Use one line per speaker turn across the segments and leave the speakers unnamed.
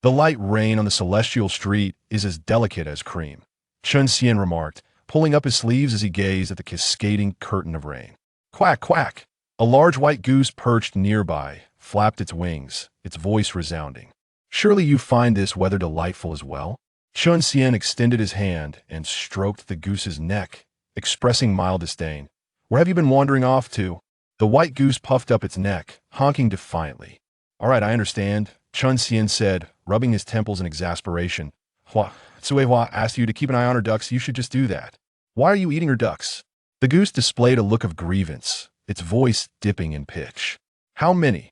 The light rain on the celestial street is as delicate as cream, Chun Xian remarked, pulling up his sleeves as he gazed at the cascading curtain of rain. Quack, quack! A large white goose perched nearby, flapped its wings, its voice resounding. Surely you find this weather delightful as well? Chun Xian extended his hand and stroked the goose's neck, expressing mild disdain. Where have you been wandering off to? The white goose puffed up its neck, honking defiantly. All right, I understand, Chun Xian said, rubbing his temples in exasperation. Hua, Tsuehua asked you to keep an eye on her ducks, you should just do that. Why are you eating her ducks? The goose displayed a look of grievance, its voice dipping in pitch. How many?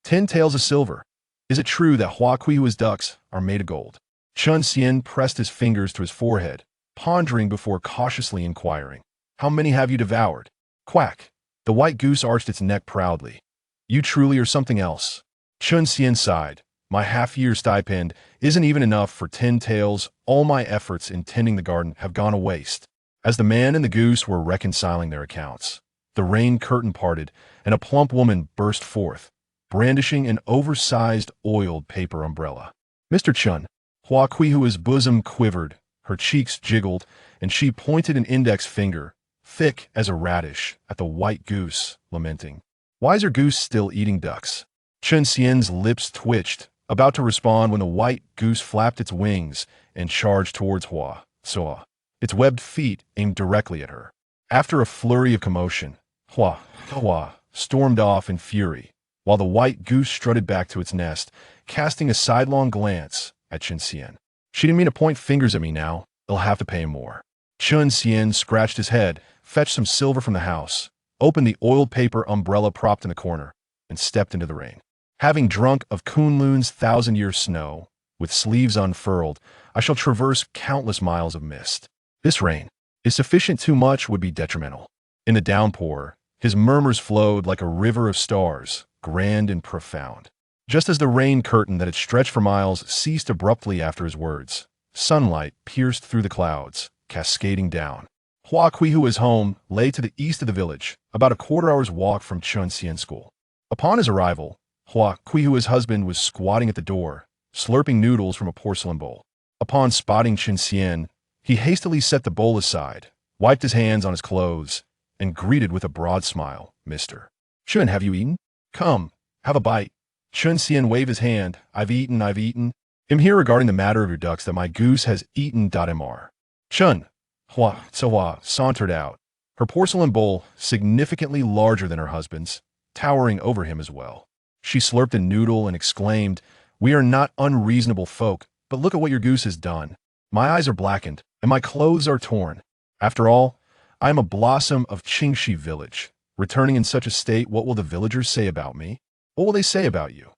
10 taels of silver. Is it true that Hua Kuihua's ducks are made of gold? Chun Xian pressed his fingers to his forehead, pondering before cautiously inquiring. How many have you devoured? Quack! The white goose arched its neck proudly. You truly are something else. Chun Xian sighed. My half-year stipend isn't even enough for 10 taels. All my efforts in tending the garden have gone to waste. As the man and the goose were reconciling their accounts, the rain curtain parted and a plump woman burst forth, brandishing an oversized oiled paper umbrella. Mr. Chun, Hua Kuihua's bosom quivered, her cheeks jiggled, and she pointed an index finger, thick as a radish, at the white goose, lamenting. Why is her goose still eating ducks? Chun Xian's lips twitched, about to respond when the white goose flapped its wings and charged towards Hua. Saw. Its webbed feet aimed directly at her. After a flurry of commotion, Hua stormed off in fury, while the white goose strutted back to its nest, casting a sidelong glance at Chun Xian. She didn't mean to point fingers at me now. They'll have to pay more. Chun Xian scratched his head, fetched some silver from the house, opened the oiled paper umbrella propped in the corner, and stepped into the rain. Having drunk of Kunlun's 1,000-year snow, with sleeves unfurled, I shall traverse countless miles of mist. This rain is sufficient, too much would be detrimental. In the downpour, his murmurs flowed like a river of stars, grand and profound. Just as the rain curtain that had stretched for miles ceased abruptly after his words, sunlight pierced through the clouds, cascading down. Hua Kuihua's home lay to the east of the village, about a quarter-hour's walk from Chun Xian's school. Upon his arrival, Hua Kuihua's husband was squatting at the door, slurping noodles from a porcelain bowl. Upon spotting Chun Xian, he hastily set the bowl aside, wiped his hands on his clothes, and greeted with a broad smile, Mr. Chun, have you eaten? Come, have a bite. Chun Xian waved his hand. I've eaten. I'm here regarding the matter of your ducks that my goose has eaten. Mr. Chun, Hua sauntered out, her porcelain bowl significantly larger than her husband's, towering over him as well. She slurped a noodle and exclaimed, We are not unreasonable folk, but look at what your goose has done. My eyes are blackened, and my clothes are torn. After all, I am a blossom of Qingxi village. Returning in such a state, what will the villagers say about me? What will they say about you?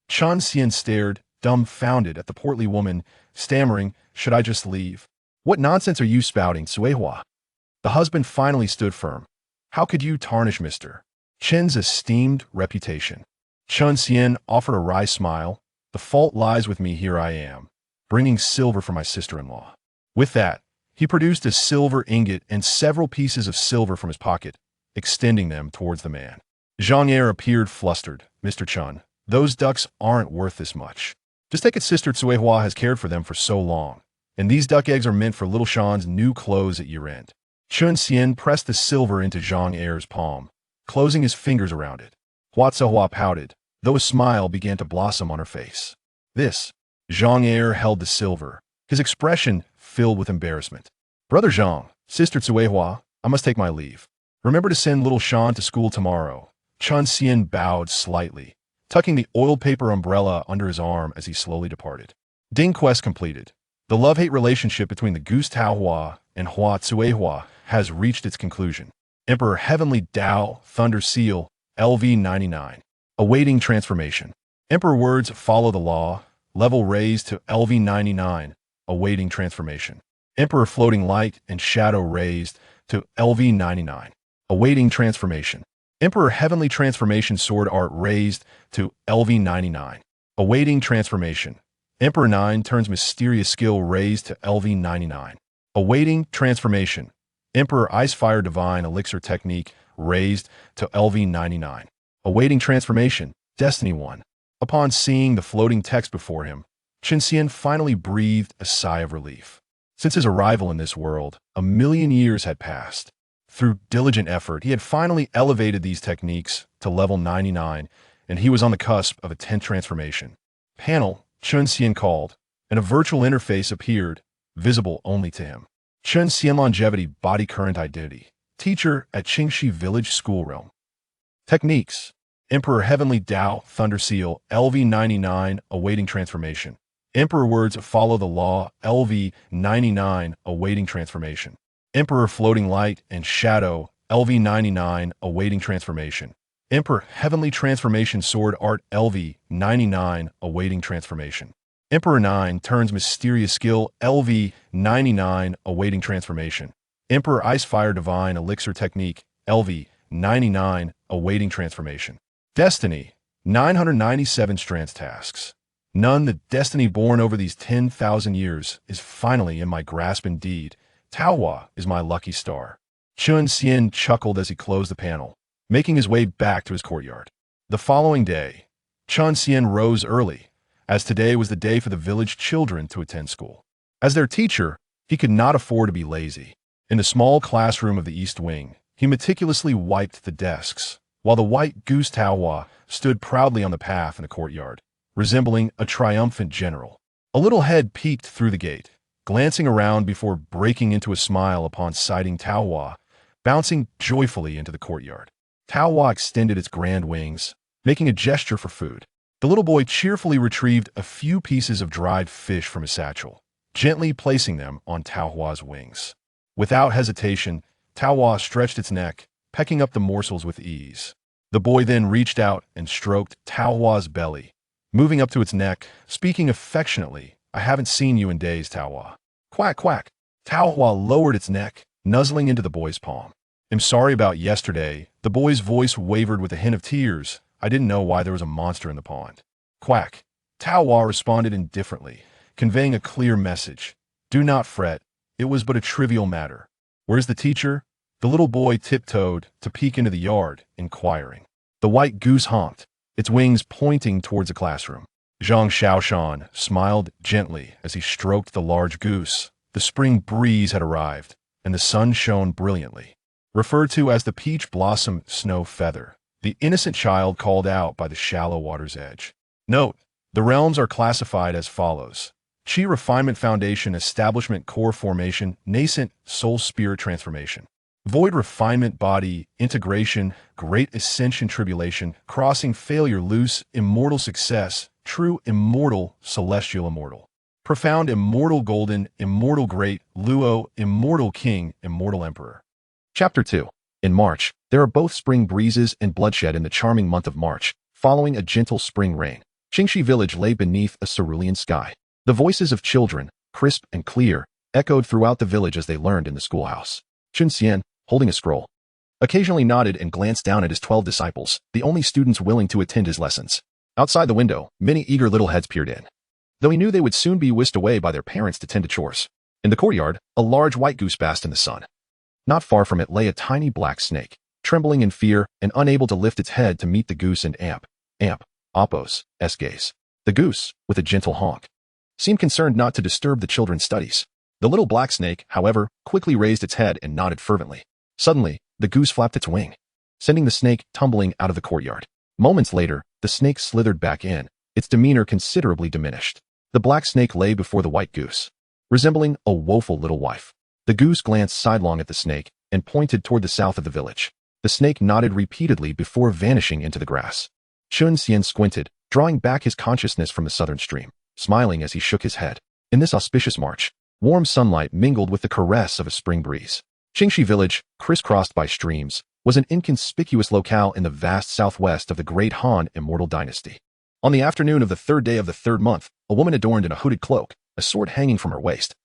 Chun Xian stared, dumbfounded, at the portly woman, stammering, Should I just leave? What nonsense are you spouting, Tsuehua? The husband finally stood firm. How could you tarnish Mr. Chen's esteemed reputation? Chun Xian offered a wry smile. The fault lies with me, here I am, bringing silver for my sister-in-law. With that, he produced a silver ingot and several pieces of silver from his pocket, extending them towards the man. Zhang Er appeared flustered. Mr. Chun, those ducks aren't worth this much. Just take it, Sister Tsuehua has cared for them for so long, and these duck eggs are meant for little Shan's new clothes at year-end. Chun Xian pressed the silver into Zhang Er's palm, closing his fingers around it. Hua Tsuehua pouted, though a smile began to blossom on her face. This. Zhang Er held the silver, his expression filled with embarrassment. Brother Zhang, Sister Tsuehua, I must take my leave. Remember to send little Shan to school tomorrow. Chun Xian bowed slightly, tucking the oiled paper umbrella under his arm as he slowly departed. Ding quest completed. The love-hate relationship between the Goose Taohua and Hua Tsuehua has reached its conclusion. Emperor Heavenly Dao Thunder Seal, LV-99. Awaiting transformation. Emperor words follow the law. Level raised to LV-99. Awaiting transformation. Emperor Floating Light and Shadow raised to LV-99. Awaiting transformation. Emperor Heavenly Transformation Sword Art raised to LV-99. Awaiting transformation. Emperor 9 turns mysterious skill raised to LV-99. Awaiting transformation. Emperor Icefire Divine Elixir Technique raised to LV-99. Awaiting transformation. Destiny 1. Upon seeing the floating text before him, Chen finally breathed a sigh of relief. Since his arrival in this world, 1,000,000 years had passed. Through diligent effort, he had finally elevated these techniques to level 99, and he was on the cusp of a 10th transformation. Panel, Chen called, and a virtual interface appeared, visible only to him. Chen longevity, body current identity. Teacher at Qingxi Village School Realm. Techniques. Emperor Heavenly Tao, Thunder Seal, LV99, awaiting transformation. Emperor Words Follow the Law, LV99, awaiting transformation. Emperor Floating Light and Shadow, LV99, awaiting transformation. Emperor Heavenly Transformation Sword Art, LV99, awaiting transformation. Emperor 9 turns Mysterious Skill, LV99, awaiting transformation. Emperor Ice Fire Divine Elixir Technique, LV99, awaiting transformation. Destiny, 997 Strands Tasks. None the destiny born over these 10,000 years is finally in my grasp indeed. Taohua is my lucky star. Chen chuckled as he closed the panel, making his way back to his courtyard. The following day, Chen rose early, as today was the day for the village children to attend school. As their teacher, he could not afford to be lazy. In the small classroom of the East Wing, he meticulously wiped the desks, while the white goose Taohua stood proudly on the path in the courtyard, resembling a triumphant general. A little head peeked through the gate, glancing around before breaking into a smile upon sighting Taohua, bouncing joyfully into the courtyard. Taohua extended its grand wings, making a gesture for food. The little boy cheerfully retrieved a few pieces of dried fish from his satchel, gently placing them on Taohua's wings. Without hesitation, Taohua stretched its neck, pecking up the morsels with ease. The boy then reached out and stroked Taohua's belly, moving up to its neck, speaking affectionately, "I haven't seen you in days, Taohua." Quack, quack. Taohua lowered its neck, nuzzling into the boy's palm. "I'm sorry about yesterday." The boy's voice wavered with a hint of tears. "I didn't know why there was a monster in the pond." Quack. Taohua responded indifferently, conveying a clear message. "Do not fret. It was but a trivial matter." "Where's the teacher?" The little boy tiptoed to peek into the yard, inquiring. The white goose honked, its wings pointing towards the classroom. Zhang Xiaoshan smiled gently as he stroked the large goose. The spring breeze had arrived, and the sun shone brilliantly. Referred to as the peach blossom snow feather, the innocent child called out by the shallow water's edge. Note: the realms are classified as follows: Qi Refinement Foundation Establishment Core Formation Nascent Soul Spirit Transformation. Void Refinement Body Integration Great Ascension Tribulation Crossing Failure Loose Immortal Success True Immortal Celestial Immortal. Profound Immortal Golden Immortal Great Luo Immortal King Immortal Emperor. Chapter 2. In March, there are both spring breezes and bloodshed in the charming month of March, following a gentle spring rain. Qingxi Village lay beneath a cerulean sky. The voices of children, crisp and clear, echoed throughout the village as they learned in the schoolhouse. Chen, holding a scroll, occasionally nodded and glanced down at his 12 disciples, the only students willing to attend his lessons. Outside the window, many eager little heads peered in, though he knew they would soon be whisked away by their parents to tend to chores. In the courtyard, a large white goose basked in the sun. Not far from it lay a tiny black snake, trembling in fear and unable to lift its head to meet the goose and Appo's gaze. The goose, with a gentle honk, seemed concerned not to disturb the children's studies. The little black snake, however, quickly raised its head and nodded fervently. Suddenly, the goose flapped its wing, sending the snake tumbling out of the courtyard. Moments later, the snake slithered back in, its demeanor considerably diminished. The black snake lay before the white goose, resembling a woeful little wife. The goose glanced sidelong at the snake and pointed toward the south of the village. The snake nodded repeatedly before vanishing into the grass. Chen squinted, drawing back his consciousness from the southern stream, smiling as he shook his head. In this auspicious March, warm sunlight mingled with the caress of a spring breeze. Qingxi Village, crisscrossed by streams, was an inconspicuous locale in the vast southwest of the great Han immortal dynasty. On the afternoon of the third day of the third month, a woman adorned in a hooded cloak, a sword hanging from her waist,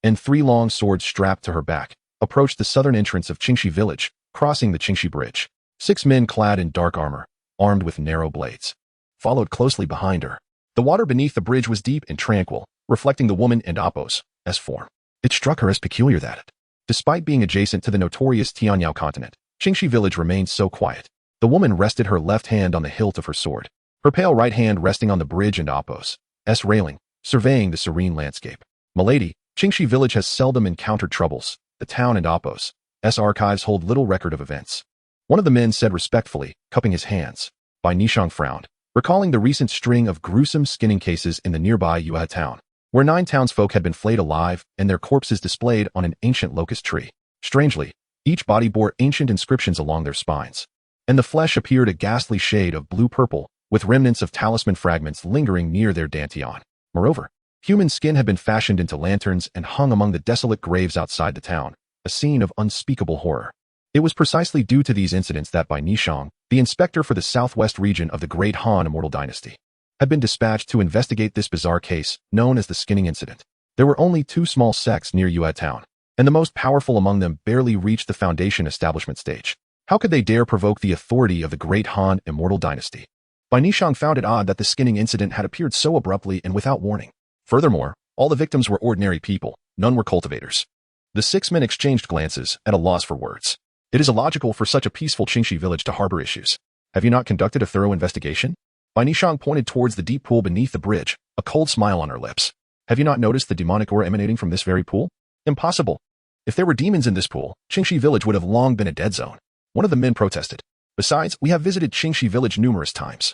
and 3 long swords strapped to her back, approached the southern entrance of Qingxi Village, crossing the Qingxi Bridge. 6 men clad in dark armor, armed with narrow blades, followed closely behind her. The water beneath the bridge was deep and tranquil, reflecting the woman and Appo's form. It struck her as peculiar that, despite being adjacent to the notorious Tianyao continent, Qingxi Village remained so quiet. The woman rested her left hand on the hilt of her sword, her pale right hand resting on the bridge and Appo's railing, surveying the serene landscape. "Milady, Qingxi village has seldom encountered troubles. The town and Apos' archives hold little record of events." One of the men said respectfully, cupping his hands. Bai Nishang frowned, recalling the recent string of gruesome skinning cases in the nearby Yuhe town, where 9 townsfolk had been flayed alive and their corpses displayed on an ancient locust tree. Strangely, each body bore ancient inscriptions along their spines, and the flesh appeared a ghastly shade of blue-purple, with remnants of talisman fragments lingering near their dantian. Moreover, human skin had been fashioned into lanterns and hung among the desolate graves outside the town, a scene of unspeakable horror. It was precisely due to these incidents that Bai Nishang, the inspector for the southwest region of the Great Han Immortal Dynasty, had been dispatched to investigate this bizarre case known as the skinning incident. There were only 2 small sects near Yuhe town, and the most powerful among them barely reached the foundation establishment stage. How could they dare provoke the authority of the Great Han Immortal Dynasty? Bai Nishang found it odd that the skinning incident had appeared so abruptly and without warning. Furthermore, all the victims were ordinary people, none were cultivators. The 6 men exchanged glances, at a loss for words. It is illogical for such a peaceful Qingxi village to harbor issues. Have you not conducted a thorough investigation? Bai Nishang pointed towards the deep pool beneath the bridge, a cold smile on her lips. Have you not noticed the demonic aura emanating from this very pool? Impossible. If there were demons in this pool, Qingxi village would have long been a dead zone. One of the men protested. Besides, we have visited Qingxi village numerous times.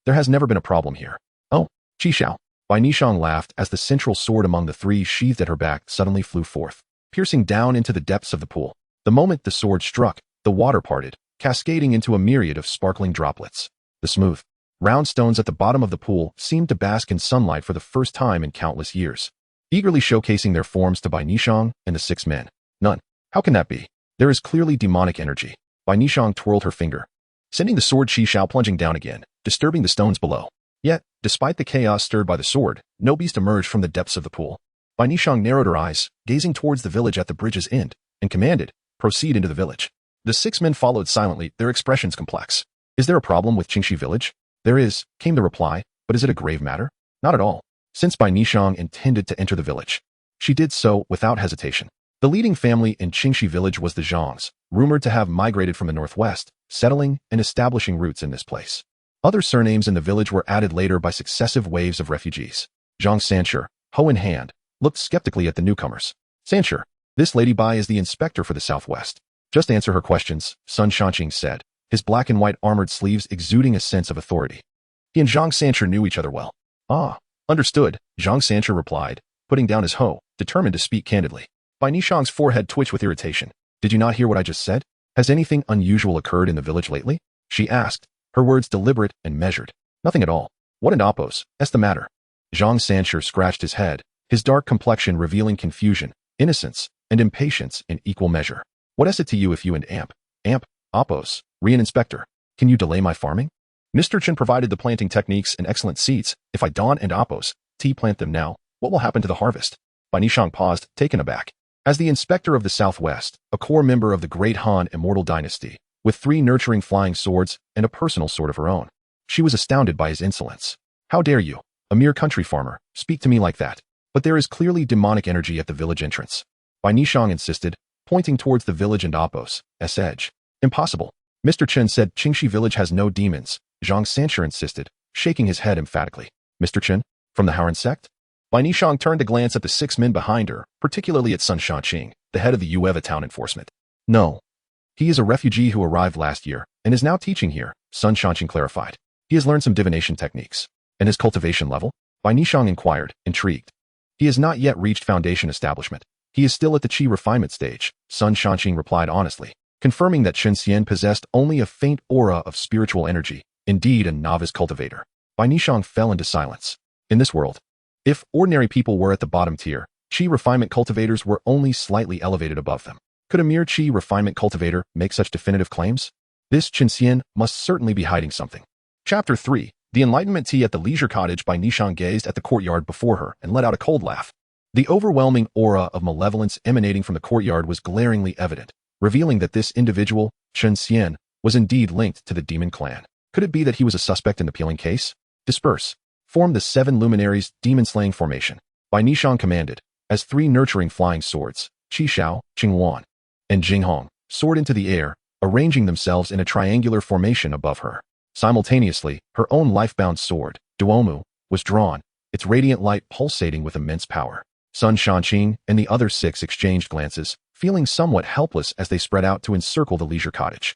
There has never been a problem here. Oh, Qishao. Bai Nishang laughed as the central sword among the 3 sheathed at her back suddenly flew forth, piercing down into the depths of the pool. The moment the sword struck, the water parted, cascading into a myriad of sparkling droplets. The smooth, round stones at the bottom of the pool seemed to bask in sunlight for the first time in countless years, eagerly showcasing their forms to Bai Nishang and the 6 men. None. How can that be? There is clearly demonic energy. Bai Nishang twirled her finger, sending the sword Qishao plunging down again, disturbing the stones below. Yet, despite the chaos stirred by the sword, no beast emerged from the depths of the pool. Bai Nishang narrowed her eyes, gazing towards the village at the bridge's end, and commanded, "Proceed into the village." The 6 men followed silently, their expressions complex. "Is there a problem with Qingxi village?" "There is," came the reply, "but is it a grave matter?" "Not at all." Since Bai Nishang intended to enter the village, she did so without hesitation. The leading family in Qingxi village was the Zhangs, rumored to have migrated from the northwest, settling and establishing roots in this place. Other surnames in the village were added later by successive waves of refugees. Zhang Sancher, hoe in hand, looked skeptically at the newcomers. "Sancher, this Lady Bai is the inspector for the southwest. Just answer her questions," Sun Shanqing said, his black and white armored sleeves exuding a sense of authority. He and Zhang Sancher knew each other well. "Ah, understood," Zhang Sancher replied, putting down his hoe, determined to speak candidly. Bai Nishang's forehead twitched with irritation. "Did you not hear what I just said? Has anything unusual occurred in the village lately?" she asked, her words deliberate and measured. "Nothing at all. What in Apos, the matter?" Zhang Sancher scratched his head, his dark complexion revealing confusion, innocence, and impatience in equal measure. "What is it to you if you and Apos, Inspector? Can you delay my farming? Mr. Chen provided the planting techniques and excellent seeds. If I Don and Apos plant them now, what will happen to the harvest?" Bai Nishang paused, taken aback. As the inspector of the southwest, a core member of the Great Han Immortal Dynasty, with 3 nurturing flying swords and a personal sword of her own, she was astounded by his insolence. "How dare you, a mere country farmer, speak to me like that? But there is clearly demonic energy at the village entrance," Bai Nishang insisted, pointing towards the village and Apos' edge. "Impossible." Mr. Chen said Qingxi village has no demons, Zhang Sancher insisted, shaking his head emphatically. "Mr. Chen? From the Haran sect?" Bai Nishang turned to glance at the 6 men behind her, particularly at Sun Shanqing, the head of the Yueva town enforcement. "No. He is a refugee who arrived last year, and is now teaching here," Sun Shanqing clarified. "He has learned some divination techniques." "And his cultivation level?" Bai Nishang inquired, intrigued. "He has not yet reached foundation establishment. He is still at the qi refinement stage," Sun Shanqing replied honestly, confirming that Chen Xian possessed only a faint aura of spiritual energy, indeed a novice cultivator. Bai Nishang fell into silence. In this world, if ordinary people were at the bottom tier, qi refinement cultivators were only slightly elevated above them. Could a mere qi refinement cultivator make such definitive claims? This Chen Xian must certainly be hiding something. Chapter 3. The Enlightenment Tea at the Leisure Cottage. Bai Nishang gazed at the courtyard before her and let out a cold laugh. The overwhelming aura of malevolence emanating from the courtyard was glaringly evident, revealing that this individual, Chen Xian, was indeed linked to the demon clan. Could it be that he was a suspect in the peeling case? "Disperse. Form the 7 luminaries demon-slaying formation," Bai Nishang commanded, as 3 nurturing flying swords, Qishao, Qinghuan, and Jinghong, soared into the air, arranging themselves in a triangular formation above her. Simultaneously, her own life-bound sword, Duomu, was drawn, its radiant light pulsating with immense power. Sun Shanqing and the other 6 exchanged glances, feeling somewhat helpless as they spread out to encircle the leisure cottage.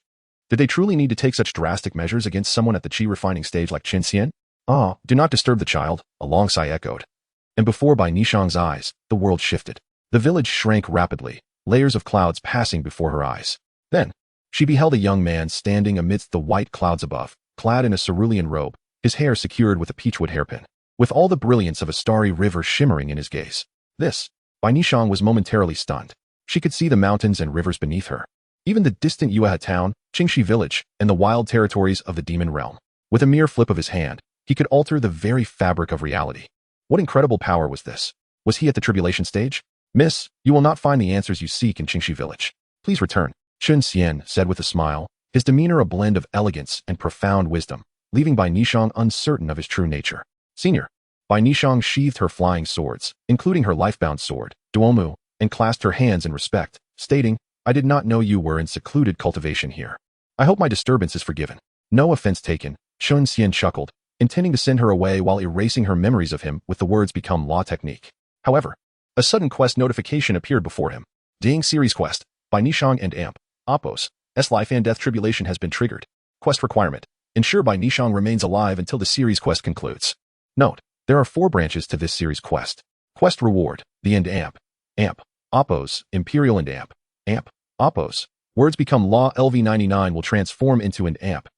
Did they truly need to take such drastic measures against someone at the qi refining stage like Qin Xian? Ah, do not disturb the child, a long sigh echoed. And before Bai Nishang's eyes, the world shifted. The village shrank rapidly, layers of clouds passing before her eyes. Then, she beheld a young man standing amidst the white clouds above, clad in a cerulean robe, his hair secured with a peachwood hairpin, with all the brilliance of a starry river shimmering in his gaze. Bai Nishang was momentarily stunned. She could see the mountains and rivers beneath her, even the distant Yuehe town, Qingxi village, and the wild territories of the demon realm. With a mere flip of his hand, he could alter the very fabric of reality. What incredible power was this? Was he at the tribulation stage? Miss, you will not find the answers you seek in Qingxi village. Please return, Qin Xian said with a smile, his demeanor a blend of elegance and profound wisdom, leaving Bai Nishang uncertain of his true nature. Senior. Bai Nishang sheathed her flying swords, including her life-bound sword, Duomu, and clasped her hands in respect, stating, I did not know you were in secluded cultivation here. I hope my disturbance is forgiven. No offense taken, Qin Xian chuckled, intending to send her away while erasing her memories of him with the words become law technique. However, a sudden quest notification appeared before him. Ding series quest, by Nishang and Amp, Oppos, S life and death tribulation has been triggered. Quest requirement, ensure Bai Nishang remains alive until the series quest concludes. Note, there are 4 branches to this series quest. Quest reward, the end Amp, Oppos, Imperial and Amp, Oppos. Words become law LV99 will transform into an Amp,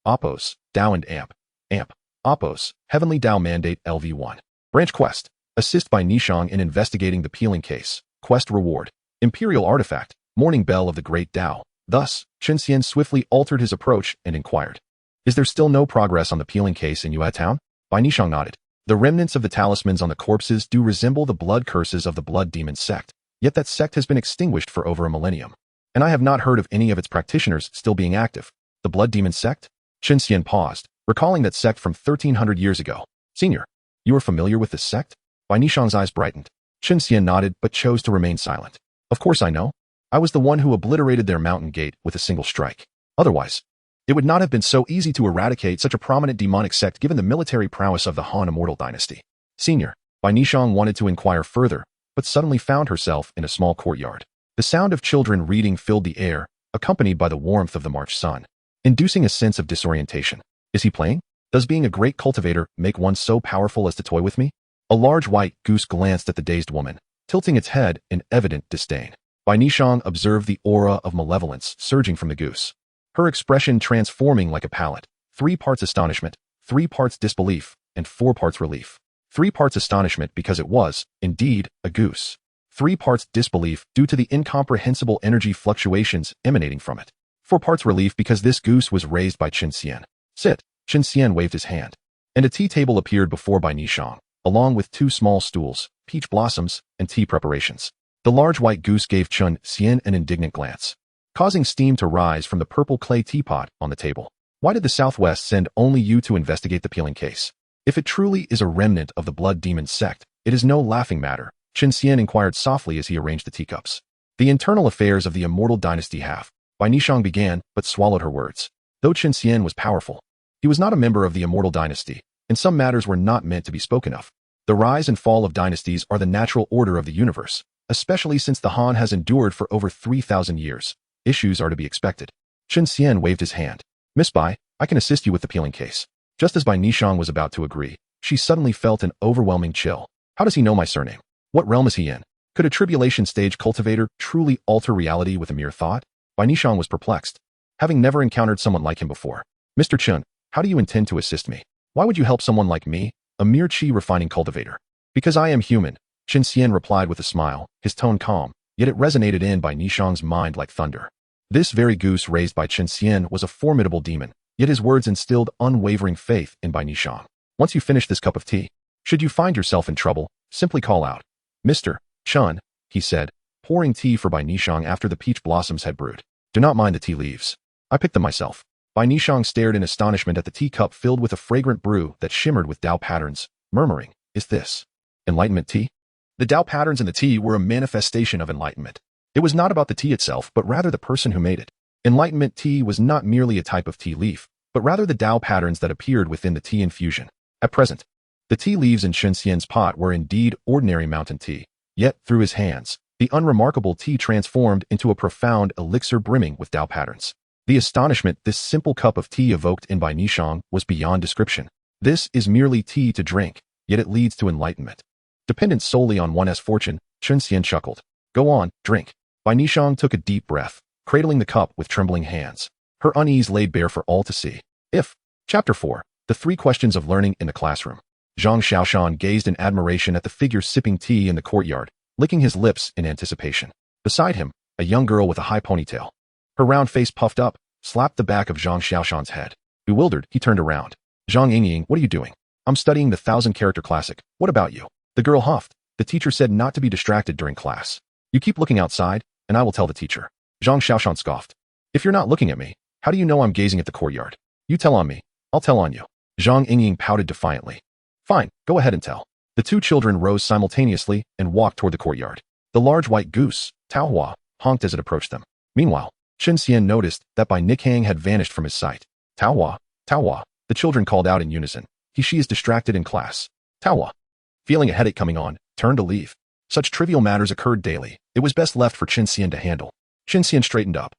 Oppos, Dao and Amp, Oppos, Heavenly Dao Mandate LV1. Branch quest, assist Bai Nishang in investigating the peeling case. Quest reward, Imperial artifact, Morning Bell of the Great Dao. Thus, Qin Xian swiftly altered his approach and inquired, is there still no progress on the peeling case in Yuehe town? Bai Nishang nodded. The remnants of the talismans on the corpses do resemble the blood curses of the blood demon sect, yet that sect has been extinguished for over a millennium. And I have not heard of any of its practitioners still being active. The blood demon sect? Qin Xian paused, recalling that sect from 1300 years ago. Senior, you are familiar with this sect? Bai Nishang's eyes brightened. Qin Xian nodded but chose to remain silent. Of course I know. I was the one who obliterated their mountain gate with a single strike. Otherwise, it would not have been so easy to eradicate such a prominent demonic sect given the military prowess of the Han Immortal dynasty. Senior, Bai Nishang wanted to inquire further, but suddenly found herself in a small courtyard. The sound of children reading filled the air, accompanied by the warmth of the March sun, inducing a sense of disorientation. Is he playing? Does being a great cultivator make one so powerful as to toy with me? A large white goose glanced at the dazed woman, tilting its head in evident disdain. Bai Nishang observed the aura of malevolence surging from the goose, her expression transforming like a palette. 3 parts astonishment, 3 parts disbelief, and 4 parts relief. 3 parts astonishment because it was, indeed, a goose. 3 parts disbelief due to the incomprehensible energy fluctuations emanating from it. 4 parts relief because this goose was raised by Qin Xian. Sit, Qin Xian waved his hand, and a tea table appeared before Bai Nishang, along with 2 small stools, peach blossoms, and tea preparations. The large white goose gave Qin Xian an indignant glance, causing steam to rise from the purple clay teapot on the table. Why did the Southwest send only you to investigate the peeling case? If it truly is a remnant of the blood demon sect, it is no laughing matter, Qin Xian inquired softly as he arranged the teacups. The internal affairs of the immortal dynasty have. Bai Nishang began, but swallowed her words. Though Qin Xian was powerful, he was not a member of the immortal dynasty, and some matters were not meant to be spoken of. The rise and fall of dynasties are the natural order of the universe, especially since the Han has endured for over 3,000 years. Issues are to be expected. Qin Xian waved his hand. Miss Bai, I can assist you with the peeling case. Just as Bai Nishang was about to agree, she suddenly felt an overwhelming chill. How does he know my surname? What realm is he in? Could a tribulation stage cultivator truly alter reality with a mere thought? Bai Nishang was perplexed, having never encountered someone like him before. Mr. Qin, how do you intend to assist me? Why would you help someone like me, a mere qi refining cultivator? Because I am human, Qin Xian replied with a smile, his tone calm, yet it resonated in Bai Nishang's mind like thunder. This very goose raised by Qin Xian was a formidable demon, yet his words instilled unwavering faith in Bai Nishang. Once you finish this cup of tea, should you find yourself in trouble, simply call out, Mr. Qin, he said, pouring tea for Bai Nishang after the peach blossoms had brewed. Do not mind the tea leaves. I picked them myself. Bai Nishang stared in astonishment at the teacup filled with a fragrant brew that shimmered with Dao patterns, murmuring, is this enlightenment tea? The Dao patterns in the tea were a manifestation of enlightenment. It was not about the tea itself, but rather the person who made it. Enlightenment tea was not merely a type of tea leaf, but rather the Dao patterns that appeared within the tea infusion. At present, The tea leaves in Chen Xian's pot were indeed ordinary mountain tea, yet through his hands, the unremarkable tea transformed into a profound elixir brimming with Tao patterns. The astonishment this simple cup of tea evoked in Bai Nishang was beyond description. This is merely tea to drink, yet it leads to enlightenment. Dependent solely on one's fortune, Chen Xian chuckled. Go on, drink. Bai Nishang took a deep breath, cradling the cup with trembling hands. Her unease laid bare for all to see. Chapter 4. The 3 Questions of Learning in the Classroom. Zhang Xiaoshan gazed in admiration at the figure sipping tea in the courtyard, licking his lips in anticipation. Beside him, a young girl with a high ponytail. Her round face puffed up, slapped the back of Zhang Xiaoshan's head. Bewildered, he turned around. Zhang Yingying, what are you doing? I'm studying the 1,000-character classic. What about you? The girl huffed. The teacher said not to be distracted during class. You keep looking outside, and I will tell the teacher. Zhang Xiaoshan scoffed. If you're not looking at me, how do you know I'm gazing at the courtyard? You tell on me. I'll tell on you. Zhang Yingying pouted defiantly. Fine, go ahead and tell. The 2 children rose simultaneously and walked toward the courtyard. The large white goose, Taohua, honked as it approached them. Meanwhile, Chen Xian noticed that Bai Nikhang had vanished from his sight. Taohua, Taohua, the children called out in unison. She is distracted in class. Taohua, feeling a headache coming on, turned to leave. Such trivial matters occurred daily. It was best left for Chen Xian to handle. Chen Xian straightened up,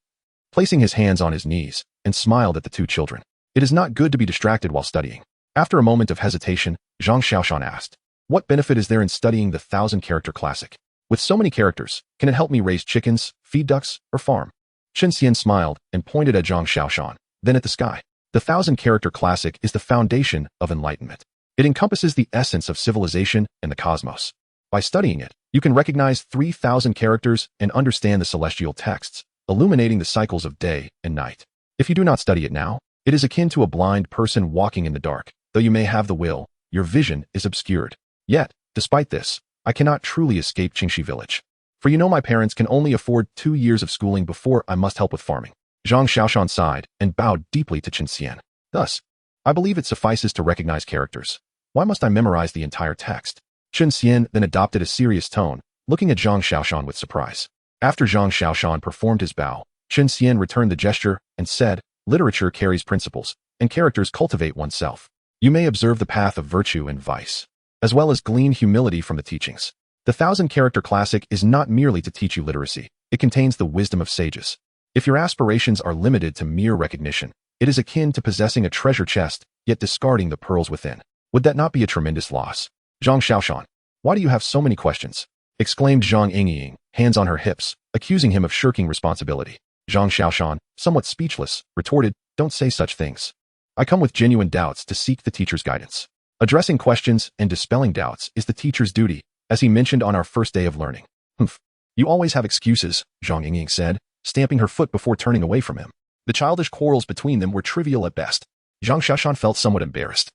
placing his hands on his knees, and smiled at the 2 children. It is not good to be distracted while studying. After a moment of hesitation, Zhang Xiaoshan asked, what benefit is there in studying the 1,000-character classic? With so many characters, can it help me raise chickens, feed ducks, or farm? Chen Xian smiled and pointed at Zhang Xiaoshan, then at the sky. The 1,000-character classic is the foundation of enlightenment. It encompasses the essence of civilization and the cosmos. By studying it, you can recognize 3,000 characters and understand the celestial texts, illuminating the cycles of day and night. If you do not study it now, it is akin to a blind person walking in the dark. Though you may have the will, your vision is obscured. Yet, despite this, I cannot truly escape Qingxi village. For you know my parents can only afford 2 years of schooling before I must help with farming. Zhang Xiaoshan sighed and bowed deeply to Chen Xian. Thus, I believe it suffices to recognize characters. Why must I memorize the entire text? Chen Xian then adopted a serious tone, looking at Zhang Xiaoshan with surprise. After Zhang Xiaoshan performed his bow, Chen Xian returned the gesture and said, literature carries principles, and characters cultivate oneself. You may observe the path of virtue and vice, as well as glean humility from the teachings. The 1,000-character classic is not merely to teach you literacy. It contains the wisdom of sages. If your aspirations are limited to mere recognition, it is akin to possessing a treasure chest, yet discarding the pearls within. Would that not be a tremendous loss? Zhang Xiaoshan, why do you have so many questions? Exclaimed Zhang Yingying, hands on her hips, accusing him of shirking responsibility. Zhang Xiaoshan, somewhat speechless, retorted, don't say such things. I come with genuine doubts to seek the teacher's guidance. Addressing questions and dispelling doubts is the teacher's duty, as he mentioned on our first day of learning. Humph. You always have excuses, Zhang Yingying said, stamping her foot before turning away from him. The childish quarrels between them were trivial at best. Zhang Xiaoshan felt somewhat embarrassed.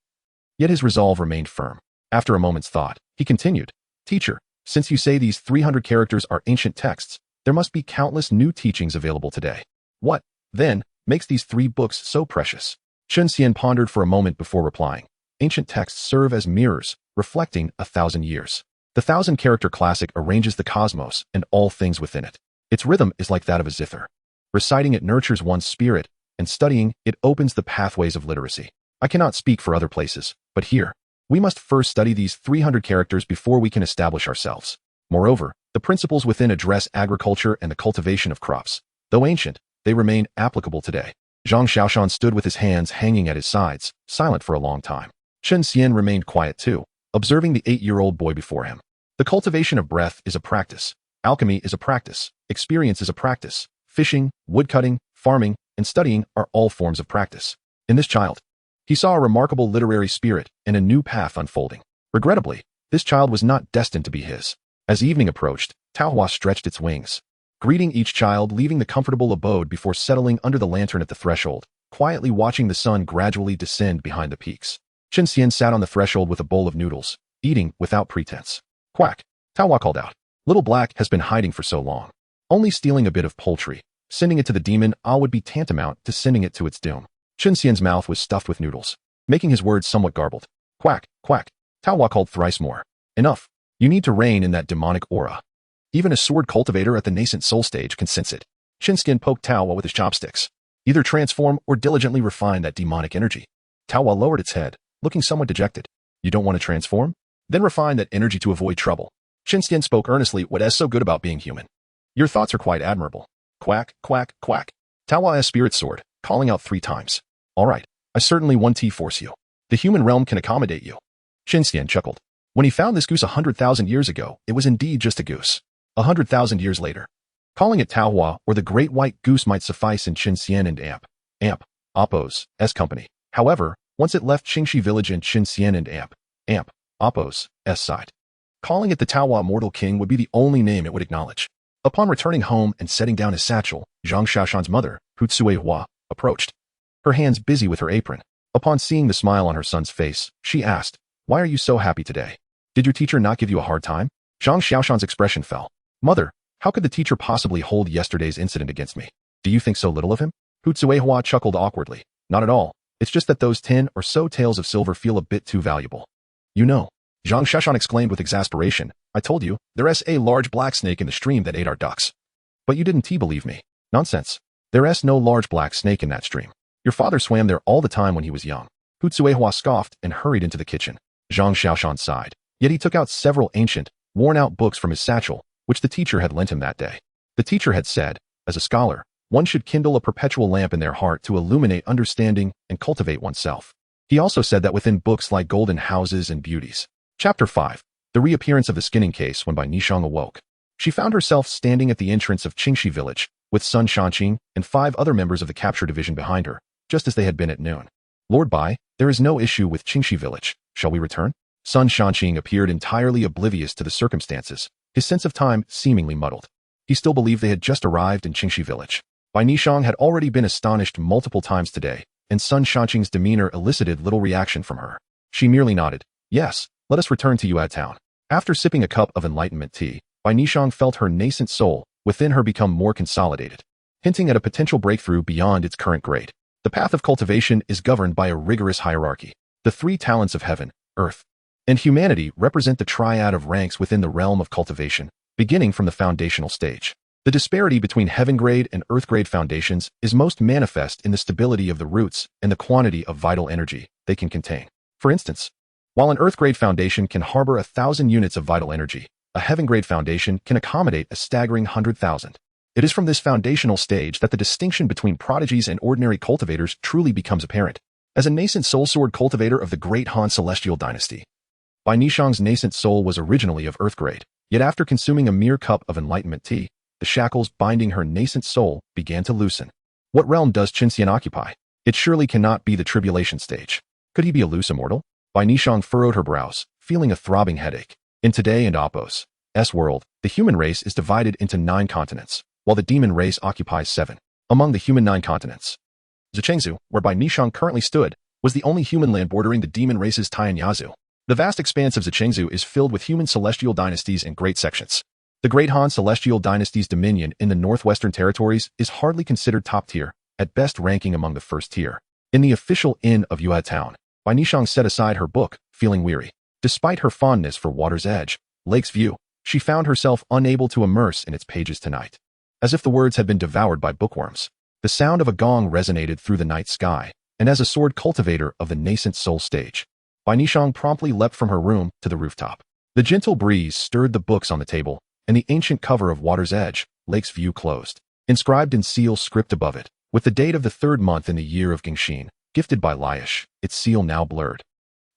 Yet his resolve remained firm. After a moment's thought, he continued, Teacher, since you say these 300 characters are ancient texts, there must be countless new teachings available today. What, then, makes these 3 books so precious? Chen Xian pondered for a moment before replying. Ancient texts serve as mirrors, reflecting 1,000 years. The 1,000-character classic arranges the cosmos and all things within it. Its rhythm is like that of a zither. Reciting it nurtures one's spirit, and studying it opens the pathways of literacy. I cannot speak for other places, but here, we must first study these 300 characters before we can establish ourselves. Moreover, the principles within address agriculture and the cultivation of crops. Though ancient, they remain applicable today. Zhang Xiaoshan stood with his hands hanging at his sides, silent for a long time. Chen Xian remained quiet too, observing the 8-year-old boy before him. The cultivation of breath is a practice. Alchemy is a practice. Experience is a practice. Fishing, woodcutting, farming, and studying are all forms of practice. In this child, he saw a remarkable literary spirit and a new path unfolding. Regrettably, this child was not destined to be his. As evening approached, Taohua stretched its wings, greeting each child, leaving the comfortable abode before settling under the lantern at the threshold, quietly watching the sun gradually descend behind the peaks. Chen Xian sat on the threshold with a bowl of noodles, eating without pretense. Quack! Taohua called out. Little Black has been hiding for so long. Only stealing a bit of poultry. Sending it to the demon would be tantamount to sending it to its doom. Chen Xian's mouth was stuffed with noodles, making his words somewhat garbled. Quack! Quack! Taohua called thrice more. Enough. You need to rein in that demonic aura. Even a sword cultivator at the nascent soul stage can sense it. Chen Xian poked Taohua with his chopsticks. Either transform or diligently refine that demonic energy. Taohua lowered its head, looking somewhat dejected. You don't want to transform? Then refine that energy to avoid trouble. Shinxian spoke earnestly. What is so good about being human? Your thoughts are quite admirable. Quack, quack, quack. Tao's spirit soared, calling out 3 times. All right, I certainly want to force you. The human realm can accommodate you. Shinxian chuckled. When he found this goose 100,000 years ago, it was indeed just a goose. 100,000 years later. Calling it Taohua or the great white goose might suffice in Shinxian and Appo's company. However, once it left Qingxi village and Shinxian and Appo's side, calling it the Taohua Immortal King would be the only name it would acknowledge. Upon returning home and setting down his satchel, Zhang Xiaoshan's mother, Hutsue Hua, approached, her hands busy with her apron. Upon seeing the smile on her son's face, she asked, "Why are you so happy today? Did your teacher not give you a hard time?" Zhang Xiaoshan's expression fell. "Mother, how could the teacher possibly hold yesterday's incident against me? Do you think so little of him?" Hutsue Hua chuckled awkwardly. "Not at all. It's just that those 10 or so taels of silver feel a bit too valuable." "You know," Zhang Xiaoshan exclaimed with exasperation, "I told you, there's a large black snake in the stream that ate our ducks. But you didn't believe me." "Nonsense. There's no large black snake in that stream. Your father swam there all the time when he was young." Hutsue Hua scoffed and hurried into the kitchen. Zhang Xiaoshan sighed. Yet he took out several ancient, worn-out books from his satchel, which the teacher had lent him that day. The teacher had said, as a scholar, one should kindle a perpetual lamp in their heart to illuminate understanding and cultivate oneself. He also said that within books like Golden Houses and Beauties. Chapter 5. The reappearance of the skinning case when Bai Nishang awoke. She found herself standing at the entrance of Qingxi village, with Sun Shanqing and 5 other members of the capture division behind her, just as they had been at noon. "Lord Bai, there is no issue with Qingxi village. Shall we return?" Sun Shanqing appeared entirely oblivious to the circumstances, his sense of time seemingly muddled. He still believed they had just arrived in Qingxi village. Bai Nishang had already been astonished multiple times today, and Sun Shanqing's demeanor elicited little reaction from her. She merely nodded. "Yes, let us return to Yue town." After sipping a cup of enlightenment tea, Bai Nishang felt her nascent soul within her become more consolidated, hinting at a potential breakthrough beyond its current grade. The path of cultivation is governed by a rigorous hierarchy. The 3 talents of heaven, earth, and humanity represent the triad of ranks within the realm of cultivation, beginning from the foundational stage. The disparity between heaven grade and earth grade foundations is most manifest in the stability of the roots and the quantity of vital energy they can contain. For instance, while an earth grade foundation can harbor 1,000 units of vital energy, a heaven grade foundation can accommodate a staggering 100,000. It is from this foundational stage that the distinction between prodigies and ordinary cultivators truly becomes apparent. As a nascent soul sword cultivator of the great Han Celestial dynasty, Bai Nishang's nascent soul was originally of earth grade, yet after consuming a mere cup of enlightenment tea, the shackles binding her nascent soul began to loosen. What realm does Qinxian occupy? It surely cannot be the tribulation stage. Could he be a loose immortal? Bai Nishang furrowed her brows, feeling a throbbing headache. In today and Appo's world, the human race is divided into 9 continents, while the demon race occupies 7. Among the human 9 continents, Zhengzhou, where Bai Nishang currently stood, was the only human land bordering the demon race's Tianyazu. The vast expanse of Zhengzhou is filled with human celestial dynasties in great sections. The Great Han Celestial Dynasty's dominion in the northwestern territories is hardly considered top tier, at best ranking among the first tier. In the official inn of Yue town, Bai Nishang set aside her book, feeling weary. Despite her fondness for Water's Edge, Lake's View, she found herself unable to immerse in its pages tonight. As if the words had been devoured by bookworms, the sound of a gong resonated through the night sky, and as a sword cultivator of the nascent soul stage, Bai Nishang promptly leapt from her room to the rooftop. The gentle breeze stirred the books on the table, and the ancient cover of Water's Edge, Lake's View closed. Inscribed in seal script above it, with the date of the 3rd month in the year of Gingxin, gifted by Laish, its seal now blurred,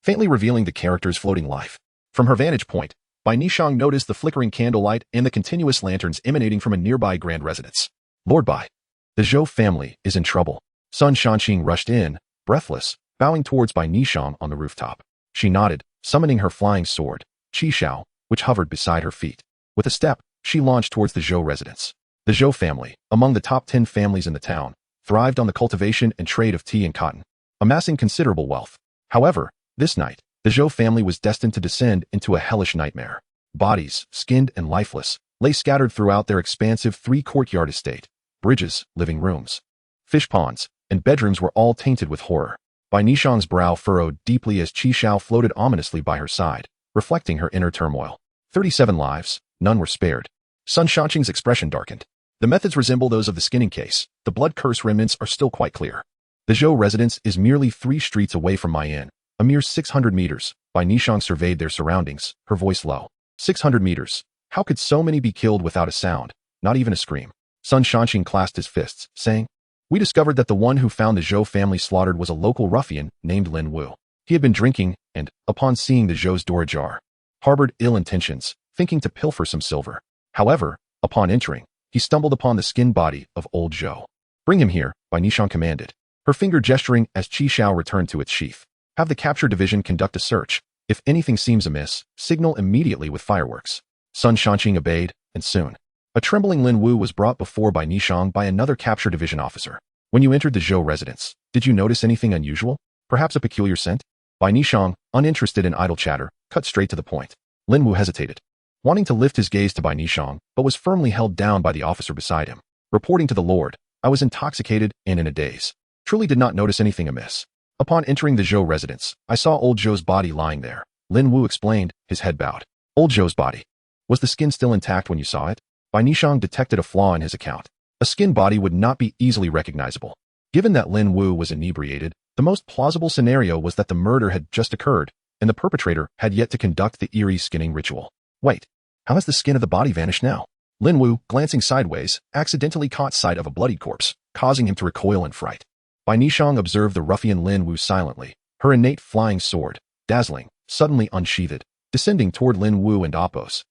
faintly revealing the character's floating life. From her vantage point, Bai Nishang noticed the flickering candlelight and the continuous lanterns emanating from a nearby grand residence. "Lord Bai, the Zhou family is in trouble." Sun Shanqing rushed in, breathless, bowing towards Bai Nishang on the rooftop. She nodded, summoning her flying sword, Qi Xiao, which hovered beside her feet. With a step, she launched towards the Zhou residence. The Zhou family, among the top 10 families in the town, thrived on the cultivation and trade of tea and cotton, amassing considerable wealth. However, this night, the Zhou family was destined to descend into a hellish nightmare. Bodies, skinned and lifeless, lay scattered throughout their expansive 3-courtyard estate. Bridges, living rooms, fish ponds, and bedrooms were all tainted with horror. Bai Nishang's brow furrowed deeply as Qi Xiao floated ominously by her side, reflecting her inner turmoil. 37 lives, none were spared. Sun Shanqing's expression darkened. The methods resemble those of the skinning case. The blood curse remnants are still quite clear. The Zhou residence is merely 3 streets away from my inn, A mere 600 meters. Bai Nishang surveyed their surroundings, her voice low. 600 meters. How could so many be killed without a sound? Not even a scream. Sun Shanqing clasped his fists, saying, "We discovered that the one who found the Zhou family slaughtered was a local ruffian named Lin Wu. He had been drinking and, upon seeing the Zhou's door ajar, harbored ill intentions, thinking to pilfer some silver. However, upon entering, he stumbled upon the skinned body of old Zhou. Bring him here," Bai Nishang commanded, her finger gesturing as Qi Shao returned to its sheath. "Have the capture division conduct a search. If anything seems amiss, signal immediately with fireworks." Sun Shanqing obeyed, and soon, a trembling Lin Wu was brought before Bai Nishang by another capture division officer. "When you entered the Zhou residence, did you notice anything unusual? Perhaps a peculiar scent?" Bai Nishang, uninterested in idle chatter, cut straight to the point. Lin Wu hesitated, wanting to lift his gaze to Bai Nishang, but was firmly held down by the officer beside him. "Reporting to the Lord, I was intoxicated and in a daze. Truly did not notice anything amiss. Upon entering the Zhou residence, I saw old Zhou's body lying there," Lin Wu explained, his head bowed. "Old Zhou's body. Was the skin still intact when you saw it?" Bai Nishang detected a flaw in his account. A skinned body would not be easily recognizable. Given that Lin Wu was inebriated, the most plausible scenario was that the murder had just occurred, and the perpetrator had yet to conduct the eerie skinning ritual. Wait, how has the skin of the body vanished now? Lin Wu, glancing sideways, accidentally caught sight of a bloodied corpse, causing him to recoil in fright. Bai Nishang observed the ruffian Lin Wu silently, her innate flying sword, dazzling, suddenly unsheathed, descending toward Lin Wu and Apos'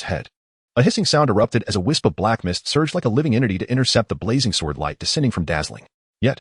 head. A hissing sound erupted as a wisp of black mist surged like a living entity to intercept the blazing sword light descending from dazzling. Yet,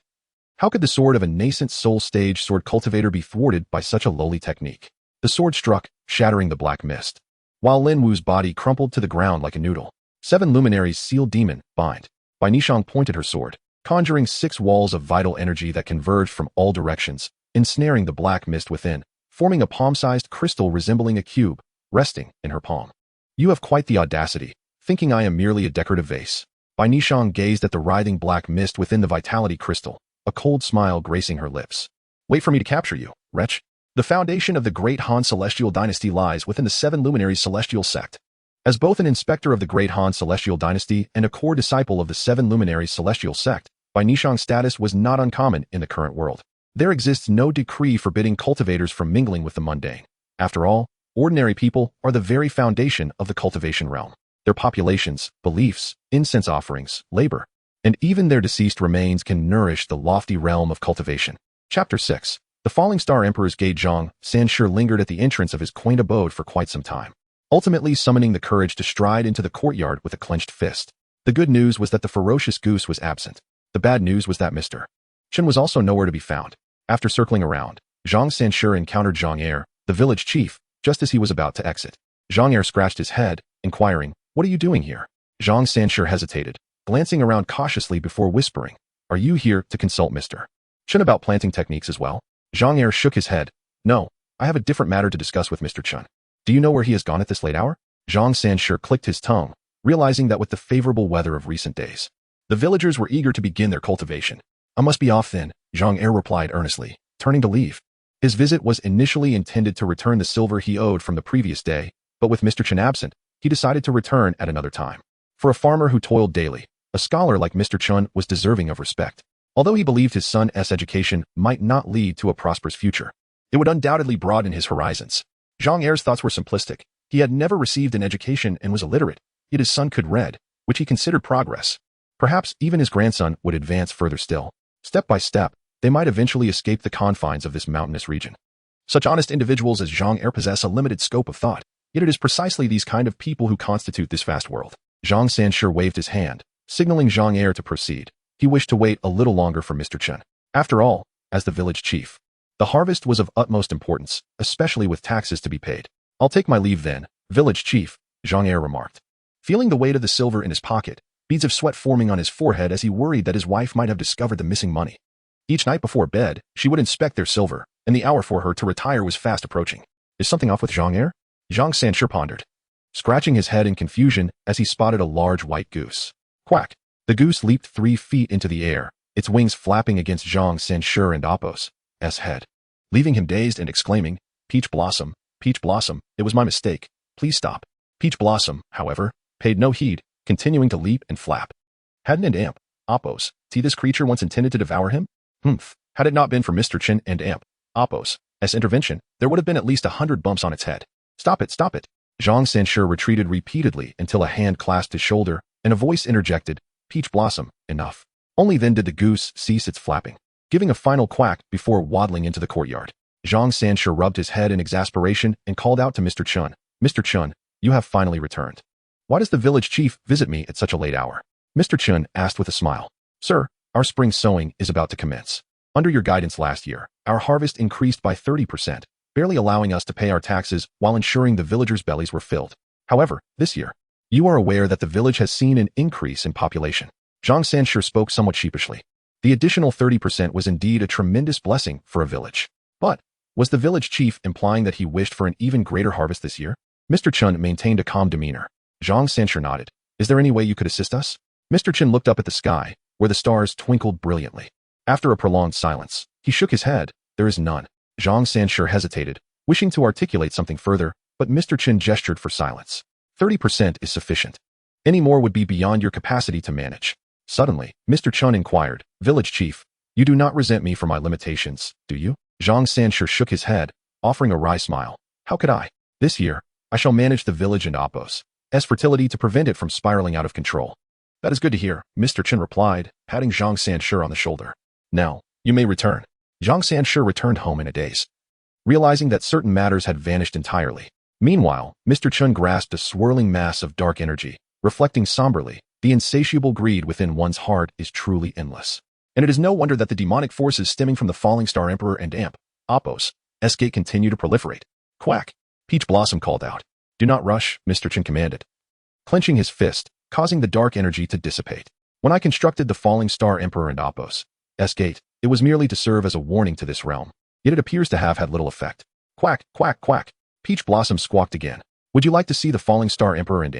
how could the sword of a nascent soul stage sword cultivator be thwarted by such a lowly technique? The sword struck, shattering the black mist, while Lin Wu's body crumpled to the ground like a noodle. 7 luminaries sealed demon, bind. Bai Nishang pointed her sword, conjuring 6 walls of vital energy that converged from all directions, ensnaring the black mist within, forming a palm-sized crystal resembling a cube, resting in her palm. "You have quite the audacity, thinking I am merely a decorative vase." Bai Nishang gazed at the writhing black mist within the vitality crystal, a cold smile gracing her lips. "Wait for me to capture you, wretch. The foundation of the Great Han Celestial Dynasty lies within the 7 luminaries celestial sect. As both an inspector of the Great Han Celestial Dynasty and a core disciple of the 7 luminaries celestial sect, Bai Nishang's status was not uncommon in the current world. There exists no decree forbidding cultivators from mingling with the mundane. After all, ordinary people are the very foundation of the cultivation realm. Their populations, beliefs, incense offerings, labor, and even their deceased remains can nourish the lofty realm of cultivation. Chapter 6. The Falling Star Emperor's Gate. Zhang Sanshi lingered at the entrance of his quaint abode for quite some time, ultimately summoning the courage to stride into the courtyard with a clenched fist. The good news was that the ferocious goose was absent. The bad news was that Mr. Chen was also nowhere to be found. After circling around, Zhang Sanshi encountered Zhang Er, the village chief, just as he was about to exit. Zhang Er scratched his head, inquiring, "What are you doing here?" Zhang Sanshi hesitated, glancing around cautiously before whispering, "Are you here to consult Mr. Chen about planting techniques as well?" Zhang Er shook his head. "No, I have a different matter to discuss with Mr. Chen. Do you know where he has gone at this late hour?" Zhang Sanshi clicked his tongue, realizing that with the favorable weather of recent days, the villagers were eager to begin their cultivation. "I must be off then," Zhang Er replied earnestly, turning to leave. His visit was initially intended to return the silver he owed from the previous day, but with Mr. Chen absent, he decided to return at another time. For a farmer who toiled daily, a scholar like Mr. Chen was deserving of respect. Although he believed his son's education might not lead to a prosperous future, it would undoubtedly broaden his horizons. Zhang Er's thoughts were simplistic. He had never received an education and was illiterate, yet his son could read, which he considered progress. Perhaps even his grandson would advance further still. Step by step, they might eventually escape the confines of this mountainous region. Such honest individuals as Zhang Er possess a limited scope of thought, yet it is precisely these kind of people who constitute this vast world. Zhang Sanshi waved his hand, signaling Zhang Er to proceed. He wished to wait a little longer for Mr. Chen. After all, as the village chief, the harvest was of utmost importance, especially with taxes to be paid. "I'll take my leave then, village chief," Zhang Er remarked. Feeling the weight of the silver in his pocket, beads of sweat forming on his forehead as he worried that his wife might have discovered the missing money. Each night before bed, she would inspect their silver, and the hour for her to retire was fast approaching. Is something off with Zhang Er? Zhang Sanshi pondered, scratching his head in confusion as he spotted a large white goose. Quack! The goose leaped 3 feet into the air, its wings flapping against Zhang Sanshi and Apos' head, leaving him dazed and exclaiming, Peach Blossom, it was my mistake. Please stop." Peach Blossom, however, paid no heed, continuing to leap and flap. Hadn't an Amp, Apos, this creature once intended to devour him? Had it not been for Mr. Chen and Amp, Apos, As intervention, there would have been at least 100 bumps on its head. Stop it, stop it. Zhang Sanshi retreated repeatedly until a hand clasped his shoulder and a voice interjected, Peach Blossom, enough. Only then did the goose cease its flapping, giving a final quack before waddling into the courtyard. Zhang Sanshi rubbed his head in exasperation and called out to Mr. Chun, Mr. Chun, you have finally returned. Why does the village chief visit me at such a late hour? Mr. Chun asked with a smile. Sir, our spring sowing is about to commence. Under your guidance last year, our harvest increased by 30%, barely allowing us to pay our taxes while ensuring the villagers' bellies were filled. However, this year, you are aware that the village has seen an increase in population. Zhang Sanshi spoke somewhat sheepishly. The additional 30% was indeed a tremendous blessing for a village. But, was the village chief implying that he wished for an even greater harvest this year? Mr. Chun maintained a calm demeanor. Zhang Sanshi nodded. Is there any way you could assist us? Mr. Chun looked up at the sky, where the stars twinkled brilliantly. After a prolonged silence, he shook his head. There is none. Zhang Sanshi hesitated, wishing to articulate something further, but Mr. Chun gestured for silence. 30% is sufficient. Any more would be beyond your capacity to manage. Suddenly, Mr. Chun inquired, Village Chief, you do not resent me for my limitations, do you? Zhang Sanshi shook his head, offering a wry smile. How could I? This year, I shall manage the village and Appos, as fertility to prevent it from spiraling out of control. That is good to hear, Mr. Chun replied, patting Zhang Sanshi on the shoulder. Now, you may return. Zhang Sanshi returned home in a daze, realizing that certain matters had vanished entirely. Meanwhile, Mr. Chun grasped a swirling mass of dark energy, reflecting somberly, the insatiable greed within one's heart is truly endless. And it is no wonder that the demonic forces stemming from the falling star emperor and Appos, Esgate continue to proliferate. Quack! Peach Blossom called out. Do not rush, Mr. Chun commanded, clenching his fist, causing the dark energy to dissipate. When I constructed the falling star emperor and Appos, Esgate, it was merely to serve as a warning to this realm. Yet it appears to have had little effect. Quack, quack, quack. Peach Blossom squawked again. Would you like to see the falling star emperor and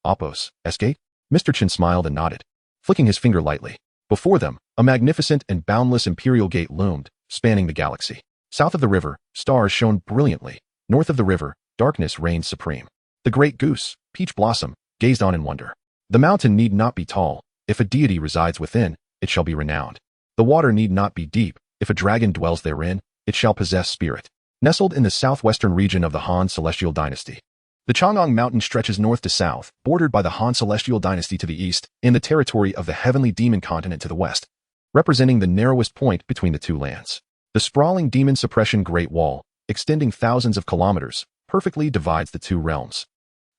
Appos, Esgate? Mr. Chun smiled and nodded, flicking his finger lightly. Before them, a magnificent and boundless imperial gate loomed, spanning the galaxy. South of the river, stars shone brilliantly. North of the river, darkness reigned supreme. The great goose, Peach Blossom, gazed on in wonder. The mountain need not be tall. If a deity resides within, it shall be renowned. The water need not be deep. If a dragon dwells therein, it shall possess spirit. Nestled in the southwestern region of the Han Celestial Dynasty, the Chang'an Mountain stretches north to south, bordered by the Han Celestial Dynasty to the east, and the territory of the Heavenly Demon Continent to the west, representing the narrowest point between the two lands. The sprawling Demon Suppression Great Wall, extending thousands of kilometers, perfectly divides the two realms,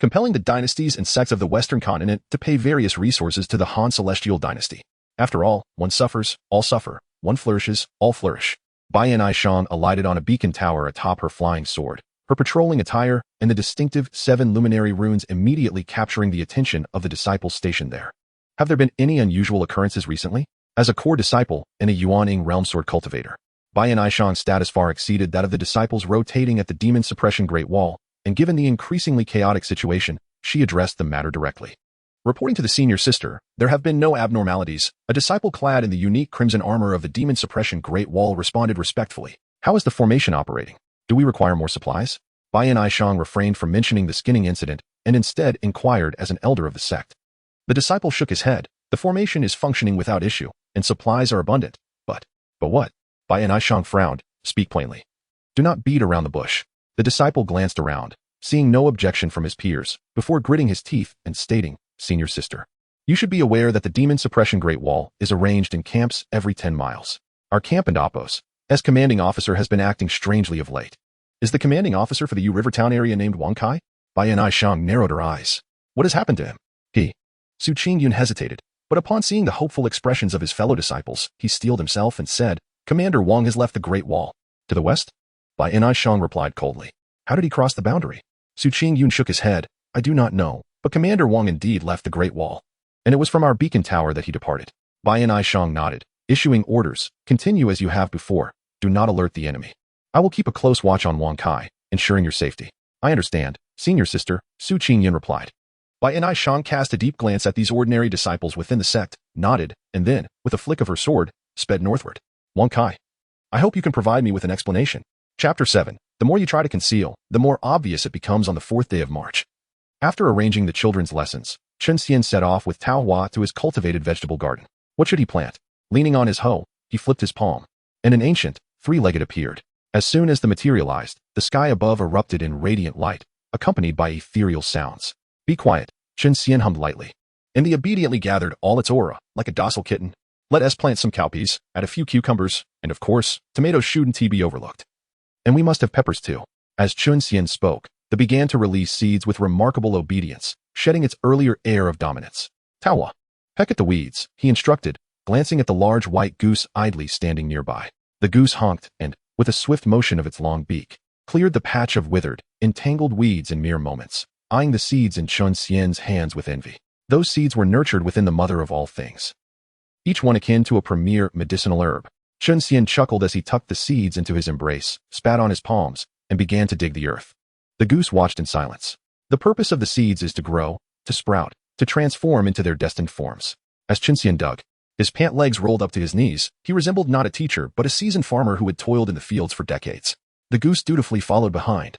compelling the dynasties and sects of the western continent to pay various resources to the Han Celestial Dynasty. After all, one suffers, all suffer. One flourishes, all flourish. Bai Shang alighted on a beacon tower atop her flying sword, her patrolling attire and the distinctive 7 luminary runes immediately capturing the attention of the disciples stationed there. Have there been any unusual occurrences recently? As a core disciple and a Yuan-ing realm sword cultivator, Bai Shang's status far exceeded that of the disciples rotating at the Demon Suppression Great Wall, and given the increasingly chaotic situation, she addressed the matter directly. Reporting to the senior sister, there have been no abnormalities. A disciple clad in the unique crimson armor of the Demon Suppression Great Wall responded respectfully. How is the formation operating? Do we require more supplies? Bai Shang refrained from mentioning the skinning incident and instead inquired as an elder of the sect. The disciple shook his head. The formation is functioning without issue, and supplies are abundant. But what? Bai Shang frowned. Speak plainly. Do not beat around the bush. The disciple glanced around, seeing no objection from his peers, before gritting his teeth and stating, Senior sister, you should be aware that the Demon Suppression Great Wall is arranged in camps every 10 miles. Our camp in Appos, as commanding officer, has been acting strangely of late. Is the commanding officer for the Rivertown area named Wang Kai? Bai Shang narrowed her eyes. What has happened to him? Su Qingyun hesitated, but upon seeing the hopeful expressions of his fellow disciples, he steeled himself and said, Commander Wang has left the Great Wall. To the west? Bai Shang replied coldly. How did he cross the boundary? Su Qingyun shook his head. I do not know. But Commander Wang indeed left the Great Wall, and it was from our beacon tower that he departed. Bai Shang nodded, issuing orders. Continue as you have before. Do not alert the enemy. I will keep a close watch on Wang Kai, ensuring your safety. I understand, senior sister, Su Qingyun replied. Bai Shang cast a deep glance at these ordinary disciples within the sect, nodded, and then, with a flick of her sword, sped northward. Wang Kai, I hope you can provide me with an explanation. Chapter 7. The more you try to conceal, the more obvious it becomes on the 4th day of March. After arranging the children's lessons, Chen Xian set off with Tao Hua to his cultivated vegetable garden. What should he plant? Leaning on his hoe, he flipped his palm, and an ancient, 3-legged appeared. As soon as they materialized, the sky above erupted in radiant light, accompanied by ethereal sounds. Be quiet, Chen Xian hummed lightly. And they obediently gathered all its aura, like a docile kitten. Let us plant some cowpeas, add a few cucumbers, and of course, tomatoes shouldn't be overlooked. And we must have peppers too. As Chen Xian spoke, they began to release seeds with remarkable obedience, shedding its earlier air of dominance. Tawa, peck at the weeds, he instructed, glancing at the large white goose idly standing nearby. The goose honked and, with a swift motion of its long beak, cleared the patch of withered, entangled weeds in mere moments, eyeing the seeds in Chen Xian's hands with envy. Those seeds were nurtured within the mother of all things, each one akin to a premier medicinal herb. Chen Xian chuckled as he tucked the seeds into his embrace, spat on his palms, and began to dig the earth. The goose watched in silence. The purpose of the seeds is to grow, to sprout, to transform into their destined forms. As Chen Xian dug, his pant legs rolled up to his knees. He resembled not a teacher, but a seasoned farmer who had toiled in the fields for decades. The goose dutifully followed behind,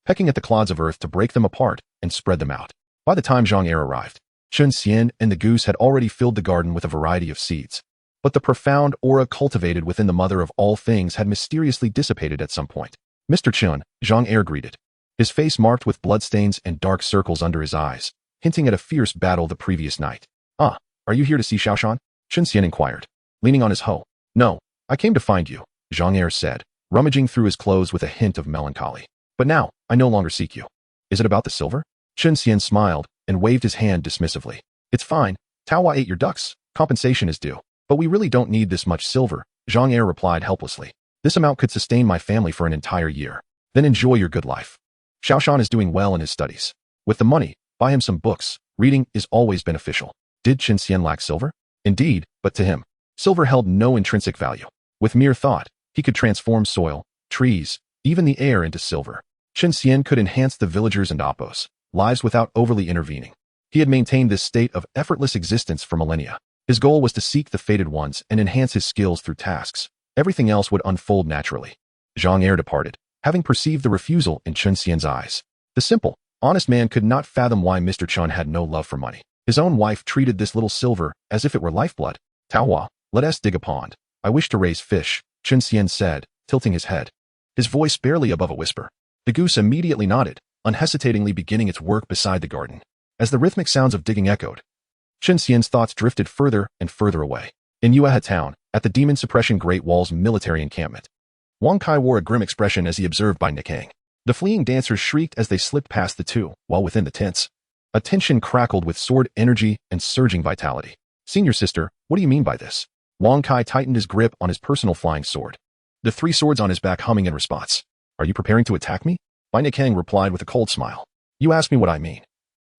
pecking at the clods of earth to break them apart and spread them out. By the time Zhang Er arrived, Chen Xian and the goose had already filled the garden with a variety of seeds. But the profound aura cultivated within the mother of all things had mysteriously dissipated at some point. Mr. Chen, Zhang Er greeted, his face marked with bloodstains and dark circles under his eyes, hinting at a fierce battle the previous night. Ah, are you here to see Xiaoshan? Chen Xian inquired, leaning on his hoe. No, I came to find you, Zhang Er said, rummaging through his clothes with a hint of melancholy. But now, I no longer seek you. Is it about the silver? Chen Xian smiled and waved his hand dismissively. It's fine. Taohua ate your ducks. Compensation is due. But we really don't need this much silver, Zhang Er replied helplessly. This amount could sustain my family for an entire year. Then enjoy your good life. Xiaoshan is doing well in his studies. With the money, buy him some books. Reading is always beneficial. Did Chen Xian lack silver? Indeed, but to him, silver held no intrinsic value. With mere thought, he could transform soil, trees, even the air into silver. Chen Xian could enhance the villagers and Appos' lives without overly intervening. He had maintained this state of effortless existence for millennia. His goal was to seek the fated ones and enhance his skills through tasks. Everything else would unfold naturally. Zhang Er departed, having perceived the refusal in Chen Xian's eyes. The simple, honest man could not fathom why Mr. Chen had no love for money. His own wife treated this little silver as if it were lifeblood. Taohua, let us dig a pond. I wish to raise fish, Chen Xian said, tilting his head, his voice barely above a whisper. The goose immediately nodded, unhesitatingly beginning its work beside the garden. As the rhythmic sounds of digging echoed, Chen Xian's thoughts drifted further and further away. In Yuehe town, at the Demon Suppression Great Wall's military encampment, Wang Kai wore a grim expression as he observed Bai Nikang. The fleeing dancers shrieked as they slipped past the two, while within the tents, a tension crackled with sword energy and surging vitality. Senior sister, what do you mean by this? Wang Kai tightened his grip on his personal flying sword, the three swords on his back humming in response. Are you preparing to attack me? Bai Nikang replied with a cold smile. You ask me what I mean.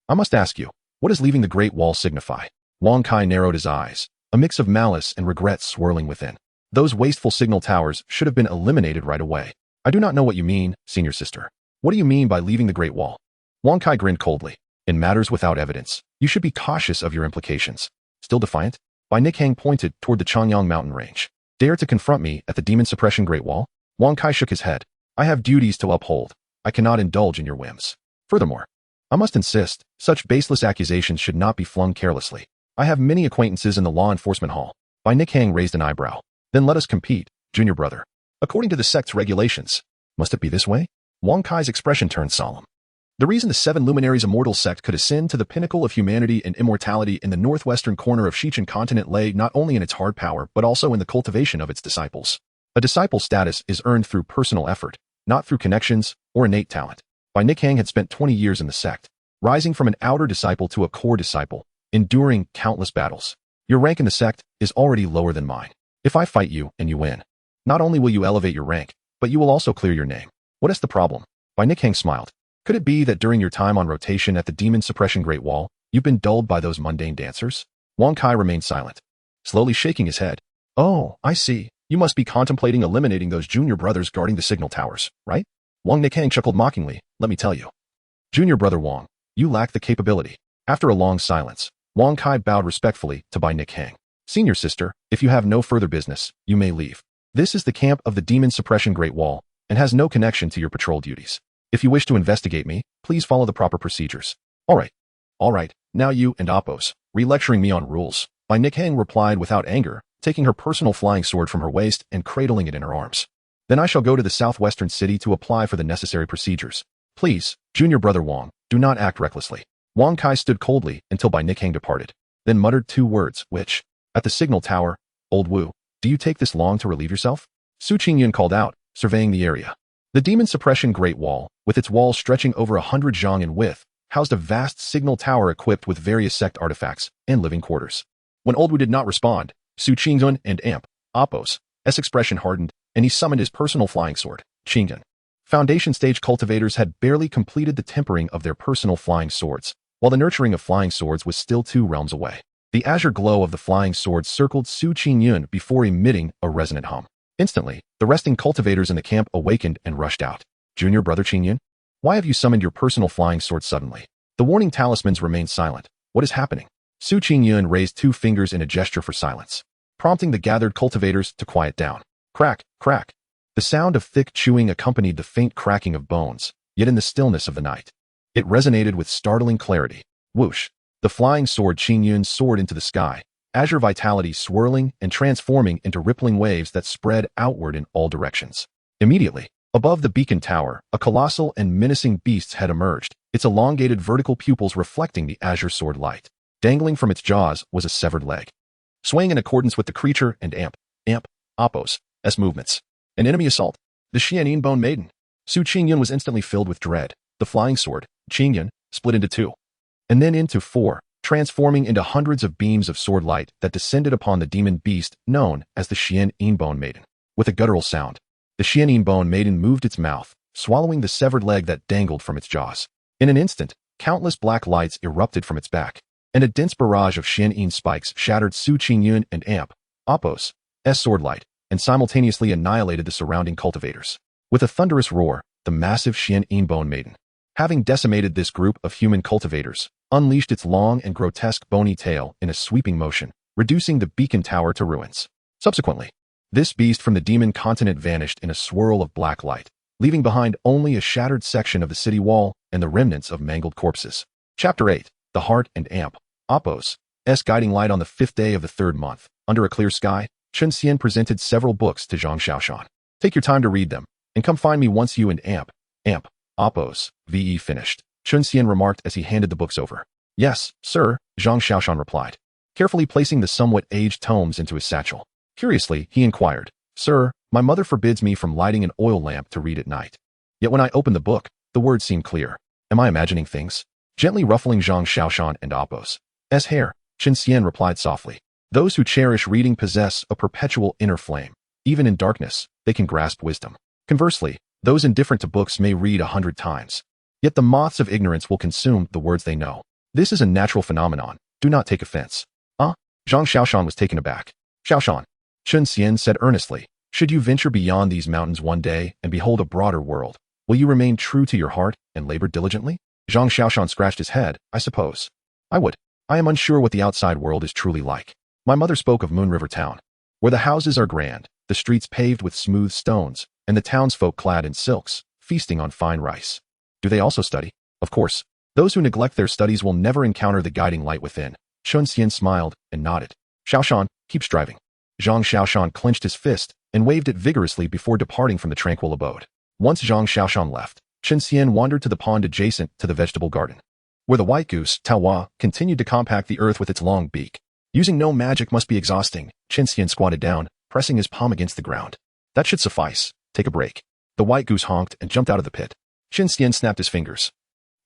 I must ask you, what does leaving the Great Wall signify? Wang Kai narrowed his eyes, a mix of malice and regret swirling within. Those wasteful signal towers should have been eliminated right away. I do not know what you mean, senior sister. What do you mean by leaving the Great Wall? Wang Kai grinned coldly. In matters without evidence, you should be cautious of your implications. Still defiant? Bai Nikang pointed toward the Changyang mountain range. Dare to confront me at the Demon Suppression Great Wall? Wang Kai shook his head. I have duties to uphold. I cannot indulge in your whims. Furthermore, I must insist, such baseless accusations should not be flung carelessly. I have many acquaintances in the law enforcement hall. Bai Nikang raised an eyebrow. Then let us compete, junior brother. According to the sect's regulations. Must it be this way? Wang Kai's expression turned solemn. The reason the Seven Luminaries Immortal sect could ascend to the pinnacle of humanity and immortality in the northwestern corner of Shichen continent lay not only in its hard power but also in the cultivation of its disciples. A disciple status is earned through personal effort, not through connections or innate talent. Bai Nikang had spent 20 years in the sect, rising from an outer disciple to a core disciple, enduring countless battles. Your rank in the sect is already lower than mine. If I fight you and you win, not only will you elevate your rank, but you will also clear your name. What is the problem? Bai Nikang smiled. Could it be that during your time on rotation at the Demon Suppression Great Wall, you've been dulled by those mundane dancers? Wang Kai remained silent, slowly shaking his head. Oh, I see. You must be contemplating eliminating those junior brothers guarding the signal towers, right? Wang Nikang chuckled mockingly. Let me tell you. Junior brother Wang, you lack the capability. After a long silence, Wang Kai bowed respectfully to Bai Nikang. Senior sister, if you have no further business, you may leave. This is the camp of the Demon Suppression Great Wall and has no connection to your patrol duties. If you wish to investigate me, please follow the proper procedures. All right. Now you and Appos, re-lecturing me on rules. Bai Nikang replied without anger, taking her personal flying sword from her waist and cradling it in her arms. Then I shall go to the southwestern city to apply for the necessary procedures. Please, junior brother Wang, do not act recklessly. Wang Kai stood coldly until Bai Nikhang departed, then muttered 2 words, which, at the signal tower, Old Wu, do you take this long to relieve yourself? Su Qingyun called out, surveying the area. The demon suppression Great Wall, with its walls stretching over 100 zhang in width, housed a vast signal tower equipped with various sect artifacts and living quarters. When Old Wu did not respond, Su Qingyun and Amp, Appos, S expression hardened, and he summoned his personal flying sword, Qingyun. Foundation stage cultivators had barely completed the tempering of their personal flying swords, while the nurturing of flying swords was still 2 realms away. The azure glow of the flying sword circled Su Qingyun before emitting a resonant hum. Instantly, the resting cultivators in the camp awakened and rushed out. Junior brother Qingyun? Why have you summoned your personal flying sword suddenly? The warning talismans remained silent. What is happening? Su Qingyun raised 2 fingers in a gesture for silence, prompting the gathered cultivators to quiet down. Crack, crack. The sound of thick chewing accompanied the faint cracking of bones, yet in the stillness of the night, it resonated with startling clarity. Whoosh. The flying sword Qingyun soared into the sky, azure vitality swirling and transforming into rippling waves that spread outward in all directions. Immediately, above the beacon tower, a colossal and menacing beast had emerged, its elongated vertical pupils reflecting the azure sword light. Dangling from its jaws was a severed leg. Swaying in accordance with the creature and Appos, S movements. An enemy assault. The Xianyin Bone Maiden. Su Qingyun was instantly filled with dread. The flying sword, Qingyun, split into 2. And then into 4, transforming into hundreds of beams of sword light that descended upon the demon beast known as the Xianyin Bone Maiden. With a guttural sound, the Xianyin Bone Maiden moved its mouth, swallowing the severed leg that dangled from its jaws. In an instant, countless black lights erupted from its back, and a dense barrage of Xianyin spikes shattered Su Qingyun and Appos, S sword light, and simultaneously annihilated the surrounding cultivators. With a thunderous roar, the massive Xianyin Bone Maiden, having decimated this group of human cultivators, unleashed its long and grotesque bony tail in a sweeping motion, reducing the beacon tower to ruins. Subsequently, this beast from the demon continent vanished in a swirl of black light, leaving behind only a shattered section of the city wall and the remnants of mangled corpses. Chapter 8. The Heart and Appos, S guiding light on the 5th day of the 3rd month. Under a clear sky, Chen Xian presented several books to Zhang Xiaoshan. Take your time to read them, and come find me once you and Appos, VE finished. Chen Xian remarked as he handed the books over. Yes, sir, Zhang Xiaoshan replied, carefully placing the somewhat aged tomes into his satchel. Curiously, he inquired, Sir, my mother forbids me from lighting an oil lamp to read at night. Yet when I opened the book, the words seemed clear. Am I imagining things? Gently ruffling Zhang Xiaoshan and Appos' hair, Chen Xian replied softly. Those who cherish reading possess a perpetual inner flame. Even in darkness, they can grasp wisdom. Conversely, those indifferent to books may read 100 times. Yet the moths of ignorance will consume the words they know. This is a natural phenomenon. Do not take offense. Zhang Xiaoshan was taken aback. Xiaoshan, Chen Xian said earnestly, should you venture beyond these mountains one day and behold a broader world, will you remain true to your heart and labor diligently? Zhang Xiaoshan scratched his head. I suppose I would. I am unsure what the outside world is truly like. My mother spoke of Moon River Town, where the houses are grand, the streets paved with smooth stones, and the townsfolk clad in silks, feasting on fine rice. Do they also study? Of course. Those who neglect their studies will never encounter the guiding light within. Chen Xian smiled and nodded. Xiaoshan, keep striving. Zhang Xiaoshan clenched his fist and waved it vigorously before departing from the tranquil abode. Once Zhang Xiaoshan left, Chen Xian wandered to the pond adjacent to the vegetable garden, where the white goose, Taohua, continued to compact the earth with its long beak. Using no magic must be exhausting. Chen Xian squatted down, pressing his palm against the ground. That should suffice. Take a break. The white goose honked and jumped out of the pit. Chen Xian snapped his fingers,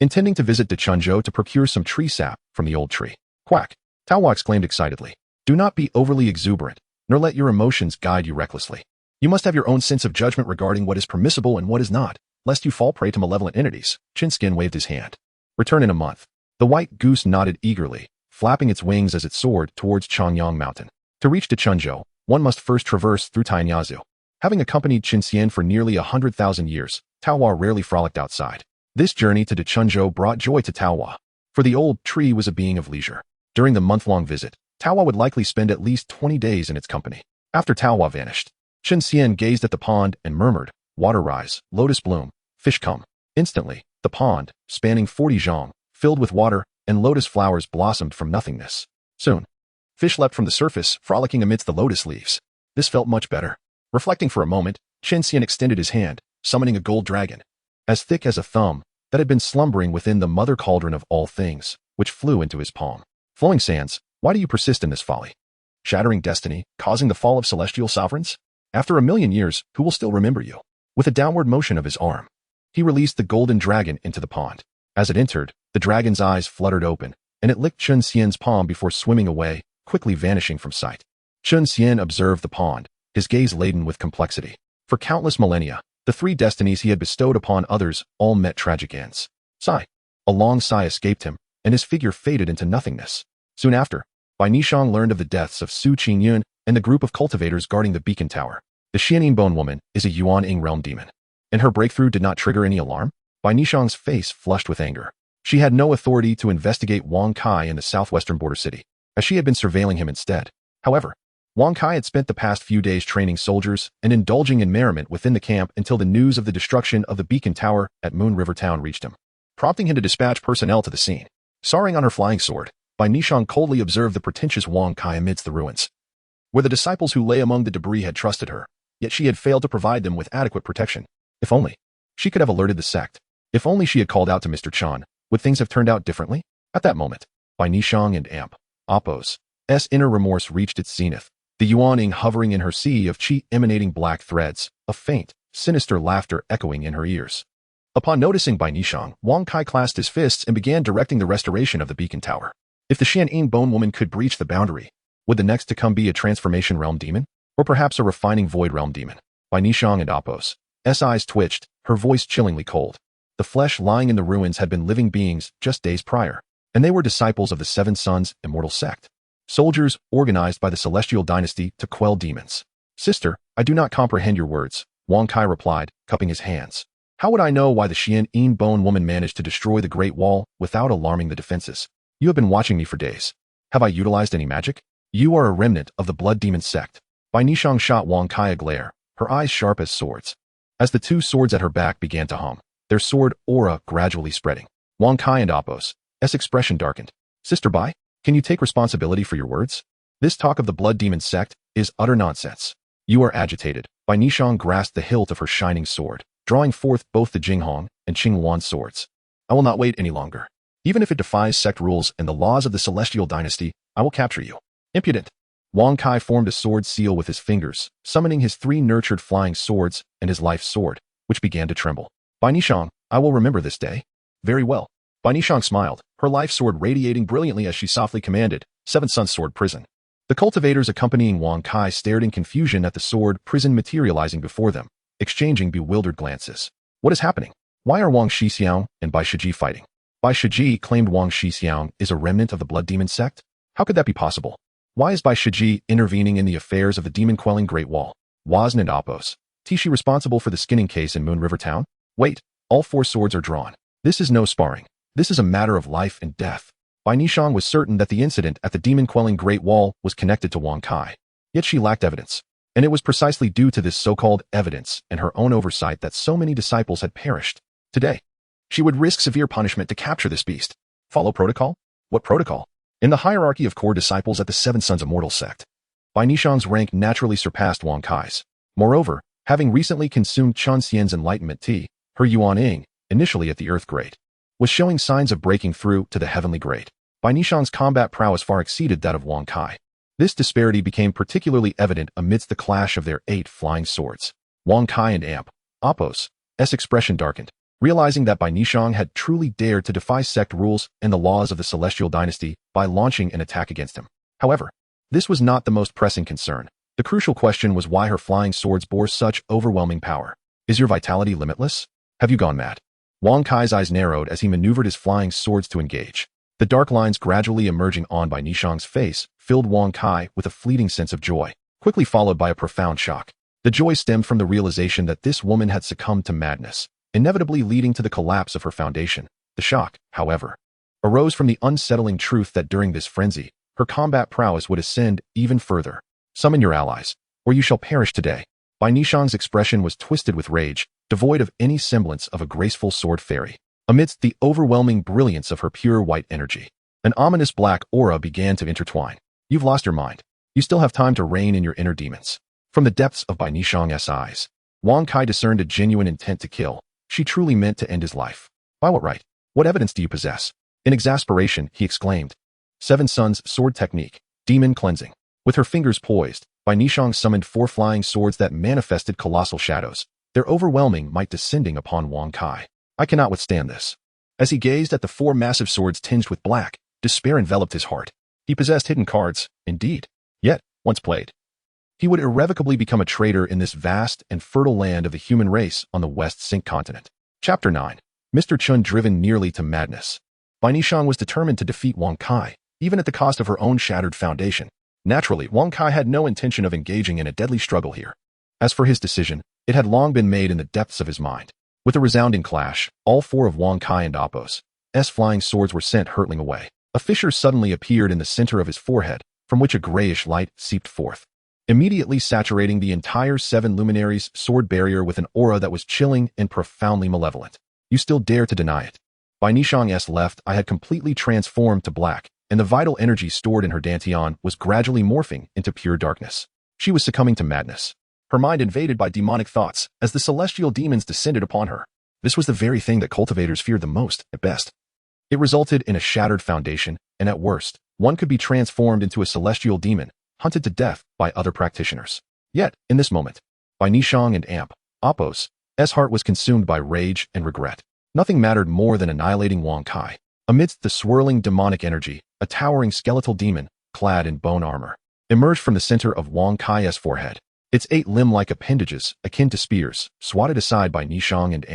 intending to visit De Chunzhou to procure some tree sap from the old tree. Quack! Taohua exclaimed excitedly. Do not be overly exuberant, nor let your emotions guide you recklessly. You must have your own sense of judgment regarding what is permissible and what is not, lest you fall prey to malevolent entities. Chen Xian waved his hand. Return in a month. The white goose nodded eagerly, flapping its wings as it soared towards Changyang Mountain. To reach De Chunzhou, one must first traverse through Tainyazu. Having accompanied Chen Xian for nearly 100,000 years, Taohua rarely frolicked outside. This journey to De Chunzhou brought joy to Taohua, for the old tree was a being of leisure. During the month-long visit, Taohua would likely spend at least 20 days in its company. After Taohua vanished, Chen Xian gazed at the pond and murmured, water rise, lotus bloom, fish come. Instantly, the pond, spanning 40 zhang, filled with water, and lotus flowers blossomed from nothingness. Soon, fish leapt from the surface, frolicking amidst the lotus leaves. This felt much better. Reflecting for a moment, Chen Xian extended his hand, summoning a gold dragon, as thick as a thumb, that had been slumbering within the mother cauldron of all things, which flew into his palm. Flowing sands, why do you persist in this folly? Shattering destiny, causing the fall of celestial sovereigns? After 1,000,000 years, who will still remember you? With a downward motion of his arm, he released the golden dragon into the pond. As it entered, the dragon's eyes fluttered open, and it licked Chen Xian's palm before swimming away, quickly vanishing from sight. Chen Xian observed the pond, his gaze laden with complexity. For countless millennia, the 3 destinies he had bestowed upon others all met tragic ends. Sigh. A long sigh escaped him, and his figure faded into nothingness. Soon after, Bai Nishang learned of the deaths of Su Qingyun and the group of cultivators guarding the beacon tower. The Xianin Bone Woman is a Yuan-Ing realm demon, and her breakthrough did not trigger any alarm. Bai Nishang's face flushed with anger. She had no authority to investigate Wang Kai in the southwestern border city, as she had been surveilling him instead. However, Wang Kai had spent the past few days training soldiers and indulging in merriment within the camp until the news of the destruction of the beacon tower at Moon River Town reached him, prompting him to dispatch personnel to the scene. Soaring on her flying sword, Bai Nishang coldly observed the pretentious Wang Kai amidst the ruins, where the disciples who lay among the debris had trusted her, yet she had failed to provide them with adequate protection. If only she could have alerted the sect. If only she had called out to Mr. Chan, would things have turned out differently? At that moment, Bai Nishang and Amp, Appo's inner remorse reached its zenith, the Yuan-Ing hovering in her sea of qi emanating black threads, a faint, sinister laughter echoing in her ears. Upon noticing Bai Nishang, Wang Kai clasped his fists and began directing the restoration of the beacon tower. If the Xianin Bone Woman could breach the boundary, would the next to come be a transformation realm demon? Or perhaps a refining void realm demon? Bai Nishang and Appo's eyes twitched, her voice chillingly cold. The flesh lying in the ruins had been living beings just days prior, and they were disciples of the Seven Sons immortal sect. Soldiers organized by the celestial dynasty to quell demons. Sister, I do not comprehend your words, Wang Kai replied, cupping his hands. How would I know why the Xianin Bone Woman managed to destroy the Great Wall without alarming the defenses? You have been watching me for days. Have I utilized any magic? You are a remnant of the blood demon sect. Bai Nishang shot Wang Kai a glare, her eyes sharp as swords. As the 2 swords at her back began to hum, their sword aura gradually spreading, Wang Kai and Appo's expression darkened. Sister Bai, can you take responsibility for your words? This talk of the blood demon sect is utter nonsense. You are agitated. Bai Nishang grasped the hilt of her shining sword, drawing forth both the Jinghong and Qinghuan swords. I will not wait any longer. Even if it defies sect rules and the laws of the celestial dynasty, I will capture you. Impudent. Wang Kai formed a sword seal with his fingers, summoning his 3 nurtured flying swords and his life sword, which began to tremble. Bai Nishang, I will remember this day. Very well. Bai Nishang smiled, her life sword radiating brilliantly as she softly commanded, Seven Sons Sword Prison. The cultivators accompanying Wang Kai stared in confusion at the sword prison materializing before them, exchanging bewildered glances. What is happening? Why are Wang Shixiang and Bai Shiji fighting? Bai Shiji claimed Wang Shixiang is a remnant of the blood demon sect? How could that be possible? Why is Bai Shiji intervening in the affairs of the demon-quelling Great Wall? Wazn and Appo's Tishi responsible for the skinning case in Moon River Town? Wait, all 4 swords are drawn. This is no sparring. This is a matter of life and death. Bai Nishang was certain that the incident at the demon-quelling Great Wall was connected to Wang Kai. Yet she lacked evidence. And it was precisely due to this so-called evidence and her own oversight that so many disciples had perished. Today, she would risk severe punishment to capture this beast. Follow protocol? What protocol? In the hierarchy of core disciples at the Seven Sons Immortal sect, Bai Nishang's rank naturally surpassed Wang Kai's. Moreover, having recently consumed Chen Xian's enlightenment tea, her Yuan-Ing, initially at the Earth Grade, was showing signs of breaking through to the Heavenly Grade. Bai Nishang's combat prowess far exceeded that of Wang Kai. This disparity became particularly evident amidst the clash of their 8 flying swords. Wang Kai and Amp, Appo's expression darkened, realizing that Bai Nishang had truly dared to defy sect rules and the laws of the Celestial Dynasty by launching an attack against him. However, this was not the most pressing concern. The crucial question was why her flying swords bore such overwhelming power. Is your vitality limitless? Have you gone mad? Wang Kai's eyes narrowed as he maneuvered his flying swords to engage. The dark lines gradually emerging on Bai Nishang's face filled Wang Kai with a fleeting sense of joy, quickly followed by a profound shock. The joy stemmed from the realization that this woman had succumbed to madness, inevitably leading to the collapse of her foundation. The shock, however, arose from the unsettling truth that during this frenzy, her combat prowess would ascend even further. Summon your allies, or you shall perish today. Bai Nishang's expression was twisted with rage, devoid of any semblance of a graceful sword fairy. Amidst the overwhelming brilliance of her pure white energy, an ominous black aura began to intertwine. You've lost your mind. You still have time to reign in your inner demons. From the depths of Bai Nishang's eyes, Wang Kai discerned a genuine intent to kill. She truly meant to end his life. By what right? What evidence do you possess? In exasperation, he exclaimed. Seven Suns Sword Technique. Demon Cleansing. With her fingers poised, Bai Nishang summoned 4 flying swords that manifested colossal shadows, their overwhelming might descending upon Wang Kai. I cannot withstand this. As he gazed at the 4 massive swords tinged with black, despair enveloped his heart. He possessed hidden cards, indeed. Yet, once played, he would irrevocably become a traitor in this vast and fertile land of the human race on the West Sink continent. Chapter 9. Mr. Chun driven nearly to madness. Bai Nishang was determined to defeat Wang Kai, even at the cost of her own shattered foundation. Naturally, Wang Kai had no intention of engaging in a deadly struggle here. As for his decision, it had long been made in the depths of his mind. With a resounding clash, all 4 of Wang Kai and Appo's flying swords were sent hurtling away. A fissure suddenly appeared in the center of his forehead, from which a grayish light seeped forth, immediately saturating the entire 7 luminaries' sword barrier with an aura that was chilling and profoundly malevolent. You still dare to deny it? Bai Nishang's left eye had completely transformed to black, and the vital energy stored in her dantian was gradually morphing into pure darkness. She was succumbing to madness, her mind invaded by demonic thoughts as the celestial demons descended upon her. This was the very thing that cultivators feared the most, at best. It resulted in a shattered foundation, and at worst, one could be transformed into a celestial demon, hunted to death by other practitioners. Yet, in this moment, Bai Nishang and Appo's heart was consumed by rage and regret. Nothing mattered more than annihilating Wang Kai. Amidst the swirling demonic energy, a towering skeletal demon, clad in bone armor, emerged from the center of Wang Kai's forehead. Its 8 limb-like appendages, akin to spears, swatted aside by Nishang and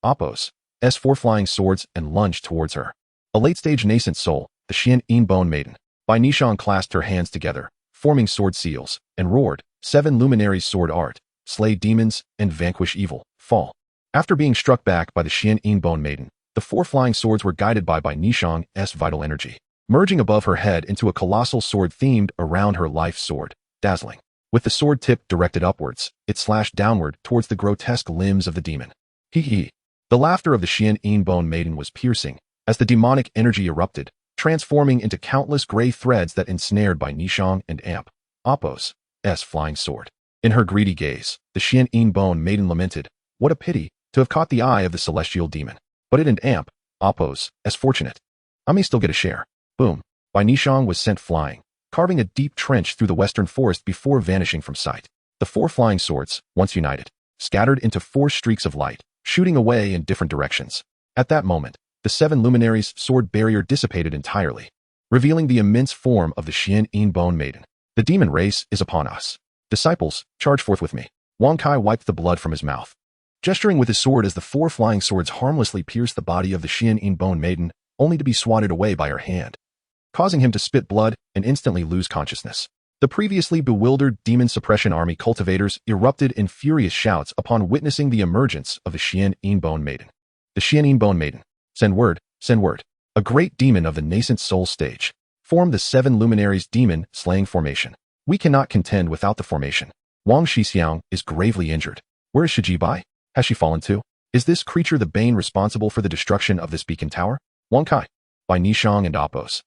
Appo's 4 flying swords and lunged towards her. A late-stage nascent soul, the Xian Bone Maiden. Bai Nishang clasped her hands together, forming sword seals, and roared, 7 luminaries sword art, slay demons and vanquish evil, fall. After being struck back by the Xian Bone Maiden, the 4 flying swords were guided by Bai Nishang's vital energy, merging above her head into a colossal sword themed around her life sword, dazzling. With the sword tip directed upwards, it slashed downward towards the grotesque limbs of the demon. Hee hee. The laughter of the Xian Bone Maiden was piercing, as the demonic energy erupted, transforming into countless gray threads that ensnared Bai Nishang and Appo's flying sword. In her greedy gaze, the Xian Bone Maiden lamented, what a pity to have caught the eye of the celestial demon. But it and Appo's fortunate. I may still get a share. Boom. Bai Nishang was sent flying, carving a deep trench through the western forest before vanishing from sight. The 4 flying swords, once united, scattered into 4 streaks of light, shooting away in different directions. At that moment, the 7 luminaries' sword barrier dissipated entirely, revealing the immense form of the Xian Bone Maiden. The demon race is upon us. Disciples, charge forth with me. Wang Kai wiped the blood from his mouth, gesturing with his sword as the 4 flying swords harmlessly pierced the body of the Xian Bone Maiden, only to be swatted away by her hand, causing him to spit blood and instantly lose consciousness. The previously bewildered demon suppression army cultivators erupted in furious shouts upon witnessing the emergence of the Xian Bone Maiden. The Xian Bone Maiden, send word, a great demon of the nascent soul stage, formed the 7 luminaries demon slaying formation. We cannot contend without the formation. Wang Shixiang is gravely injured. Where is Shijibai? Has she fallen too? Is this creature the bane responsible for the destruction of this beacon tower? Wang Kai, Bai Nishang and Appo's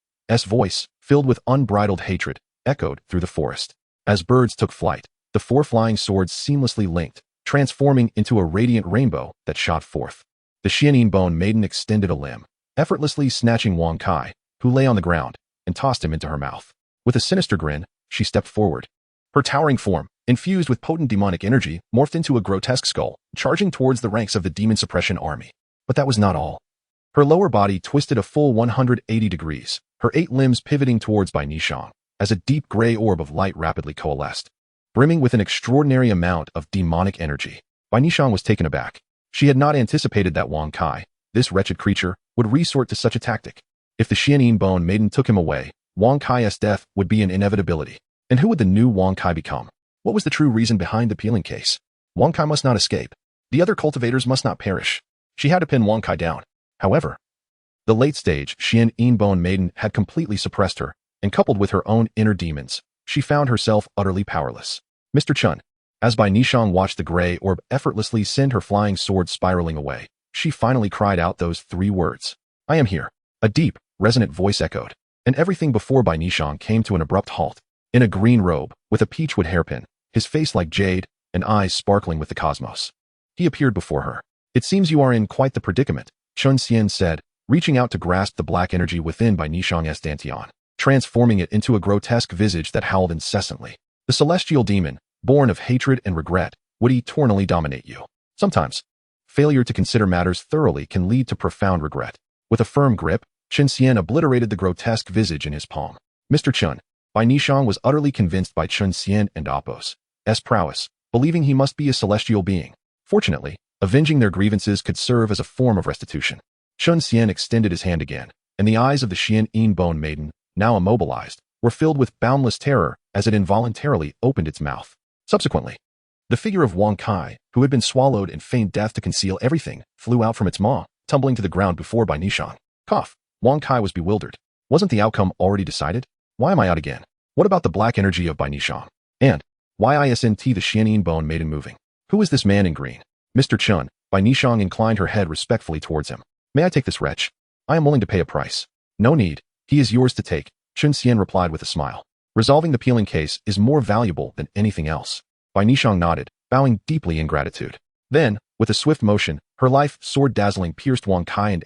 voice, filled with unbridled hatred, echoed through the forest. As birds took flight, the 4 flying swords seamlessly linked, transforming into a radiant rainbow that shot forth. The Xian Bone Maiden extended a limb, effortlessly snatching Wang Kai, who lay on the ground, and tossed him into her mouth. With a sinister grin, she stepped forward. Her towering form, infused with potent demonic energy, morphed into a grotesque skull, charging towards the ranks of the demon suppression army. But that was not all. Her lower body twisted a full 180 degrees, her 8 limbs pivoting towards Bai Nishang, as a deep gray orb of light rapidly coalesced, brimming with an extraordinary amount of demonic energy. Bai Nishang was taken aback. She had not anticipated that Wang Kai, this wretched creature, would resort to such a tactic. If the Xian Bone Maiden took him away, Wang Kai's death would be an inevitability. And who would the new Wang Kai become? What was the true reason behind the peeling case? Wang Kai must not escape. The other cultivators must not perish. She had to pin Wang Kai down. However, the late-stage Xian Bone Maiden had completely suppressed her, and coupled with her own inner demons, she found herself utterly powerless. Mr. Chun, as Bai Nishang watched the gray orb effortlessly send her flying sword spiraling away, she finally cried out those 3 words. I am here. A deep, resonant voice echoed, and everything before Bai Nishang came to an abrupt halt. In a green robe, with a peachwood hairpin, his face like jade, and eyes sparkling with the cosmos. He appeared before her. It seems you are in quite the predicament, Chun Xian said, reaching out to grasp the black energy within by Nishang's dantian, transforming it into a grotesque visage that howled incessantly. The celestial demon, born of hatred and regret, would eternally dominate you. Sometimes, failure to consider matters thoroughly can lead to profound regret. With a firm grip, Chun Xian obliterated the grotesque visage in his palm. Mr. Chun, Bai Nishang was utterly convinced by Chun Xian and Apos' prowess, believing he must be a celestial being. Fortunately, avenging their grievances could serve as a form of restitution. Chun Xian extended his hand again, and the eyes of the Xian Yin Bone Maiden, now immobilized, were filled with boundless terror as it involuntarily opened its mouth. Subsequently, the figure of Wang Kai, who had been swallowed and feigned death to conceal everything, flew out from its maw, tumbling to the ground before Bai Nishang. Cough. Wang Kai was bewildered. Wasn't the outcome already decided? Why am I out again? What about the black energy of Bai Nishang? And why isn't the Xian Yin Bone Maiden moving? Who is this man in green? Mr. Chun, Bai Nishang inclined her head respectfully towards him. May I take this wretch? I am willing to pay a price. No need. He is yours to take, Chun Xian replied with a smile. Resolving the peeling case is more valuable than anything else. Bai Nishang nodded, bowing deeply in gratitude. Then, with a swift motion, her life sword dazzling pierced Wang Kai and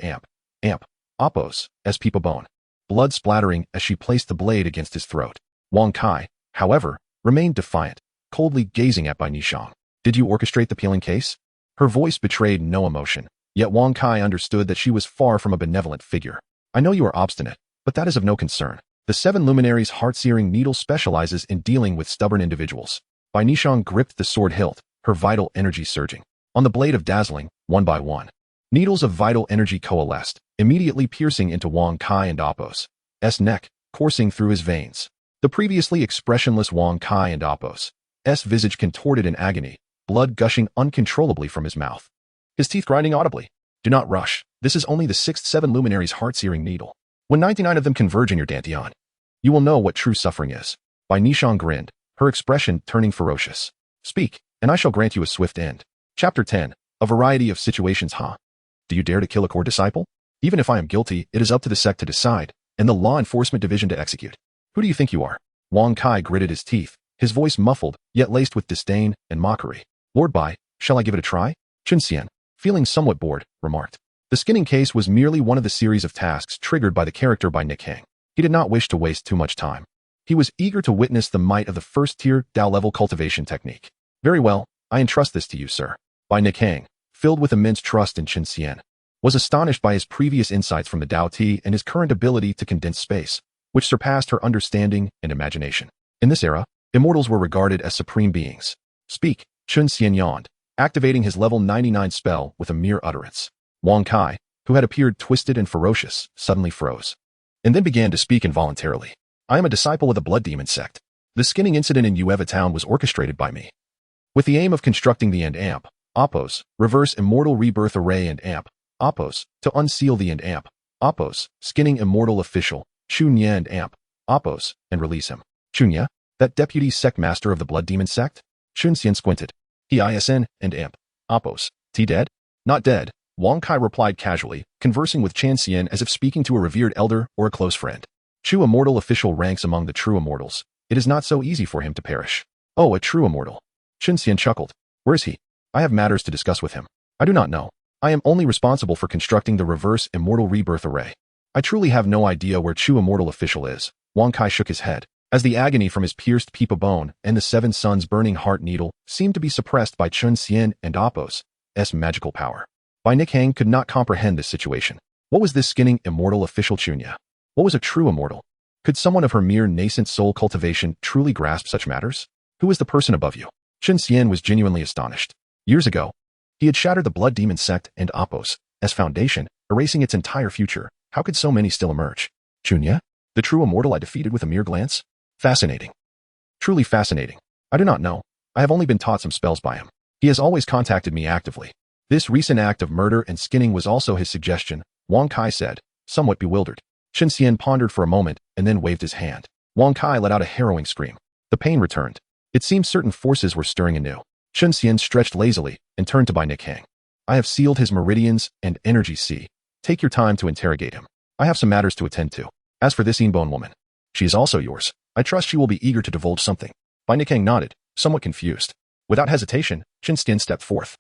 Apos' Peepa Bone, blood splattering as she placed the blade against his throat. Wang Kai, however, remained defiant, coldly gazing at Bai Nishang. Did you orchestrate the peeling case? Her voice betrayed no emotion, yet Wang Kai understood that she was far from a benevolent figure. I know you are obstinate, but that is of no concern. The Seven Luminaries' heart-searing needle specializes in dealing with stubborn individuals. Bai Nishang gripped the sword hilt, her vital energy surging. On the blade of dazzling, one by one, needles of vital energy coalesced, immediately piercing into Wang Kai and Apos' neck, coursing through his veins. The previously expressionless Wang Kai and Apos' visage contorted in agony, blood gushing uncontrollably from his mouth. His teeth grinding audibly. Do not rush. This is only the sixth Seven Luminaries' heart-searing needle. When 99 of them converge in your dantian, you will know what true suffering is. Bai Nishang grinned, her expression turning ferocious. Speak, and I shall grant you a swift end. Chapter 10. A variety of situations. Do you dare to kill a core disciple? Even if I am guilty, it is up to the sect to decide, and the law enforcement division to execute. Who do you think you are? Wang Kai gritted his teeth, his voice muffled, yet laced with disdain and mockery. Lord Bai, shall I give it a try? Chun Xian, feeling somewhat bored, remarked. The skinning case was merely one of the series of tasks triggered by the character by Nick Hang. He did not wish to waste too much time. He was eager to witness the might of the first-tier Dao-level cultivation technique. Very well, I entrust this to you, sir. Bai Nikhang, filled with immense trust in Chun Xian, was astonished by his previous insights from the Dao Ti and his current ability to condense space, which surpassed her understanding and imagination. In this era, immortals were regarded as supreme beings. Speak, Chun Xian yawned, activating his level 99 spell with a mere utterance. Wang Kai, who had appeared twisted and ferocious, suddenly froze, and then began to speak involuntarily. I am a disciple of the Blood Demon sect. The skinning incident in Ueva town was orchestrated by me, with the aim of constructing the Apos, reverse immortal rebirth array and Apos, to unseal the Apos, skinning immortal official, Chunya and Apos, and release him. Chunya, that deputy sect master of the Blood Demon sect? Chun Xian squinted. He and Apos, dead? Not dead, Wang Kai replied casually, conversing with Chan Xian as if speaking to a revered elder or a close friend. Chu immortal official ranks among the true immortals. It is not so easy for him to perish. Oh, a true immortal. Chun Xian chuckled. Where is he? I have matters to discuss with him. I do not know. I am only responsible for constructing the reverse immortal rebirth array. I truly have no idea where Chu immortal official is. Wang Kai shook his head, as the agony from his pierced Peepa bone and the seven suns burning heart needle seemed to be suppressed by Chun Xian and Apos' magical power. Bai Nikhang could not comprehend this situation. What was this skinning immortal official Chunya? What was a true immortal? Could someone of her mere nascent soul cultivation truly grasp such matters? Who is the person above you? Chun Xian was genuinely astonished. Years ago, he had shattered the Blood Demon sect and Apos' foundation, erasing its entire future. How could so many still emerge? Chunya? The true immortal I defeated with a mere glance? Fascinating. Truly fascinating. I do not know. I have only been taught some spells by him. He has always contacted me actively. This recent act of murder and skinning was also his suggestion, Wang Kai said, somewhat bewildered. Chun Xian pondered for a moment and then waved his hand. Wang Kai let out a harrowing scream. The pain returned. It seemed certain forces were stirring anew. Chun Xian stretched lazily and turned to Bai Nikhang. I have sealed his meridians and energy sea. Take your time to interrogate him. I have some matters to attend to. As for this Inbone woman, she is also yours. I trust she will be eager to divulge something. Bai Nikhang nodded, somewhat confused. Without hesitation, Chen Xian stepped forth,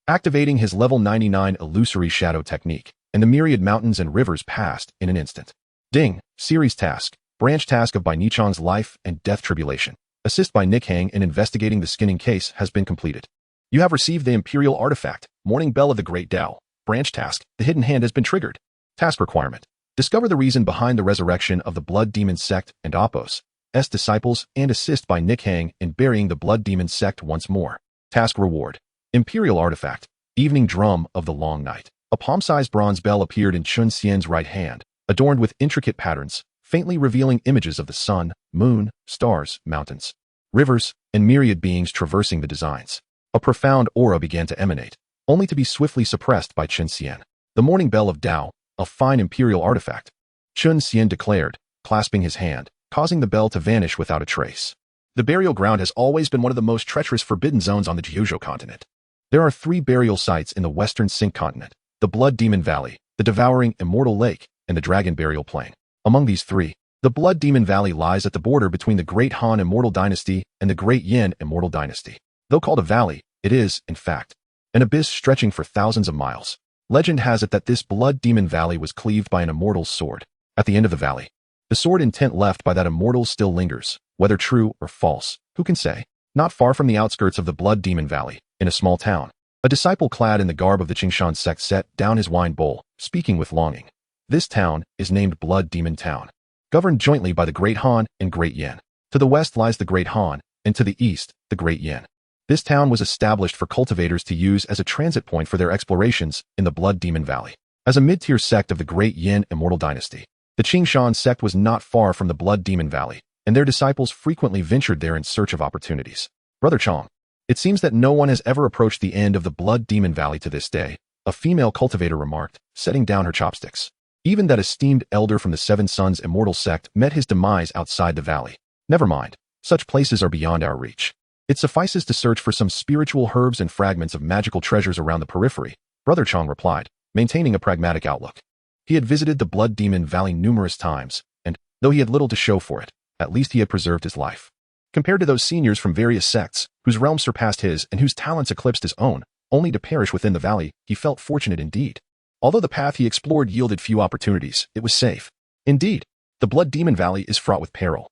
activating his level 99 illusory shadow technique, and the myriad mountains and rivers passed in an instant. Ding, series task, branch task of Bai Nichang's life and death tribulation. Assist by Nick Hang in investigating the skinning case has been completed. You have received the Imperial Artifact, Morning Bell of the Great Tao. Branch task, the hidden hand has been triggered. Task requirement. Discover the reason behind the resurrection of the Blood Demon Sect and Appos, S disciples, and assist by Nick Hang in burying the Blood Demon Sect once more. Task reward. Imperial Artifact, Evening Drum of the Long Night. A palm-sized bronze bell appeared in Chun Xian's right hand, adorned with intricate patterns, faintly revealing images of the sun, moon, stars, mountains, rivers, and myriad beings traversing the designs. A profound aura began to emanate, only to be swiftly suppressed by Chun Xian. The Morning Bell of Tao, a fine imperial artifact, Chun Xian declared, clasping his hand, causing the bell to vanish without a trace. The burial ground has always been one of the most treacherous forbidden zones on the Jiuzhou continent. There are 3 burial sites in the western Sink continent: the Blood Demon Valley, the devouring Immortal Lake, and the Dragon Burial Plain. Among these 3, the Blood Demon Valley lies at the border between the Great Han Immortal Dynasty and the Great Yin Immortal Dynasty. Though called a valley, it is, in fact, an abyss stretching for thousands of miles. Legend has it that this Blood Demon Valley was cleaved by an immortal's sword. At the end of the valley, the sword intent left by that immortal still lingers, whether true or false, who can say? Not far from the outskirts of the Blood Demon Valley, in a small town, a disciple clad in the garb of the Qingshan sect set down his wine bowl, speaking with longing. This town is named Blood Demon Town, governed jointly by the Great Han and Great Yin. To the west lies the Great Han, and to the east, the Great Yin. This town was established for cultivators to use as a transit point for their explorations in the Blood Demon Valley. As a mid-tier sect of the Great Yin Immortal Dynasty, the Qingshan sect was not far from the Blood Demon Valley, and their disciples frequently ventured there in search of opportunities. Brother Chong, it seems that no one has ever approached the end of the Blood Demon Valley to this day, a female cultivator remarked, setting down her chopsticks. Even that esteemed elder from the Seven Sons Immortal sect met his demise outside the valley. Never mind, such places are beyond our reach. It suffices to search for some spiritual herbs and fragments of magical treasures around the periphery, Brother Chong replied, maintaining a pragmatic outlook. He had visited the Blood Demon Valley numerous times, and, though he had little to show for it, at least he had preserved his life. Compared to those seniors from various sects, whose realms surpassed his and whose talents eclipsed his own, only to perish within the valley, he felt fortunate indeed. Although the path he explored yielded few opportunities, it was safe. Indeed, the Blood Demon Valley is fraught with peril.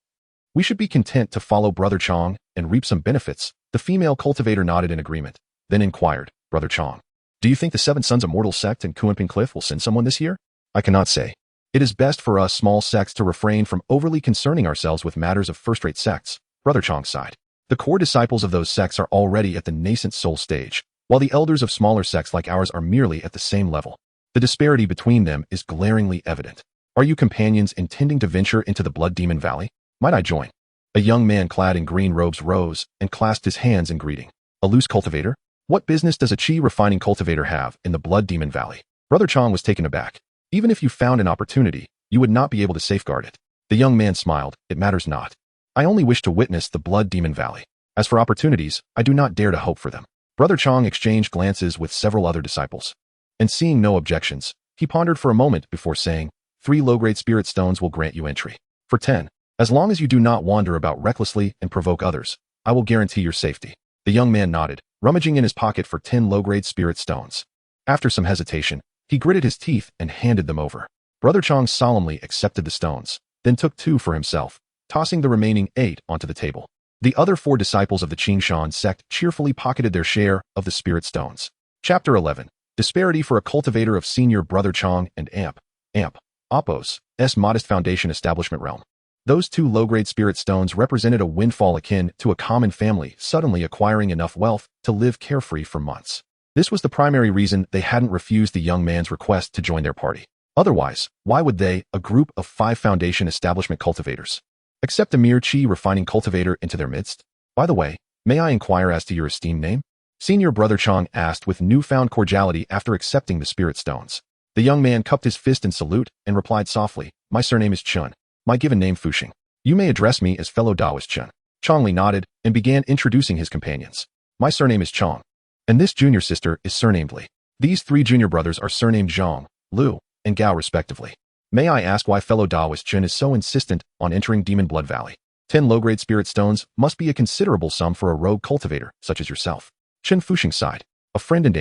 We should be content to follow Brother Chong and reap some benefits. The female cultivator nodded in agreement, then inquired, Brother Chong, do you think the Seven Sons Immortal sect and Kuanping Cliff will send someone this year? I cannot say. It is best for us small sects to refrain from overly concerning ourselves with matters of first-rate sects, Brother Chong sighed. The core disciples of those sects are already at the nascent soul stage, while the elders of smaller sects like ours are merely at the same level. The disparity between them is glaringly evident. Are you companions intending to venture into the Blood Demon Valley? Might I join? A young man clad in green robes rose and clasped his hands in greeting. A loose cultivator? What business does a chi refining cultivator have in the Blood Demon Valley? Brother Chong was taken aback. Even if you found an opportunity, you would not be able to safeguard it. The young man smiled. It matters not. I only wish to witness the Blood Demon Valley. As for opportunities, I do not dare to hope for them. Brother Chong exchanged glances with several other disciples, and seeing no objections, he pondered for a moment before saying, 3 low-grade spirit stones will grant you entry. For 10, as long as you do not wander about recklessly and provoke others, I will guarantee your safety. The young man nodded, rummaging in his pocket for 10 low-grade spirit stones. After some hesitation, he gritted his teeth and handed them over. Brother Chong solemnly accepted the stones, then took 2 for himself, tossing the remaining 8 onto the table. The other 4 disciples of the Qingshan sect cheerfully pocketed their share of the spirit stones. Chapter 11. Disparity for a cultivator of senior Brother Chong and Appos, S modest foundation establishment realm. Those 2 low-grade spirit stones represented a windfall akin to a common family suddenly acquiring enough wealth to live carefree for months. This was the primary reason they hadn't refused the young man's request to join their party. Otherwise, why would they, a group of 5 foundation establishment cultivators, accept a mere chi refining cultivator into their midst? By the way, may I inquire as to your esteemed name? Senior Brother Chong asked with newfound cordiality after accepting the spirit stones. The young man cupped his fist in salute and replied softly, my surname is Chun. My given name Fuxing. You may address me as fellow Taoist Chun. Chongli nodded and began introducing his companions. My surname is Chong, and this junior sister is surnamed Li. These 3 junior brothers are surnamed Zhang, Liu, and Gao respectively. May I ask why fellow Taoist Chun is so insistent on entering Demon Blood Valley? 10 low-grade spirit stones must be a considerable sum for a rogue cultivator such as yourself. Chen Fuxing sighed. A friend and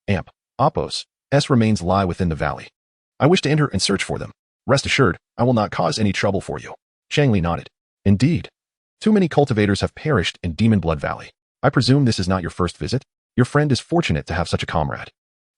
Amp, Oppos, remains lie within the valley. I wish to enter and search for them. Rest assured, I will not cause any trouble for you. Shangli nodded. Indeed. Too many cultivators have perished in Demon Blood Valley. I presume this is not your first visit? Your friend is fortunate to have such a comrade.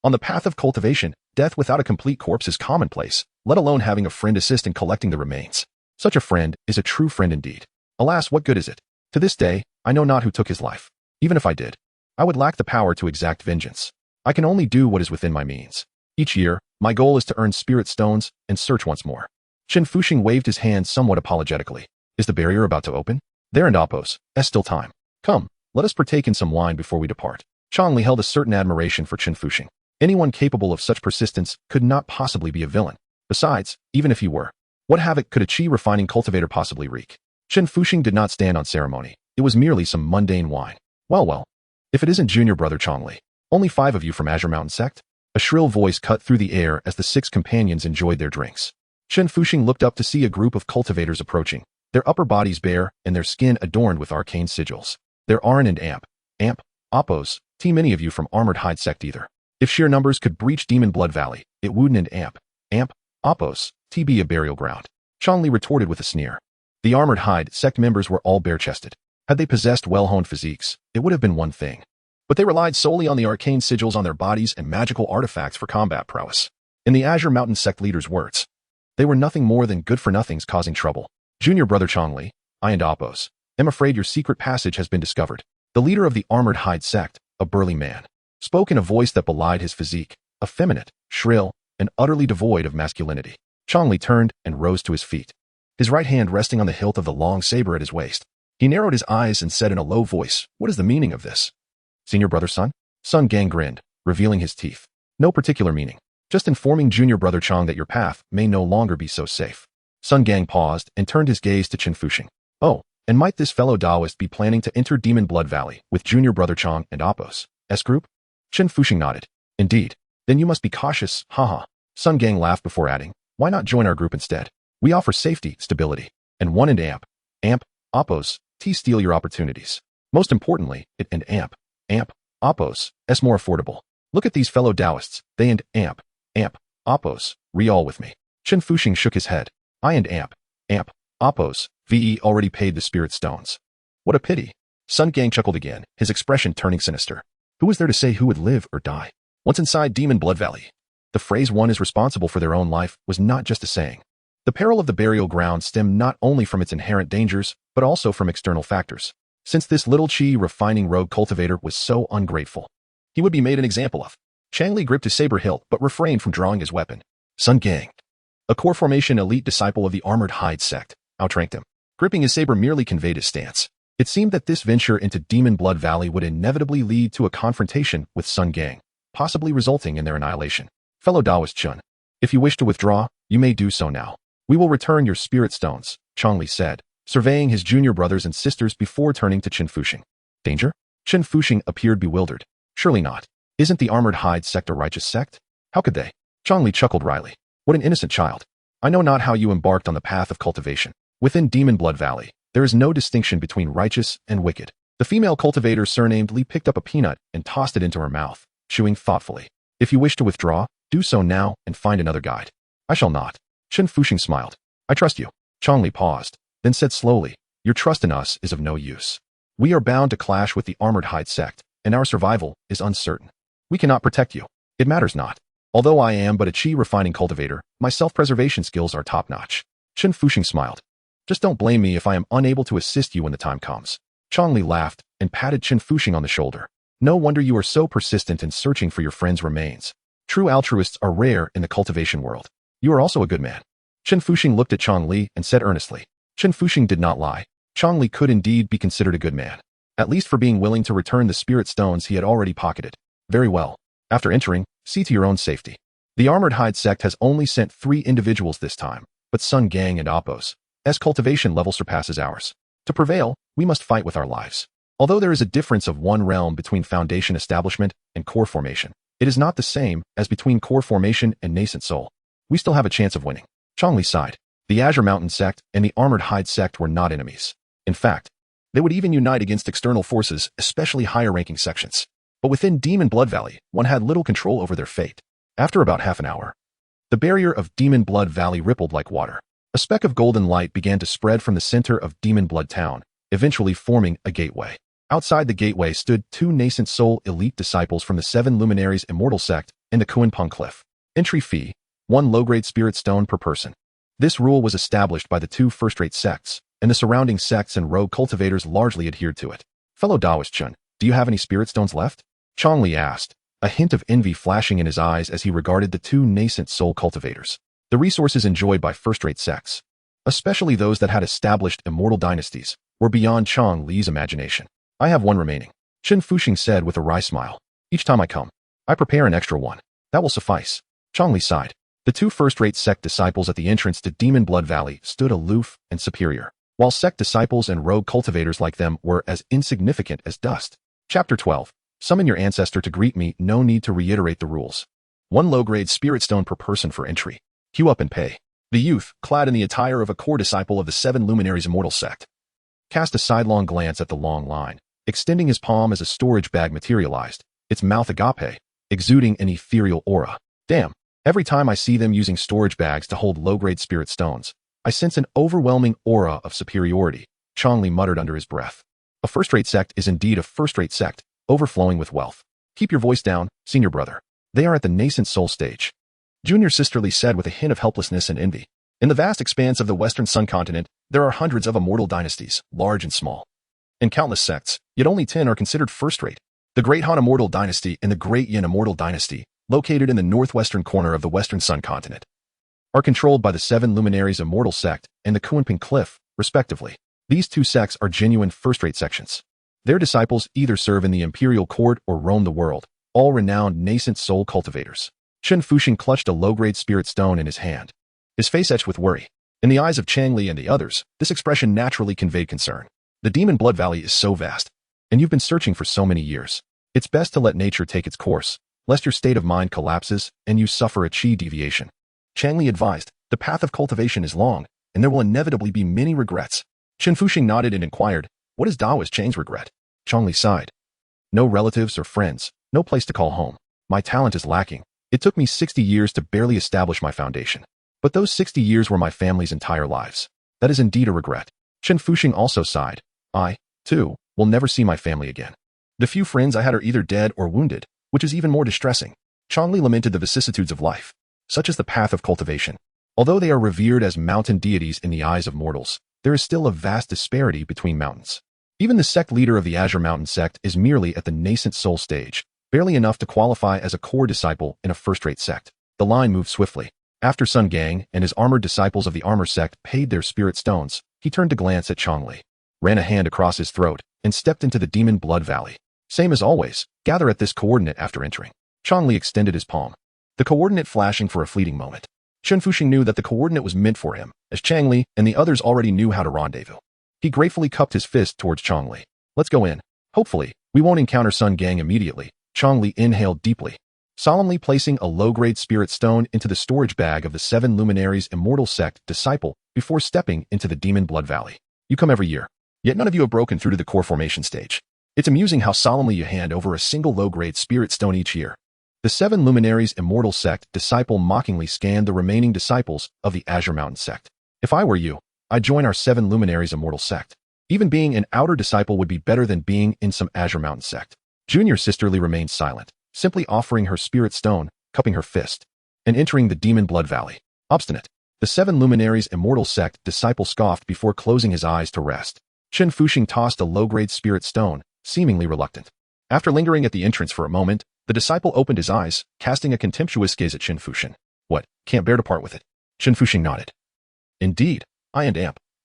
On the path of cultivation, death without a complete corpse is commonplace, let alone having a friend assist in collecting the remains. Such a friend is a true friend indeed. Alas, what good is it? To this day, I know not who took his life. Even if I did, I would lack the power to exact vengeance. I can only do what is within my means. Each year, my goal is to earn spirit stones and search once more. Chen Fuxing waved his hand somewhat apologetically. Is the barrier about to open? There and Oppos, still time. Come, let us partake in some wine before we depart. Changli held a certain admiration for Chen Fuxing. Anyone capable of such persistence could not possibly be a villain. Besides, even if he were, what havoc could a chi refining cultivator possibly wreak? Chen Fuxing did not stand on ceremony. It was merely some mundane wine. Well, if it isn't junior brother Changli. Only 5 of you from Azure Mountain sect? A shrill voice cut through the air as the 6 companions enjoyed their drinks. Chen Fuxing looked up to see a group of cultivators approaching, their upper bodies bare and their skin adorned with arcane sigils. There aren't an Amp, Oppos, many of you from Armored Hide sect either. If sheer numbers could breach Demon Blood Valley, it wouldn't an Amp, Oppos, be a burial ground. Changli retorted with a sneer. The Armored Hide sect members were all bare-chested. Had they possessed well-honed physiques, it would have been one thing. But they relied solely on the arcane sigils on their bodies and magical artifacts for combat prowess. In the Azure Mountain sect leader's words, they were nothing more than good-for-nothings causing trouble. Junior brother Changli, I and Oppos, am afraid your secret passage has been discovered. The leader of the Armored Hide sect, a burly man, spoke in a voice that belied his physique, effeminate, shrill, and utterly devoid of masculinity. Changli turned and rose to his feet, his right hand resting on the hilt of the long saber at his waist. He narrowed his eyes and said in a low voice, what is the meaning of this? Senior brother Sun? Sun Gang grinned, revealing his teeth. No particular meaning. Just informing junior brother Chang that your path may no longer be so safe. Sun Gang paused and turned his gaze to Chen Fuxing. Oh, and might this fellow Taoist be planning to enter Demon Blood Valley with junior brother Chang and Oppos' group? Chen Fuxing nodded. Indeed. Then you must be cautious, haha. Sun Gang laughed before adding, why not join our group instead? We offer safety, stability, and one and Amp, Oppos, steal your opportunities. Most importantly, it and Amp, Oppos, more affordable. Look at these fellow Taoists, they and Amp, Oppos, all with me. Chen Fuxing shook his head. I and Amp, Oppos, already paid the spirit stones. What a pity. Sun Gang chuckled again, his expression turning sinister. Who was there to say who would live or die? Once inside Demon Blood Valley, the phrase one is responsible for their own life was not just a saying. The peril of the burial ground stemmed not only from its inherent dangers, but also from external factors. Since this little chi refining rogue cultivator was so ungrateful, he would be made an example of. Changli gripped his saber hilt but refrained from drawing his weapon. Sun Gang, a core formation elite disciple of the Armored Hide sect, outranked him. Gripping his saber merely conveyed his stance. It seemed that this venture into Demon Blood Valley would inevitably lead to a confrontation with Sun Gang, possibly resulting in their annihilation. Fellow Taoist Chun, if you wish to withdraw, you may do so now. We will return your spirit stones, Changli said, surveying his junior brothers and sisters before turning to Chen Fuxing. Danger? Chen Fuxing appeared bewildered. Surely not. Isn't the Armored Hide sect a righteous sect? How could they? Changli chuckled wryly. What an innocent child. I know not how you embarked on the path of cultivation. Within Demon Blood Valley, there is no distinction between righteous and wicked. The female cultivator surnamed Li picked up a peanut and tossed it into her mouth, chewing thoughtfully. If you wish to withdraw, do so now and find another guide. I shall not. Chen Fuxing smiled. I trust you. Changli paused, then said slowly, your trust in us is of no use. We are bound to clash with the Armored Hide sect, and our survival is uncertain. We cannot protect you. It matters not. Although I am but a chi refining cultivator, my self-preservation skills are top-notch. Chen Fuxing smiled. Just don't blame me if I am unable to assist you when the time comes. Changli laughed and patted Chen Fuxing on the shoulder. No wonder you are so persistent in searching for your friend's remains. True altruists are rare in the cultivation world. You are also a good man. Chen Fuxing looked at Changli and said earnestly. Chen Fuxing did not lie. Changli could indeed be considered a good man, at least for being willing to return the spirit stones he had already pocketed. Very well. After entering, see to your own safety. The Armored Hide sect has only sent 3 individuals this time, but Sun Gang and Oppos' cultivation level surpasses ours. To prevail, we must fight with our lives. Although there is a difference of 1 realm between foundation establishment and core formation, it is not the same as between core formation and nascent soul. We still have a chance of winning. Changli sighed. The Azure Mountain sect and the Armored Hide sect were not enemies. In fact, they would even unite against external forces, especially higher-ranking sections. But within Demon Blood Valley, one had little control over their fate. After about half an hour, the barrier of Demon Blood Valley rippled like water. A speck of golden light began to spread from the center of Demon Blood Town, eventually forming a gateway. Outside the gateway stood 2 nascent soul elite disciples from the 7 Luminaries Immortal sect and the Kuanpeng Cliff. Entry fee, 1 low-grade spirit stone per person. This rule was established by the 2 first-rate sects, and the surrounding sects and rogue cultivators largely adhered to it. Fellow Daoist Chun, do you have any spirit stones left? Chongli asked, a hint of envy flashing in his eyes as he regarded the 2 nascent soul cultivators. The resources enjoyed by first-rate sects, especially those that had established immortal dynasties, were beyond Chong Li's imagination. I have 1 remaining, Chen Fuxing said with a wry smile. Each time I come, I prepare an extra one. That will suffice. Chongli sighed. The 2 first-rate sect disciples at the entrance to Demon Blood Valley stood aloof and superior, while sect disciples and rogue cultivators like them were as insignificant as dust. Chapter 12. Summon your ancestor to greet me. No need to reiterate the rules. 1 low-grade spirit stone per person for entry. Queue up and pay. The youth, clad in the attire of a core disciple of the 7 Luminaries Immortal sect, cast a sidelong glance at the long line, extending his palm as a storage bag materialized, its mouth agape, exuding an ethereal aura. Damn, every time I see them using storage bags to hold low-grade spirit stones, I sense an overwhelming aura of superiority, Chongli muttered under his breath. A first-rate sect is indeed a first-rate sect, overflowing with wealth. Keep your voice down, senior brother. They are at the nascent soul stage. Junior sisterly said with a hint of helplessness and envy. In the vast expanse of the Western Sun continent, there are hundreds of immortal dynasties, large and small, and countless sects, yet only 10 are considered first-rate. The Great Han Immortal Dynasty and the Great Yin Immortal Dynasty, located in the northwestern corner of the Western Sun continent, are controlled by the 7 Luminaries Immortal sect and the Kuanpeng Cliff, respectively. These 2 sects are genuine first-rate sections. Their disciples either serve in the imperial court or roam the world, all renowned nascent soul cultivators. Chen Fuxing clutched a low-grade spirit stone in his hand, his face etched with worry. In the eyes of Changli and the others, this expression naturally conveyed concern. The Demon Blood Valley is so vast, and you've been searching for so many years. It's best to let nature take its course, lest your state of mind collapses and you suffer a chi deviation. Changli advised, the path of cultivation is long, and there will inevitably be many regrets. Chen Fuxing nodded and inquired, what is Daoist Chang's regret? Chongli sighed. No relatives or friends, no place to call home. My talent is lacking. It took me 60 years to barely establish my foundation. But those 60 years were my family's entire lives. That is indeed a regret. Chen Fuxing also sighed. I, too, will never see my family again. The few friends I had are either dead or wounded, which is even more distressing. Chongli lamented the vicissitudes of life, such as the path of cultivation. Although they are revered as mountain deities in the eyes of mortals, there is still a vast disparity between mountains. Even the sect leader of the Azure Mountain sect is merely at the nascent soul stage, barely enough to qualify as a core disciple in a first-rate sect. The line moved swiftly. After Sun Gang and his armored disciples of the Armor sect paid their spirit stones, he turned to glance at Chongli, ran a hand across his throat, and stepped into the Demon Blood Valley. Same as always, gather at this coordinate after entering. Chongli extended his palm, the coordinate flashing for a fleeting moment. Chen Fuxing knew that the coordinate was meant for him, as Changli and the others already knew how to rendezvous. He gratefully cupped his fist towards Chongli. Let's go in. Hopefully, we won't encounter Sun Gang immediately. Chongli inhaled deeply, solemnly placing a low-grade spirit stone into the storage bag of the 7 Luminaries Immortal sect disciple before stepping into the Demon Blood Valley. You come every year, yet none of you have broken through to the core formation stage. It's amusing how solemnly you hand over a single low-grade spirit stone each year. The 7 Luminaries Immortal sect disciple mockingly scanned the remaining disciples of the Azure Mountain sect. If I were you, I'd join our 7 Luminaries Immortal sect. Even being an outer disciple would be better than being in some Azure Mountain sect. Junior sisterly remained silent, simply offering her spirit stone, cupping her fist, and entering the Demon Blood Valley. Obstinate. The 7 Luminaries Immortal sect disciple scoffed before closing his eyes to rest. Chen Fuxing tossed a low-grade spirit stone, seemingly reluctant. After lingering at the entrance for a moment, the disciple opened his eyes, casting a contemptuous gaze at Chen Fuxing. What, can't bear to part with it? Chen Fuxing nodded. Indeed, I and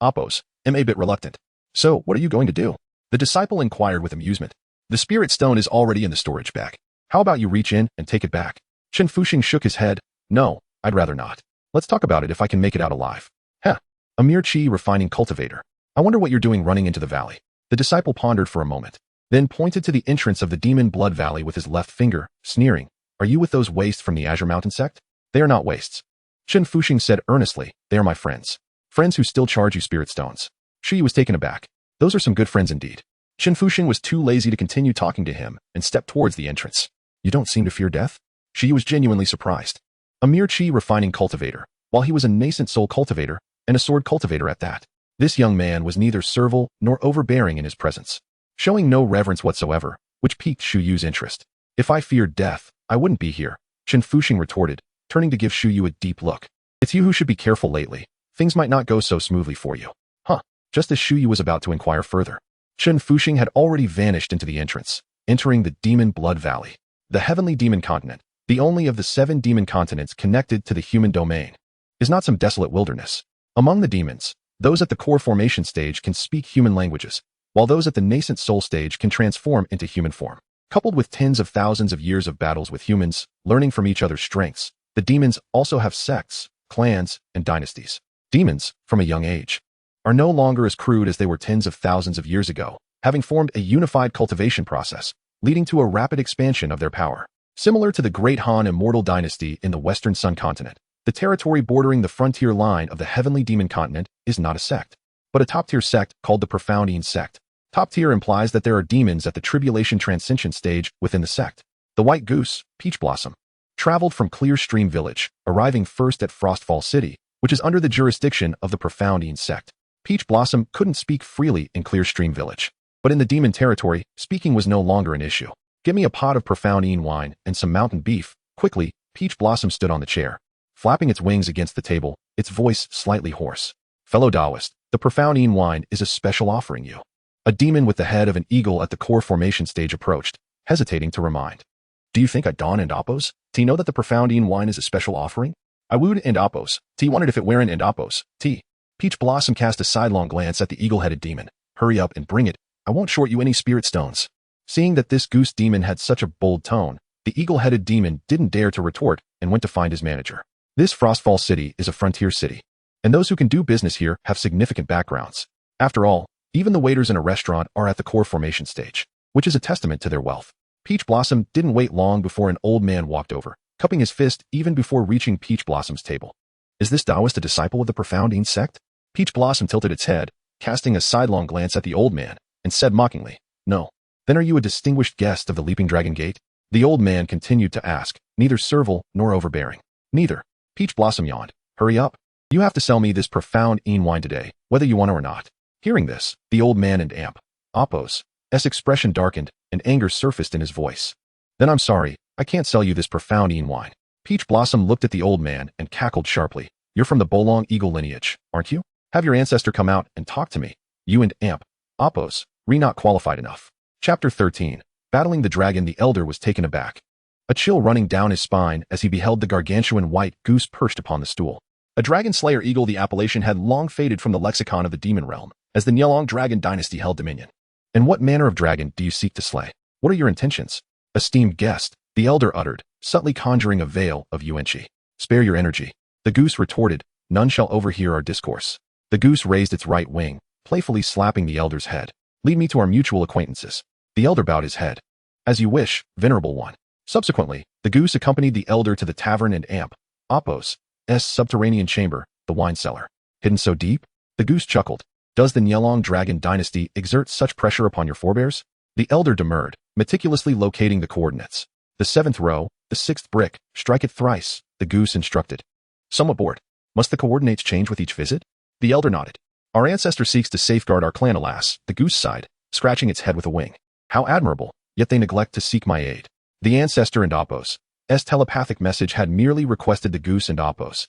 Oppos, am a bit reluctant. So, what are you going to do? The disciple inquired with amusement. The spirit stone is already in the storage bag. How about you reach in and take it back? Chen Fuxing shook his head. No, I'd rather not. Let's talk about it if I can make it out alive. Heh, a mere chi refining cultivator. I wonder what you're doing running into the valley. The disciple pondered for a moment, then pointed to the entrance of the Demon Blood Valley with his left finger, sneering. Are you with those wastes from the Azure Mountain sect? They are not wastes. Chen Fuxing said earnestly, they are my friends. Friends who still charge you spirit stones. Shi was taken aback. Those are some good friends indeed. Shen Fuxing was too lazy to continue talking to him and stepped towards the entrance. You don't seem to fear death? Shi was genuinely surprised. A mere chi refining cultivator, while he was a nascent soul cultivator and a sword cultivator at that. This young man was neither servile nor overbearing in his presence, showing no reverence whatsoever, which piqued Shu Yu's interest. If I feared death, I wouldn't be here, Shen Fuxing retorted, turning to give Shu Yu a deep look. It's you who should be careful lately. Things might not go so smoothly for you. Huh. Just as Shu Yu was about to inquire further, Shen Fuxing had already vanished into the entrance, entering the Demon Blood Valley, the heavenly demon continent, the only of the 7 demon continents connected to the human domain, is not some desolate wilderness. Among the demons, those at the core formation stage can speak human languages, while those at the nascent soul stage can transform into human form. Coupled with tens of thousands of years of battles with humans, learning from each other's strengths, the demons also have sects, clans, and dynasties. Demons, from a young age, are no longer as crude as they were tens of thousands of years ago, having formed a unified cultivation process, leading to a rapid expansion of their power. Similar to the Great Han Immortal Dynasty in the Western Sun Continent, the territory bordering the frontier line of the Heavenly Demon Continent is not a sect, but a top-tier sect called the Profoundine Sect. Top tier implies that there are demons at the Tribulation Transcension stage within the sect. The White Goose, Peach Blossom, traveled from Clear Stream Village, arriving first at Frostfall City, which is under the jurisdiction of the Profoundine Sect. Peach Blossom couldn't speak freely in Clear Stream Village, but in the demon territory, speaking was no longer an issue. Give me a pot of Profoundine wine and some mountain beef. Quickly, Peach Blossom stood on the chair, flapping its wings against the table, its voice slightly hoarse. Fellow Taoist, the Profoundine wine is a special offering you. A demon with the head of an eagle at the core formation stage approached, hesitating to remind. Do you think I don and Appos? T know that the Profoundine wine is a special offering? I wooed and Appos. T wondered if it weren't and Appos. T. Peach Blossom cast a sidelong glance at the eagle-headed demon. Hurry up and bring it. I won't short you any spirit stones. Seeing that this goose demon had such a bold tone, the eagle-headed demon didn't dare to retort and went to find his manager. This Frostfall City is a frontier city, and those who can do business here have significant backgrounds. After all, even the waiters in a restaurant are at the core formation stage, which is a testament to their wealth. Peach Blossom didn't wait long before an old man walked over, cupping his fist even before reaching Peach Blossom's table. Is this Taoist a disciple of the Profoundine Sect? Peach Blossom tilted its head, casting a sidelong glance at the old man, and said mockingly, No. Then are you a distinguished guest of the Leaping Dragon Gate? The old man continued to ask, neither servile nor overbearing. Neither. Peach Blossom yawned. Hurry up. You have to sell me this Profoundine wine today, whether you want to or not. Hearing this, the old man and Appos' expression darkened, and anger surfaced in his voice. Then I'm sorry, I can't sell you this Profoundine wine. Peach Blossom looked at the old man and cackled sharply. You're from the Bolong Eagle lineage, aren't you? Have your ancestor come out and talk to me. You and Appos, not qualified enough. Chapter 13. Battling the Dragon. The elder was taken aback, a chill running down his spine as he beheld the gargantuan white goose perched upon the stool. A dragon slayer eagle. The appellation had long faded from the lexicon of the demon realm, as the Nyelong Dragon Dynasty held dominion. And what manner of dragon do you seek to slay? What are your intentions? Esteemed guest, the elder uttered, subtly conjuring a veil of Yuanqi. Spare your energy. The goose retorted, none shall overhear our discourse. The goose raised its right wing, playfully slapping the elder's head. Lead me to our mutual acquaintances. The elder bowed his head. As you wish, venerable one. Subsequently, the goose accompanied the elder to the tavern and Appos' subterranean chamber, the wine cellar. Hidden so deep? The goose chuckled. Does the Nyelong Dragon Dynasty exert such pressure upon your forebears? The elder demurred, meticulously locating the coordinates. The 7th row, the 6th brick, strike it thrice, the goose instructed. Somewhat bored. Must the coordinates change with each visit? The elder nodded. Our ancestor seeks to safeguard our clan, alas, the goose sighed, scratching its head with a wing. How admirable, yet they neglect to seek my aid. The ancestor and Appos' telepathic message had merely requested the goose and Appos'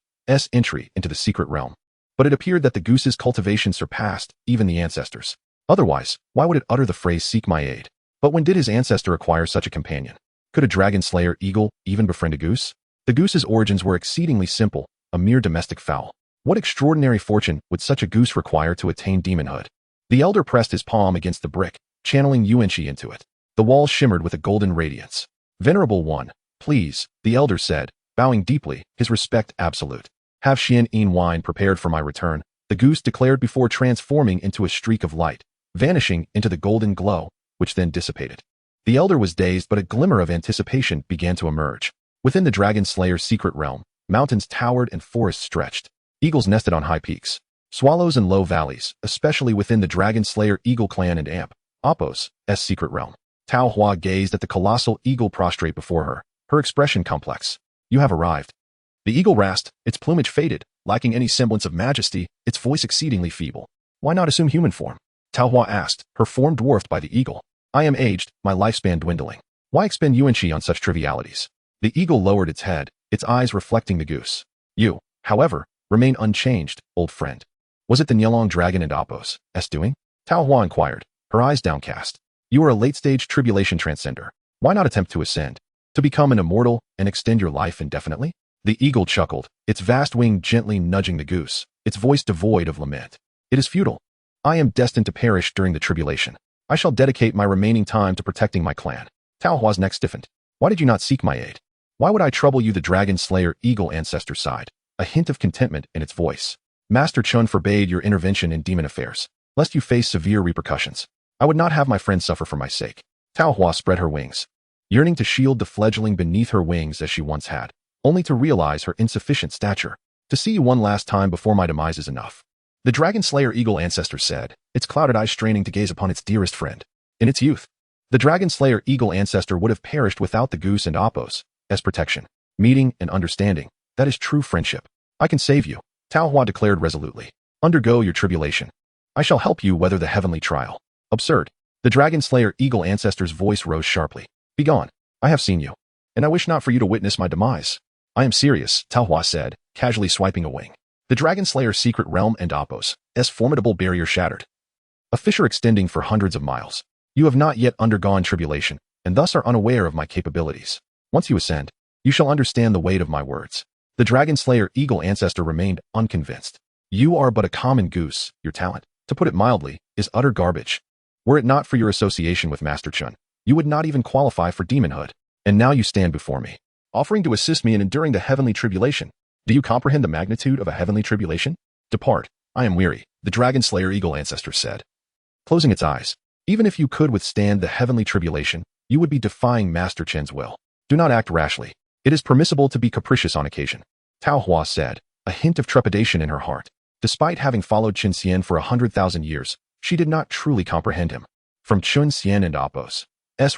entry into the secret realm. But it appeared that the goose's cultivation surpassed even the ancestors. Otherwise, why would it utter the phrase seek my aid? But when did his ancestor acquire such a companion? Could a dragon slayer eagle even befriend a goose? The goose's origins were exceedingly simple, a mere domestic fowl. What extraordinary fortune would such a goose require to attain demonhood? The elder pressed his palm against the brick, channeling Yuanqi into it. The walls shimmered with a golden radiance. Venerable one, please, the elder said, bowing deeply, his respect absolute. Have Xian wine prepared for my return, the goose declared before transforming into a streak of light, vanishing into the golden glow, which then dissipated. The elder was dazed, but a glimmer of anticipation began to emerge. Within the dragon slayer's secret realm, mountains towered and forests stretched. Eagles nested on high peaks. Swallows and low valleys, especially within the Dragon Slayer Eagle clan and Appos' secret realm. Tao Hua gazed at the colossal eagle prostrate before her, her expression complex. You have arrived. The eagle rasped, its plumage faded, lacking any semblance of majesty, its voice exceedingly feeble. Why not assume human form? Tao Hua asked, her form dwarfed by the eagle. I am aged, my lifespan dwindling. Why expend yuan qi on such trivialities? The eagle lowered its head, its eyes reflecting the goose. You, however, remain unchanged, old friend. Was it the Nyelong dragon and Appos' doing? Tao Hua inquired, her eyes downcast. You are a late-stage tribulation transcender. Why not attempt to ascend? To become an immortal and extend your life indefinitely? The eagle chuckled, its vast wing gently nudging the goose, its voice devoid of lament. It is futile. I am destined to perish during the tribulation. I shall dedicate my remaining time to protecting my clan. Tao Hua's neck stiffened. Why did you not seek my aid? Why would I trouble you? The Dragon Slayer Eagle ancestor sighed, a hint of contentment in its voice. Master Chun forbade your intervention in demon affairs, lest you face severe repercussions. I would not have my friend suffer for my sake. Tao Hua spread her wings, yearning to shield the fledgling beneath her wings as she once had, only to realize her insufficient stature. To see you one last time before my demise is enough. The Dragon Slayer Eagle ancestor said, its clouded eyes straining to gaze upon its dearest friend. In its youth, the Dragon Slayer Eagle ancestor would have perished without the goose and Appos' protection, meeting and understanding. That is true friendship. I can save you, Tao Hua declared resolutely. Undergo your tribulation. I shall help you weather the heavenly trial. Absurd. The Dragon Slayer Eagle ancestor's voice rose sharply. Begone. I have seen you, and I wish not for you to witness my demise. I am serious, Tao Hua said, casually swiping a wing. The Dragon Slayer's secret realm and Appos' formidable barrier shattered. A fissure extending for hundreds of miles. You have not yet undergone tribulation, and thus are unaware of my capabilities. Once you ascend, you shall understand the weight of my words. The Dragon Slayer Eagle ancestor remained unconvinced. You are but a common goose. Your talent, to put it mildly, is utter garbage. Were it not for your association with Master Chun, you would not even qualify for demonhood. And now you stand before me, offering to assist me in enduring the heavenly tribulation. Do you comprehend the magnitude of a heavenly tribulation? Depart. I am weary, the Dragon Slayer Eagle ancestor said, closing its eyes. Even if you could withstand the heavenly tribulation, you would be defying Master Chen's will. Do not act rashly. It is permissible to be capricious on occasion, Tao Hua said, a hint of trepidation in her heart. Despite having followed Qin Xian for 100,000 years, she did not truly comprehend him. From Qin Xian and Appos'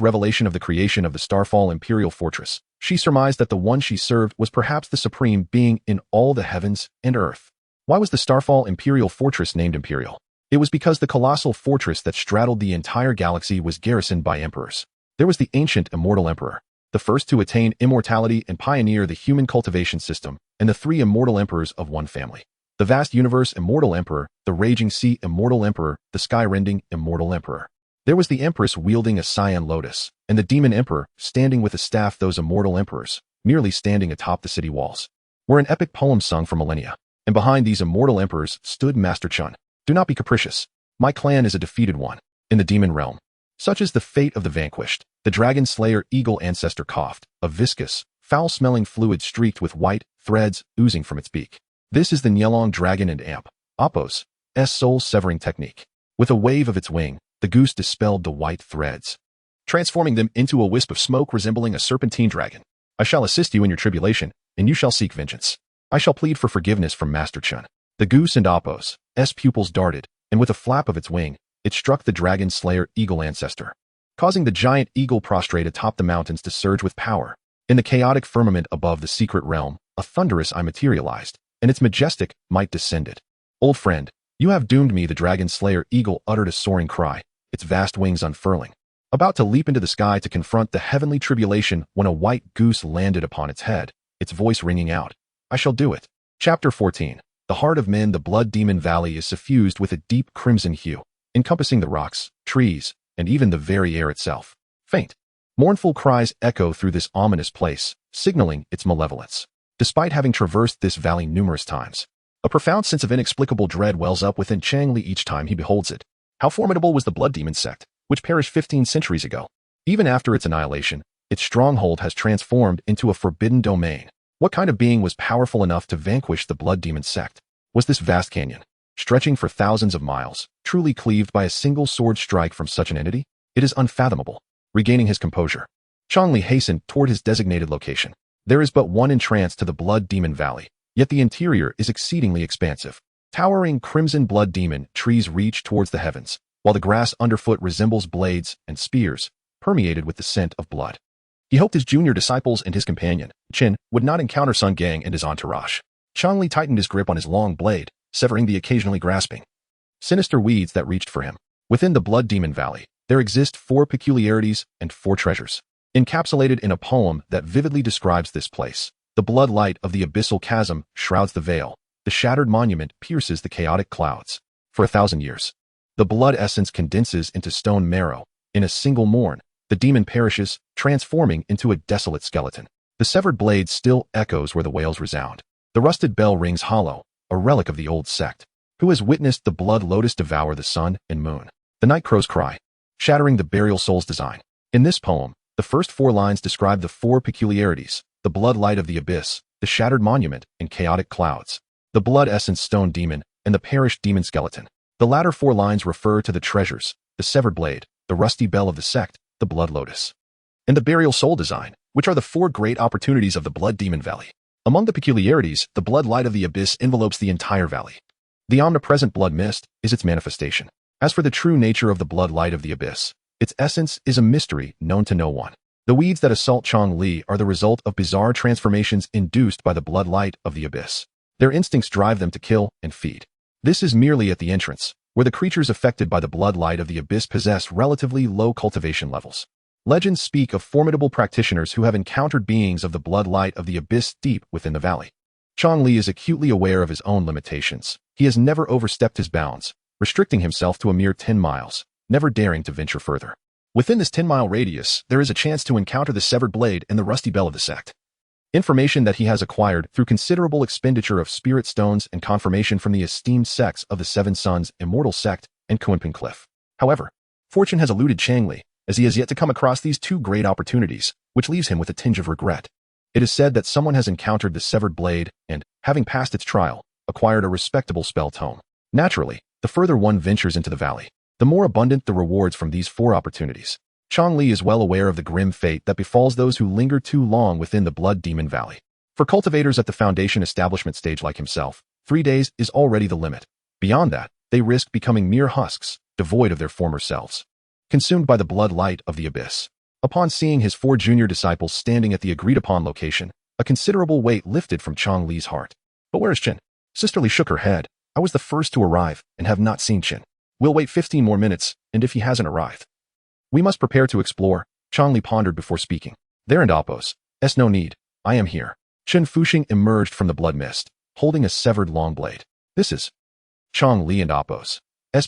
revelation of the creation of the Starfall Imperial Fortress, she surmised that the one she served was perhaps the supreme being in all the heavens and earth. Why was the Starfall Imperial Fortress named Imperial? It was because the colossal fortress that straddled the entire galaxy was garrisoned by emperors. There was the ancient immortal emperor, the first to attain immortality and pioneer the human cultivation system, and the three immortal emperors of one family. The vast universe immortal emperor, the raging sea immortal emperor, the sky-rending immortal emperor. There was the empress wielding a cyan lotus, and the demon emperor standing with a staff. Those immortal emperors, merely standing atop the city walls, were an epic poem sung for millennia. And behind these immortal emperors stood Master Chun. Do not be capricious. My clan is a defeated one. In the demon realm, such is the fate of the vanquished. The Dragon Slayer Eagle ancestor coughed, a viscous, foul-smelling fluid streaked with white threads oozing from its beak. This is the Nyelong dragon and Appos' soul-severing technique. With a wave of its wing, the goose dispelled the white threads, transforming them into a wisp of smoke resembling a serpentine dragon. I shall assist you in your tribulation, and you shall seek vengeance. I shall plead for forgiveness from Master Chun. The goose and Appos' pupils darted, and with a flap of its wing, it struck the Dragon Slayer Eagle ancestor, causing the giant eagle prostrate atop the mountains to surge with power. In the chaotic firmament above the secret realm, a thunderous eye materialized, and its majestic might descended. Old friend, you have doomed me. The Dragon Slayer Eagle uttered a soaring cry, its vast wings unfurling, about to leap into the sky to confront the heavenly tribulation when a white goose landed upon its head, its voice ringing out. I shall do it. Chapter 14. The heart of men. The Blood Demon Valley is suffused with a deep crimson hue, encompassing the rocks, trees, and even the very air itself. Faint, mournful cries echo through this ominous place, signaling its malevolence. Despite having traversed this valley numerous times, a profound sense of inexplicable dread wells up within Chang Li each time he beholds it. How formidable was the Blood Demon sect, which perished 15 centuries ago? Even after its annihilation, its stronghold has transformed into a forbidden domain. What kind of being was powerful enough to vanquish the Blood Demon sect? Was this vast canyon, stretching for thousands of miles, truly cleaved by a single sword strike from such an entity? It is unfathomable. Regaining his composure, Chang Li hastened toward his designated location. There is but one entrance to the Blood Demon Valley, yet the interior is exceedingly expansive. Towering crimson blood demon trees reach towards the heavens, while the grass underfoot resembles blades and spears, permeated with the scent of blood. He hoped his junior disciples and his companion, Qin, would not encounter Sun Gang and his entourage. Changli tightened his grip on his long blade, severing the occasionally grasping, sinister weeds that reached for him. Within the Blood Demon Valley, there exist 4 peculiarities and 4 treasures. Encapsulated in a poem that vividly describes this place, the blood light of the abyssal chasm shrouds the veil. The shattered monument pierces the chaotic clouds. For 1,000 years, the blood essence condenses into stone marrow. In a single morn, the demon perishes, transforming into a desolate skeleton. The severed blade still echoes where the wails resound. The rusted bell rings hollow, a relic of the old sect. Who has witnessed the blood lotus devour the sun and moon? The night crows cry, shattering the burial soul's design. In this poem, the first 4 lines describe the 4 peculiarities: the blood light of the abyss, the shattered monument, and chaotic clouds, the blood essence stone demon, and the perished demon skeleton. The latter 4 lines refer to the treasures: the severed blade, the rusty bell of the sect, the blood lotus, and the burial soul design, which are the 4 great opportunities of the Blood Demon Valley. Among the peculiarities, the blood light of the abyss envelopes the entire valley. The omnipresent blood mist is its manifestation. As for the true nature of the blood light of the abyss, its essence is a mystery known to no one. The weeds that assault Changli are the result of bizarre transformations induced by the blood light of the abyss. Their instincts drive them to kill and feed. This is merely at the entrance, where the creatures affected by the blood light of the abyss possess relatively low cultivation levels. Legends speak of formidable practitioners who have encountered beings of the blood light of the abyss deep within the valley. Changli is acutely aware of his own limitations. He has never overstepped his bounds, restricting himself to a mere 10 miles, never daring to venture further. Within this 10-mile radius, there is a chance to encounter the severed blade and the rusty bell of the sect. Information that he has acquired through considerable expenditure of spirit stones and confirmation from the esteemed sects of the Seven Sons, Immortal Sect, and Kunping Cliff. However, fortune has eluded Changli, as he has yet to come across these 2 great opportunities, which leaves him with a tinge of regret. It is said that someone has encountered the severed blade and, having passed its trial, acquired a respectable spell tome. Naturally, the further one ventures into the valley, the more abundant the rewards from these 4 opportunities. Changli is well aware of the grim fate that befalls those who linger too long within the Blood Demon Valley. For cultivators at the foundation establishment stage like himself, 3 days is already the limit. Beyond that, they risk becoming mere husks, devoid of their former selves, consumed by the blood light of the abyss. Upon seeing his 4 junior disciples standing at the agreed-upon location, a considerable weight lifted from Changli's heart. But where is Qin? Sisterly shook her head. I was the first to arrive and have not seen Qin. We'll wait 15 more minutes, and if he hasn't arrived, we must prepare to explore. Changli pondered before speaking. There and Appos. No need. I am here. Qin Fuxing emerged from the blood mist, holding a severed long blade. This is Changli and Appos.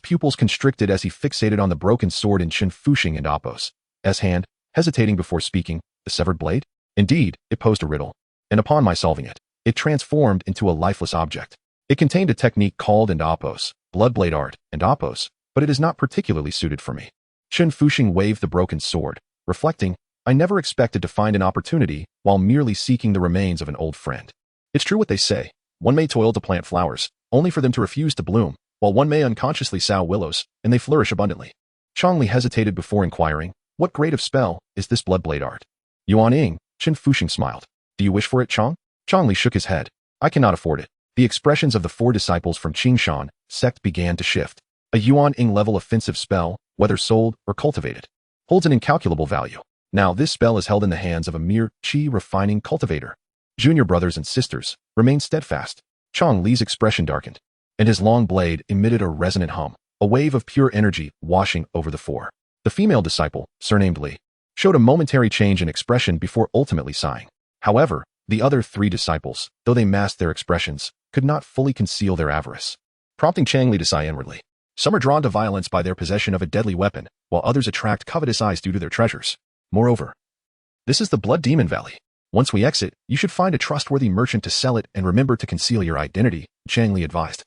Pupils constricted as he fixated on the broken sword in Qin Fuxing and Appos' hand, hesitating before speaking. The severed blade? Indeed, it posed a riddle, and upon my solving it, it transformed into a lifeless object. It contained a technique called and Appos, bloodblade art, and Appos, but it is not particularly suited for me. Qin Fuxing waved the broken sword, reflecting, I never expected to find an opportunity while merely seeking the remains of an old friend. It's true what they say. One may toil to plant flowers, only for them to refuse to bloom, while one may unconsciously sow willows, and they flourish abundantly. Changli hesitated before inquiring, what grade of spell is this bloodblade art? Yuan Ying, Qin Fuxing smiled. Do you wish for it, Chang? Changli shook his head. I cannot afford it. The expressions of the 4 disciples from Qingshan sect began to shift. A Yuan Ying level offensive spell, whether sold or cultivated, holds an incalculable value. Now this spell is held in the hands of a mere qi refining cultivator. Junior brothers and sisters, remain steadfast. Changli's expression darkened, and his long blade emitted a resonant hum, a wave of pure energy washing over the 4. The female disciple, surnamed Li, showed a momentary change in expression before ultimately sighing. However, the other 3 disciples, though they masked their expressions, could not fully conceal their avarice, prompting Changli to sigh inwardly. Some are drawn to violence by their possession of a deadly weapon, while others attract covetous eyes due to their treasures. Moreover, this is the Blood Demon Valley. Once we exit, you should find a trustworthy merchant to sell it and remember to conceal your identity, Changli advised,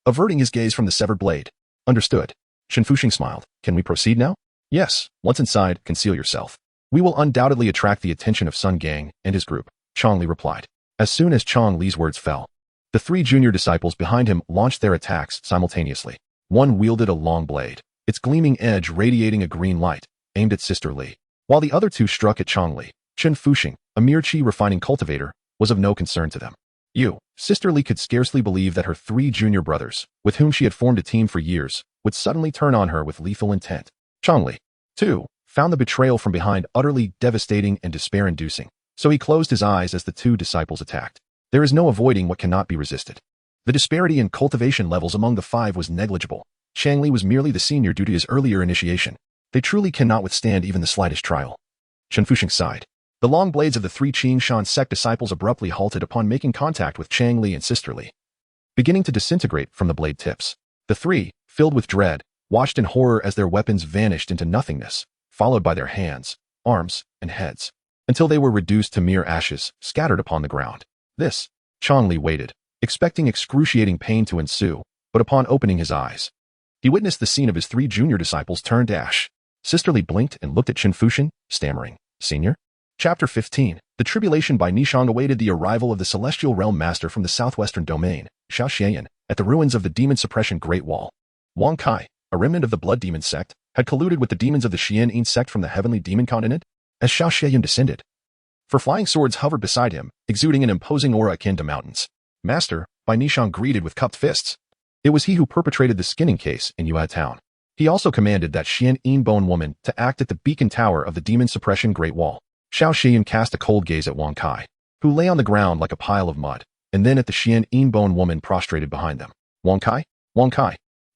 averting his gaze from the severed blade. Understood. Qin Fuxing smiled. Can we proceed now? Yes. Once inside, conceal yourself. We will undoubtedly attract the attention of Sun Gang and his group, Changli replied. As soon as Changli's words fell, the 3 junior disciples behind him launched their attacks simultaneously. One wielded a long blade, its gleaming edge radiating a green light, aimed at Sister Li, while the other 2 struck at Changli. Qin Fuxing, a mere qi refining cultivator, was of no concern to them. You, Sister Li could scarcely believe that her 3 junior brothers, with whom she had formed a team for years, would suddenly turn on her with lethal intent. Changli, too, found the betrayal from behind utterly devastating and despair-inducing, so he closed his eyes as the 2 disciples attacked. There is no avoiding what cannot be resisted. The disparity in cultivation levels among the 5 was negligible. Changli was merely the senior due to his earlier initiation. They truly cannot withstand even the slightest trial. Chen Fuxing sighed. The long blades of the 3 Qing Shan sect disciples abruptly halted upon making contact with Changli and Sister Li, beginning to disintegrate from the blade tips. The 3, filled with dread, watched in horror as their weapons vanished into nothingness, followed by their hands, arms, and heads, until they were reduced to mere ashes, scattered upon the ground. Changli waited, expecting excruciating pain to ensue, but upon opening his eyes, he witnessed the scene of his 3 junior disciples turn to ash. Sister Li blinked and looked at Chen Fuxing, stammering, "Senior?" Chapter 15. The tribulation by Nishang awaited the arrival of the Celestial Realm Master from the southwestern domain, Xiao Xian, at the ruins of the Demon Suppression Great Wall. Wang Kai, a remnant of the Blood Demon sect, had colluded with the demons of the Xian sect from the Heavenly Demon Continent. As Xiao Xian descended, 4 flying swords hovered beside him, exuding an imposing aura akin to mountains. Master, by Nishang greeted with cupped fists. It was he who perpetrated the skinning case in Yue Town. He also commanded that Xian Bone woman to act at the beacon tower of the Demon Suppression Great Wall. Xiao Xian cast a cold gaze at Wang Kai, who lay on the ground like a pile of mud, and then at the Xian Bone woman prostrated behind them. Wang Kai,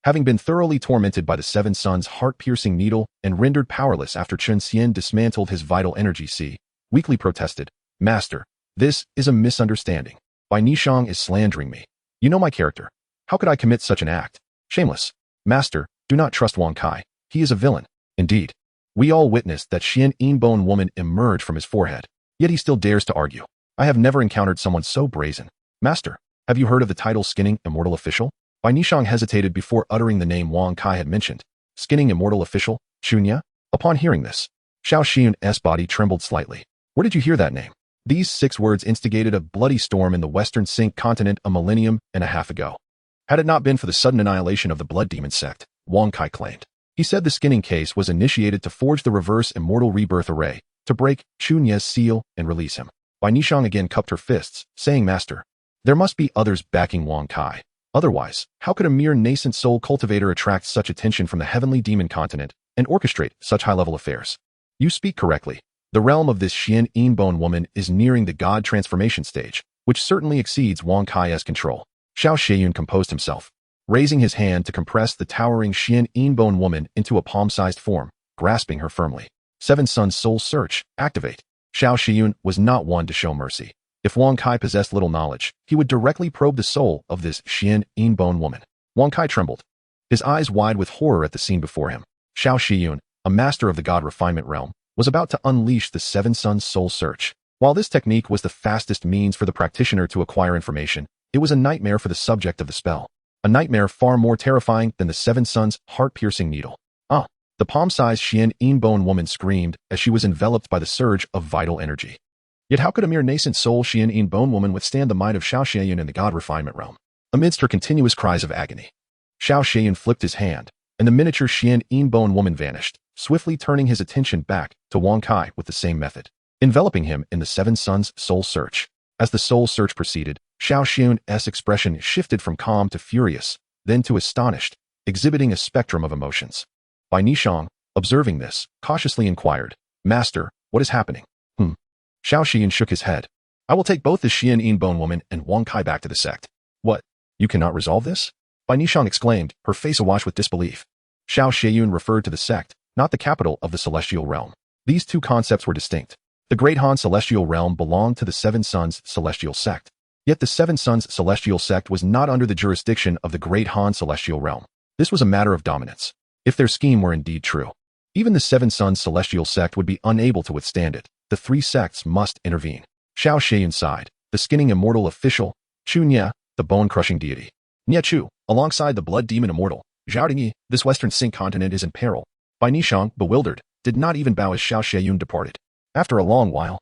having been thoroughly tormented by the 7 Suns' heart-piercing needle and rendered powerless after Chen Xian dismantled his vital energy sea, weakly protested, "Master, this is a misunderstanding. Bai Nishang is slandering me. You know my character. How could I commit such an act? Shameless. Master, do not trust Wang Kai. He is a villain." Indeed. We all witnessed that Xian Bone woman emerge from his forehead, yet he still dares to argue. I have never encountered someone so brazen. Master, have you heard of the title Skinning Immortal Official? Bai Nishang hesitated before uttering the name Wang Kai had mentioned. Skinning Immortal Official, Chunya? Upon hearing this, Xiao Xian's body trembled slightly. Where did you hear that name? These 6 words instigated a bloody storm in the Western Sink continent a millennium and a half ago. Had it not been for the sudden annihilation of the Blood Demon sect, Wang Kai claimed. He said the skinning case was initiated to forge the reverse immortal rebirth array, to break Chunya's seal and release him. Bai Nishang again cupped her fists, saying, "Master, there must be others backing Wang Kai. Otherwise, how could a mere nascent soul cultivator attract such attention from the Heavenly Demon Continent and orchestrate such high-level affairs?" You speak correctly. The realm of this Xian Bone woman is nearing the god transformation stage, which certainly exceeds Wang Kai's control. Xiao Xian composed himself, raising his hand to compress the towering Xian Bone woman into a palm-sized form, grasping her firmly. 7 Suns Soul Search, activate. Xiao Xian was not one to show mercy. If Wang Kai possessed little knowledge, he would directly probe the soul of this Xian Bone woman. Wang Kai trembled, his eyes wide with horror at the scene before him. Xiao Xian, a master of the god refinement realm, was about to unleash the 7 Suns Soul Search. While this technique was the fastest means for the practitioner to acquire information, it was a nightmare for the subject of the spell. A nightmare far more terrifying than the 7 Suns' heart-piercing needle. "Ah!" The palm-sized Xian Bone woman screamed as she was enveloped by the surge of vital energy. Yet how could a mere nascent soul Xian Bone woman withstand the might of Xiao Xian in the god refinement realm? Amidst her continuous cries of agony, Xiao Xian flipped his hand, and the miniature Xian Bone woman vanished, swiftly turning his attention back to Wang Kai with the same method, enveloping him in the 7 Suns Soul Search. As the soul search proceeded, Xiao Xian's expression shifted from calm to furious, then to astonished, exhibiting a spectrum of emotions. Bai Nishang, observing this, cautiously inquired, "Master, what is happening?" Xiao Xian shook his head. "I will take both the Xian Bone woman and Wang Kai back to the sect." "What? You cannot resolve this?" Bai Nishang exclaimed, her face awash with disbelief. Xiao Xian referred to the sect, not the capital of the celestial realm. These 2 concepts were distinct. The Great Han Celestial Realm belonged to the 7 Suns Celestial Sect. Yet the 7 Suns Celestial Sect was not under the jurisdiction of the Great Han Celestial Realm. This was a matter of dominance. If their scheme were indeed true, even the 7 Suns Celestial Sect would be unable to withstand it. The 3 sects must intervene. Xiao Xian sighed. The Skinning Immortal Official, Chunya, the bone-crushing deity, Nye Chu, alongside the Blood Demon Immortal, Zhao Dingyi, this Western Sink continent is in peril. Bai Nishang, bewildered, did not even bow as Xiao Xian departed. After a long while,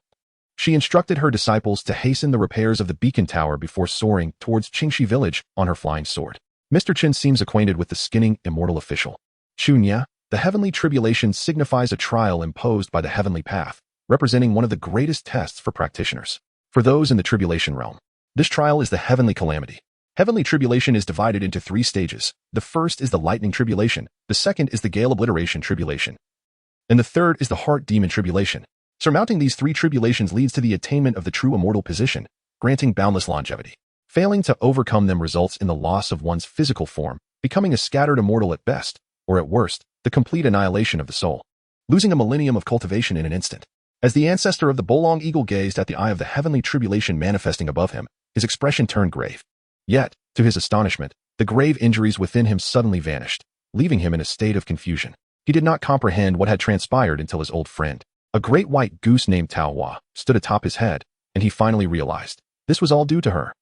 she instructed her disciples to hasten the repairs of the beacon tower before soaring towards Qingxi village on her flying sword. Mr. Chen seems acquainted with the Skinning Immortal Official. Chunya, the heavenly tribulation signifies a trial imposed by the heavenly path, representing one of the greatest tests for practitioners. For those in the tribulation realm, This trial is the heavenly calamity. Heavenly tribulation is divided into 3 stages. The first is the lightning tribulation, the second is the gale obliteration tribulation, and the third is the heart demon tribulation. Surmounting these 3 tribulations leads to the attainment of the true immortal position, granting boundless longevity. Failing to overcome them results in the loss of one's physical form, becoming a scattered immortal at best, or at worst, the complete annihilation of the soul. Losing a millennium of cultivation in an instant. As the ancestor of the Bolong Eagle gazed at the eye of the heavenly tribulation manifesting above him, his expression turned grave. Yet, to his astonishment, the grave injuries within him suddenly vanished, leaving him in a state of confusion. He did not comprehend what had transpired until his old friend, a great white goose named Taohua, stood atop his head, and he finally realized. This was all due to her.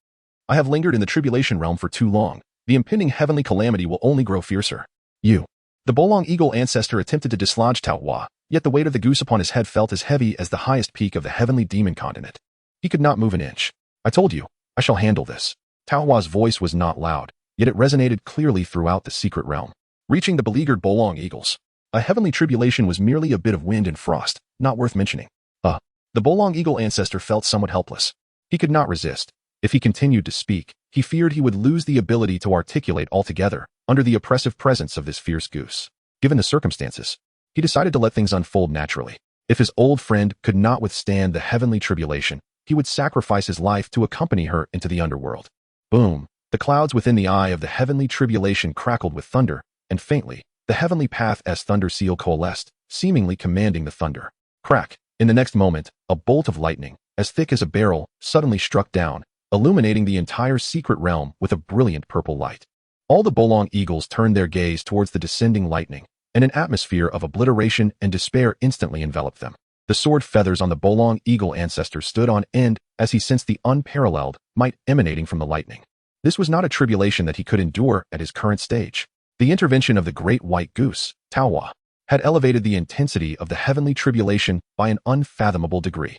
I have lingered in the tribulation realm for too long. The impending heavenly calamity will only grow fiercer. You. The Bolong Eagle ancestor attempted to dislodge Taohua, yet the weight of the goose upon his head felt as heavy as the highest peak of the heavenly demon continent. He could not move an inch. I told you, I shall handle this. Taohua's voice was not loud, yet it resonated clearly throughout the secret realm. Reaching the beleaguered Bolong Eagles. A heavenly tribulation was merely a bit of wind and frost, not worth mentioning. The Bolong Eagle ancestor felt somewhat helpless. He could not resist. If he continued to speak, he feared he would lose the ability to articulate altogether under the oppressive presence of this fierce goose. Given the circumstances, he decided to let things unfold naturally. If his old friend could not withstand the heavenly tribulation, he would sacrifice his life to accompany her into the underworld. Boom! The clouds within the eye of the heavenly tribulation crackled with thunder, and faintly, the heavenly path as thunder seal coalesced, seemingly commanding the thunder. Crack! In the next moment, a bolt of lightning, as thick as a barrel, suddenly struck down, illuminating the entire secret realm with a brilliant purple light. All the Bolong Eagles turned their gaze towards the descending lightning, and an atmosphere of obliteration and despair instantly enveloped them. The sword feathers on the Bolong Eagle ancestor stood on end as he sensed the unparalleled might emanating from the lightning. This was not a tribulation that he could endure at his current stage. The intervention of the great white goose, Taohua, had elevated the intensity of the heavenly tribulation by an unfathomable degree.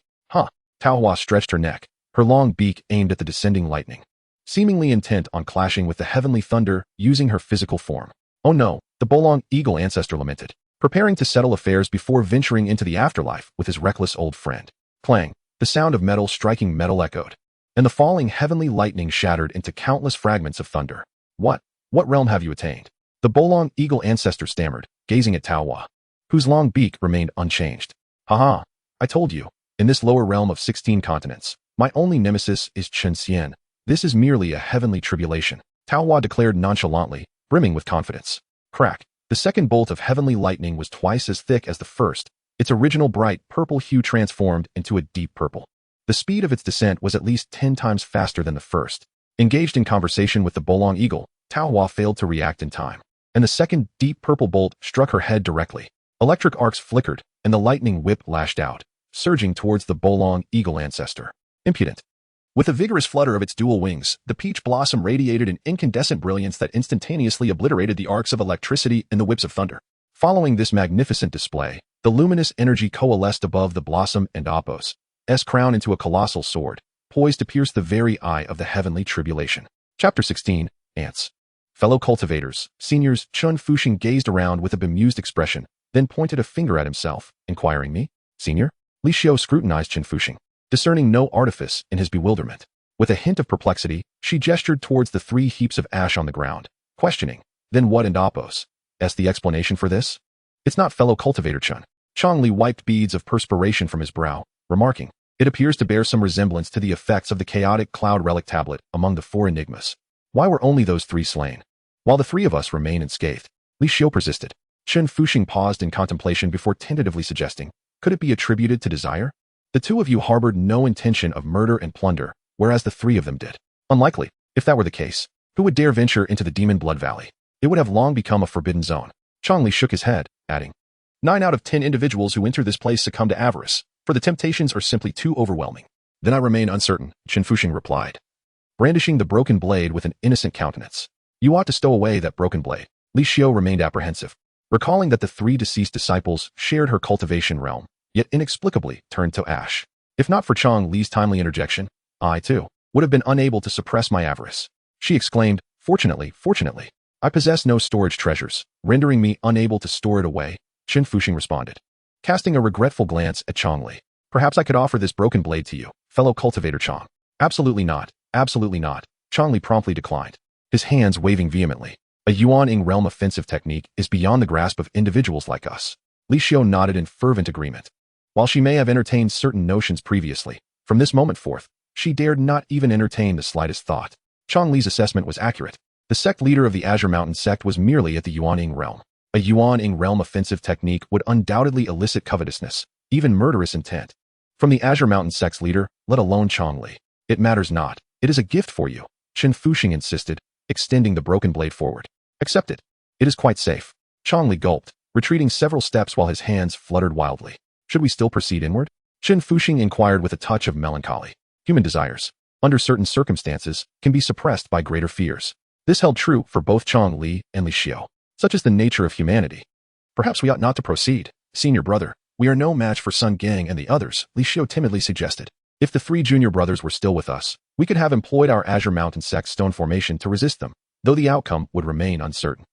Taohua stretched her neck, her long beak aimed at the descending lightning, seemingly intent on clashing with the heavenly thunder using her physical form. Oh no, the Bolong Eagle ancestor lamented, preparing to settle affairs before venturing into the afterlife with his reckless old friend. Clang! The sound of metal striking metal echoed, and the falling heavenly lightning shattered into countless fragments of thunder. What realm have you attained? The Bolong Eagle ancestor stammered, gazing at Taohua, whose long beak remained unchanged. I told you, in this lower realm of 16 continents, my only nemesis is Chen Xian. This is merely a heavenly tribulation, Taohua declared nonchalantly, brimming with confidence. Crack! The second bolt of heavenly lightning was twice as thick as the first, its original bright purple hue transformed into a deep purple. The speed of its descent was at least 10 times faster than the first. Engaged in conversation with the Bolong Eagle, Taohua failed to react in time, and the second deep purple bolt struck her head directly. Electric arcs flickered, and the lightning whip lashed out, surging towards the Bolong Eagle ancestor. Impudent! With a vigorous flutter of its dual wings, the peach blossom radiated an incandescent brilliance that instantaneously obliterated the arcs of electricity and the whips of thunder. Following this magnificent display, the luminous energy coalesced above the blossom and Apos' crown into a colossal sword, poised to pierce the very eye of the heavenly tribulation. Chapter 16, Ants. Fellow cultivators, seniors, Chun Fuxing gazed around with a bemused expression, then pointed a finger at himself, inquiring me, Senior? Li Xiu scrutinized Chen Fuxing, discerning no artifice in his bewilderment. With a hint of perplexity, she gestured towards the 3 heaps of ash on the ground, questioning, then what in Apos' the explanation for this? It's not fellow cultivator Chun. Chong Li wiped beads of perspiration from his brow, remarking, it appears to bear some resemblance to the effects of the chaotic cloud relic tablet among the 4 enigmas. Why were only those 3 slain, while the 3 of us remain unscathed? Li Xiu persisted. Chen Fuxing paused in contemplation before tentatively suggesting, could it be attributed to desire? The 2 of you harbored no intention of murder and plunder, whereas the 3 of them did. Unlikely. If that were the case, who would dare venture into the Demon Blood Valley? It would have long become a forbidden zone. Chong Li shook his head, adding, 9 out of 10 individuals who enter this place succumb to avarice, for the temptations are simply too overwhelming. Then I remain uncertain, Chen Fuxing replied, brandishing the broken blade with an innocent countenance. You ought to stow away that broken blade. Li Xiu remained apprehensive, recalling that the 3 deceased disciples shared her cultivation realm, yet inexplicably turned to ash. If not for Chong Li's timely interjection, I, too, would have been unable to suppress my avarice. She exclaimed, fortunately, I possess no storage treasures, rendering me unable to store it away, Chen Fuxing responded, casting a regretful glance at Chong Li. Perhaps I could offer this broken blade to you, fellow cultivator Chong. Absolutely not, Absolutely not. Changli promptly declined, his hands waving vehemently. A Yuan-Ing realm offensive technique is beyond the grasp of individuals like us. Li Xiao nodded in fervent agreement. While she may have entertained certain notions previously, from this moment forth, she dared not even entertain the slightest thought. Changli's assessment was accurate. The sect leader of the Azure Mountain sect was merely at the Yuan-Ing realm. A Yuan-Ing realm offensive technique would undoubtedly elicit covetousness, even murderous intent. From the Azure Mountain sect's leader, let alone Changli. It matters not. It is a gift for you, Chen Fuxing insisted, extending the broken blade forward. Accept it. It is quite safe. Changli gulped, retreating several steps while his hands fluttered wildly. Should we still proceed inward? Chen Fuxing inquired with a touch of melancholy. Human desires, under certain circumstances, can be suppressed by greater fears. This held true for both Changli and Li Xiao. Such is the nature of humanity. Perhaps we ought not to proceed, senior brother. We are no match for Sun Gang and the others, Li Xiao timidly suggested. If the 3 junior brothers were still with us, we could have employed our Azure Mountain sect stone formation to resist them, though the outcome would remain uncertain.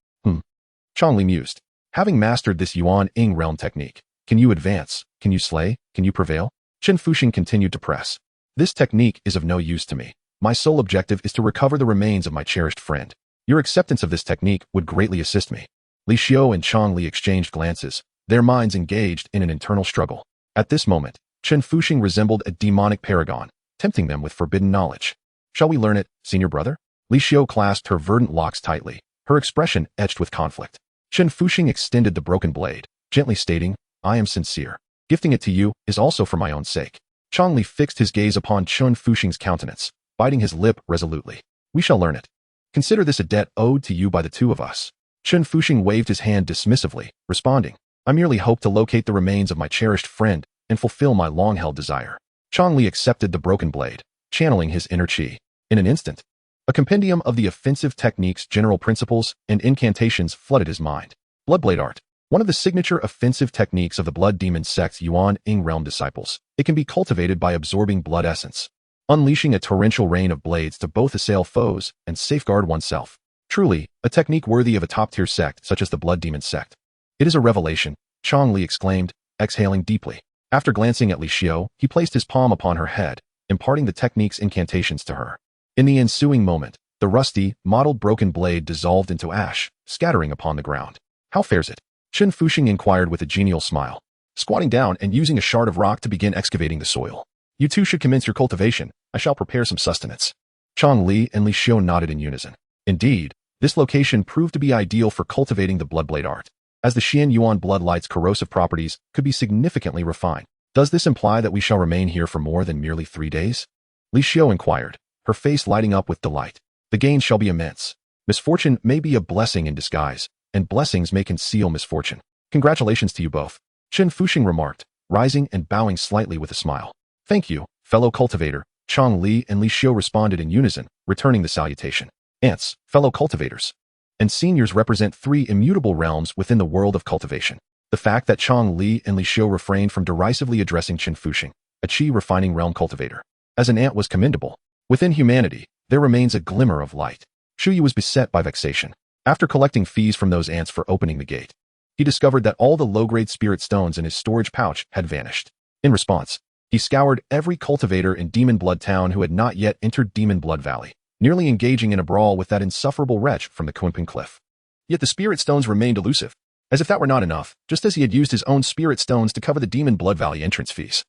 Changli mused. Having mastered this Yuan-Ing realm technique, can you advance? Can you slay? Can you prevail? Chen Fuxing continued to press. This technique is of no use to me. My sole objective is to recover the remains of my cherished friend. Your acceptance of this technique would greatly assist me. Li Xiao and Changli exchanged glances, their minds engaged in an internal struggle. At this moment, Chen Fuxing resembled a demonic paragon, tempting them with forbidden knowledge. Shall we learn it, senior brother? Li Xiao clasped her verdant locks tightly, her expression etched with conflict. Chen Fuxing extended the broken blade, gently stating, I am sincere. Gifting it to you is also for my own sake. Changli fixed his gaze upon Chen Fuxing's countenance, biting his lip resolutely. We shall learn it. Consider this a debt owed to you by the 2 of us. Chen Fuxing waved his hand dismissively, responding, I merely hope to locate the remains of my cherished friend and fulfill my long-held desire. Changli accepted the broken blade, channeling his inner qi. In an instant, a compendium of the offensive technique's general principles and incantations flooded his mind. Bloodblade art, one of the signature offensive techniques of the Blood Demon sect's Yuan-Ing realm disciples. It can be cultivated by absorbing blood essence, unleashing a torrential rain of blades to both assail foes and safeguard oneself. Truly, a technique worthy of a top-tier sect such as the Blood Demon sect. It is a revelation, Changli exclaimed, exhaling deeply. After glancing at Li Xiao, he placed his palm upon her head, imparting the technique's incantations to her. In the ensuing moment, the rusty, mottled broken blade dissolved into ash, scattering upon the ground. How fares it? Chen Fuxing inquired with a genial smile, squatting down and using a shard of rock to begin excavating the soil. You 2 should commence your cultivation. I shall prepare some sustenance. Changli and Li Xiao nodded in unison. Indeed, this location proved to be ideal for cultivating the bloodblade art, as the Xian Yuan bloodlight's corrosive properties could be significantly refined. Does this imply that we shall remain here for more than merely 3 days? Li Xiao inquired, her face lighting up with delight. The gain shall be immense. Misfortune may be a blessing in disguise, and blessings may conceal misfortune. Congratulations to you both, Chen Fuxing remarked, rising and bowing slightly with a smile. Thank you, fellow cultivator. Changli and Li Xiao responded in unison, returning the salutation. Ants, fellow cultivators, and seniors represent 3 immutable realms within the world of cultivation. The fact that Changli and Li Xiao refrained from derisively addressing Chen Fuxing, a qi-refining realm cultivator, as an ant was commendable. Within humanity, there remains a glimmer of light. Shuyu was beset by vexation. After collecting fees from those ants for opening the gate, he discovered that all the low-grade spirit stones in his storage pouch had vanished. In response, he scoured every cultivator in Demon Blood Town who had not yet entered Demon Blood Valley, nearly engaging in a brawl with that insufferable wretch from the Kunping Cliff. Yet the spirit stones remained elusive. As if that were not enough, just as he had used his own spirit stones to cover the Demon Blood Valley entrance fees,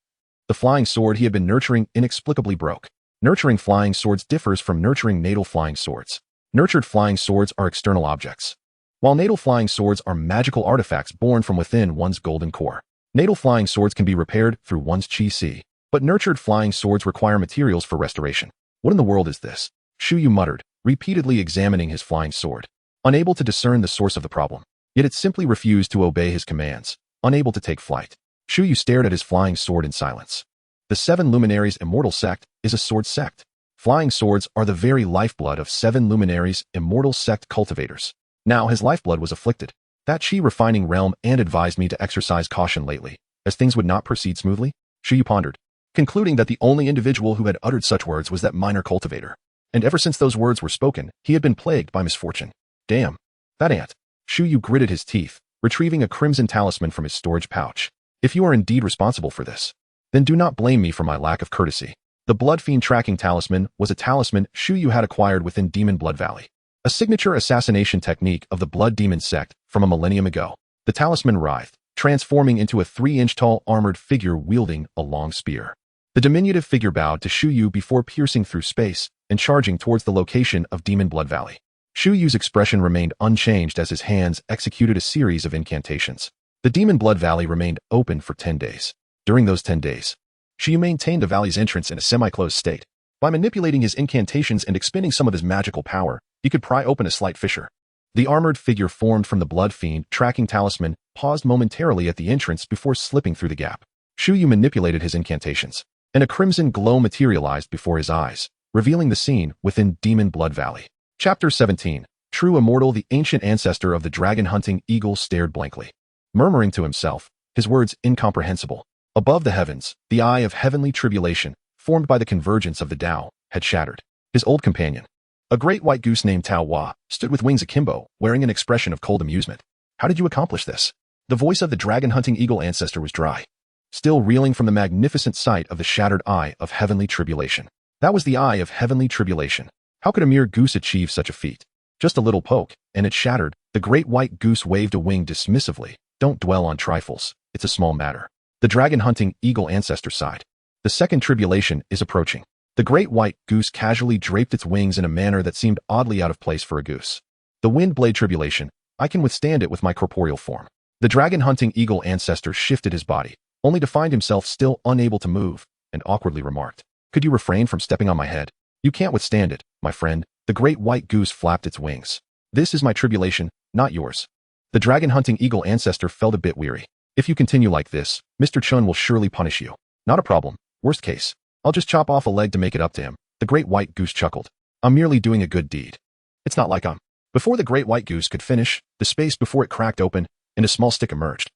the flying sword he had been nurturing inexplicably broke. Nurturing flying swords differs from nurturing natal flying swords. Nurtured flying swords are external objects, while natal flying swords are magical artifacts born from within one's golden core. Natal flying swords can be repaired through one's qi, but nurtured flying swords require materials for restoration. What in the world is this? Shuyu muttered, repeatedly examining his flying sword, unable to discern the source of the problem. Yet it simply refused to obey his commands, unable to take flight. Shuyu stared at his flying sword in silence. The 7 Luminaries Immortal sect is a sword sect. Flying swords are the very lifeblood of 7 Luminaries Immortal sect cultivators. Now his lifeblood was afflicted. That qi-refining realm and advised me to exercise caution lately, as things would not proceed smoothly. Shuyu pondered, concluding that the only individual who had uttered such words was that minor cultivator. And ever since those words were spoken, he had been plagued by misfortune. Damn. That ant. Shuyu gritted his teeth, retrieving a crimson talisman from his storage pouch. If you are indeed responsible for this, then do not blame me for my lack of courtesy. The Blood Fiend Tracking Talisman was a talisman Shu Yu had acquired within Demon Blood Valley, a signature assassination technique of the Blood Demon sect from a millennium ago. The talisman writhed, transforming into a 3-inch-tall armored figure wielding a long spear. The diminutive figure bowed to Shu Yu before piercing through space and charging towards the location of Demon Blood Valley. Shu Yu's expression remained unchanged as his hands executed a series of incantations. The Demon Blood Valley remained open for 10 days. During those 10 days, Shu Yu maintained the valley's entrance in a semi-closed state. By manipulating his incantations and expending some of his magical power, he could pry open a slight fissure. The armored figure formed from the Blood Fiend Tracking Talisman paused momentarily at the entrance before slipping through the gap. Shu Yu manipulated his incantations, and a crimson glow materialized before his eyes, revealing the scene within Demon Blood Valley. Chapter 17. True Immortal. The ancient ancestor of the dragon-hunting eagle stared blankly, murmuring to himself, his words incomprehensible. Above the heavens, the eye of heavenly tribulation, formed by the convergence of the Tao, had shattered. His old companion, a great white goose named Tao Hua, stood with wings akimbo, wearing an expression of cold amusement. How did you accomplish this? The voice of the dragon-hunting eagle ancestor was dry, still reeling from the magnificent sight of the shattered eye of heavenly tribulation. That was the eye of heavenly tribulation. How could a mere goose achieve such a feat? Just a little poke, and it shattered. The great white goose waved a wing dismissively. Don't dwell on trifles. It's a small matter. The dragon-hunting eagle ancestor sighed. The second tribulation is approaching. The great white goose casually draped its wings in a manner that seemed oddly out of place for a goose. The wind blade tribulation. I can withstand it with my corporeal form. The dragon-hunting eagle ancestor shifted his body, only to find himself still unable to move, and awkwardly remarked, "Could you refrain from stepping on my head? You can't withstand it, my friend." The great white goose flapped its wings. "This is my tribulation, not yours." The dragon-hunting eagle ancestor felt a bit weary. "If you continue like this, Mr. Chun will surely punish you." "Not a problem. Worst case, I'll just chop off a leg to make it up to him." The great white goose chuckled. "I'm merely doing a good deed. It's not like I'm." Before the great white goose could finish, the space before it cracked open, and a small stick emerged,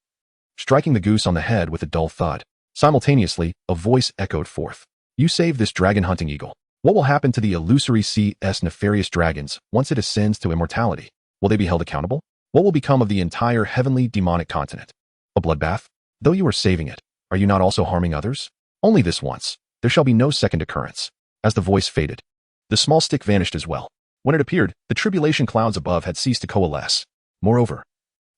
striking the goose on the head with a dull thud. Simultaneously, a voice echoed forth. "You saved this dragon-hunting eagle. What will happen to the illusory C.S. nefarious dragons once it ascends to immortality? Will they be held accountable? What will become of the entire heavenly demonic continent? A bloodbath? Though you are saving it, are you not also harming others? Only this once. There shall be no second occurrence." As the voice faded, the small stick vanished as well. When it appeared, the tribulation clouds above had ceased to coalesce. Moreover,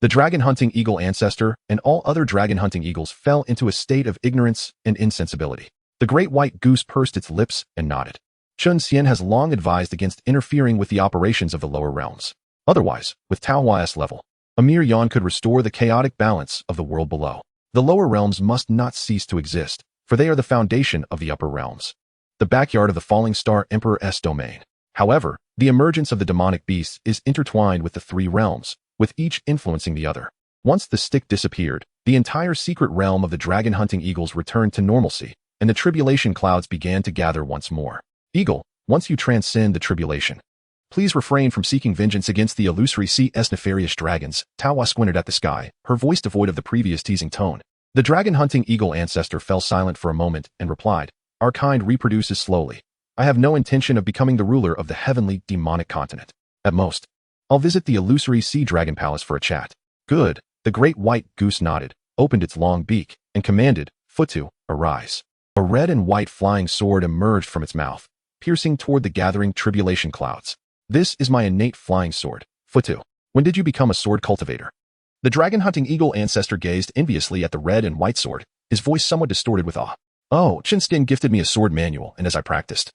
the dragon-hunting eagle ancestor and all other dragon-hunting eagles fell into a state of ignorance and insensibility. The great white goose pursed its lips and nodded. Chun Xian has long advised against interfering with the operations of the lower realms. Otherwise, with Tao Hua's level, a mere yawn could restore the chaotic balance of the world below. The lower realms must not cease to exist, for they are the foundation of the upper realms, the backyard of the falling star Emperor's domain. However, the emergence of the demonic beasts is intertwined with the three realms, with each influencing the other. Once the stick disappeared, the entire secret realm of the dragon-hunting eagles returned to normalcy, and the tribulation clouds began to gather once more. "Eagle, once you transcend the tribulation, please refrain from seeking vengeance against the illusory C.S. nefarious dragons." Tao Hua squinted at the sky, her voice devoid of the previous teasing tone. The dragon-hunting eagle ancestor fell silent for a moment and replied, "Our kind reproduces slowly. I have no intention of becoming the ruler of the heavenly demonic continent. At most, I'll visit the illusory sea dragon palace for a chat." "Good." The great white goose nodded, opened its long beak, and commanded, "Futu, arise." A red and white flying sword emerged from its mouth, piercing toward the gathering tribulation clouds. "This is my innate flying sword, Futu. When did you become a sword cultivator?" The dragon-hunting eagle ancestor gazed enviously at the red and white sword, his voice somewhat distorted with awe. "Oh, Chinskin gifted me a sword manual, and as I practiced,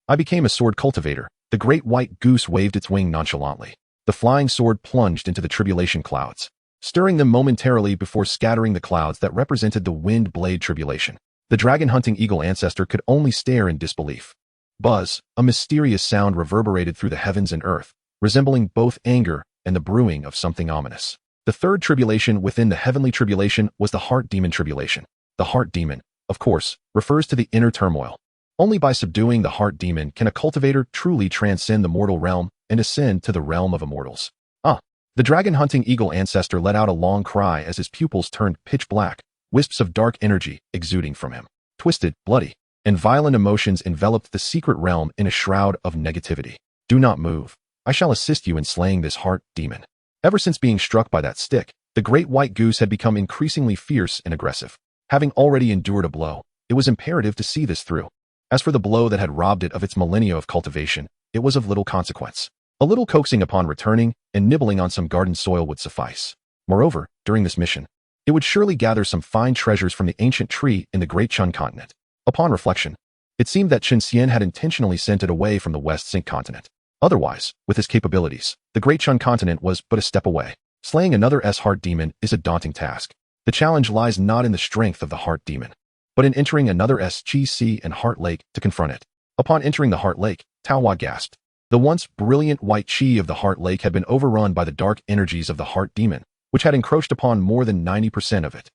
I became a sword cultivator." The great white goose waved its wing nonchalantly. The flying sword plunged into the tribulation clouds, stirring them momentarily before scattering the clouds that represented the wind blade tribulation. The dragon-hunting eagle ancestor could only stare in disbelief. Buzz, a mysterious sound reverberated through the heavens and earth, resembling both anger and the brewing of something ominous. The third tribulation within the heavenly tribulation was the heart demon tribulation. The heart demon, of course, refers to the inner turmoil. Only by subduing the heart demon can a cultivator truly transcend the mortal realm and ascend to the realm of immortals. "Ah!" The dragon-hunting eagle ancestor let out a long cry as his pupils turned pitch black, wisps of dark energy exuding from him. Twisted, bloody, and violent emotions enveloped the secret realm in a shroud of negativity. "Do not move. I shall assist you in slaying this heart demon." Ever since being struck by that stick, the great white goose had become increasingly fierce and aggressive. Having already endured a blow, it was imperative to see this through. As for the blow that had robbed it of its millennia of cultivation, it was of little consequence. A little coaxing upon returning and nibbling on some garden soil would suffice. Moreover, during this mission, it would surely gather some fine treasures from the ancient tree in the Great Chun continent. Upon reflection, it seemed that Chen Xian had intentionally sent it away from the West Sink continent. Otherwise, with his capabilities, the Great Chun continent was but a step away. Slaying another heart demon is a daunting task. The challenge lies not in the strength of the heart demon, but in entering another Chi Sea and Heart Lake to confront it. Upon entering the Heart Lake, Tao Hua gasped. The once brilliant white Chi of the Heart Lake had been overrun by the dark energies of the Heart Demon, which had encroached upon more than 90% of it.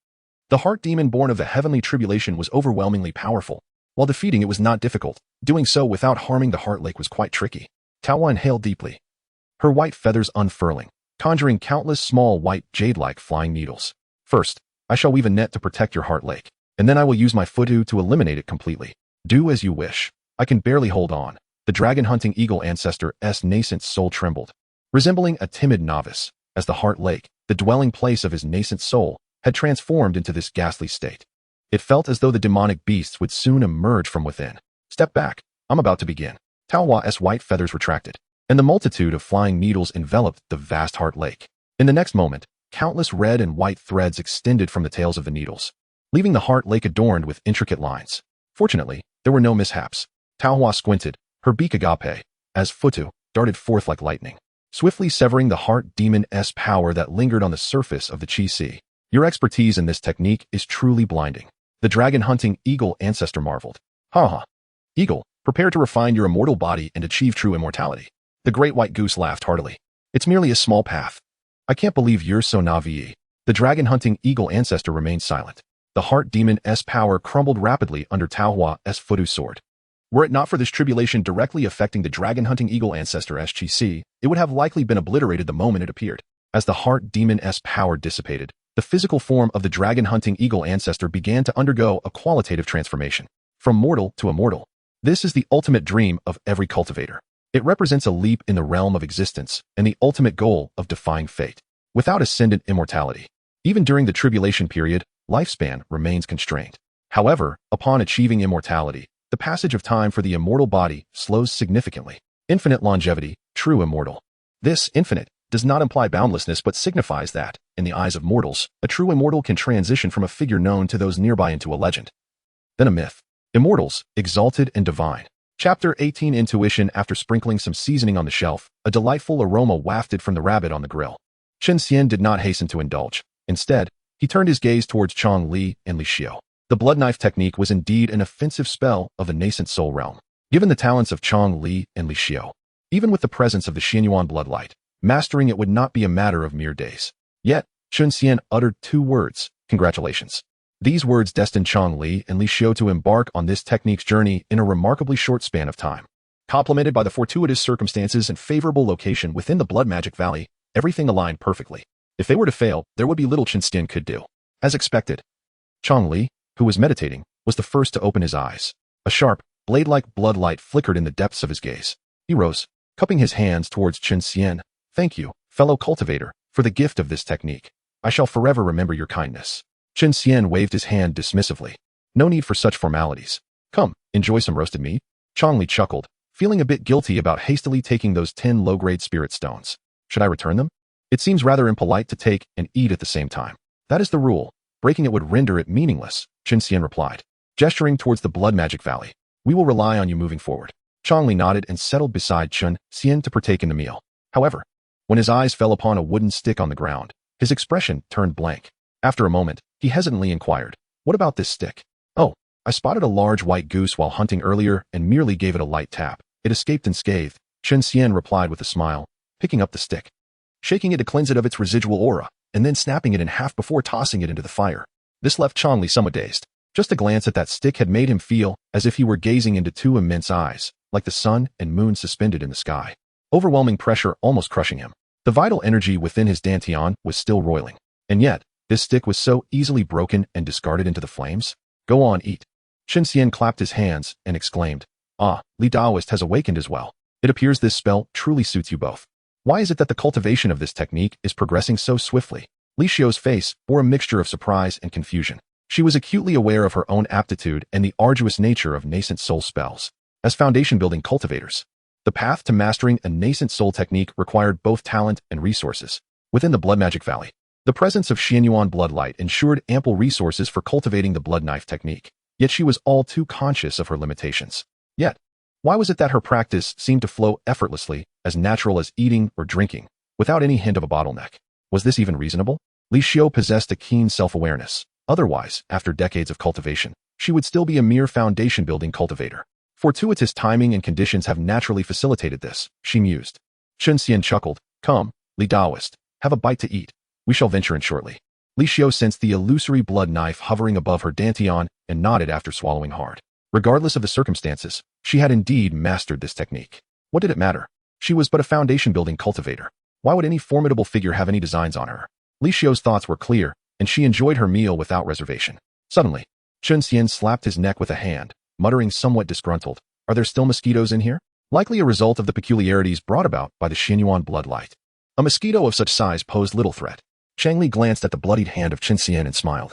The Heart Demon born of the heavenly tribulation was overwhelmingly powerful. While defeating it was not difficult, doing so without harming the Heart Lake was quite tricky. Tao Hua inhaled deeply, her white feathers unfurling, conjuring countless small white jade-like flying needles. First, I shall weave a net to protect your Heart Lake, and then I will use my Futu to eliminate it completely. Do as you wish. I can barely hold on. The dragon-hunting eagle ancestor's nascent soul trembled. Resembling a timid novice, as the Heart Lake, the dwelling place of his nascent soul, had transformed into this ghastly state. It felt as though the demonic beasts would soon emerge from within. Step back. I'm about to begin. Tao Hua's white feathers retracted, and the multitude of flying needles enveloped the vast Heart Lake. In the next moment, countless red and white threads extended from the tails of the needles, leaving the Heart Lake adorned with intricate lines. Fortunately, there were no mishaps. Tao Hua squinted, her beak agape, as Futu darted forth like lightning, swiftly severing the Heart Demon's power that lingered on the surface of the Chi Sea. Your expertise in this technique is truly blinding. The dragon-hunting eagle ancestor marveled. Ha ha. Eagle, prepare to refine your immortal body and achieve true immortality. The great white goose laughed heartily. It's merely a small path. I can't believe you're so naive. The dragon-hunting eagle ancestor remained silent. The Heart Demon's power crumbled rapidly under Tao Hua's Futu sword. Were it not for this tribulation directly affecting the dragon-hunting eagle ancestor's Chi Sea, it would have likely been obliterated the moment it appeared. As the Heart Demon's power dissipated, the physical form of the dragon-hunting eagle ancestor began to undergo a qualitative transformation. From mortal to immortal. This is the ultimate dream of every cultivator. It represents a leap in the realm of existence and the ultimate goal of defying fate. Without ascendant immortality, even during the tribulation period, lifespan remains constrained. However, upon achieving immortality, the passage of time for the immortal body slows significantly. Infinite longevity, true immortal. This infinite does not imply boundlessness but signifies that, in the eyes of mortals, a true immortal can transition from a figure known to those nearby into a legend. Then a myth. Immortals, exalted and divine. Chapter 18 Intuition. After sprinkling some seasoning on the shelf, a delightful aroma wafted from the rabbit on the grill. Chen Xian did not hasten to indulge. Instead, he turned his gaze towards Chong Li and Li Xiu. The blood knife technique was indeed an offensive spell of the nascent soul realm. Given the talents of Chong Li and Li Xiu, even with the presence of the Xianyuan bloodlight, mastering it would not be a matter of mere days. Yet, Chen Xian uttered two words, congratulations. These words destined Chong Li and Li Xiu to embark on this technique's journey in a remarkably short span of time. Complemented by the fortuitous circumstances and favorable location within the Blood Magic Valley, everything aligned perfectly. If they were to fail, there would be little Chen Xian could do. As expected, Chong Li, who was meditating, was the first to open his eyes. A sharp, blade-like bloodlight flickered in the depths of his gaze. He rose, cupping his hands towards Chen Xian. Thank you, fellow cultivator, for the gift of this technique. I shall forever remember your kindness. Chen Xian waved his hand dismissively. No need for such formalities. Come, enjoy some roasted meat. Chong Li chuckled, feeling a bit guilty about hastily taking those 10 low-grade spirit stones. Should I return them? It seems rather impolite to take and eat at the same time. That is the rule. Breaking it would render it meaningless, Chen Xian replied, gesturing towards the Blood Magic Valley. We will rely on you moving forward. Chong Li nodded and settled beside Chen Xian to partake in the meal. However, when his eyes fell upon a wooden stick on the ground, his expression turned blank. After a moment, he hesitantly inquired, what about this stick? Oh, I spotted a large white goose while hunting earlier and merely gave it a light tap. It escaped unscathed, Chen Xian replied with a smile, picking up the stick, shaking it to cleanse it of its residual aura, and then snapping it in half before tossing it into the fire. This left Chong Li somewhat dazed. Just a glance at that stick had made him feel as if he were gazing into two immense eyes, like the sun and moon suspended in the sky. Overwhelming pressure almost crushing him. The vital energy within his dantian was still roiling. And yet, this stick was so easily broken and discarded into the flames. Go on, eat. Chen Xian clapped his hands and exclaimed, Ah, Li Daoist has awakened as well. It appears this spell truly suits you both. Why is it that the cultivation of this technique is progressing so swiftly? Li Xiu's face bore a mixture of surprise and confusion. She was acutely aware of her own aptitude and the arduous nature of nascent soul spells. As foundation-building cultivators, the path to mastering a nascent soul technique required both talent and resources. Within the Blood Magic Valley, the presence of Xianyuan bloodlight ensured ample resources for cultivating the blood knife technique, yet she was all too conscious of her limitations. Yet, why was it that her practice seemed to flow effortlessly, as natural as eating or drinking, without any hint of a bottleneck? Was this even reasonable? Li Xiao possessed a keen self-awareness. Otherwise, after decades of cultivation, she would still be a mere foundation-building cultivator. Fortuitous timing and conditions have naturally facilitated this, she mused. Chen Xian chuckled. Come, Li Daoist, have a bite to eat. We shall venture in shortly. Li Xiao sensed the illusory blood knife hovering above her dantian and nodded after swallowing hard. Regardless of the circumstances, she had indeed mastered this technique. What did it matter? She was but a foundation-building cultivator. Why would any formidable figure have any designs on her? Li Xiao's thoughts were clear, and she enjoyed her meal without reservation. Suddenly, Chen Xian slapped his neck with a hand, muttering somewhat disgruntled. Are there still mosquitoes in here? Likely a result of the peculiarities brought about by the Xianyuan bloodlight. A mosquito of such size posed little threat. Changli glanced at the bloodied hand of Chen Xian and smiled.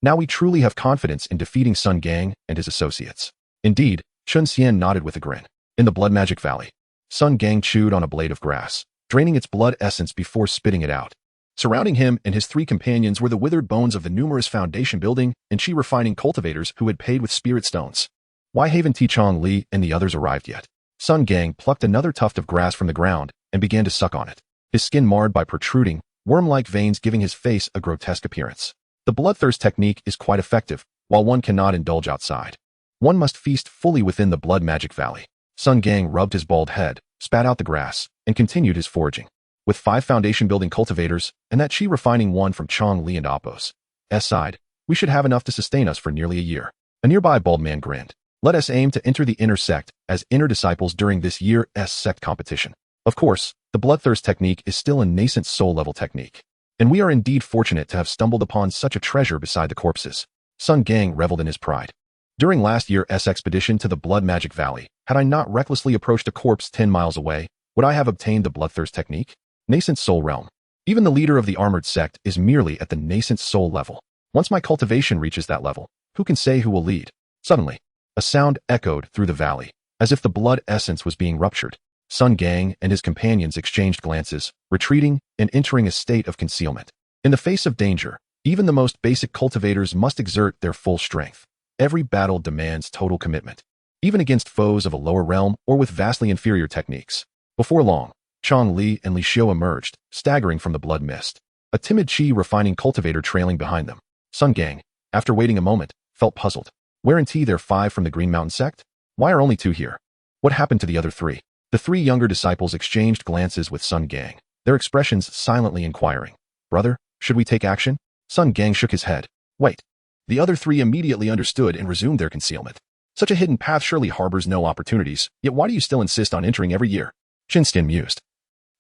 Now we truly have confidence in defeating Sun Gang and his associates. Indeed, Chen Xian nodded with a grin. In the Blood Magic Valley, Sun Gang chewed on a blade of grass, draining its blood essence before spitting it out. Surrounding him and his three companions were the withered bones of the numerous foundation-building and chi-refining cultivators who had paid with spirit stones. Why haven't Tichong Li and the others arrived yet? Sun Gang plucked another tuft of grass from the ground and began to suck on it, his skin marred by protruding, worm-like veins giving his face a grotesque appearance. The bloodthirst technique is quite effective, while one cannot indulge outside. One must feast fully within the Blood Magic Valley. Sun Gang rubbed his bald head, spat out the grass, and continued his foraging. With 5 foundation-building cultivators, and that chi-refining one from Chong Li and Apos side, we should have enough to sustain us for nearly a year. A nearby bald man grinned. Let us aim to enter the inner sect as inner disciples during this year's sect competition. Of course, the bloodthirst technique is still a nascent soul-level technique, and we are indeed fortunate to have stumbled upon such a treasure beside the corpses. Sun Gang reveled in his pride. During last year's expedition to the Blood Magic Valley, had I not recklessly approached a corpse 10 miles away, would I have obtained the bloodthirst technique? Nascent soul realm. Even the leader of the armored sect is merely at the nascent soul level. Once my cultivation reaches that level, who can say who will lead? Suddenly, a sound echoed through the valley, as if the blood essence was being ruptured. Sun Gang and his companions exchanged glances, retreating and entering a state of concealment. In the face of danger, even the most basic cultivators must exert their full strength. Every battle demands total commitment, even against foes of a lower realm or with vastly inferior techniques. Before long, Chong Li and Li Xiao emerged, staggering from the blood mist, a timid chi-refining cultivator trailing behind them. Sun Gang, after waiting a moment, felt puzzled. Weren't there 5 from the Green Mountain sect? Why are only 2 here? What happened to the other 3? The 3 younger disciples exchanged glances with Sun Gang, their expressions silently inquiring. Brother, should we take action? Sun Gang shook his head. Wait. The other 3 immediately understood and resumed their concealment. Such a hidden path surely harbors no opportunities, yet why do you still insist on entering every year? Chinstin mused,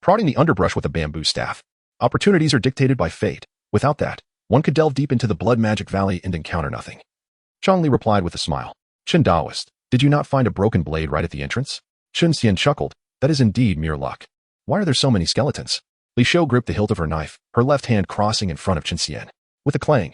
prodding the underbrush with a bamboo staff. Opportunities are dictated by fate. Without that, one could delve deep into the Blood Magic Valley and encounter nothing. Chongli replied with a smile. Chen Daoist, did you not find a broken blade right at the entrance? Chen Xian chuckled. That is indeed mere luck. Why are there so many skeletons? Li Xiao gripped the hilt of her knife, her left hand crossing in front of Chen Xian. With a clang,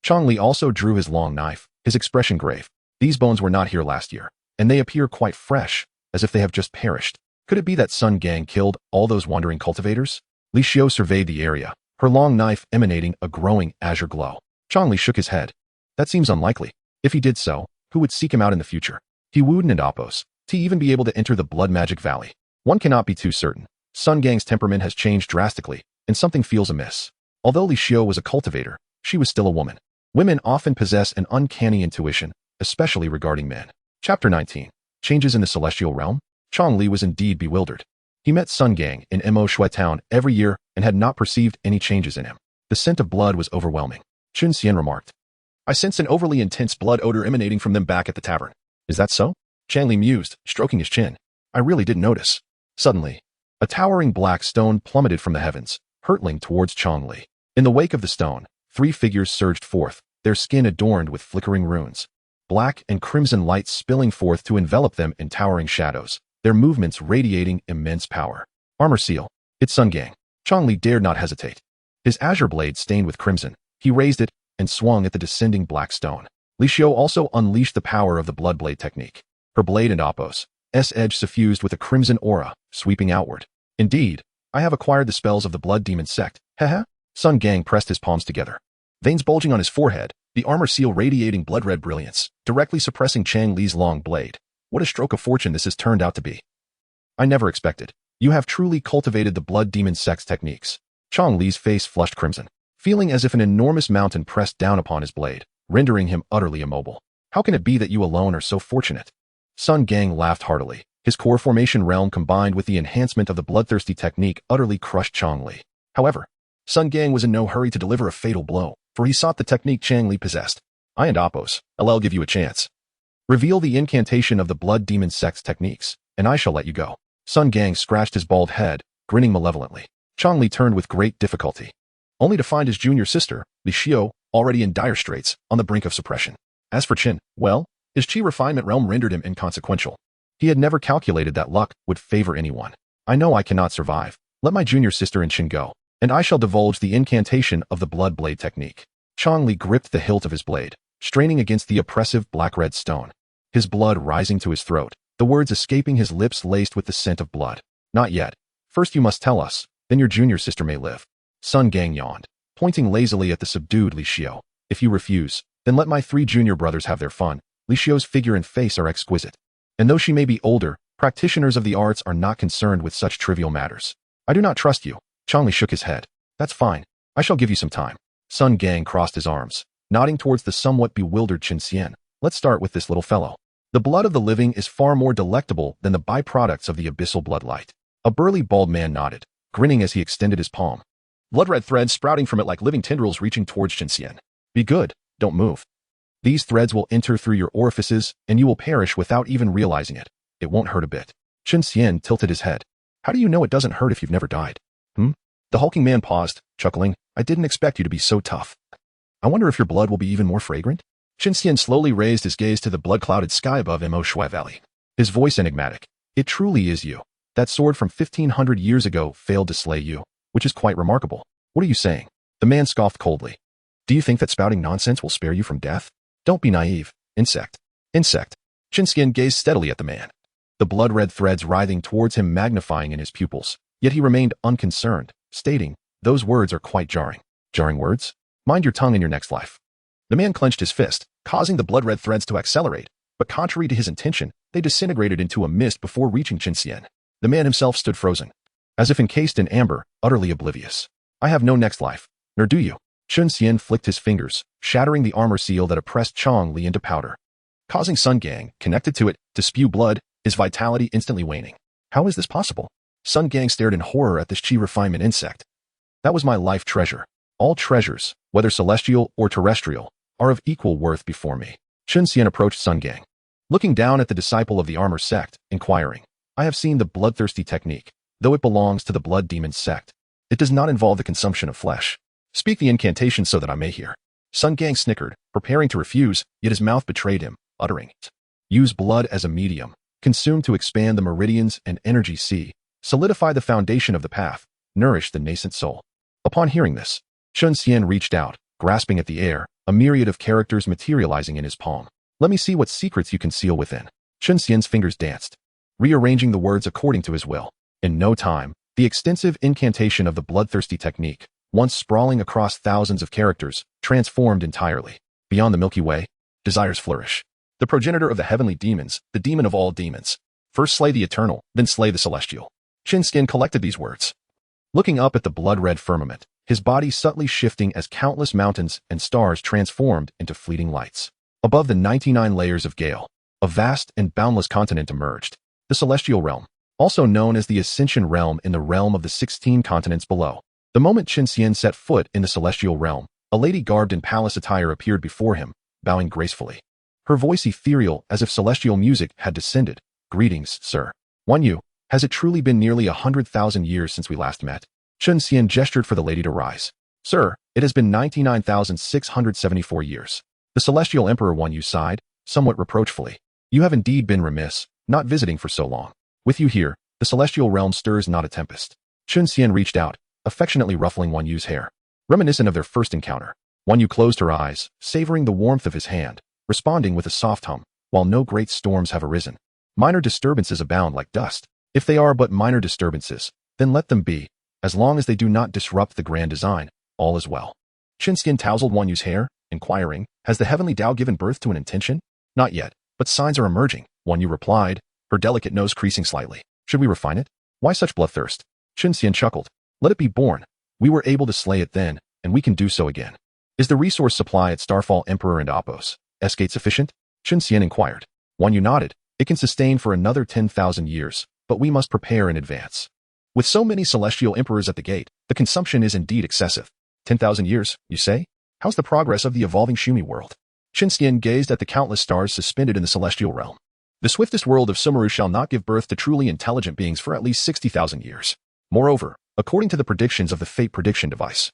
Chongli also drew his long knife, his expression grave. These bones were not here last year, and they appear quite fresh, as if they have just perished. Could it be that Sun Gang killed all those wandering cultivators? Li Xiao surveyed the area, her long knife emanating a growing azure glow. Chongli shook his head. That seems unlikely. If he did so, who would seek him out in the future? He Wooden and Apos, to even be able to enter the Blood Magic Valley. One cannot be too certain. Sun Gang's temperament has changed drastically, and something feels amiss. Although Li Xiao was a cultivator, she was still a woman. Women often possess an uncanny intuition, especially regarding men. Chapter 19. Changes in the Celestial Realm? Chong Li was indeed bewildered. He met Sun Gang in Mo Shui Town every year and had not perceived any changes in him. The scent of blood was overwhelming. Chun Xian remarked. I sense an overly intense blood odor emanating from them back at the tavern. Is that so? Chanli mused, stroking his chin. I really didn't notice. Suddenly, a towering black stone plummeted from the heavens, hurtling towards Chong Li. In the wake of the stone, 3 figures surged forth, their skin adorned with flickering runes. Black and crimson lights spilling forth to envelop them in towering shadows, their movements radiating immense power. Armor seal. It's Sun Gang. Chong Li dared not hesitate. His azure blade stained with crimson, he raised it, and swung at the descending black stone. Li Xiu also unleashed the power of the blood blade technique. Her blade and Appo's edge suffused with a crimson aura, sweeping outward. Indeed, I have acquired the spells of the blood demon sect. Haha. Sun Gang pressed his palms together. Veins bulging on his forehead, the armor seal radiating blood-red brilliance, directly suppressing Chang Li's long blade. What a stroke of fortune this has turned out to be. I never expected. You have truly cultivated the blood demon sect's techniques. Chang Li's face flushed crimson, feeling as if an enormous mountain pressed down upon his blade, rendering him utterly immobile. How can it be that you alone are so fortunate? Sun Gang laughed heartily. His core formation realm combined with the enhancement of the bloodthirsty technique utterly crushed Chang Li. However, Sun Gang was in no hurry to deliver a fatal blow, for he sought the technique Chang Li possessed. I and Appo's, I'll give you a chance. Reveal the incantation of the blood demon sect's techniques, and I shall let you go. Sun Gang scratched his bald head, grinning malevolently. Chang Li turned with great difficulty, only to find his junior sister, Li Xiu, already in dire straits, on the brink of suppression. As for Qin, well, his chi refinement realm rendered him inconsequential. He had never calculated that luck would favor anyone. I know I cannot survive. Let my junior sister and Qin go, and I shall divulge the incantation of the blood blade technique. Chang Li gripped the hilt of his blade, straining against the oppressive black-red stone. His blood rising to his throat, the words escaping his lips laced with the scent of blood. Not yet. First you must tell us, then your junior sister may live. Sun Gang yawned, pointing lazily at the subdued Li Xiu. If you refuse, then let my 3 junior brothers have their fun. Li Xiu's figure and face are exquisite. And though she may be older, practitioners of the arts are not concerned with such trivial matters. I do not trust you. Chang Li shook his head. That's fine. I shall give you some time. Sun Gang crossed his arms, nodding towards the somewhat bewildered Qin Xian. Let's start with this little fellow. The blood of the living is far more delectable than the byproducts of the abyssal bloodlight. A burly bald man nodded, grinning as he extended his palm. Blood-red threads sprouting from it like living tendrils reaching towards Qin Xian. Be good, don't move. These threads will enter through your orifices, and you will perish without even realizing it. It won't hurt a bit. Qin Xian tilted his head. How do you know it doesn't hurt if you've never died? The hulking man paused, chuckling. I didn't expect you to be so tough. I wonder if your blood will be even more fragrant? Qin Xian slowly raised his gaze to the blood-clouded sky above Mo Shui Valley. His voice enigmatic. It truly is you. That sword from 1500 years ago failed to slay you, which is quite remarkable. What are you saying? The man scoffed coldly. Do you think that spouting nonsense will spare you from death? Don't be naive. Insect. Insect. Qin Xian gazed steadily at the man, the blood-red threads writhing towards him, magnifying in his pupils. Yet he remained unconcerned, stating, those words are quite jarring. Jarring words? Mind your tongue in your next life. The man clenched his fist, causing the blood-red threads to accelerate, but contrary to his intention, they disintegrated into a mist before reaching Qin Xian. The man himself stood frozen, as if encased in amber, utterly oblivious. I have no next life, nor do you. Qin Xian flicked his fingers, shattering the armor seal that oppressed Chang Li into powder, causing Sun Gang, connected to it, to spew blood, his vitality instantly waning. How is this possible? Sun Gang stared in horror at this chi refinement insect. That was my life treasure. All treasures, whether celestial or terrestrial, are of equal worth before me. Qin Xian approached Sun Gang, looking down at the disciple of the armor sect, inquiring, I have seen the bloodthirsty technique, though it belongs to the blood demon sect. It does not involve the consumption of flesh. Speak the incantation so that I may hear. Sun Gang snickered, preparing to refuse, yet his mouth betrayed him, uttering it. Use blood as a medium, consume to expand the meridians and energy sea, solidify the foundation of the path, nourish the nascent soul. Upon hearing this, Qin Xian reached out, grasping at the air, a myriad of characters materializing in his palm. Let me see what secrets you conceal within. Qin Xian's fingers danced, rearranging the words according to his will. In no time, the extensive incantation of the bloodthirsty technique, once sprawling across thousands of characters, transformed entirely. Beyond the Milky Way, desires flourish. The progenitor of the heavenly demons, the demon of all demons. First slay the eternal, then slay the celestial. Qin Xian collected these words, looking up at the blood-red firmament, his body subtly shifting as countless mountains and stars transformed into fleeting lights. Above the 99 layers of Gale, a vast and boundless continent emerged, the celestial realm, also known as the Ascension realm in the realm of the 16 continents below. The moment Qin Xian set foot in the celestial realm, a lady garbed in palace attire appeared before him, bowing gracefully. Her voice ethereal as if celestial music had descended. Greetings, sir. Wan Yu, has it truly been nearly 100,000 years since we last met? Qin Xian gestured for the lady to rise. Sir, it has been 99,674 years. The celestial emperor Wan Yu sighed, somewhat reproachfully. You have indeed been remiss, not visiting for so long. With you here, the celestial realm stirs not a tempest. Qin Xian reached out, affectionately ruffling Wan Yu's hair, reminiscent of their first encounter. Wan Yu closed her eyes, savoring the warmth of his hand, responding with a soft hum. While no great storms have arisen, minor disturbances abound like dust. If they are but minor disturbances, then let them be. As long as they do not disrupt the grand design, all is well. Shinxian tousled Wan Yu's hair, inquiring, has the heavenly Tao given birth to an intention? Not yet, but signs are emerging, Wan Yu replied, her delicate nose creasing slightly. Should we refine it? Why such bloodthirst? Shinxian chuckled. Let it be born. We were able to slay it then, and we can do so again. Is the resource supply at Starfall Emperor and Apos Escate sufficient? Shinxian inquired. Wan Yu nodded. It can sustain for another 10,000 years, but we must prepare in advance. With so many celestial emperors at the gate, the consumption is indeed excessive. 10,000 years, you say? How's the progress of the evolving Shumi world? Shinxian gazed at the countless stars suspended in the celestial realm. The swiftest world of Sumeru shall not give birth to truly intelligent beings for at least 60,000 years. Moreover, according to the predictions of the fate prediction device,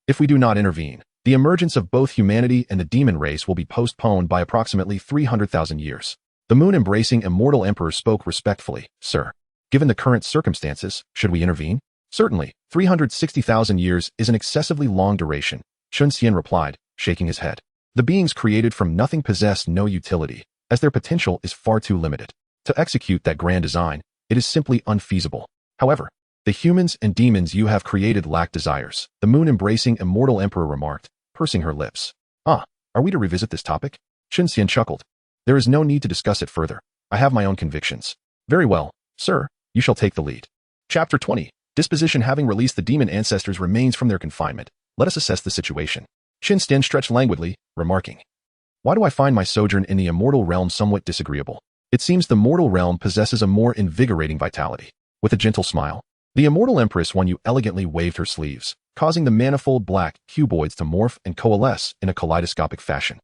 if we do not intervene, the emergence of both humanity and the demon race will be postponed by approximately 300,000 years. The moon-embracing immortal emperor spoke respectfully. Sir, given the current circumstances, should we intervene? Certainly, 360,000 years is an excessively long duration, Shinxian replied, shaking his head. The beings created from nothing possess no utility, as their potential is far too limited. To execute that grand design, it is simply unfeasible. However, the humans and demons you have created lack desires, the moon-embracing immortal emperor remarked, pursing her lips. Ah, are we to revisit this topic? Shinxian chuckled. There is no need to discuss it further. I have my own convictions. Very well, sir, you shall take the lead. Chapter 20. Disposition. Having released the demon ancestors' remains from their confinement, let us assess the situation. Shinxian stretched languidly, remarking. Why do I find my sojourn in the immortal realm somewhat disagreeable? It seems the mortal realm possesses a more invigorating vitality. With a gentle smile, the immortal empress Wan Yu elegantly waved her sleeves, causing the manifold black cuboids to morph and coalesce in a kaleidoscopic fashion,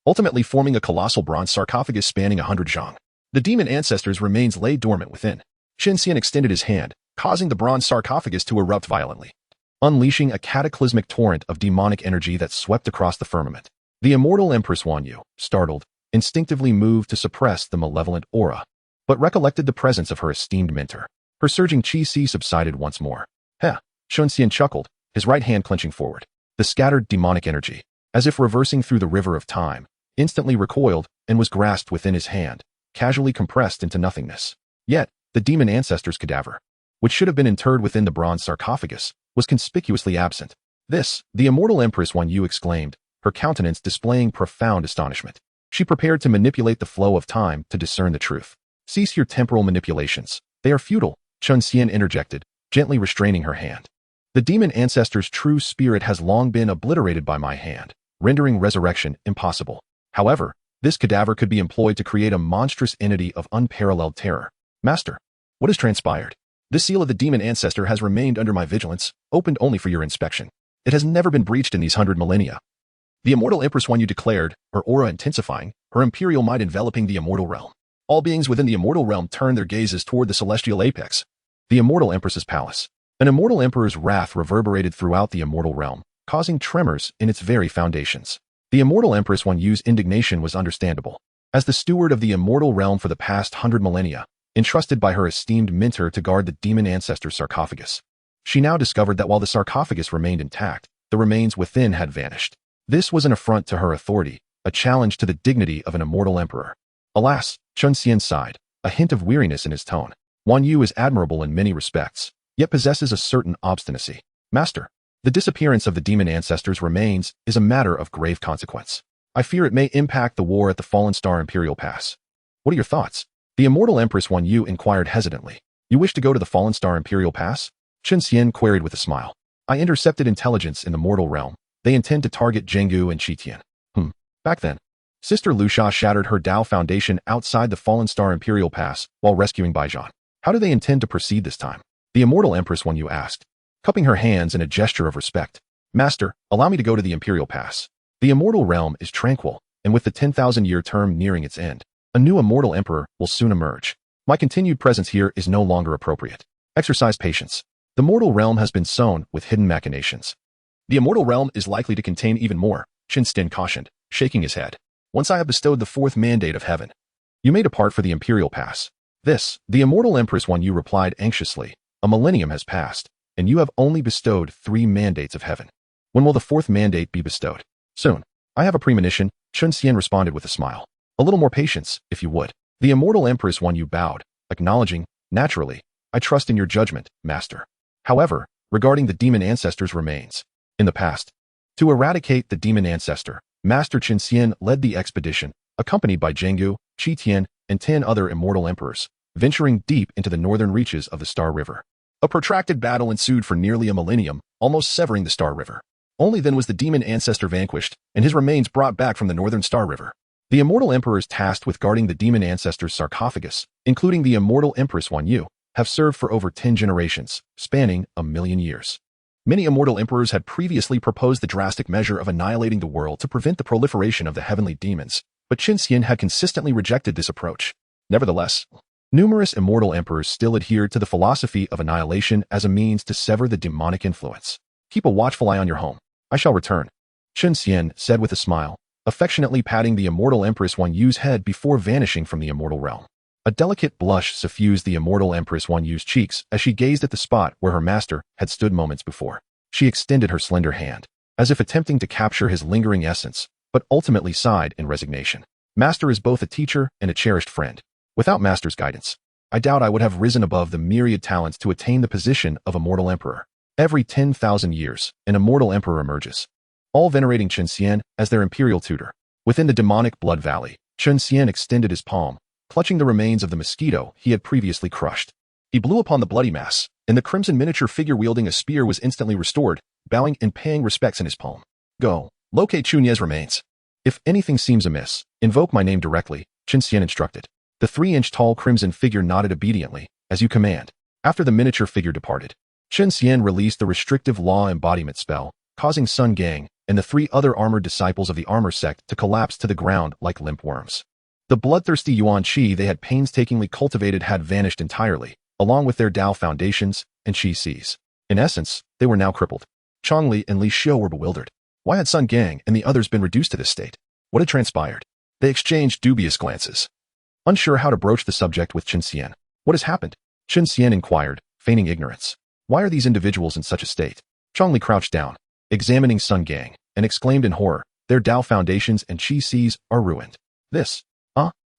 ultimately forming a colossal bronze sarcophagus spanning 100 zhang. The demon ancestors' remains lay dormant within. Shinxian extended his hand, causing the bronze sarcophagus to erupt violently, unleashing a cataclysmic torrent of demonic energy that swept across the firmament. The immortal empress Wan Yu, startled, instinctively moved to suppress the malevolent aura, but recollected the presence of her esteemed mentor. Her surging qi subsided once more. Heh, Shinxian chuckled, his right hand clenching forward. The scattered demonic energy, as if reversing through the river of time, instantly recoiled and was grasped within his hand, casually compressed into nothingness. Yet, the demon ancestor's cadaver, which should have been interred within the bronze sarcophagus, was conspicuously absent. This, the immortal empress Wan Yu exclaimed, her countenance displaying profound astonishment. She prepared to manipulate the flow of time to discern the truth. Cease your temporal manipulations. They are futile, Shinxian interjected, gently restraining her hand. The demon ancestor's true spirit has long been obliterated by my hand, rendering resurrection impossible. However, this cadaver could be employed to create a monstrous entity of unparalleled terror. Master, what has transpired? The seal of the demon ancestor has remained under my vigilance, opened only for your inspection. It has never been breached in these 100 millennia. The immortal empress Wan Yu declared, her aura intensifying, her imperial might enveloping the immortal realm. All beings within the immortal realm turned their gazes toward the celestial apex, the immortal empress's palace. An immortal emperor's wrath reverberated throughout the immortal realm, causing tremors in its very foundations. The immortal empress Wan Yu's indignation was understandable. As the steward of the immortal realm for the past 100 millennia, entrusted by her esteemed mentor to guard the demon ancestor's sarcophagus, she now discovered that while the sarcophagus remained intact, the remains within had vanished. This was an affront to her authority, a challenge to the dignity of an immortal emperor. Alas, Shinxian sighed, a hint of weariness in his tone. Wan Yu is admirable in many respects, yet possesses a certain obstinacy. Master, the disappearance of the demon ancestors' remains is a matter of grave consequence. I fear it may impact the war at the Fallen Star Imperial Pass. What are your thoughts? The immortal empress Wan Yu inquired hesitantly. You wish to go to the Fallen Star Imperial Pass? Shinxian queried with a smile. I intercepted intelligence in the mortal realm. They intend to target Zhenggu and Qitian. Back then, Sister Luxia shattered her Dao foundation outside the Fallen Star Imperial Pass while rescuing Baijian. How do they intend to proceed this time? The immortal empress Wan Yu asked, cupping her hands in a gesture of respect. Master, allow me to go to the Imperial Pass. The immortal realm is tranquil, and with the 10,000-year term nearing its end, a new immortal emperor will soon emerge. My continued presence here is no longer appropriate. Exercise patience. The mortal realm has been sown with hidden machinations. The immortal realm is likely to contain even more, Shinxian cautioned, shaking his head. Once I have bestowed the fourth mandate of heaven, you may depart for the Imperial Pass. This, the immortal empress Wan Yu replied anxiously. A millennium has passed, and you have only bestowed 3 mandates of heaven. When will the 4th mandate be bestowed? Soon. I have a premonition, Chun Xian responded with a smile. A little more patience, if you would. The immortal empress Wan Yu bowed, acknowledging, naturally, I trust in your judgment, master. However, regarding the demon ancestor's remains, in the past, to eradicate the demon ancestor, Master Chun Xian led the expedition, accompanied by Zhenggu, Qi Tian, and 10 other immortal emperors, venturing deep into the northern reaches of the Star River. A protracted battle ensued for nearly a millennium, almost severing the Star River. Only then was the demon ancestor vanquished, and his remains brought back from the northern Star River. The immortal emperors tasked with guarding the demon ancestor's sarcophagus, including the immortal empress Wan Yu, have served for over 10 generations, spanning 1,000,000 years. Many immortal emperors had previously proposed the drastic measure of annihilating the world to prevent the proliferation of the heavenly demons, but Chun Xian had consistently rejected this approach. Nevertheless, numerous immortal emperors still adhered to the philosophy of annihilation as a means to sever the demonic influence. Keep a watchful eye on your home. I shall return, Chun Xian said with a smile, affectionately patting the immortal empress Wan Yu's head before vanishing from the immortal realm. A delicate blush suffused the immortal empress Wan Yu's cheeks as she gazed at the spot where her master had stood moments before. She extended her slender hand, as if attempting to capture his lingering essence, but ultimately sighed in resignation. Master is both a teacher and a cherished friend. Without Master's guidance, I doubt I would have risen above the myriad talents to attain the position of immortal emperor. Every 10,000 years, an immortal emperor emerges, all venerating Chun Xian as their imperial tutor. Within the demonic blood valley, Chun Xian extended his palm, clutching the remains of the mosquito he had previously crushed. He blew upon the bloody mass, and the crimson miniature figure wielding a spear was instantly restored, bowing and paying respects in his palm. Go, locate Chun Ye's remains. If anything seems amiss, invoke my name directly, Chun Xian instructed. The 3-inch-tall crimson figure nodded obediently, as you command. After the miniature figure departed, Chun Xian released the restrictive law embodiment spell, causing Sun Gang and the 3 other armored disciples of the armor sect to collapse to the ground like limp worms. The bloodthirsty Yuan Qi they had painstakingly cultivated had vanished entirely, along with their Dao foundations and Qi Cs. In essence, they were now crippled. Chongli and Li Xiu were bewildered. Why had Sun Gang and the others been reduced to this state? What had transpired? They exchanged dubious glances, unsure how to broach the subject with Chun Xian. What has happened? Chun Xian inquired, feigning ignorance. Why are these individuals in such a state? Chongli crouched down, examining Sun Gang, and exclaimed in horror, their Dao foundations and Qi Cs are ruined. This?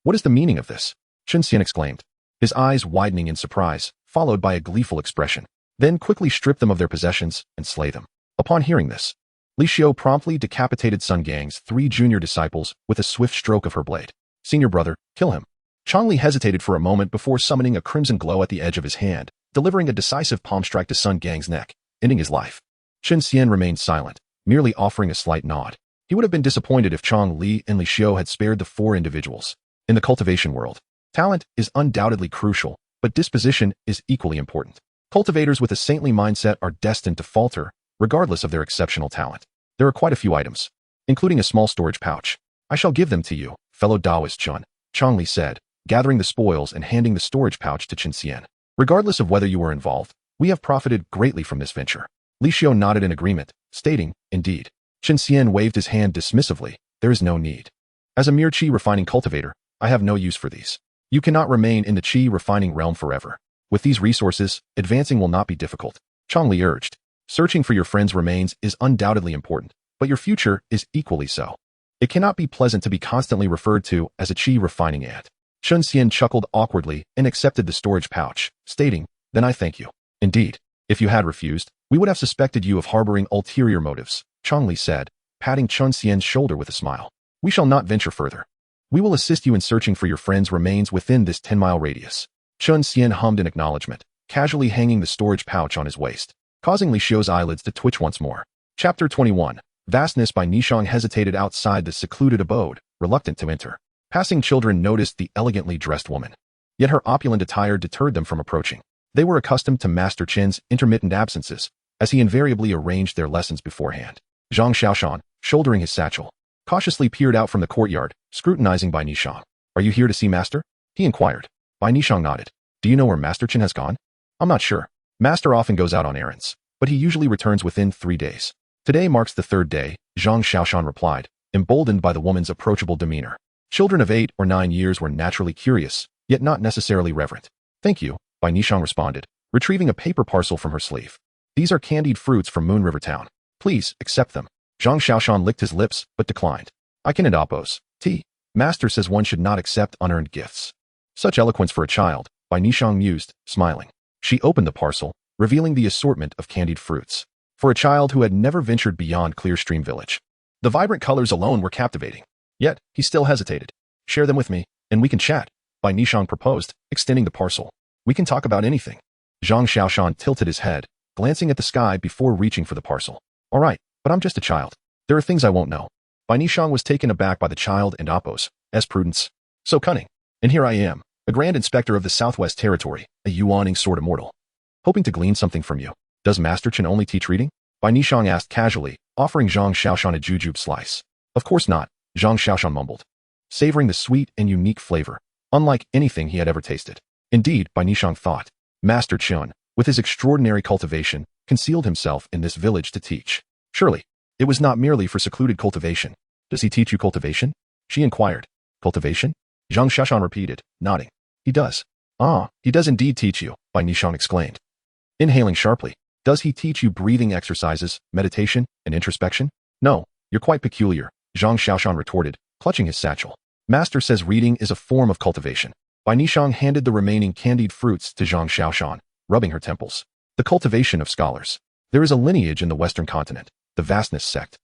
What is the meaning of this? Chun Xian exclaimed, his eyes widening in surprise, followed by a gleeful expression. Then quickly strip them of their possessions and slay them. Upon hearing this, Li Xiu promptly decapitated Sun Gang's 3 junior disciples with a swift stroke of her blade. Senior brother, kill him. Chongli hesitated for a moment before summoning a crimson glow at the edge of his hand, delivering a decisive palm strike to Sun Gang's neck, ending his life. Chun Xian remained silent, merely offering a slight nod. He would have been disappointed if Chong Li and Li Xiu had spared the 4 individuals. In the cultivation world, talent is undoubtedly crucial, but disposition is equally important. Cultivators with a saintly mindset are destined to falter, regardless of their exceptional talent. There are quite a few items, including a small storage pouch. I shall give them to you, fellow Taoist Chun, Chongli said, gathering the spoils and handing the storage pouch to Chun Xian. Regardless of whether you were involved, we have profited greatly from this venture. Li Xiu nodded in agreement, stating, indeed. Chun Xian waved his hand dismissively, there is no need. As a mere qi refining cultivator, I have no use for these. You cannot remain in the qi refining realm forever. With these resources, advancing will not be difficult. Chongli urged. Searching for your friend's remains is undoubtedly important, but your future is equally so. It cannot be pleasant to be constantly referred to as a qi refining ant. Chun Xian chuckled awkwardly and accepted the storage pouch, stating, then I thank you. Indeed, if you had refused, we would have suspected you of harboring ulterior motives, Chongli said, patting Chun Xian's shoulder with a smile. We shall not venture further. We will assist you in searching for your friend's remains within this 10-mile radius. Chun Xian hummed in acknowledgement, casually hanging the storage pouch on his waist, causing Li Xiu's eyelids to twitch once more. Chapter 21. Vastness by Nishong hesitated outside the secluded abode, reluctant to enter. Passing children noticed the elegantly dressed woman. Yet her opulent attire deterred them from approaching. They were accustomed to Master Chen's intermittent absences, as he invariably arranged their lessons beforehand. Zhang Xiaoshan, shouldering his satchel, cautiously peered out from the courtyard, scrutinizing Bai Nishong. Are you here to see Master? He inquired. Bai Nishong nodded. Do you know where Master Chen has gone? I'm not sure. Master often goes out on errands, but he usually returns within 3 days. Today marks the 3rd day, Zhang Xiaoshan replied, emboldened by the woman's approachable demeanor. Children of 8 or 9 years were naturally curious, yet not necessarily reverent. Thank you, Bai Nishong responded, retrieving a paper parcel from her sleeve. These are candied fruits from Moon River Town. Please, accept them. Zhang Xiaoshan licked his lips, but declined. I can and Oppos. T. Master says one should not accept unearned gifts. Such eloquence for a child, Bai Nishang mused, smiling. She opened the parcel, revealing the assortment of candied fruits. For a child who had never ventured beyond Clearstream Village, the vibrant colors alone were captivating. Yet, he still hesitated. Share them with me, and we can chat, Bai Nishang proposed, extending the parcel. We can talk about anything. Zhang Xiaoshan tilted his head, glancing at the sky before reaching for the parcel. All right, but I'm just a child. There are things I won't know. Bai Nishang was taken aback by the child and Oppos, as prudence. So cunning. And here I am, a grand inspector of the Southwest Territory, a yawning sort immortal. Hoping to glean something from you. Does Master Chen only teach reading? Bai Nishang asked casually, offering Zhang Xiaoshan a jujube slice. Of course not, Zhang Xiaoshan mumbled, savoring the sweet and unique flavor, unlike anything he had ever tasted. Indeed, Bai Nishang thought, Master Chen, with his extraordinary cultivation, concealed himself in this village to teach. Surely, it was not merely for secluded cultivation. Does he teach you cultivation? She inquired. Cultivation? Zhang Xiaoshan repeated, nodding. He does. Ah, he does indeed teach you, Bai Nishang exclaimed. Inhaling sharply. Does he teach you breathing exercises, meditation, and introspection? No, you're quite peculiar, Zhang Xiaoshan retorted, clutching his satchel. Master says reading is a form of cultivation. Bai Nishang handed the remaining candied fruits to Zhang Xiaoshan, rubbing her temples. The cultivation of scholars. There is a lineage in the Western continent, the Vastness sect.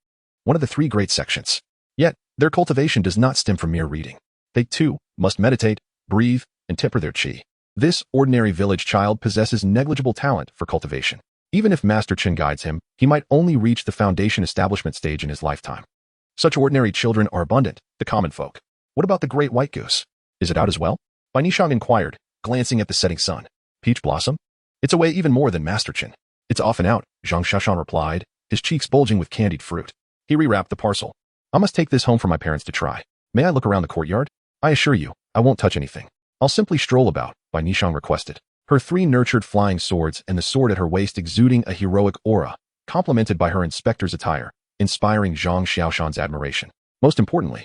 One of the 3 great sections. Yet, their cultivation does not stem from mere reading. They, too, must meditate, breathe, and temper their qi. This ordinary village child possesses negligible talent for cultivation. Even if Master Chen guides him, he might only reach the foundation establishment stage in his lifetime. Such ordinary children are abundant, the common folk. What about the great white goose? Is it out as well? Bai Nishang inquired, glancing at the setting sun. Peach blossom? It's away even more than Master Chen. It's often out, Zhang Xiaoshan replied, his cheeks bulging with candied fruit. He rewrapped the parcel. I must take this home for my parents to try. May I look around the courtyard? I assure you, I won't touch anything. I'll simply stroll about, Bai Nishang requested. Her 3 nurtured flying swords and the sword at her waist exuding a heroic aura, complemented by her inspector's attire, inspiring Zhang Xiaoshan's admiration. Most importantly,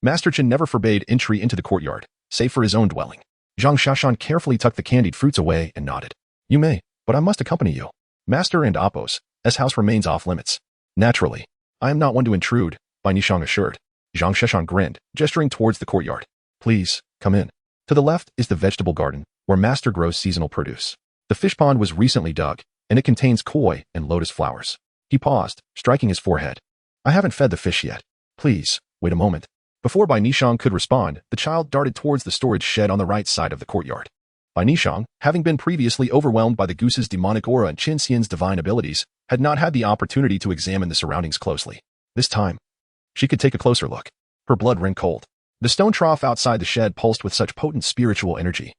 Master Chen never forbade entry into the courtyard, save for his own dwelling. Zhang Xiaoshan carefully tucked the candied fruits away and nodded. You may, but I must accompany you. Master and Oppos, as house remains off limits. Naturally, I am not one to intrude, Bai Nishang assured. Zhang Xiaoshan grinned, gesturing towards the courtyard. Please, come in. To the left is the vegetable garden, where Master grows seasonal produce. The fish pond was recently dug, and it contains koi and lotus flowers. He paused, striking his forehead. I haven't fed the fish yet. Please, wait a moment. Before Bai Nishang could respond, the child darted towards the storage shed on the right side of the courtyard. Bai Nishang, having been previously overwhelmed by the goose's demonic aura and Chen Xian's divine abilities, had not had the opportunity to examine the surroundings closely. This time, she could take a closer look. Her blood ran cold. The stone trough outside the shed pulsed with such potent spiritual energy,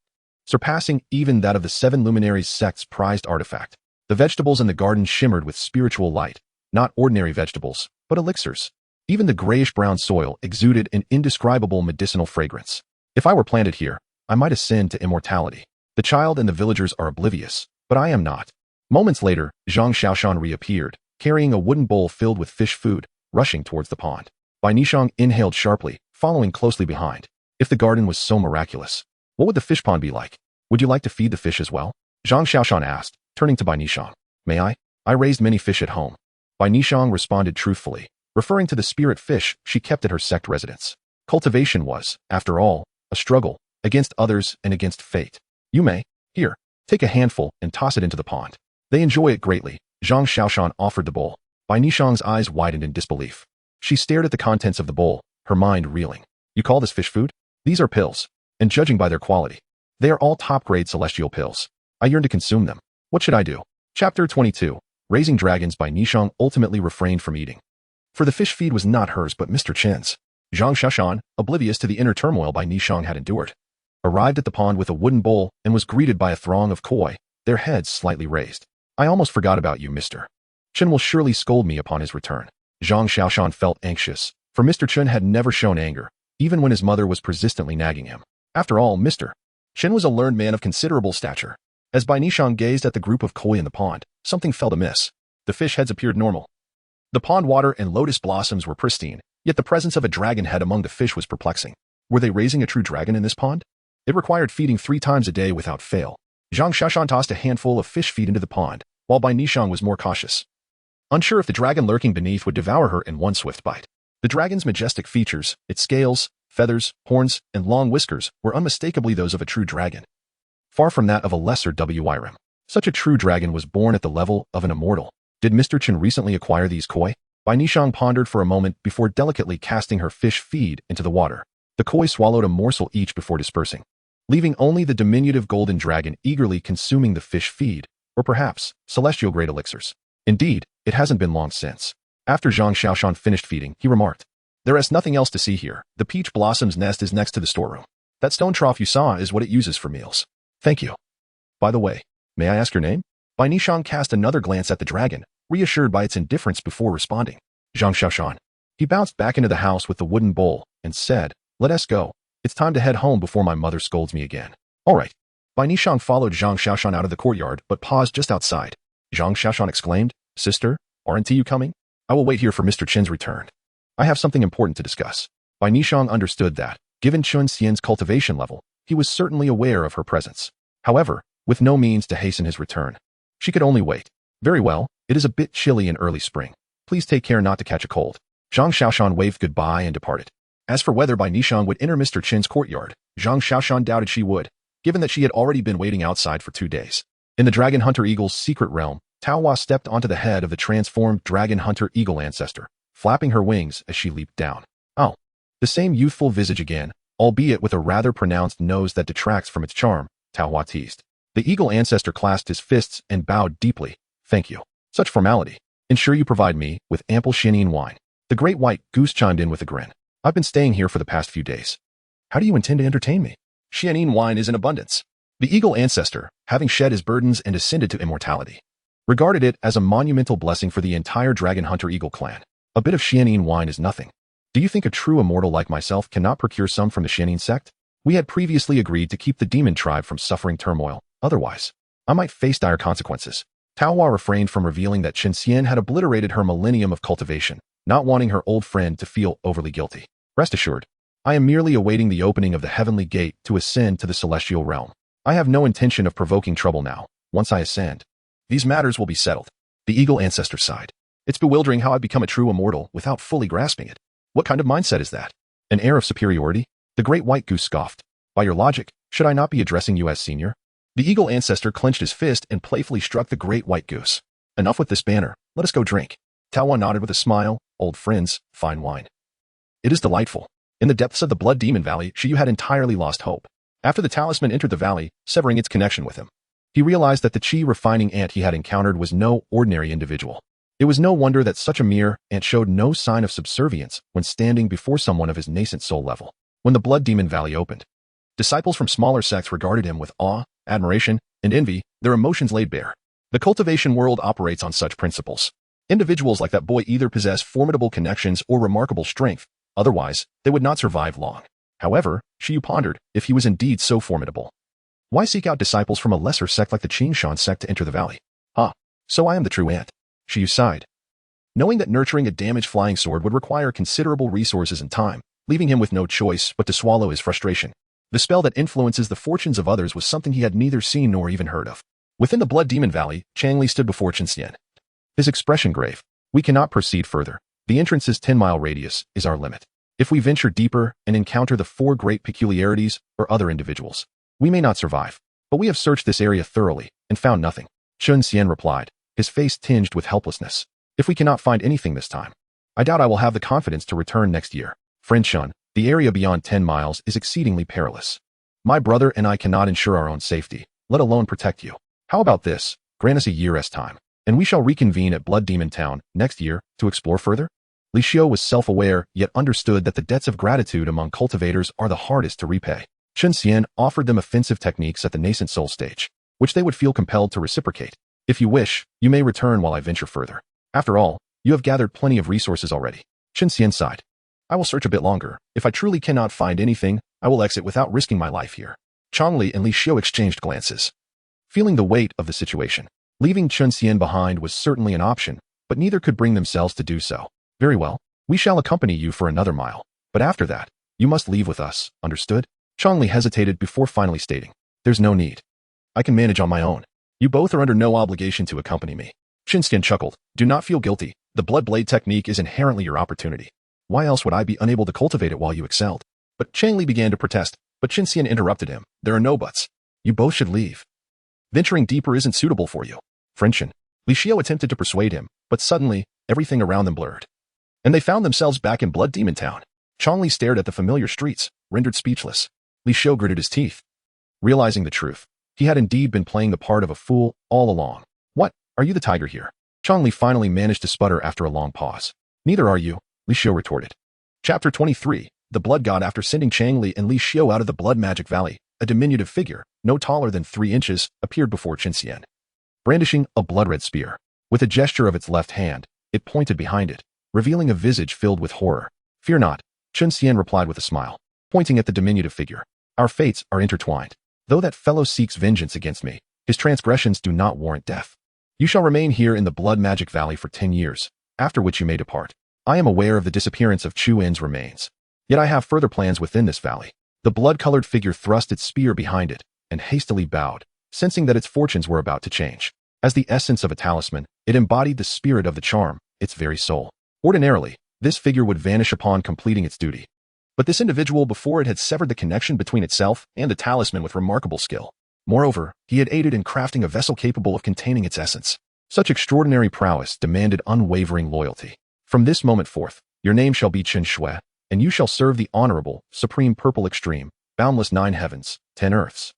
surpassing even that of the 7 luminaries sect's prized artifact. The vegetables in the garden shimmered with spiritual light, not ordinary vegetables, but elixirs. Even the grayish-brown soil exuded an indescribable medicinal fragrance. If I were planted here, I might ascend to immortality. The child and the villagers are oblivious, but I am not. Moments later, Zhang Xiaoshan reappeared, carrying a wooden bowl filled with fish food, rushing towards the pond. Bai Nishang inhaled sharply, following closely behind. If the garden was so miraculous, what would the fish pond be like? Would you like to feed the fish as well? Zhang Xiaoshan asked, turning to Bai Nishang. May I? I raised many fish at home. Bai Nishang responded truthfully, referring to the spirit fish she kept at her sect residence. Cultivation was, after all, a struggle, against others and against fate. You may, here, take a handful and toss it into the pond. They enjoy it greatly. Zhang Xiaoshan offered the bowl. Bai Nishang's eyes widened in disbelief. She stared at the contents of the bowl, her mind reeling. You call this fish food? These are pills, and judging by their quality, they are all top-grade celestial pills. I yearn to consume them. What should I do? Chapter 22. Raising Dragons. Bai Nishang ultimately refrained from eating. For the fish feed was not hers but Mr. Chen's. Zhang Xiaoshan, oblivious to the inner turmoil Bai Nishang had endured, arrived at the pond with a wooden bowl and was greeted by a throng of koi, their heads slightly raised. I almost forgot about you, Mr. Chen will surely scold me upon his return. Zhang Xiaoshan felt anxious, for Mr. Chen had never shown anger, even when his mother was persistently nagging him. After all, Mr. Chen was a learned man of considerable stature. As Bai Nishang gazed at the group of koi in the pond, something felt amiss. The fish heads appeared normal. The pond water and lotus blossoms were pristine, yet the presence of a dragon head among the fish was perplexing. Were they raising a true dragon in this pond? It required feeding 3 times a day without fail. Zhang Xiaoshan tossed a handful of fish feed into the pond, while Bai Nishang was more cautious. unsure if the dragon lurking beneath would devour her in one swift bite. The dragon's majestic features, its scales, feathers, horns, and long whiskers, were unmistakably those of a true dragon, far from that of a lesser Wyrm. Such a true dragon was born at the level of an immortal. Did Mr. Chen recently acquire these koi? Bai Nishang pondered for a moment before delicately casting her fish feed into the water. The koi swallowed a morsel each before dispersing, leaving only the diminutive golden dragon eagerly consuming the fish feed, or perhaps celestial-grade elixirs. Indeed, it hasn't been long since. After Zhang Xiaoshan finished feeding, he remarked, "There is nothing else to see here. The peach blossom's nest is next to the storeroom. That stone trough you saw is what it uses for meals." "Thank you. By the way, may I ask your name?" Bai Nishang cast another glance at the dragon, reassured by its indifference before responding. "Zhang Xiaoshan." He bounced back into the house with the wooden bowl and said, "Let us go. It's time to head home before my mother scolds me again." "All right." Bai Nishang followed Zhang Xiaoshan out of the courtyard but paused just outside. Zhang Xiaoshan exclaimed, "Sister, aren't you coming? I will wait here for Mr. Chen's return. I have something important to discuss." Bai Nishang understood that, given Chun Xian's cultivation level, he was certainly aware of her presence. However, with no means to hasten his return, she could only wait. "Very well, it is a bit chilly in early spring. Please take care not to catch a cold." Zhang Xiaoshan waved goodbye and departed. As for whether Bai Nishang would enter Mr. Chen's courtyard, Zhang Xiaoshan doubted she would, given that she had already been waiting outside for 2 days. In the Dragon Hunter Eagle's secret realm, Tao Hua stepped onto the head of the transformed Dragon Hunter Eagle ancestor, flapping her wings as she leaped down. Oh, the same youthful visage again, albeit with a rather pronounced nose that detracts from its charm, Tao Hua teased. The eagle ancestor clasped his fists and bowed deeply. "Thank you. Such formality. Ensure you provide me with ample Xianyin wine." The great white goose chimed in with a grin. "I've been staying here for the past few days. How do you intend to entertain me?" "Xianyin wine is in abundance." The eagle ancestor, having shed his burdens and ascended to immortality, regarded it as a monumental blessing for the entire Dragon Hunter Eagle clan. "A bit of Xianyin wine is nothing. Do you think a true immortal like myself cannot procure some from the Xianyin sect? We had previously agreed to keep the demon tribe from suffering turmoil. Otherwise, I might face dire consequences." Tao Hua refrained from revealing that Chen Xian had obliterated her millennium of cultivation, not wanting her old friend to feel overly guilty. "Rest assured, I am merely awaiting the opening of the heavenly gate to ascend to the celestial realm. I have no intention of provoking trouble now. Once I ascend, these matters will be settled." The eagle ancestor sighed. "It's bewildering how I've become a true immortal without fully grasping it. What kind of mindset is that? An air of superiority?" The great white goose scoffed. "By your logic, should I not be addressing you as senior?" The eagle ancestor clenched his fist and playfully struck the great white goose. "Enough with this banner. Let us go drink." Tao Hua nodded with a smile. "Old friends, fine wine. It is delightful." In the depths of the Blood Demon Valley, Shiyu had entirely lost hope. After the talisman entered the valley, severing its connection with him, he realized that the chi-refining ant he had encountered was no ordinary individual. It was no wonder that such a mere ant showed no sign of subservience when standing before someone of his nascent soul level. When the Blood Demon Valley opened, disciples from smaller sects regarded him with awe, admiration, and envy, their emotions laid bare. The cultivation world operates on such principles. Individuals like that boy either possess formidable connections or remarkable strength, otherwise, they would not survive long. However, Shiyu pondered, if he was indeed so formidable, why seek out disciples from a lesser sect like the Qingshan sect to enter the valley? So I am the true ant. Shiyu sighed, knowing that nurturing a damaged flying sword would require considerable resources and time, leaving him with no choice but to swallow his frustration. The spell that influences the fortunes of others was something he had neither seen nor even heard of. Within the Blood Demon Valley, Chang Li stood before Chen Xian, his expression grave. "We cannot proceed further. The entrance's 10-mile radius is our limit. If we venture deeper and encounter the 4 great peculiarities or other individuals, we may not survive. But we have searched this area thoroughly and found nothing." Chen Xian replied, his face tinged with helplessness. "If we cannot find anything this time, I doubt I will have the confidence to return next year. Friend Shun, the area beyond 10 miles is exceedingly perilous. My brother and I cannot ensure our own safety, let alone protect you. How about this? Grant us a year's time, and we shall reconvene at Blood Demon Town next year to explore further." Li Xiu was self-aware, yet understood that the debts of gratitude among cultivators are the hardest to repay. Chen Xian offered them offensive techniques at the nascent soul stage, which they would feel compelled to reciprocate. "If you wish, you may return while I venture further. After all, you have gathered plenty of resources already." Chen Xian sighed. "I will search a bit longer. If I truly cannot find anything, I will exit without risking my life here." Changli and Li Xiu exchanged glances, feeling the weight of the situation. Leaving Chen Xian behind was certainly an option, but neither could bring themselves to do so. "Very well, we shall accompany you for another mile, but after that, you must leave with us, understood?" Changli hesitated before finally stating, "There's no need. I can manage on my own. You both are under no obligation to accompany me." Chen Xian chuckled. Do not feel guilty. The blood blade technique is inherently your opportunity. Why else would I be unable to cultivate it while you excelled? But Chang Li began to protest, but Chen Xian interrupted him. There are no buts. You both should leave. Venturing deeper isn't suitable for you. Friendship. Li Xiao attempted to persuade him, but suddenly, everything around them blurred. And they found themselves back in Blood Demon Town. Chang Li stared at the familiar streets, rendered speechless. Li Xiao gritted his teeth. Realizing the truth, he had indeed been playing the part of a fool all along. What? Are you the tiger here? Chang Li finally managed to sputter after a long pause. Neither are you, Li Xiao retorted. Chapter 23, The Blood God. After sending Chang Li and Li Xiao out of the Blood Magic Valley, a diminutive figure, no taller than 3 inches, appeared before Chen Xian. Brandishing a blood-red spear. With a gesture of its left hand, it pointed behind it, revealing a visage filled with horror. Fear not, Chen Xian replied with a smile, pointing at the diminutive figure. Our fates are intertwined. Though that fellow seeks vengeance against me, his transgressions do not warrant death. You shall remain here in the Blood Magic Valley for 10 years, after which you may depart. I am aware of the disappearance of Chu En's remains. Yet I have further plans within this valley. The blood-colored figure thrust its spear behind it, and hastily bowed, sensing that its fortunes were about to change. As the essence of a talisman, it embodied the spirit of the charm, its very soul. Ordinarily, this figure would vanish upon completing its duty. But this individual before it had severed the connection between itself and the talisman with remarkable skill. Moreover, he had aided in crafting a vessel capable of containing its essence. Such extraordinary prowess demanded unwavering loyalty. From this moment forth, your name shall be Chen Shui, and you shall serve the honorable, supreme purple extreme, boundless 9 heavens, 10 earths.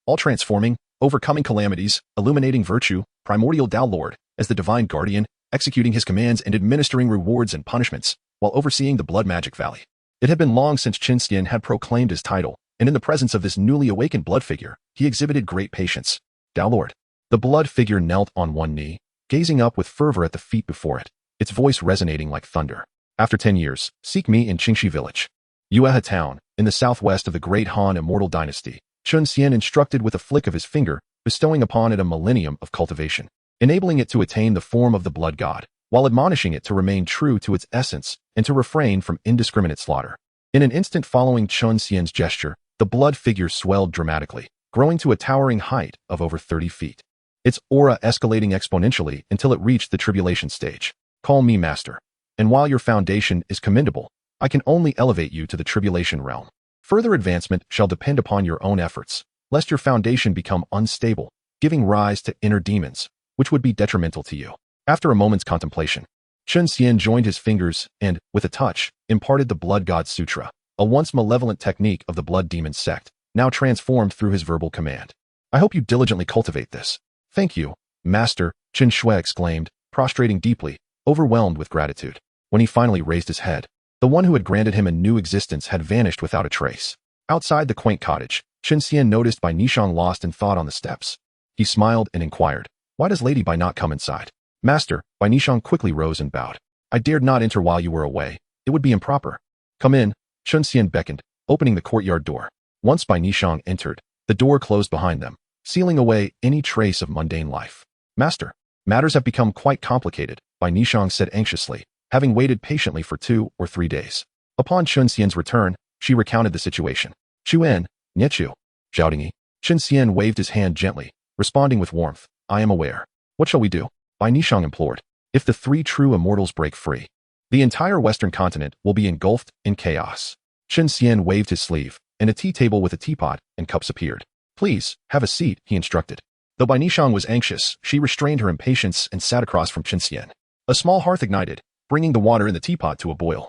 All transforming, overcoming calamities, illuminating virtue, primordial Tao Lord, as the divine guardian, executing his commands and administering rewards and punishments, while overseeing the Blood Magic Valley. It had been long since Chen Xian had proclaimed his title, and in the presence of this newly awakened blood figure, he exhibited great patience. Tao Lord. The blood figure knelt on one knee, gazing up with fervor at the feet before it, its voice resonating like thunder. After 10 years, seek me in Qingxi village. Yuehe town, in the southwest of the great Han immortal dynasty. Chen Xian instructed with a flick of his finger, bestowing upon it a millennium of cultivation, enabling it to attain the form of the blood god, while admonishing it to remain true to its essence and to refrain from indiscriminate slaughter. In an instant following Chen Xian's gesture, the blood figure swelled dramatically, growing to a towering height of over 30 feet. Its aura escalating exponentially until it reached the tribulation stage. Call me master. And while your foundation is commendable, I can only elevate you to the tribulation realm. Further advancement shall depend upon your own efforts, lest your foundation become unstable, giving rise to inner demons, which would be detrimental to you. After a moment's contemplation, Chen Xian joined his fingers and, with a touch, imparted the Blood God Sutra, a once malevolent technique of the Blood Demon sect, now transformed through his verbal command. I hope you diligently cultivate this. Thank you, Master, Chen Shui exclaimed, prostrating deeply, overwhelmed with gratitude. When he finally raised his head, the one who had granted him a new existence had vanished without a trace. Outside the quaint cottage, Chen Xian noticed Bai Nishang lost in thought on the steps. He smiled and inquired, why does Lady Bai not come inside? Master, Bai Nishang quickly rose and bowed. I dared not enter while you were away. It would be improper. Come in, Chen Xian beckoned, opening the courtyard door. Once Bai Nishang entered, the door closed behind them, sealing away any trace of mundane life. Master, matters have become quite complicated, Bai Nishang said anxiously, having waited patiently for 2 or 3 days. Upon Chen Xian's return, she recounted the situation. Chuan, Niechu, Zhaodingi. Chen Xian waved his hand gently, responding with warmth. I am aware. What shall we do? Bai Nishang implored. If the 3 true immortals break free, the entire western continent will be engulfed in chaos. Chen Xian waved his sleeve, and a tea table with a teapot and cups appeared. Please, have a seat, he instructed. Though Bai Nishang was anxious, she restrained her impatience and sat across from Chen Xian. A small hearth ignited, bringing the water in the teapot to a boil.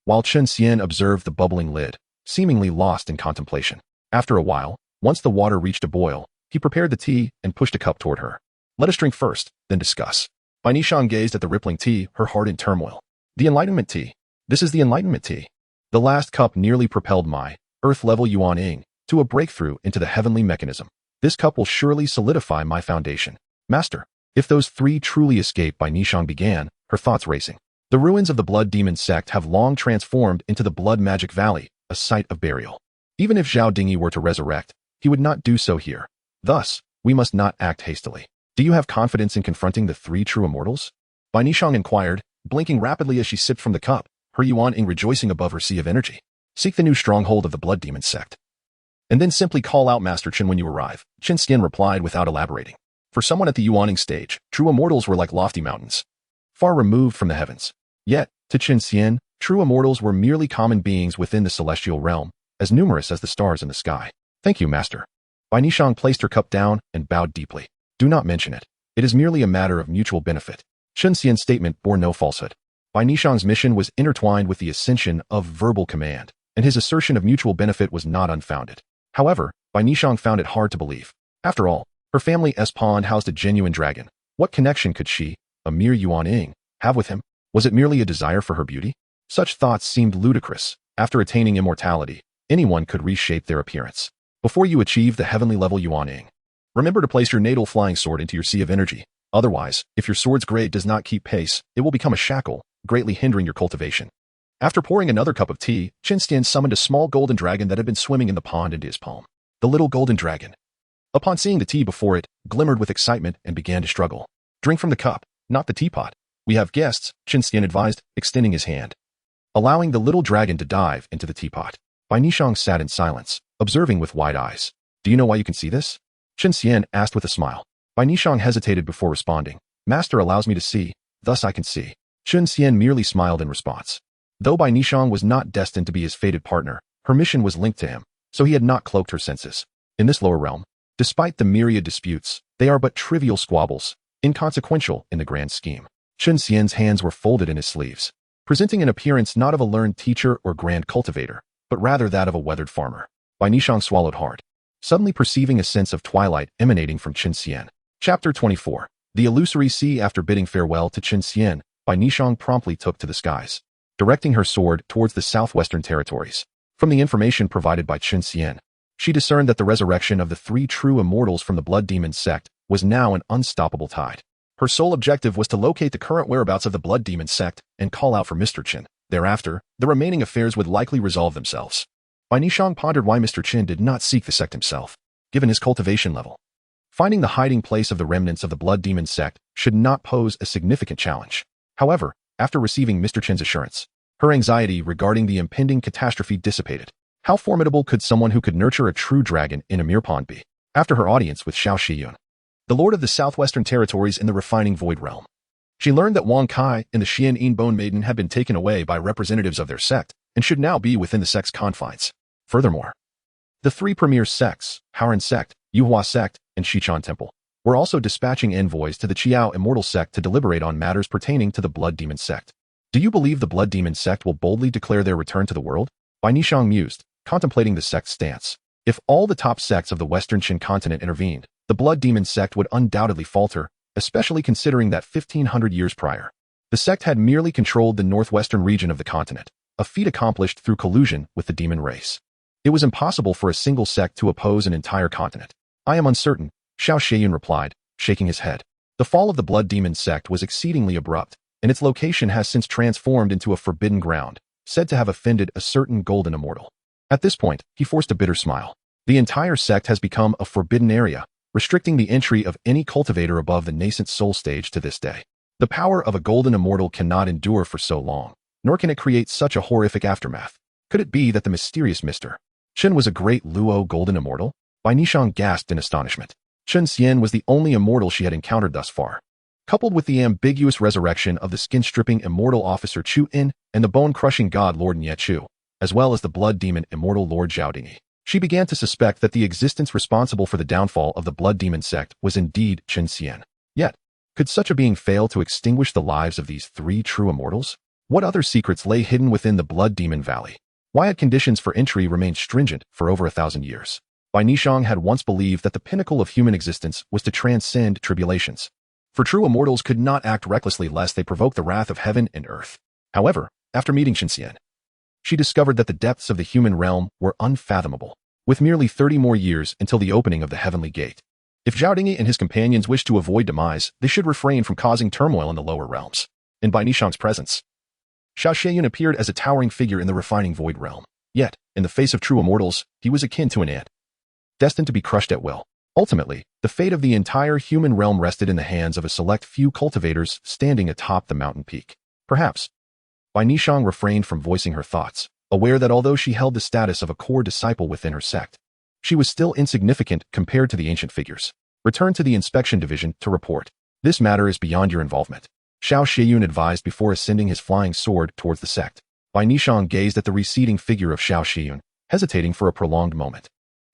While Chen Xian observed the bubbling lid, seemingly lost in contemplation. After a while, once the water reached a boil, he prepared the tea and pushed a cup toward her. Let us drink first, then discuss. Bai Nishang gazed at the rippling tea, her heart in turmoil. The Enlightenment tea. This is the Enlightenment tea. The last cup nearly propelled my Earth-level Yuan Ying to a breakthrough into the heavenly mechanism. This cup will surely solidify my foundation. Master, if those 3 truly escape, Bai Nishang began, her thoughts racing. The ruins of the Blood Demon sect have long transformed into the Blood Magic Valley, a site of burial. Even if Zhao Dingy were to resurrect, he would not do so here. Thus, we must not act hastily. Do you have confidence in confronting the 3 true immortals? Bai Nishang inquired, blinking rapidly as she sipped from the cup, her Yuan Ying rejoicing above her sea of energy. Seek the new stronghold of the Blood Demon sect. And then simply call out Master Chen when you arrive, Chen Xian replied without elaborating. For someone at the Yuaning stage, true immortals were like lofty mountains, far removed from the heavens. Yet, to Qin Xian, true immortals were merely common beings within the celestial realm, as numerous as the stars in the sky. Thank you, master. Bai Nishang placed her cup down and bowed deeply. Do not mention it. It is merely a matter of mutual benefit. Qin Xian's statement bore no falsehood. Bai Nishang's mission was intertwined with the ascension of verbal command, and his assertion of mutual benefit was not unfounded. However, Bai Nishang found it hard to believe. After all, her family's pond housed a genuine dragon. What connection could she, a mere Yuan, have with him? Was it merely a desire for her beauty? Such thoughts seemed ludicrous. After attaining immortality, anyone could reshape their appearance. Before you achieve the heavenly level Yuan, remember to place your natal flying sword into your sea of energy. Otherwise, if your sword's grade does not keep pace, it will become a shackle, greatly hindering your cultivation. After pouring another cup of tea, Qin Xian summoned a small golden dragon that had been swimming in the pond into his palm. The little golden dragon, upon seeing the tea before it, glimmered with excitement and began to struggle. Drink from the cup, not the teapot. We have guests, Qin Xian advised, extending his hand. Allowing the little dragon to dive into the teapot. Bai Nishang sat in silence, observing with wide eyes. Do you know why you can see this? Qin Xian asked with a smile. Bai Nishang hesitated before responding. Master allows me to see, thus I can see. Qin Xian merely smiled in response. Though Bai Nishang was not destined to be his fated partner, her mission was linked to him, so he had not cloaked her senses. In this lower realm, despite the myriad disputes, they are but trivial squabbles, inconsequential in the grand scheme. Qin Xian's hands were folded in his sleeves, presenting an appearance not of a learned teacher or grand cultivator, but rather that of a weathered farmer. Bai Nishang swallowed hard, suddenly perceiving a sense of twilight emanating from Qin Xian. Chapter 24. The Illusory Sea. After bidding farewell to Qin Xian, Bai Nishang promptly took to the skies, directing her sword towards the southwestern territories. From the information provided by Qin Xian, she discerned that the resurrection of the three true immortals from the Blood Demon sect was now an unstoppable tide. Her sole objective was to locate the current whereabouts of the Blood Demon sect and call out for Mr. Qin. Thereafter, the remaining affairs would likely resolve themselves. Bai Nishang pondered why Mr. Qin did not seek the sect himself, given his cultivation level. Finding the hiding place of the remnants of the Blood Demon sect should not pose a significant challenge. However, after receiving Mr. Qin's assurance, her anxiety regarding the impending catastrophe dissipated. How formidable could someone who could nurture a true dragon in a mere pond be? After her audience with Xiao Shiyun, the lord of the southwestern territories in the refining void realm, she learned that Wang Kai and the Xian Yin Bone Maiden had been taken away by representatives of their sect and should now be within the sect's confines. Furthermore, the three premier sects, Haoran sect, Yuhua sect, and Shichuan temple, were also dispatching envoys to the Qiao immortal sect to deliberate on matters pertaining to the Blood Demon sect. Do you believe the Blood Demon sect will boldly declare their return to the world? Bai Nishang mused, contemplating the sect's stance. If all the top sects of the western Qin continent intervened, the Blood Demon sect would undoubtedly falter, especially considering that 1500 years prior, the sect had merely controlled the northwestern region of the continent, a feat accomplished through collusion with the demon race. It was impossible for a single sect to oppose an entire continent. I am uncertain, Xiao Shiyun replied, shaking his head. The fall of the Blood Demon sect was exceedingly abrupt, and its location has since transformed into a forbidden ground, said to have offended a certain golden immortal. At this point, he forced a bitter smile. The entire sect has become a forbidden area, restricting the entry of any cultivator above the nascent soul stage to this day. The power of a golden immortal cannot endure for so long, nor can it create such a horrific aftermath. Could it be that the mysterious Mr. Qin was a great Luo golden immortal? Bai Nishang gasped in astonishment. Qin Xian was the only immortal she had encountered thus far. Coupled with the ambiguous resurrection of the skin-stripping immortal officer Chu In and the bone-crushing god Lord Nye Chu, as well as the blood demon immortal Lord Zhao Dingyi, she began to suspect that the existence responsible for the downfall of the Blood Demon sect was indeed Qin Xian. Yet, could such a being fail to extinguish the lives of these three true immortals? What other secrets lay hidden within the Blood Demon Valley? Why had conditions for entry remained stringent for over 1,000 years? Bai Nishang had once believed that the pinnacle of human existence was to transcend tribulations. For true immortals could not act recklessly lest they provoke the wrath of heaven and earth. However, after meeting Qin Xian, she discovered that the depths of the human realm were unfathomable, with merely 30 more years until the opening of the heavenly gate. If Zhao Dingyi and his companions wished to avoid demise, they should refrain from causing turmoil in the lower realms. In Bai Nishang's presence, Xiao Shiyun appeared as a towering figure in the refining void realm. Yet, in the face of true immortals, he was akin to an ant, destined to be crushed at will. Ultimately, the fate of the entire human realm rested in the hands of a select few cultivators standing atop the mountain peak. Perhaps, Bai Nishang refrained from voicing her thoughts, aware that although she held the status of a core disciple within her sect, she was still insignificant compared to the ancient figures. Return to the inspection division to report. This matter is beyond your involvement. Xiao Shiyun advised before ascending his flying sword towards the sect. Bai Nishang gazed at the receding figure of Xiao Shiyun, hesitating for a prolonged moment.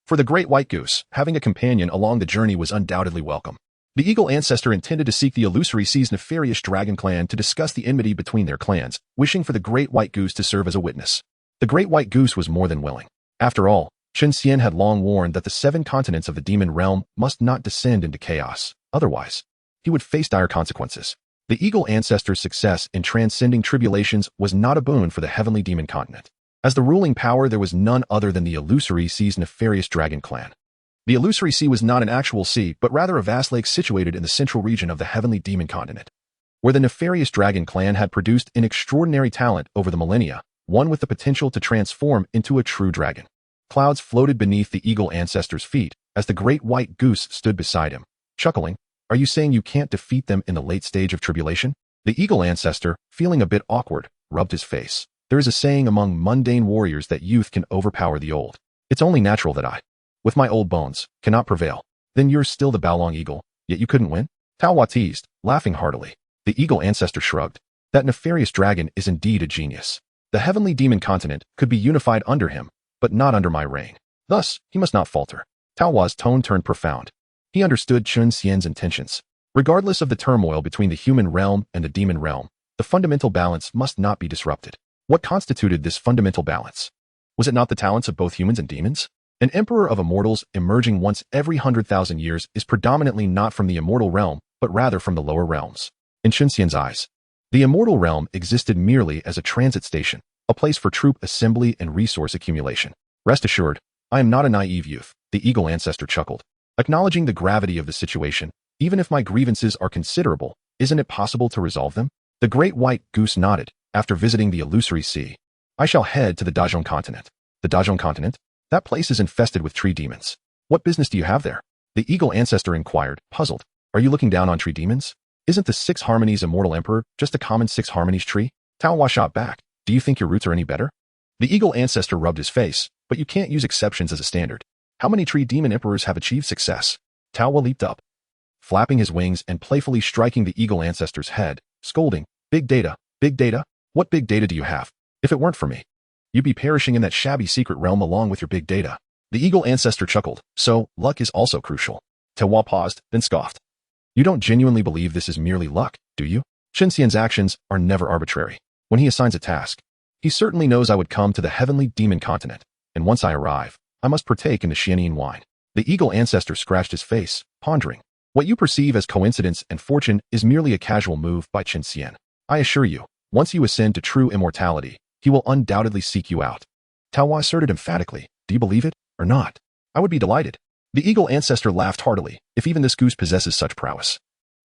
For the great white goose, having a companion along the journey was undoubtedly welcome. The eagle ancestor intended to seek the illusory sea's nefarious dragon clan to discuss the enmity between their clans, wishing for the great white goose to serve as a witness. The great white goose was more than willing. After all, Chen Xian had long warned that the 7 continents of the demon realm must not descend into chaos. Otherwise, he would face dire consequences. The eagle ancestor's success in transcending tribulations was not a boon for the heavenly demon continent. As the ruling power, there was none other than the illusory sea's nefarious dragon clan. The illusory sea was not an actual sea, but rather a vast lake situated in the central region of the heavenly demon continent, where the nefarious dragon clan had produced an extraordinary talent over the millennia, one with the potential to transform into a true dragon. Clouds floated beneath the eagle ancestor's feet as the great white goose stood beside him, chuckling. Are you saying you can't defeat them in the late stage of tribulation? The eagle ancestor, feeling a bit awkward, rubbed his face. There is a saying among mundane warriors that youth can overpower the old. It's only natural that I, with my old bones, cannot prevail. Then you're still the Baolong eagle, yet you couldn't win? Tao Hua teased, laughing heartily. The eagle ancestor shrugged. That nefarious dragon is indeed a genius. The heavenly demon continent could be unified under him, but not under my reign. Thus, he must not falter. Tao Hua's tone turned profound. He understood Chen Xian's intentions. Regardless of the turmoil between the human realm and the demon realm, the fundamental balance must not be disrupted. What constituted this fundamental balance? Was it not the talents of both humans and demons? An emperor of immortals emerging once every 100,000 years is predominantly not from the immortal realm, but rather from the lower realms. In Chen Xian's eyes, the immortal realm existed merely as a transit station, a place for troop assembly and resource accumulation. Rest assured, I am not a naive youth, the eagle ancestor chuckled. Acknowledging the gravity of the situation, even if my grievances are considerable, isn't it possible to resolve them? The great white goose nodded, after visiting the illusory sea. I shall head to the Dazhong continent. The Dazhong continent? That place is infested with tree demons. What business do you have there? The eagle ancestor inquired, puzzled. Are you looking down on tree demons? Isn't the 6 Harmonies immortal emperor just a common 6 Harmonies tree? Tao Hua shot back. Do you think your roots are any better? The eagle ancestor rubbed his face, but you can't use exceptions as a standard. How many tree demon emperors have achieved success? Tao Hua leaped up, flapping his wings and playfully striking the eagle ancestor's head, scolding, Big data, big data? What big data do you have? If it weren't for me, you'd be perishing in that shabby secret realm along with your big data. The eagle ancestor chuckled. So, luck is also crucial. Tao Hua paused, then scoffed. You don't genuinely believe this is merely luck, do you? Chen Xian's actions are never arbitrary. When he assigns a task, he certainly knows I would come to the heavenly demon continent, and once I arrive, I must partake in the Xianyin wine. The eagle ancestor scratched his face, pondering. What you perceive as coincidence and fortune is merely a casual move by Chen Xian. I assure you, once you ascend to true immortality, he will undoubtedly seek you out. Tao Hua asserted emphatically. Do you believe it, or not? I would be delighted. The eagle ancestor laughed heartily, if even this goose possesses such prowess.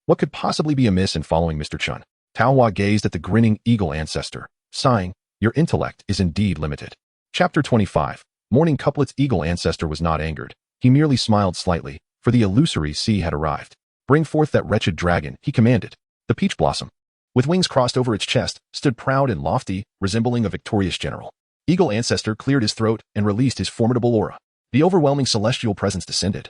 What could possibly be amiss in following Mr. Chen? Tao Hua gazed at the grinning eagle ancestor, sighing, your intellect is indeed limited. Chapter 25. Morning couplets. Eagle ancestor was not angered. He merely smiled slightly, for the illusory sea had arrived. Bring forth that wretched dragon, he commanded. The peach blossom, with wings crossed over its chest, stood proud and lofty, resembling a victorious general. Eagle ancestor cleared his throat and released his formidable aura. The overwhelming celestial presence descended.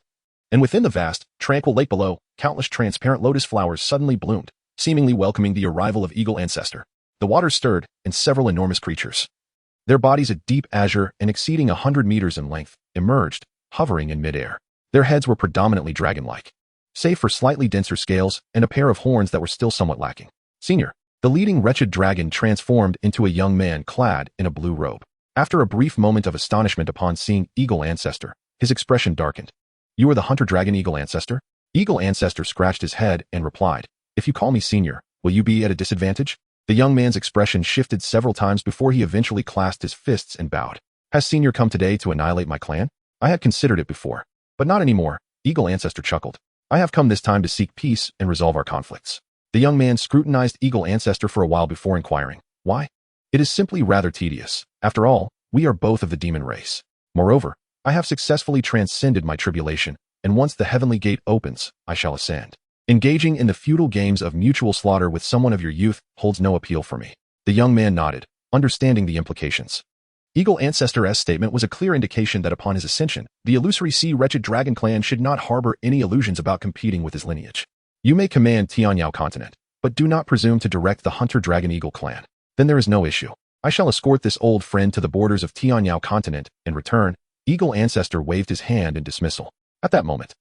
And within the vast, tranquil lake below, countless transparent lotus flowers suddenly bloomed, seemingly welcoming the arrival of eagle ancestor. The waters stirred, and several enormous creatures, their bodies a deep azure and exceeding 100 meters in length, emerged, hovering in midair. Their heads were predominantly dragon-like, save for slightly denser scales and a pair of horns that were still somewhat lacking. Senior, the leading wretched dragon transformed into a young man clad in a blue robe. After a brief moment of astonishment upon seeing eagle ancestor, his expression darkened. You are the hunter dragon eagle ancestor? Eagle ancestor scratched his head and replied, if you call me senior, will you be at a disadvantage? The young man's expression shifted several times before he eventually clasped his fists and bowed. Has senior come today to annihilate my clan? I had considered it before, but not anymore. Eagle ancestor chuckled. I have come this time to seek peace and resolve our conflicts. The young man scrutinized eagle ancestor for a while before inquiring, why? It is simply rather tedious. After all, we are both of the demon race. Moreover, I have successfully transcended my tribulation, and once the heavenly gate opens, I shall ascend. Engaging in the futile games of mutual slaughter with someone of your youth holds no appeal for me. The young man nodded, understanding the implications. Eagle Ancestor's statement was a clear indication that upon his ascension, the illusory sea wretched dragon clan should not harbor any illusions about competing with his lineage. You may command Tianyao continent, but do not presume to direct the Hunter Dragon Eagle clan. Then there is no issue. I shall escort this old friend to the borders of Tianyao continent. In return, Eagle Ancestor waved his hand in dismissal. At that moment,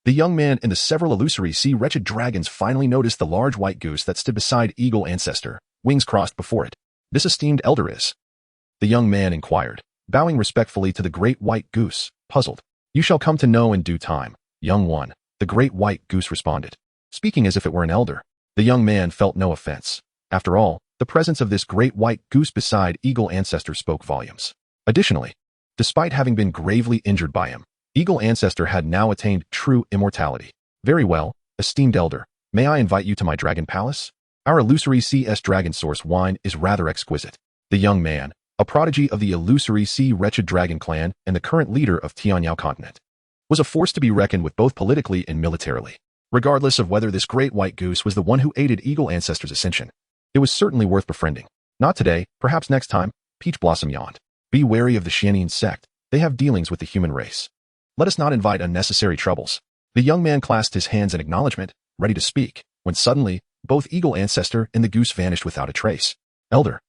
the young man and the several illusory sea wretched dragons finally noticed the large white goose that stood beside Eagle Ancestor, wings crossed before it. This esteemed elder is? The young man inquired, bowing respectfully to the great white goose, puzzled. You shall come to know in due time, young one, the great white goose responded, speaking as if it were an elder. The young man felt no offense. After all, the presence of this great white goose beside Eagle Ancestor spoke volumes. Additionally, despite having been gravely injured by him, Eagle Ancestor had now attained true immortality. Very well, esteemed elder, may I invite you to my dragon palace? Our illusory CS dragon source wine is rather exquisite. The young man, a prodigy of the illusory sea wretched dragon clan and the current leader of Tianyao continent, was a force to be reckoned with both politically and militarily. Regardless of whether this great white goose was the one who aided Eagle Ancestor's ascension, it was certainly worth befriending. Not today, perhaps next time, Peach Blossom yawned. Be wary of the Xianyin sect. They have dealings with the human race. Let us not invite unnecessary troubles. The young man clasped his hands in acknowledgement, ready to speak, when suddenly, both Eagle Ancestor and the goose vanished without a trace. Elder,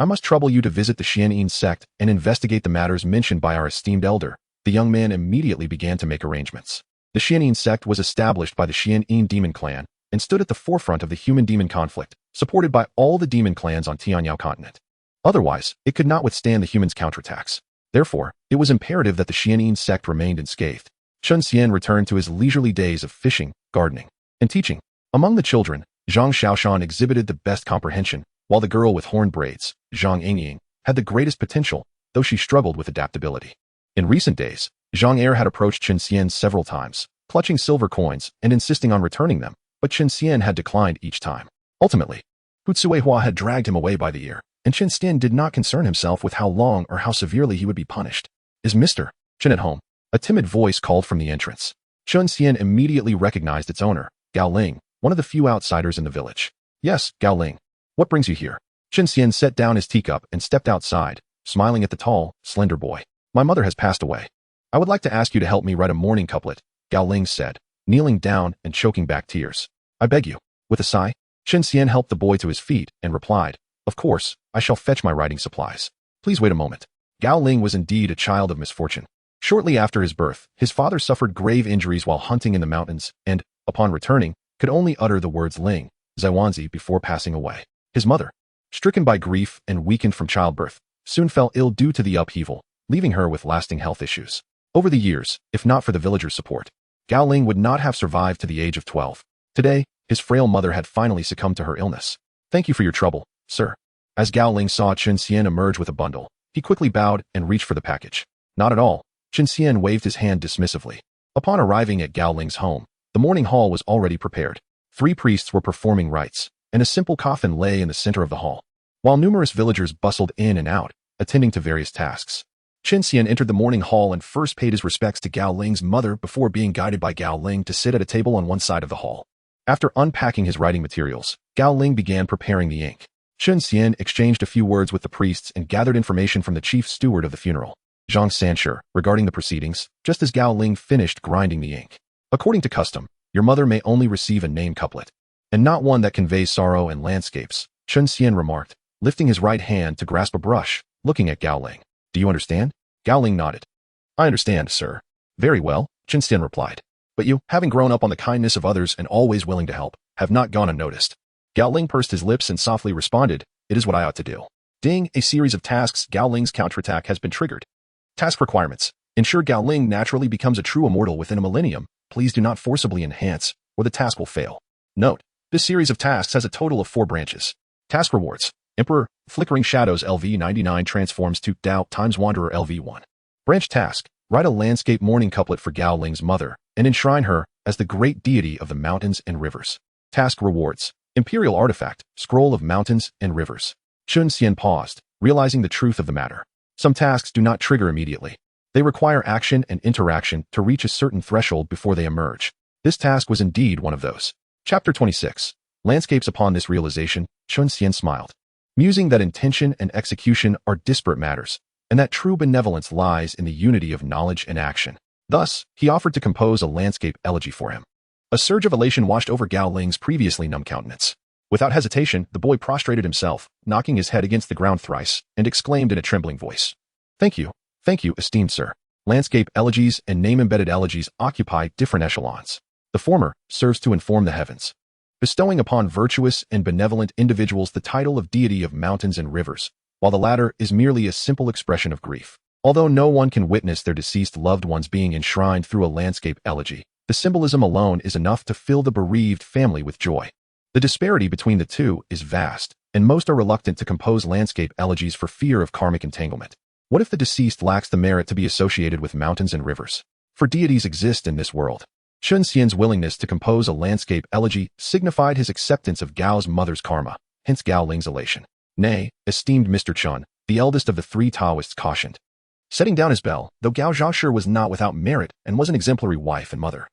I must trouble you to visit the Xianyin sect and investigate the matters mentioned by our esteemed elder. The young man immediately began to make arrangements. The Xianyin sect was established by the Xianyin demon clan and stood at the forefront of the human-demon conflict, supported by all the demon clans on Tianyao continent. Otherwise, it could not withstand the humans' counterattacks. Therefore, it was imperative that the Xianyin sect remained unscathed. Chun Xian returned to his leisurely days of fishing, gardening, and teaching. Among the children, Zhang Xiaoshan exhibited the best comprehension, while the girl with horn braids, Zhang Yingying, had the greatest potential, though she struggled with adaptability. In recent days, Zhang Er had approached Chun Xian several times, clutching silver coins and insisting on returning them, but Chun Xian had declined each time. Ultimately, Hu Tsuehua had dragged him away by the ear, and Chun Xian did not concern himself with how long or how severely he would be punished. Is Mr. Chen at home? A timid voice called from the entrance. Chun Xian immediately recognized its owner, Gao Ling, one of the few outsiders in the village. Yes, Gao Ling. What brings you here? Chun Xian set down his teacup and stepped outside, smiling at the tall, slender boy. My mother has passed away. I would like to ask you to help me write a mourning couplet, Gao Ling said, kneeling down and choking back tears. I beg you. With a sigh, Chun Xian helped the boy to his feet and replied, Of course, I shall fetch my writing supplies. Please wait a moment. Gao Ling was indeed a child of misfortune. Shortly after his birth, his father suffered grave injuries while hunting in the mountains and, upon returning, could only utter the words Ling, Zaiwanzi before passing away. His mother, stricken by grief and weakened from childbirth, soon fell ill due to the upheaval, leaving her with lasting health issues. Over the years, if not for the villagers' support, Gao Ling would not have survived to the age of 12. Today, his frail mother had finally succumbed to her illness. Thank you for your trouble, sir. As Gao Ling saw Chun Xian emerge with a bundle, he quickly bowed and reached for the package. Not at all. Chun Xian waved his hand dismissively. Upon arriving at Gao Ling's home, the morning hall was already prepared. 3 priests were performing rites, and a simple coffin lay in the center of the hall, while numerous villagers bustled in and out, attending to various tasks. Chun Xian entered the morning hall and first paid his respects to Gao Ling's mother before being guided by Gao Ling to sit at a table on one side of the hall. After unpacking his writing materials, Gao Ling began preparing the ink. Chun Xian exchanged a few words with the priests and gathered information from the chief steward of the funeral, Zhang Sanshur, regarding the proceedings, just as Gao Ling finished grinding the ink. According to custom, your mother may only receive a name couplet, and not one that conveys sorrow and landscapes, Chun Xian remarked, lifting his right hand to grasp a brush, looking at Gao Ling. Do you understand? Gao Ling nodded. I understand, sir. Very well, Chun Xian replied. But you, having grown up on the kindness of others and always willing to help, have not gone unnoticed. Gao Ling pursed his lips and softly responded, It is what I ought to do. Ding, a series of tasks. Gao Ling's counterattack has been triggered. Task requirements. Ensure Gao Ling naturally becomes a true immortal within a millennium. Please do not forcibly enhance, or the task will fail. Note, this series of tasks has a total of 4 branches. Task rewards. Emperor, Flickering Shadows LV99 transforms to Dao times Wanderer LV1. Branch task. Write a landscape mourning couplet for Gao Ling's mother, and enshrine her as the great deity of the mountains and rivers. Task rewards. Imperial artifact, Scroll of Mountains and Rivers. Chun Xian paused, realizing the truth of the matter. Some tasks do not trigger immediately. They require action and interaction to reach a certain threshold before they emerge. This task was indeed one of those. Chapter 26. Landscapes. Upon this realization, Chun Xian smiled. Musing that intention and execution are disparate matters, and that true benevolence lies in the unity of knowledge and action. Thus, he offered to compose a landscape elegy for him. A surge of elation washed over Gao Ling's previously numb countenance. Without hesitation, the boy prostrated himself, knocking his head against the ground thrice, and exclaimed in a trembling voice, thank you, esteemed sir. Landscape elegies and name-embedded elegies occupy different echelons. The former serves to inform the heavens, bestowing upon virtuous and benevolent individuals the title of deity of mountains and rivers, while the latter is merely a simple expression of grief. Although no one can witness their deceased loved ones being enshrined through a landscape elegy, the symbolism alone is enough to fill the bereaved family with joy. The disparity between the two is vast, and most are reluctant to compose landscape elegies for fear of karmic entanglement. What if the deceased lacks the merit to be associated with mountains and rivers? For deities exist in this world. Chun Xian's willingness to compose a landscape elegy signified his acceptance of Gao's mother's karma, hence Gao Ling's elation. Nay, esteemed Mr. Chun, the eldest of the three Taoists cautioned, setting down his bell, though Gao Zhaoshi was not without merit and was an exemplary wife and mother.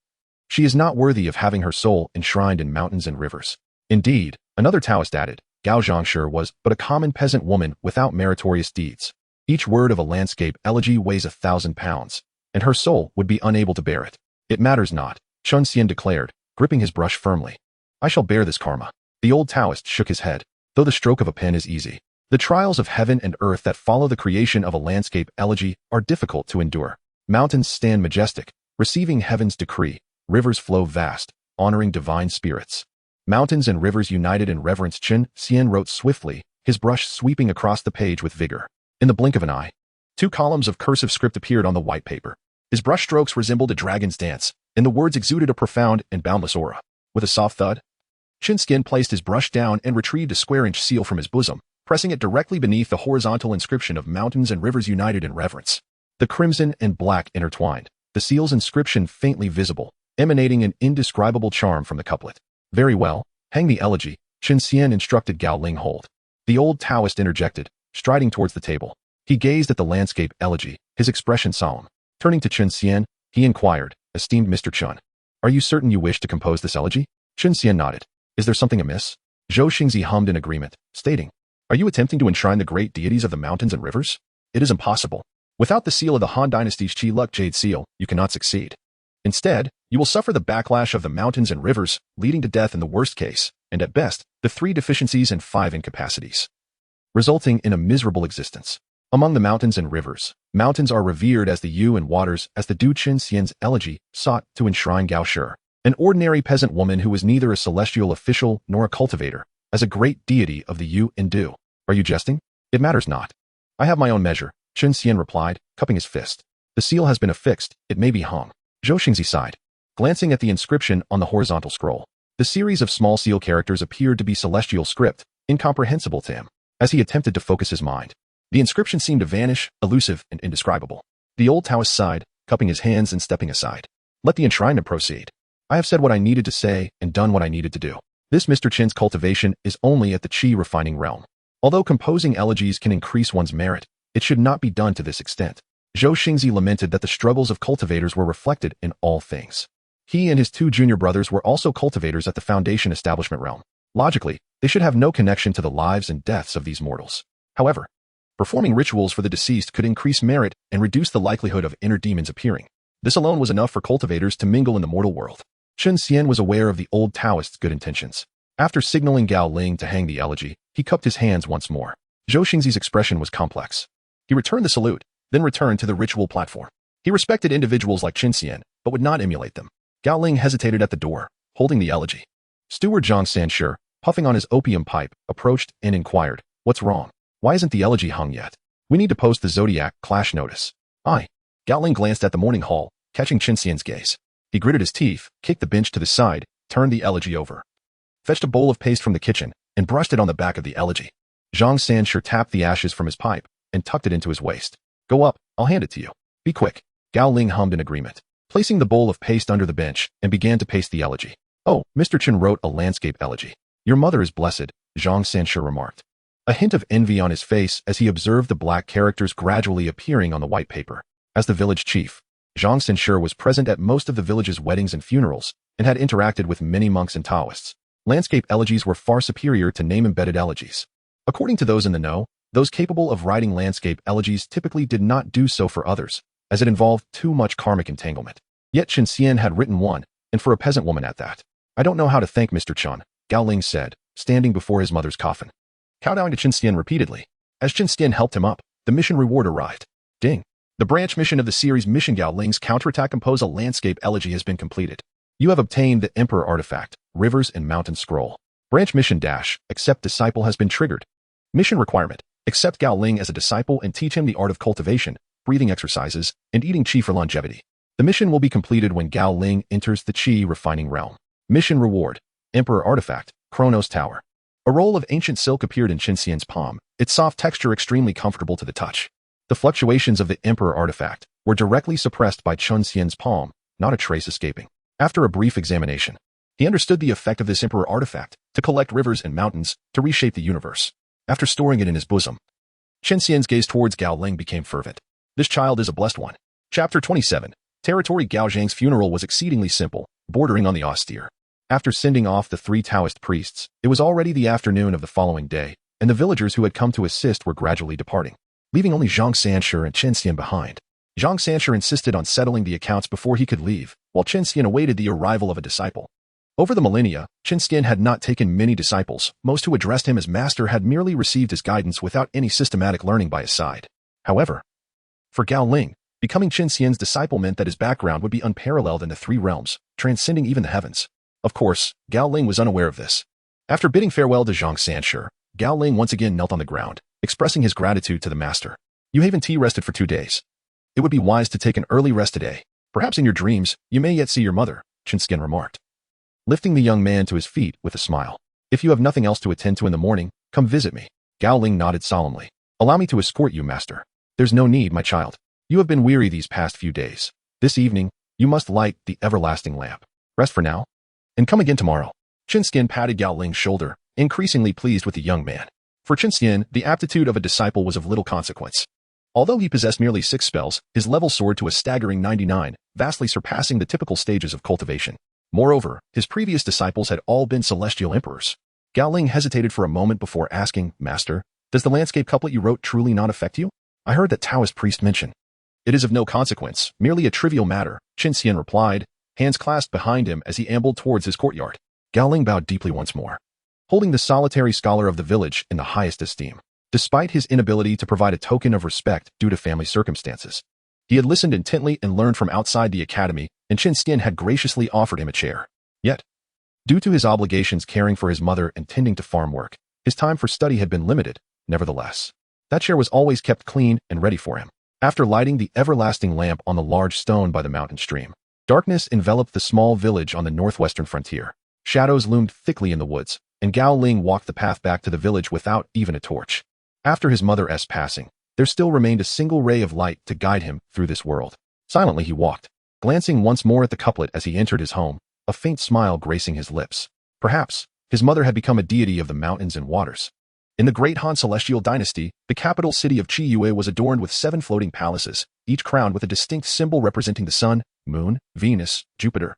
She is not worthy of having her soul enshrined in mountains and rivers. Indeed, another Taoist added, Gao Zhaoshi was but a common peasant woman without meritorious deeds. Each word of a landscape elegy weighs 1,000 pounds, and her soul would be unable to bear it. It matters not, Chun Xian declared, gripping his brush firmly. I shall bear this karma. The old Taoist shook his head, though the stroke of a pen is easy. The trials of heaven and earth that follow the creation of a landscape elegy are difficult to endure. Mountains stand majestic, receiving heaven's decree. Rivers flow vast, honoring divine spirits. Mountains and rivers united in reverence. Chun Xian wrote swiftly, his brush sweeping across the page with vigor. In the blink of an eye, 2 columns of cursive script appeared on the white paper. His brush strokes resembled a dragon's dance, and the words exuded a profound and boundless aura. With a soft thud, Chun Xian placed his brush down and retrieved a square-inch seal from his bosom, pressing it directly beneath the horizontal inscription of mountains and rivers united in reverence. The crimson and black intertwined, the seal's inscription faintly visible, emanating an indescribable charm from the couplet. Very well, hang the elegy, Chun Xian instructed Gao Ling hold. The old Taoist interjected, striding towards the table. He gazed at the landscape elegy, his expression solemn. Turning to Chun Xian, he inquired, esteemed Mr. Chun, are you certain you wish to compose this elegy? Chun Xian nodded. Is there something amiss? Zhou Xingzi hummed in agreement, stating, are you attempting to enshrine the great deities of the mountains and rivers? It is impossible. Without the seal of the Han Dynasty's Qi Luck Jade seal, you cannot succeed. Instead, you will suffer the backlash of the mountains and rivers, leading to death in the worst case, and at best, the 3 deficiencies and 5 incapacities, resulting in a miserable existence. Among the mountains and rivers, mountains are revered as the Yu and waters as the Du. Chun Xian's elegy sought to enshrine Gao Shi, an ordinary peasant woman who was neither a celestial official nor a cultivator, as a great deity of the Yu and Du. Are you jesting? It matters not. I have my own measure, Chun Xian replied, cupping his fist. The seal has been affixed, it may be hung. Zhou Xingzi sighed, glancing at the inscription on the horizontal scroll. The series of small seal characters appeared to be celestial script, incomprehensible to him. As he attempted to focus his mind, the inscription seemed to vanish, elusive and indescribable. The old Taoist sighed, cupping his hands and stepping aside. Let the enshrinement proceed. I have said what I needed to say and done what I needed to do. This Mr. Chin's cultivation is only at the Qi refining realm. Although composing elegies can increase one's merit, it should not be done to this extent. Zhou Xingzi lamented that the struggles of cultivators were reflected in all things. He and his 2 junior brothers were also cultivators at the Foundation establishment realm. Logically, they should have no connection to the lives and deaths of these mortals. However, performing rituals for the deceased could increase merit and reduce the likelihood of inner demons appearing. This alone was enough for cultivators to mingle in the mortal world. Chun Xian was aware of the old Taoist's good intentions. After signaling Gao Ling to hang the elegy, he cupped his hands once more. Zhou Xingzi's expression was complex. He returned the salute, then returned to the ritual platform. He respected individuals like Chun Xian, but would not emulate them. Gao Ling hesitated at the door, holding the elegy. Steward Zhang Sanshi, puffing on his opium pipe, approached and inquired, what's wrong? Why isn't the elegy hung yet? We need to post the Zodiac clash notice. Aye. Gao Ling glanced at the morning hall, catching Chun Xian's gaze. He gritted his teeth, kicked the bench to the side, turned the elegy over, fetched a bowl of paste from the kitchen, and brushed it on the back of the elegy. Zhang Sanshi tapped the ashes from his pipe and tucked it into his waist. Go up, I'll hand it to you. Be quick. Gao Ling hummed in agreement, placing the bowl of paste under the bench, and began to paste the elegy. Oh, Mr. Chen wrote a landscape elegy. Your mother is blessed, Zhang Sanshi remarked, a hint of envy on his face as he observed the black characters gradually appearing on the white paper. As the village chief, Zhang Sanshi was present at most of the village's weddings and funerals, and had interacted with many monks and Taoists. Landscape elegies were far superior to name-embedded elegies. According to those in the know, Those capable of writing landscape elegies typically did not do so for others, as it involved too much karmic entanglement. Yet Chen Xian had written one, and for a peasant woman at that. I don't know how to thank Mr. Chen, Gao Ling said, standing before his mother's coffin. Kowtowing to Chen Xian repeatedly. As Chen Xian helped him up, the mission reward arrived. Ding. The branch mission of the series Mission Gao Ling's counterattack compose a landscape elegy has been completed. You have obtained the Emperor artifact, Rivers and Mountain Scroll. Branch mission dash, accept disciple has been triggered. Mission requirement, accept Gao Ling as a disciple and teach him the art of cultivation, breathing exercises, and eating qi for longevity. The mission will be completed when Gao Ling enters the qi refining realm. Mission reward, Emperor artifact, Chronos Tower. A roll of ancient silk appeared in Chen Xian's palm, its soft texture extremely comfortable to the touch. The fluctuations of the Emperor artifact were directly suppressed by Chen Xian's palm, not a trace escaping. After a brief examination, he understood the effect of this Emperor artifact to collect rivers and mountains to reshape the universe. After storing it in his bosom, Chen Xian's gaze towards Gao Ling became fervent. This child is a blessed one. Chapter 27. Territory. Gao Zhang's funeral was exceedingly simple, bordering on the austere. After sending off the 3 Taoist priests, it was already the afternoon of the following day, and the villagers who had come to assist were gradually departing, leaving only Zhang Sanshi and Chen Xian behind. Zhang Sanshi insisted on settling the accounts before he could leave, while Chen Xian awaited the arrival of a disciple. Over the millennia, Chen Xian had not taken many disciples. Most who addressed him as master had merely received his guidance without any systematic learning by his side. However, for Gao Ling, becoming Chen Xian's disciple meant that his background would be unparalleled in the 3 realms, transcending even the heavens. Of course, Gao Ling was unaware of this. After bidding farewell to Zhang Sanshi, Gao Ling once again knelt on the ground, expressing his gratitude to the master. You haven't rested for 2 days. It would be wise to take an early rest today. Perhaps in your dreams, you may yet see your mother, Chen Xian remarked, lifting the young man to his feet with a smile. If you have nothing else to attend to in the morning, come visit me. Gao Ling nodded solemnly. Allow me to escort you, master. There's no need, my child. You have been weary these past few days. This evening, you must light the everlasting lamp. Rest for now, and come again tomorrow. Chen Xian patted Gao Ling's shoulder, increasingly pleased with the young man. For Chen Xian, the aptitude of a disciple was of little consequence. Although he possessed merely 6 spells, his level soared to a staggering 99, vastly surpassing the typical stages of cultivation. Moreover, his previous disciples had all been celestial emperors. Gao Ling hesitated for a moment before asking, Master, does the landscape couplet you wrote truly not affect you? I heard that Taoist priest mention. It is of no consequence, merely a trivial matter, Chen Xian replied, hands clasped behind him as he ambled towards his courtyard. Gao Ling bowed deeply once more, holding the solitary scholar of the village in the highest esteem. Despite his inability to provide a token of respect due to family circumstances, he had listened intently and learned from outside the academy, and Chen Xian had graciously offered him a chair. Yet, due to his obligations caring for his mother and tending to farm work, his time for study had been limited. Nevertheless, that chair was always kept clean and ready for him. After lighting the everlasting lamp on the large stone by the mountain stream, darkness enveloped the small village on the northwestern frontier. Shadows loomed thickly in the woods, and Gao Ling walked the path back to the village without even a torch. After his mother's passing, there still remained a single ray of light to guide him through this world. Silently he walked, glancing once more at the couplet as he entered his home, a faint smile gracing his lips. Perhaps, his mother had become a deity of the mountains and waters. In the Great Han Celestial Dynasty, the capital city of Qiyue was adorned with 7 floating palaces, each crowned with a distinct symbol representing the sun, moon, Venus, Jupiter,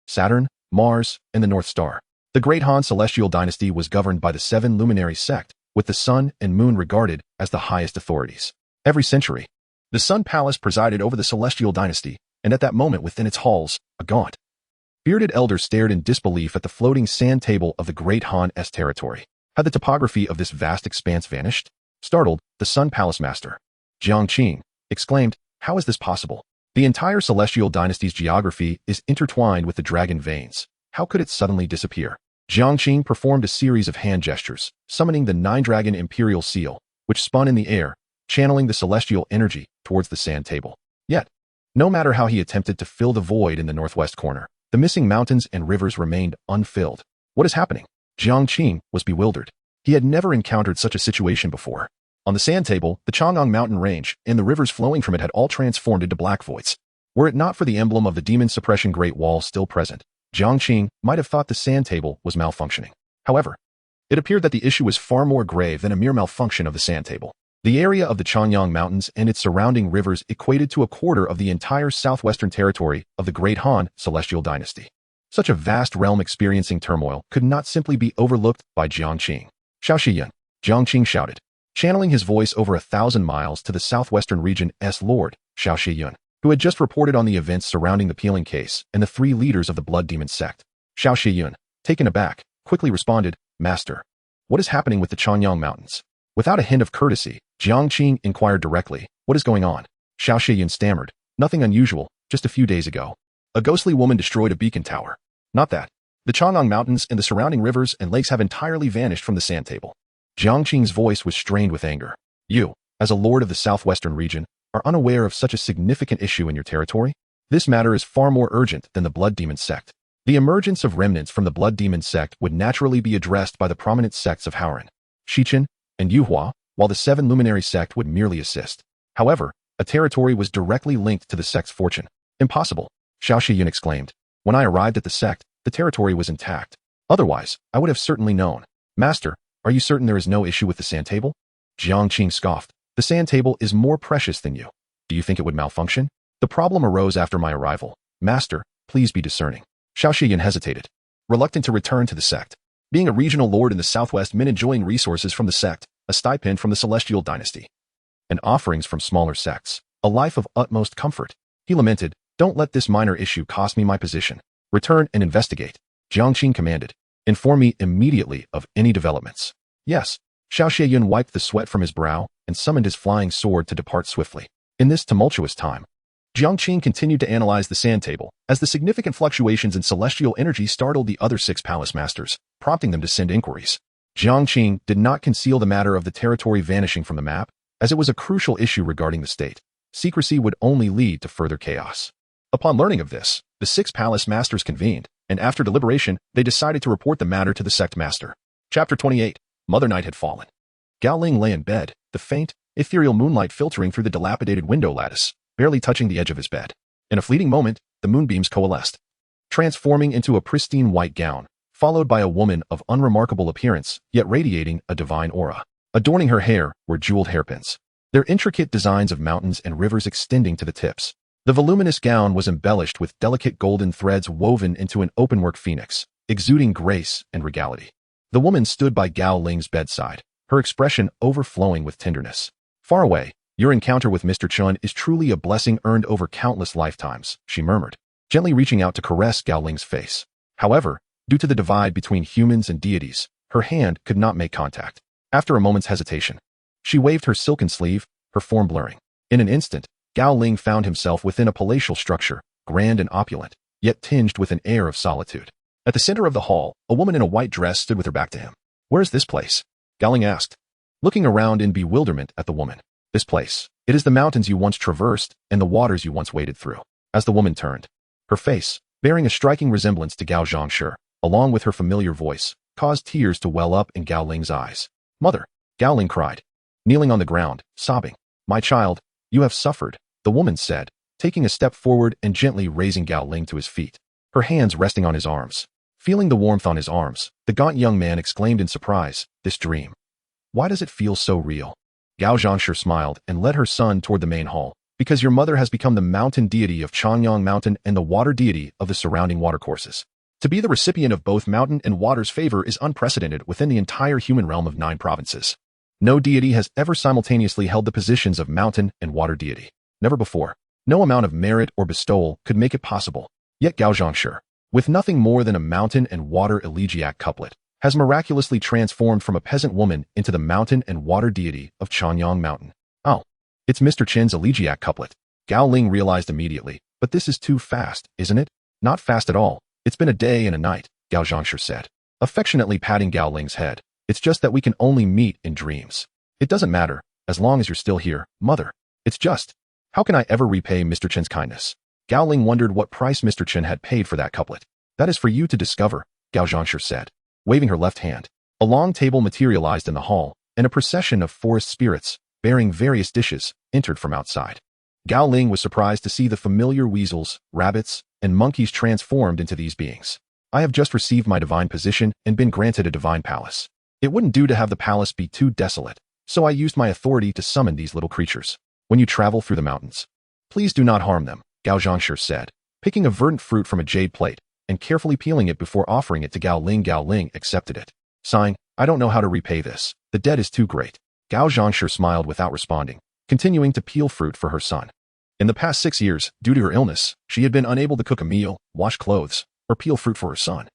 Saturn, Mars, and the North Star. The Great Han Celestial Dynasty was governed by the 7 luminary sect, with the sun and moon regarded as the highest authorities. Every century, the Sun Palace presided over the Celestial Dynasty, and at that moment within its halls, a gaunt, bearded elder stared in disbelief at the floating sand table of the Great Han's territory. Had the topography of this vast expanse vanished? Startled, the Sun Palace Master, Jiang Qing, exclaimed, how is this possible? The entire Celestial Dynasty's geography is intertwined with the dragon veins. How could it suddenly disappear? Jiang Qing performed a series of hand gestures, summoning the 9-dragon imperial seal, which spun in the air, channeling the celestial energy towards the sand table. Yet, no matter how he attempted to fill the void in the northwest corner, the missing mountains and rivers remained unfilled. What is happening? Jiang Qing was bewildered. He had never encountered such a situation before. On the sand table, the Chang'an mountain range and the rivers flowing from it had all transformed into black voids. Were it not for the emblem of the demon suppression Great Wall still present, Jiang Qing might have thought the sand table was malfunctioning. However, it appeared that the issue was far more grave than a mere malfunction of the sand table. The area of the Chang'an Mountains and its surrounding rivers equated to a quarter of the entire southwestern territory of the Great Han Celestial Dynasty. Such a vast realm experiencing turmoil could not simply be overlooked by Jiang Qing. Xiao Shiyan, Jiang Qing shouted. channeling his voice over 1,000 miles to the southwestern region's Lord, Xiao Shiyun, who had just reported on the events surrounding the peeling case and the 3 leaders of the Blood Demon sect. Xiao Shiyun, taken aback, quickly responded, "Master, what is happening with the Chanyang Mountains?" Without a hint of courtesy, Jiang Qing inquired directly, "What is going on?" Xiao Shiyun stammered, "Nothing unusual, just a few days ago. A ghostly woman destroyed a beacon tower. Not that. The Chanyang Mountains and the surrounding rivers and lakes have entirely vanished from the sand table." Jiang Qing's voice was strained with anger. "You, as a lord of the southwestern region, are unaware of such a significant issue in your territory? This matter is far more urgent than the Blood Demon sect. The emergence of remnants from the Blood Demon sect would naturally be addressed by the prominent sects of Haoran, Shichen, and Yuhua, while the 7 luminary sect would merely assist. However, a territory was directly linked to the sect's fortune. Impossible, Xiao Shiyun exclaimed. When I arrived at the sect, the territory was intact. Otherwise, I would have certainly known. Master, are you certain there is no issue with the sand table? Jiang Qing scoffed. The sand table is more precious than you. Do you think it would malfunction? The problem arose after my arrival. Master, please be discerning. Xiao Shiyun hesitated, reluctant to return to the sect. Being a regional lord in the southwest meant enjoying resources from the sect, a stipend from the celestial dynasty, and offerings from smaller sects, a life of utmost comfort. He lamented, don't let this minor issue cost me my position. Return and investigate. Jiang Qing commanded. Inform me immediately of any developments. Yes. Xiao Shiyun wiped the sweat from his brow and summoned his flying sword to depart swiftly. In this tumultuous time, Jiang Qing continued to analyze the sand table as the significant fluctuations in celestial energy startled the other 6 palace masters, prompting them to send inquiries. Jiang Qing did not conceal the matter of the territory vanishing from the map, as it was a crucial issue regarding the state. Secrecy would only lead to further chaos. Upon learning of this, the 6 palace masters convened, and after deliberation, they decided to report the matter to the sect master. Chapter 28. Mother Night had fallen. Gao Ling lay in bed, the faint, ethereal moonlight filtering through the dilapidated window lattice, barely touching the edge of his bed. In a fleeting moment, the moonbeams coalesced, transforming into a pristine white gown, followed by a woman of unremarkable appearance, yet radiating a divine aura. Adorning her hair were jeweled hairpins, their intricate designs of mountains and rivers extending to the tips. The voluminous gown was embellished with delicate golden threads woven into an openwork phoenix, exuding grace and regality. The woman stood by Gao Ling's bedside, her expression overflowing with tenderness. Far away, your encounter with Mr. Chun is truly a blessing earned over countless lifetimes, she murmured, gently reaching out to caress Gao Ling's face. However, due to the divide between humans and deities, her hand could not make contact. After a moment's hesitation, she waved her silken sleeve, her form blurring. In an instant, Gao Ling found himself within a palatial structure, grand and opulent, yet tinged with an air of solitude. At the center of the hall, a woman in a white dress stood with her back to him. Where is this place? Gao Ling asked, looking around in bewilderment at the woman. This place. It is the mountains you once traversed and the waters you once waded through. As the woman turned, her face, bearing a striking resemblance to Gao Zhangshi, along with her familiar voice, caused tears to well up in Gao Ling's eyes. Mother, Gao Ling cried, kneeling on the ground, sobbing. My child, you have suffered, the woman said, taking a step forward and gently raising Gao Ling to his feet, her hands resting on his arms. Feeling the warmth on his arms, the gaunt young man exclaimed in surprise, this dream. Why does it feel so real? Gao Zhangshi smiled and led her son toward the main hall. Because your mother has become the mountain deity of Chanyang Mountain and the water deity of the surrounding watercourses. To be the recipient of both mountain and water's favor is unprecedented within the entire human realm of 9 provinces. No deity has ever simultaneously held the positions of mountain and water deity. Never before. No amount of merit or bestowal could make it possible. Yet Gao Zhangshi, with nothing more than a mountain and water elegiac couplet, has miraculously transformed from a peasant woman into the mountain and water deity of Chanyang Mountain. Oh, it's Mr. Chen's elegiac couplet. Gao Ling realized immediately, but this is too fast, isn't it? Not fast at all. It's been a day and a night, Gao Zhangshi said, affectionately patting Gao Ling's head. It's just that we can only meet in dreams. It doesn't matter, as long as you're still here, mother. It's just, how can I ever repay Mr. Chen's kindness? Gao Ling wondered what price Mr. Chen had paid for that couplet. That is for you to discover, Gao Zhangshi said, waving her left hand. A long table materialized in the hall, and a procession of forest spirits, bearing various dishes, entered from outside. Gao Ling was surprised to see the familiar weasels, rabbits, and monkeys transformed into these beings. I have just received my divine position and been granted a divine palace. It wouldn't do to have the palace be too desolate, so I used my authority to summon these little creatures. When you travel through the mountains, please do not harm them, Gao Zhangshi said, picking a verdant fruit from a jade plate and carefully peeling it before offering it to Gao Ling. Gao Ling accepted it, sighing, I don't know how to repay this. The debt is too great. Gao Zhangshi smiled without responding, continuing to peel fruit for her son. In the past 6 years, due to her illness, she had been unable to cook a meal, wash clothes, or peel fruit for her son.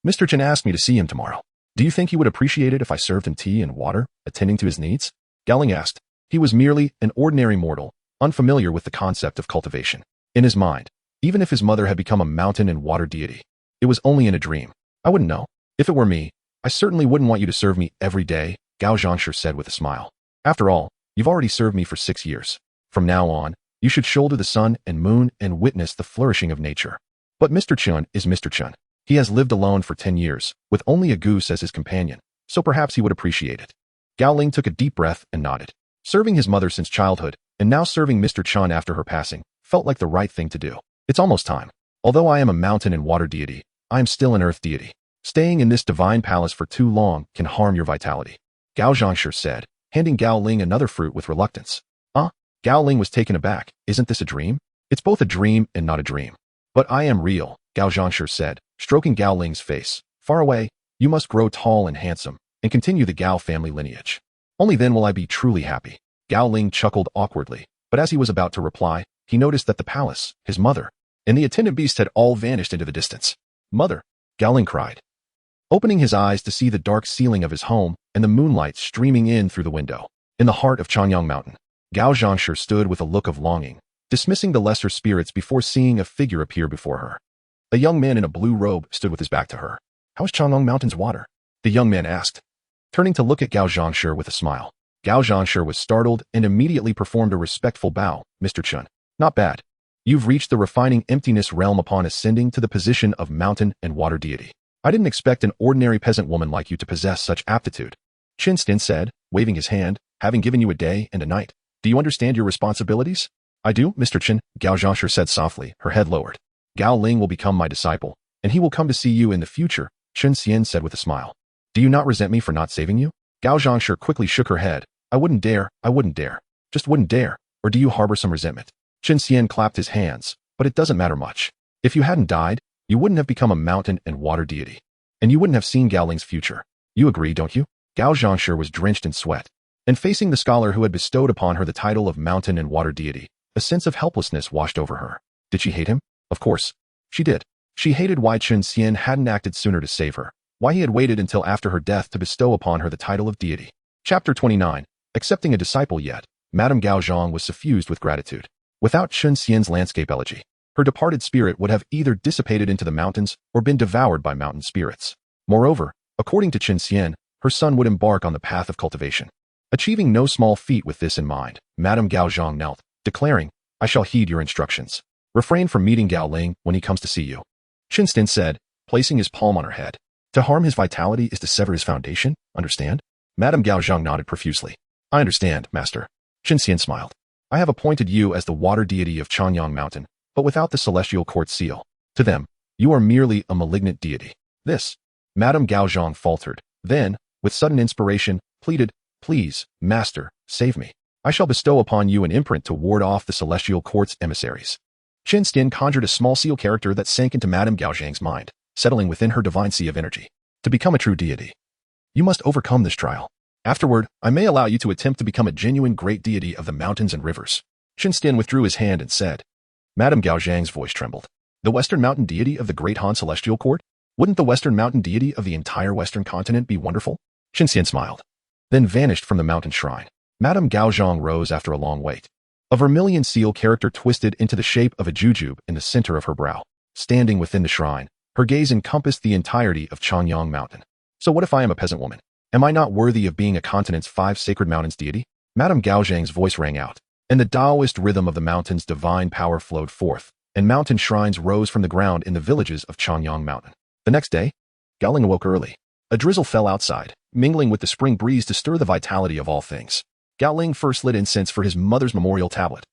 Mr. Chen asked me to see him tomorrow. Do you think he would appreciate it if I served him tea and water, attending to his needs? Gao Ling asked. He was merely an ordinary mortal, unfamiliar with the concept of cultivation. In his mind, even if his mother had become a mountain and water deity, it was only in a dream. I wouldn't know. If it were me, I certainly wouldn't want you to serve me every day, Gao Zhangshi said with a smile. After all, you've already served me for 6 years. From now on, you should shoulder the sun and moon and witness the flourishing of nature. But Mr. Chen is Mr. Chen. He has lived alone for 10 years, with only a goose as his companion, so perhaps he would appreciate it. Gao Ling took a deep breath and nodded. Serving his mother since childhood, and now serving Mr. Chen after her passing, felt like the right thing to do. It's almost time. Although I am a mountain and water deity, I am still an earth deity. Staying in this divine palace for too long can harm your vitality. Gao Zhangshi said, handing Gao Ling another fruit with reluctance. Gao Ling was taken aback. Isn't this a dream? It's both a dream and not a dream. But I am real, Gao Zhangshi said, stroking Gao Ling's face. Far away, you must grow tall and handsome, and continue the Gao family lineage. Only then will I be truly happy. Gao Ling chuckled awkwardly, but as he was about to reply, he noticed that the palace, his mother, and the attendant beast had all vanished into the distance. Mother, Gao Ling cried, opening his eyes to see the dark ceiling of his home and the moonlight streaming in through the window. In the heart of Chanyang Mountain, Gao Zhangshi stood with a look of longing, dismissing the lesser spirits before seeing a figure appear before her. A young man in a blue robe stood with his back to her. How is Chanyang Mountain's water? The young man asked, turning to look at Gao Zhangshi with a smile. Gao Zhangshi was startled and immediately performed a respectful bow. Mr. Chen, not bad. You've reached the refining emptiness realm upon ascending to the position of mountain and water deity. I didn't expect an ordinary peasant woman like you to possess such aptitude. Chen Stin said, waving his hand, having given you a day and a night. Do you understand your responsibilities? I do, Mr. Chen, Gao Zhangshi said softly, her head lowered. Gao Ling will become my disciple, and he will come to see you in the future, Chen Xian said with a smile. Do you not resent me for not saving you? Gao Zhangshi quickly shook her head. I wouldn't dare, just wouldn't dare, or do you harbor some resentment? Chen Xian clapped his hands, but it doesn't matter much. If you hadn't died, you wouldn't have become a mountain and water deity, and you wouldn't have seen Gao Ling's future. You agree, don't you? Gao Zhangshi was drenched in sweat, and facing the scholar who had bestowed upon her the title of mountain and water deity, a sense of helplessness washed over her. Did she hate him? Of course. She did. She hated why Chen Xian hadn't acted sooner to save her, why he had waited until after her death to bestow upon her the title of deity. Chapter 29. Accepting a disciple yet, Madame Gao Zhang was suffused with gratitude. Without Chen Xian's landscape elegy, her departed spirit would have either dissipated into the mountains or been devoured by mountain spirits. Moreover, according to Chen Xian, her son would embark on the path of cultivation. Achieving no small feat with this in mind, Madame Gao Zhang knelt, declaring, I shall heed your instructions. Refrain from meeting Gao Ling when he comes to see you. Chen Stin said, placing his palm on her head. To harm his vitality is to sever his foundation, understand? Madame Gao Zhang nodded profusely. I understand, master. Chen Xian smiled. I have appointed you as the water deity of Chanyang Mountain, but without the celestial court seal. To them, you are merely a malignant deity. This, Madame Gao Zhang faltered, then, with sudden inspiration, pleaded, Please, master, save me. I shall bestow upon you an imprint to ward off the celestial court's emissaries. Chen Stin conjured a small seal character that sank into Madame Gao Zhang's mind, settling within her divine sea of energy. To become a true deity, you must overcome this trial. Afterward, I may allow you to attempt to become a genuine great deity of the mountains and rivers. Chen Stin withdrew his hand and said. Madame Gao Zhang's voice trembled. The Western Mountain deity of the Great Han Celestial Court? Wouldn't the Western Mountain deity of the entire Western continent be wonderful? Chen Xian smiled, then vanished from the mountain shrine. Madame Gao Zhang rose after a long wait. A vermilion seal character twisted into the shape of a jujube in the center of her brow. Standing within the shrine, her gaze encompassed the entirety of Chanyang Mountain. So what if I am a peasant woman? Am I not worthy of being a continent's 5 sacred mountains deity? Madame Gao Zhang's voice rang out, and the Taoist rhythm of the mountain's divine power flowed forth, and mountain shrines rose from the ground in the villages of Chanyang Mountain. The next day, Gao Ling awoke early. A drizzle fell outside, mingling with the spring breeze to stir the vitality of all things. Gao Ling first lit incense for his mother's memorial tablet,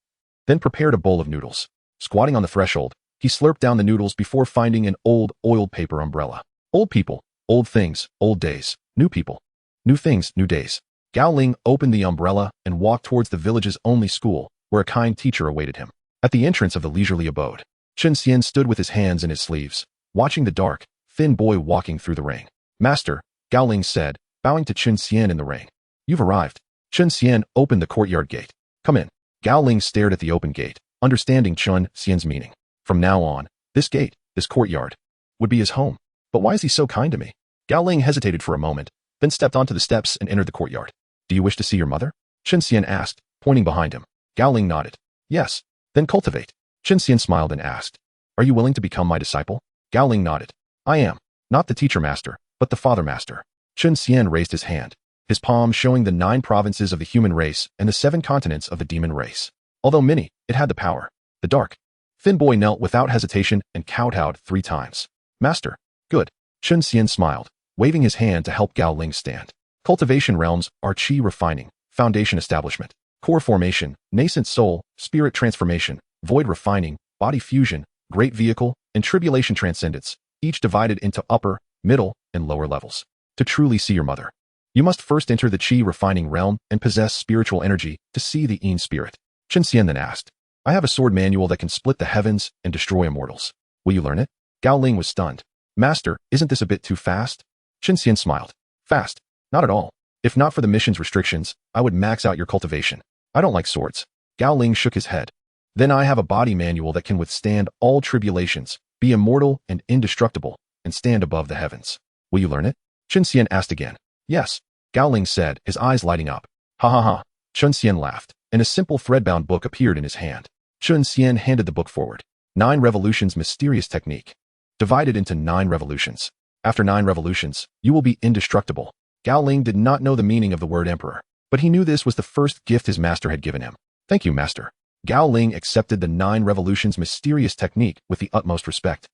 then prepared a bowl of noodles. Squatting on the threshold, he slurped down the noodles before finding an old, oiled paper umbrella. Old people, old things, old days, new people, new things, new days. Gao Ling opened the umbrella and walked towards the village's only school, where a kind teacher awaited him. At the entrance of the leisurely abode, Chen Xian stood with his hands in his sleeves, watching the dark, thin boy walking through the rain. Master, Gao Ling said, bowing to Chen Xian in the rain. You've arrived. Chun Xian opened the courtyard gate. Come in. Gao Ling stared at the open gate, understanding Chun Xian's meaning. From now on, this gate, this courtyard, would be his home. But why is he so kind to me? Gao Ling hesitated for a moment, then stepped onto the steps and entered the courtyard. Do you wish to see your mother? Chun Xian asked, pointing behind him. Gao Ling nodded. Yes. Then cultivate. Chun Xian smiled and asked, Are you willing to become my disciple? Gao Ling nodded. I am. Not the teacher master, but the father master. Chun Xian raised his hand, his palm showing the 9 provinces of the human race and the 7 continents of the demon race. Although many, it had the power. The dark. Thin boy knelt without hesitation and kowtowed 3 times. Master. Good. Chun Xian smiled, waving his hand to help Gao Ling stand. Cultivation realms are qi refining, foundation establishment, core formation, nascent soul, spirit transformation, void refining, body fusion, great vehicle, and tribulation transcendence, each divided into upper, middle, and lower levels. To truly see your mother, you must first enter the qi refining realm and possess spiritual energy to see the Yin spirit. Chun Xian then asked, I have a sword manual that can split the heavens and destroy immortals. Will you learn it? Gao Ling was stunned. Master, isn't this a bit too fast? Chun Xian smiled. Fast? Not at all. If not for the mission's restrictions, I would max out your cultivation. I don't like swords. Gao Ling shook his head. Then I have a body manual that can withstand all tribulations, be immortal and indestructible, and stand above the heavens. Will you learn it? Chun Xian asked again. Yes. Gao Ling said, his eyes lighting up. Ha ha ha. Chun Xian laughed, and a simple thread-bound book appeared in his hand. Chun Xian handed the book forward. 9 Revolutions Mysterious Technique. Divided into 9 revolutions. After 9 revolutions, you will be indestructible. Gao Ling did not know the meaning of the word emperor, but he knew this was the first gift his master had given him. Thank you, master. Gao Ling accepted the 9 revolutions mysterious technique with the utmost respect,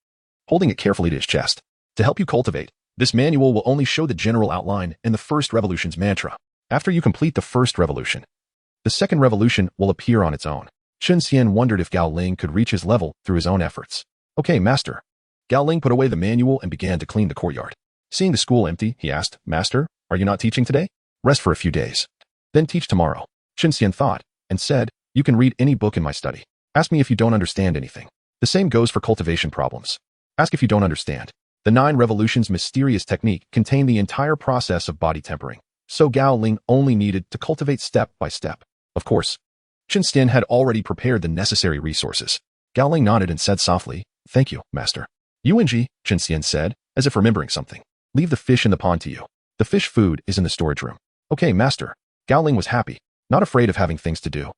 holding it carefully to his chest. To help you cultivate, this manual will only show the general outline and the first revolution's mantra. After you complete the first revolution, the second revolution will appear on its own. Chun Xian wondered if Gao Ling could reach his level through his own efforts. Okay, master. Gao Ling put away the manual and began to clean the courtyard. Seeing the school empty, he asked, Master, are you not teaching today? Rest for a few days. Then teach tomorrow. Chun Xian thought, and said, You can read any book in my study. Ask me if you don't understand anything. The same goes for cultivation problems. Ask if you don't understand. The 9 revolutions mysterious technique contained the entire process of body tempering, so Gao Ling only needed to cultivate step by step. Of course, Chun Xian had already prepared the necessary resources. Gao Ling nodded and said softly, Thank you, master. Yuanji, Chun Xian said, as if remembering something. Leave the fish in the pond to you. The fish food is in the storage room. Okay, master. Gao Ling was happy, not afraid of having things to do,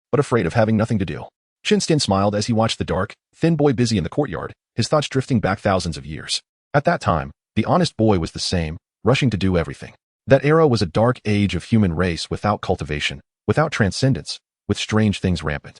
but afraid of having nothing to do. Chun Xian smiled as he watched the dark, thin boy busy in the courtyard, his thoughts drifting back thousands of years. At that time, the honest boy was the same, rushing to do everything. That era was a dark age of human race without cultivation, without transcendence, with strange things rampant.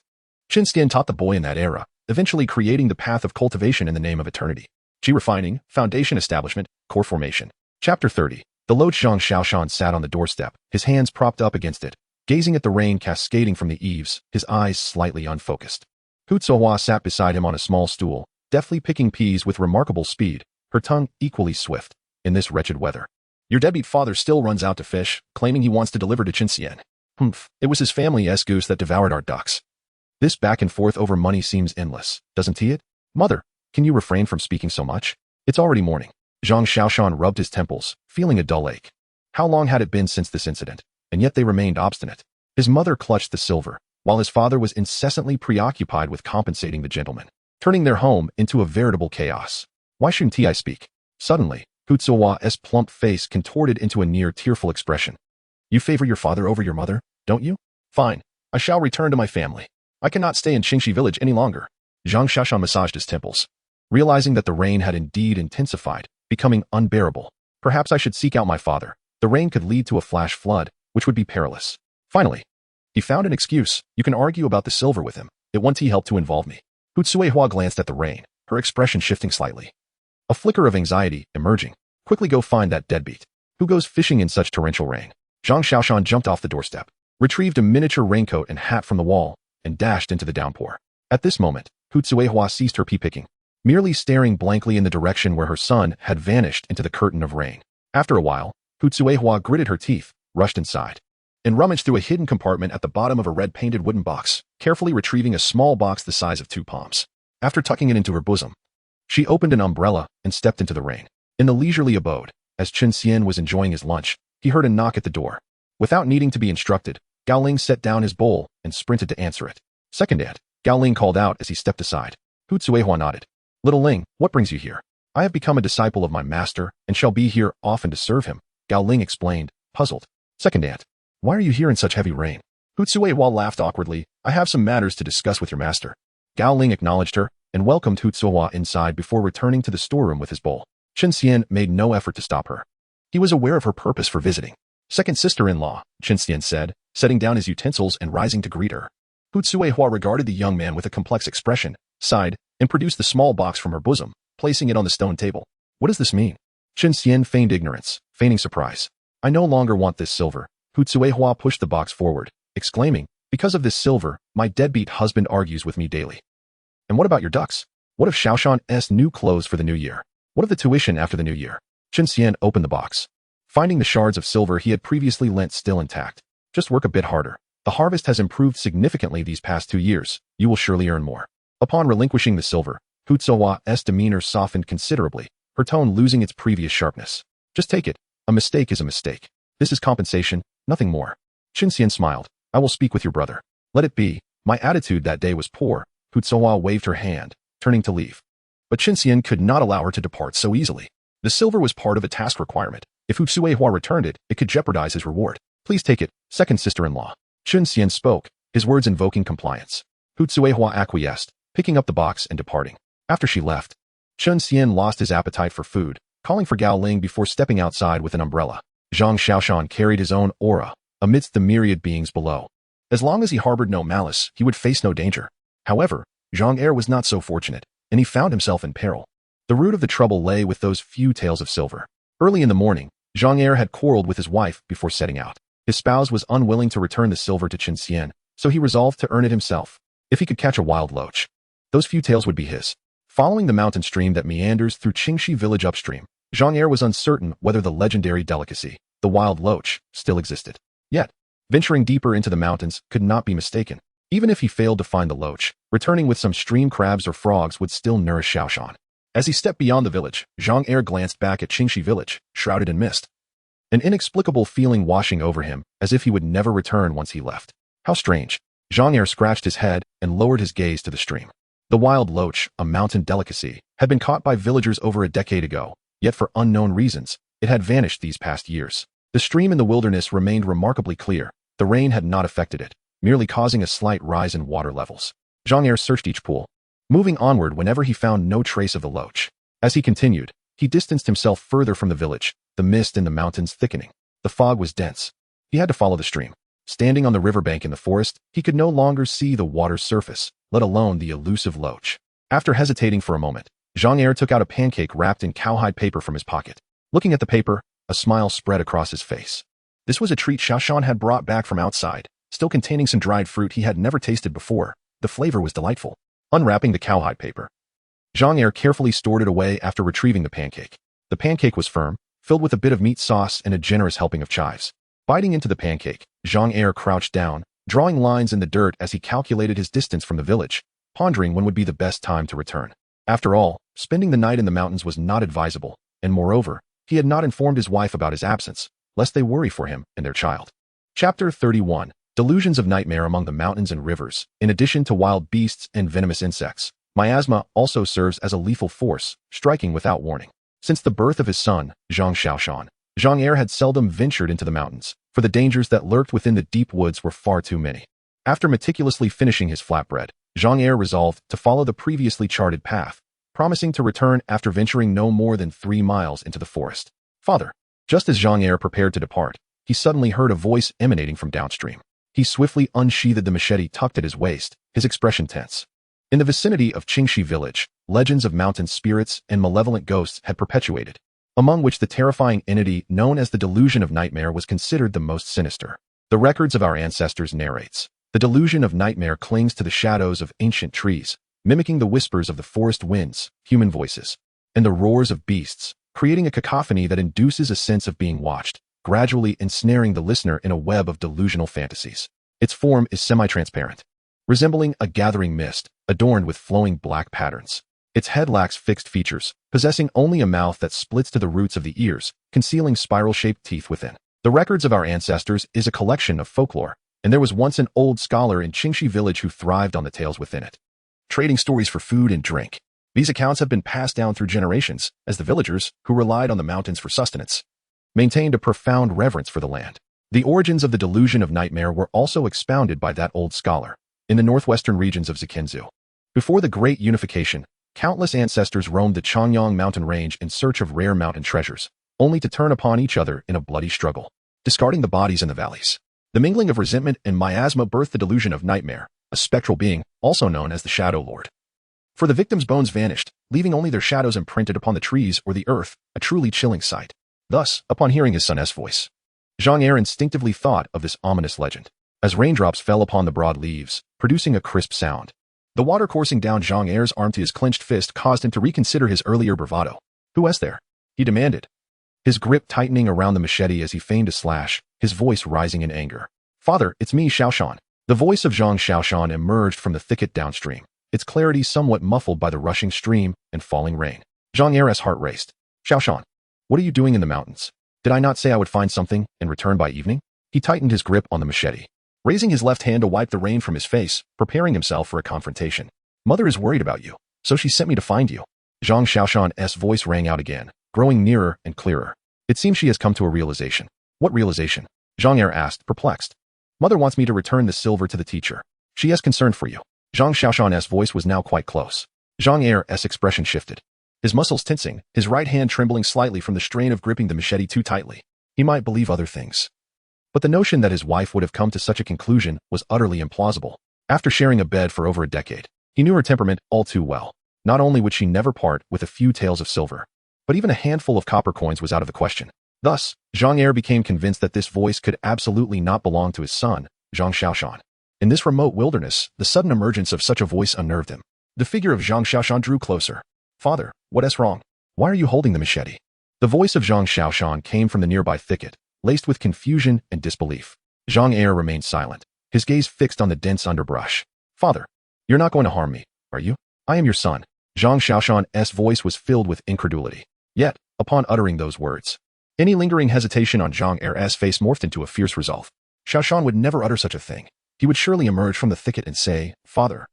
Chun Xian taught the boy in that era, eventually creating the path of cultivation in the name of eternity. Qi refining, foundation establishment, core formation. Chapter 30. The Lo Zhang Shaoshan sat on the doorstep, his hands propped up against it, gazing at the rain cascading from the eaves, his eyes slightly unfocused. Hu Tzuhua sat beside him on a small stool, deftly picking peas with remarkable speed, her tongue equally swift, in this wretched weather. Your deadbeat father still runs out to fish, claiming he wants to deliver to Chun Xian. Humph, it was his family's goose that devoured our ducks. This back and forth over money seems endless, doesn't it? Mother, can you refrain from speaking so much? It's already morning. Zhang Shaoshan rubbed his temples, feeling a dull ache. How long had it been since this incident? And yet they remained obstinate. His mother clutched the silver, while his father was incessantly preoccupied with compensating the gentleman, turning their home into a veritable chaos. Why shouldn't I speak? Suddenly, Hu Tzuhua's plump face contorted into a near tearful expression. You favor your father over your mother, don't you? Fine. I shall return to my family. I cannot stay in Qingxi village any longer. Zhang Shaoshan massaged his temples, realizing that the rain had indeed intensified, becoming unbearable. Perhaps I should seek out my father. The rain could lead to a flash flood, which would be perilous. Finally, he found an excuse. You can argue about the silver with him. It won't help to involve me. Hu Tzuhua glanced at the rain, her expression shifting slightly. A flicker of anxiety emerging. Quickly go find that deadbeat. Who goes fishing in such torrential rain? Zhang Shaoshan jumped off the doorstep, retrieved a miniature raincoat and hat from the wall, and dashed into the downpour. At this moment, Hu Tzuhua ceased her pea-picking, merely staring blankly in the direction where her son had vanished into the curtain of rain. After a while, Hu Tzuhua gritted her teeth, rushed inside, and rummaged through a hidden compartment at the bottom of a red-painted wooden box, carefully retrieving a small box the size of 2 palms. After tucking it into her bosom, she opened an umbrella and stepped into the rain. In the leisurely abode, as Chun Xian was enjoying his lunch, he heard a knock at the door. Without needing to be instructed, Gao Ling set down his bowl and sprinted to answer it. Second aunt, Gao Ling called out as he stepped aside. Hu Tsuehua nodded. Little Ling, what brings you here? I have become a disciple of my master and shall be here often to serve him, Gao Ling explained, puzzled. Second aunt, why are you here in such heavy rain? Hu Tsuehua laughed awkwardly. I have some matters to discuss with your master. Gao Ling acknowledged her and welcomed Hu Tsuehua inside before returning to the storeroom with his bowl. Chen Xian made no effort to stop her. He was aware of her purpose for visiting. Second sister-in-law, Chen Xian said, setting down his utensils and rising to greet her. Hu Tsuehua regarded the young man with a complex expression, sighed, and produced the small box from her bosom, placing it on the stone table. What does this mean? Chen Xian feigned ignorance, feigning surprise. I no longer want this silver. Hu Tsuehua pushed the box forward, exclaiming, because of this silver, my deadbeat husband argues with me daily. And what about your ducks? What of Xiaoshan's new clothes for the new year? What of the tuition after the new year? Chen Xian opened the box, finding the shards of silver he had previously lent still intact. Just work a bit harder. The harvest has improved significantly these past 2 years. You will surely earn more. Upon relinquishing the silver, Hu Tsuehua's demeanor softened considerably, her tone losing its previous sharpness. Just take it. A mistake is a mistake. This is compensation, nothing more. Chen Xian smiled. I will speak with your brother. Let it be. My attitude that day was poor. Hu Tsuehua waved her hand, turning to leave. But Chen Xian could not allow her to depart so easily. The silver was part of a task requirement. If Hu Tsuehua returned it, it could jeopardize his reward. Please take it, second sister-in-law. Chen Xian spoke, his words invoking compliance. Hu Tsuehua acquiesced, picking up the box and departing. After she left, Chen Xian lost his appetite for food, calling for Gao Ling before stepping outside with an umbrella. Zhang Xiaoshan carried his own aura amidst the myriad beings below. As long as he harbored no malice, he would face no danger. However, Zhang Er was not so fortunate, and he found himself in peril. The root of the trouble lay with those few taels of silver. Early in the morning, Zhang Er had quarreled with his wife before setting out. His spouse was unwilling to return the silver to Chen Xian, so he resolved to earn it himself. If he could catch a wild loach, those few taels would be his. Following the mountain stream that meanders through Qingxi village upstream, Zhang Er was uncertain whether the legendary delicacy, the wild loach, still existed. Yet, venturing deeper into the mountains could not be mistaken. Even if he failed to find the loach, returning with some stream crabs or frogs would still nourish Xiaoshan. As he stepped beyond the village, Zhang Er glanced back at Qingxi village, shrouded in mist. An inexplicable feeling washing over him, as if he would never return once he left. How strange. Zhang Er scratched his head and lowered his gaze to the stream. The wild loach, a mountain delicacy, had been caught by villagers over a decade ago, yet for unknown reasons, it had vanished these past years. The stream in the wilderness remained remarkably clear. The rain had not affected it, merely causing a slight rise in water levels. Zhang Er searched each pool, moving onward whenever he found no trace of the loach. As he continued, he distanced himself further from the village, the mist in the mountains thickening. The fog was dense. He had to follow the stream. Standing on the riverbank in the forest, he could no longer see the water's surface, let alone the elusive loach. After hesitating for a moment, Zhang Er took out a pancake wrapped in cowhide paper from his pocket. Looking at the paper, a smile spread across his face. This was a treat Xiaoshan had brought back from outside, still containing some dried fruit he had never tasted before. The flavor was delightful. Unwrapping the cowhide paper, Zhang Er carefully stored it away after retrieving the pancake. The pancake was firm, filled with a bit of meat sauce and a generous helping of chives. Biting into the pancake, Zhang Er crouched down, drawing lines in the dirt as he calculated his distance from the village, pondering when would be the best time to return. After all, spending the night in the mountains was not advisable, and moreover, he had not informed his wife about his absence, lest they worry for him and their child. Chapter 31. Delusions of nightmare among the mountains and rivers. In addition to wild beasts and venomous insects, miasma also serves as a lethal force, striking without warning. Since the birth of his son, Zhang Xiaoshan, Zhang Er had seldom ventured into the mountains, for the dangers that lurked within the deep woods were far too many. After meticulously finishing his flatbread, Zhang Er resolved to follow the previously charted path, promising to return after venturing no more than 3 miles into the forest. Father. Just as Zhang Er prepared to depart, he suddenly heard a voice emanating from downstream. He swiftly unsheathed the machete tucked at his waist, his expression tense. In the vicinity of Qingxi village, legends of mountain spirits and malevolent ghosts had perpetuated, among which the terrifying entity known as the delusion of nightmare was considered the most sinister. The records of our ancestors narrates, the delusion of nightmare clings to the shadows of ancient trees, mimicking the whispers of the forest winds, human voices, and the roars of beasts, creating a cacophony that induces a sense of being watched, gradually ensnaring the listener in a web of delusional fantasies. Its form is semi-transparent, resembling a gathering mist, adorned with flowing black patterns. Its head lacks fixed features, possessing only a mouth that splits to the roots of the ears, concealing spiral-shaped teeth within. The records of our ancestors is a collection of folklore, and there was once an old scholar in Qingxi village who thrived on the tales within it, trading stories for food and drink. These accounts have been passed down through generations, as the villagers, who relied on the mountains for sustenance, maintained a profound reverence for the land. The origins of the delusion of nightmare were also expounded by that old scholar in the northwestern regions of Zikinzu. Before the Great Unification, countless ancestors roamed the Changyang mountain range in search of rare mountain treasures, only to turn upon each other in a bloody struggle, discarding the bodies in the valleys. The mingling of resentment and miasma birthed the delusion of nightmare, a spectral being, also known as the Shadow Lord. For the victims' bones vanished, leaving only their shadows imprinted upon the trees or the earth, a truly chilling sight. Thus, upon hearing his son's voice, Zhang Er instinctively thought of this ominous legend. As raindrops fell upon the broad leaves, producing a crisp sound, the water coursing down Zhang Er's arm to his clenched fist caused him to reconsider his earlier bravado. "Who was there?" he demanded, his grip tightening around the machete as he feigned a slash, his voice rising in anger. "Father, it's me, Xiaoshan." The voice of Zhang Xiaoshan emerged from the thicket downstream, its clarity somewhat muffled by the rushing stream and falling rain. Zhang Er's heart raced. "Xiaoshan, what are you doing in the mountains? Did I not say I would find something and return by evening?" He tightened his grip on the machete, raising his left hand to wipe the rain from his face, preparing himself for a confrontation. "Mother is worried about you, so she sent me to find you." Zhang Xiaoshan's voice rang out again, growing nearer and clearer. It seems she has come to a realization. "What realization?" Zhang Er asked, perplexed. "Mother wants me to return the silver to the teacher. She has concern for you." Zhang Xiaoshan's voice was now quite close. Zhang Er's expression shifted, his muscles tensing, his right hand trembling slightly from the strain of gripping the machete too tightly. He might believe other things, but the notion that his wife would have come to such a conclusion was utterly implausible. After sharing a bed for over a decade, he knew her temperament all too well. Not only would she never part with a few taels of silver, but even a handful of copper coins was out of the question. Thus, Zhang Er became convinced that this voice could absolutely not belong to his son, Zhang Xiaoshan. In this remote wilderness, the sudden emergence of such a voice unnerved him. The figure of Zhang Xiaoshan drew closer. "Father, what is wrong? Why are you holding the machete?" The voice of Zhang Xiaoshan came from the nearby thicket, laced with confusion and disbelief. Zhang Er remained silent, his gaze fixed on the dense underbrush. "Father, you're not going to harm me, are you? I am your son." Zhang Xiaoshan's voice was filled with incredulity. Yet, upon uttering those words, any lingering hesitation on Zhang Er's face morphed into a fierce resolve. Xiaoshan would never utter such a thing. He would surely emerge from the thicket and say, "Father,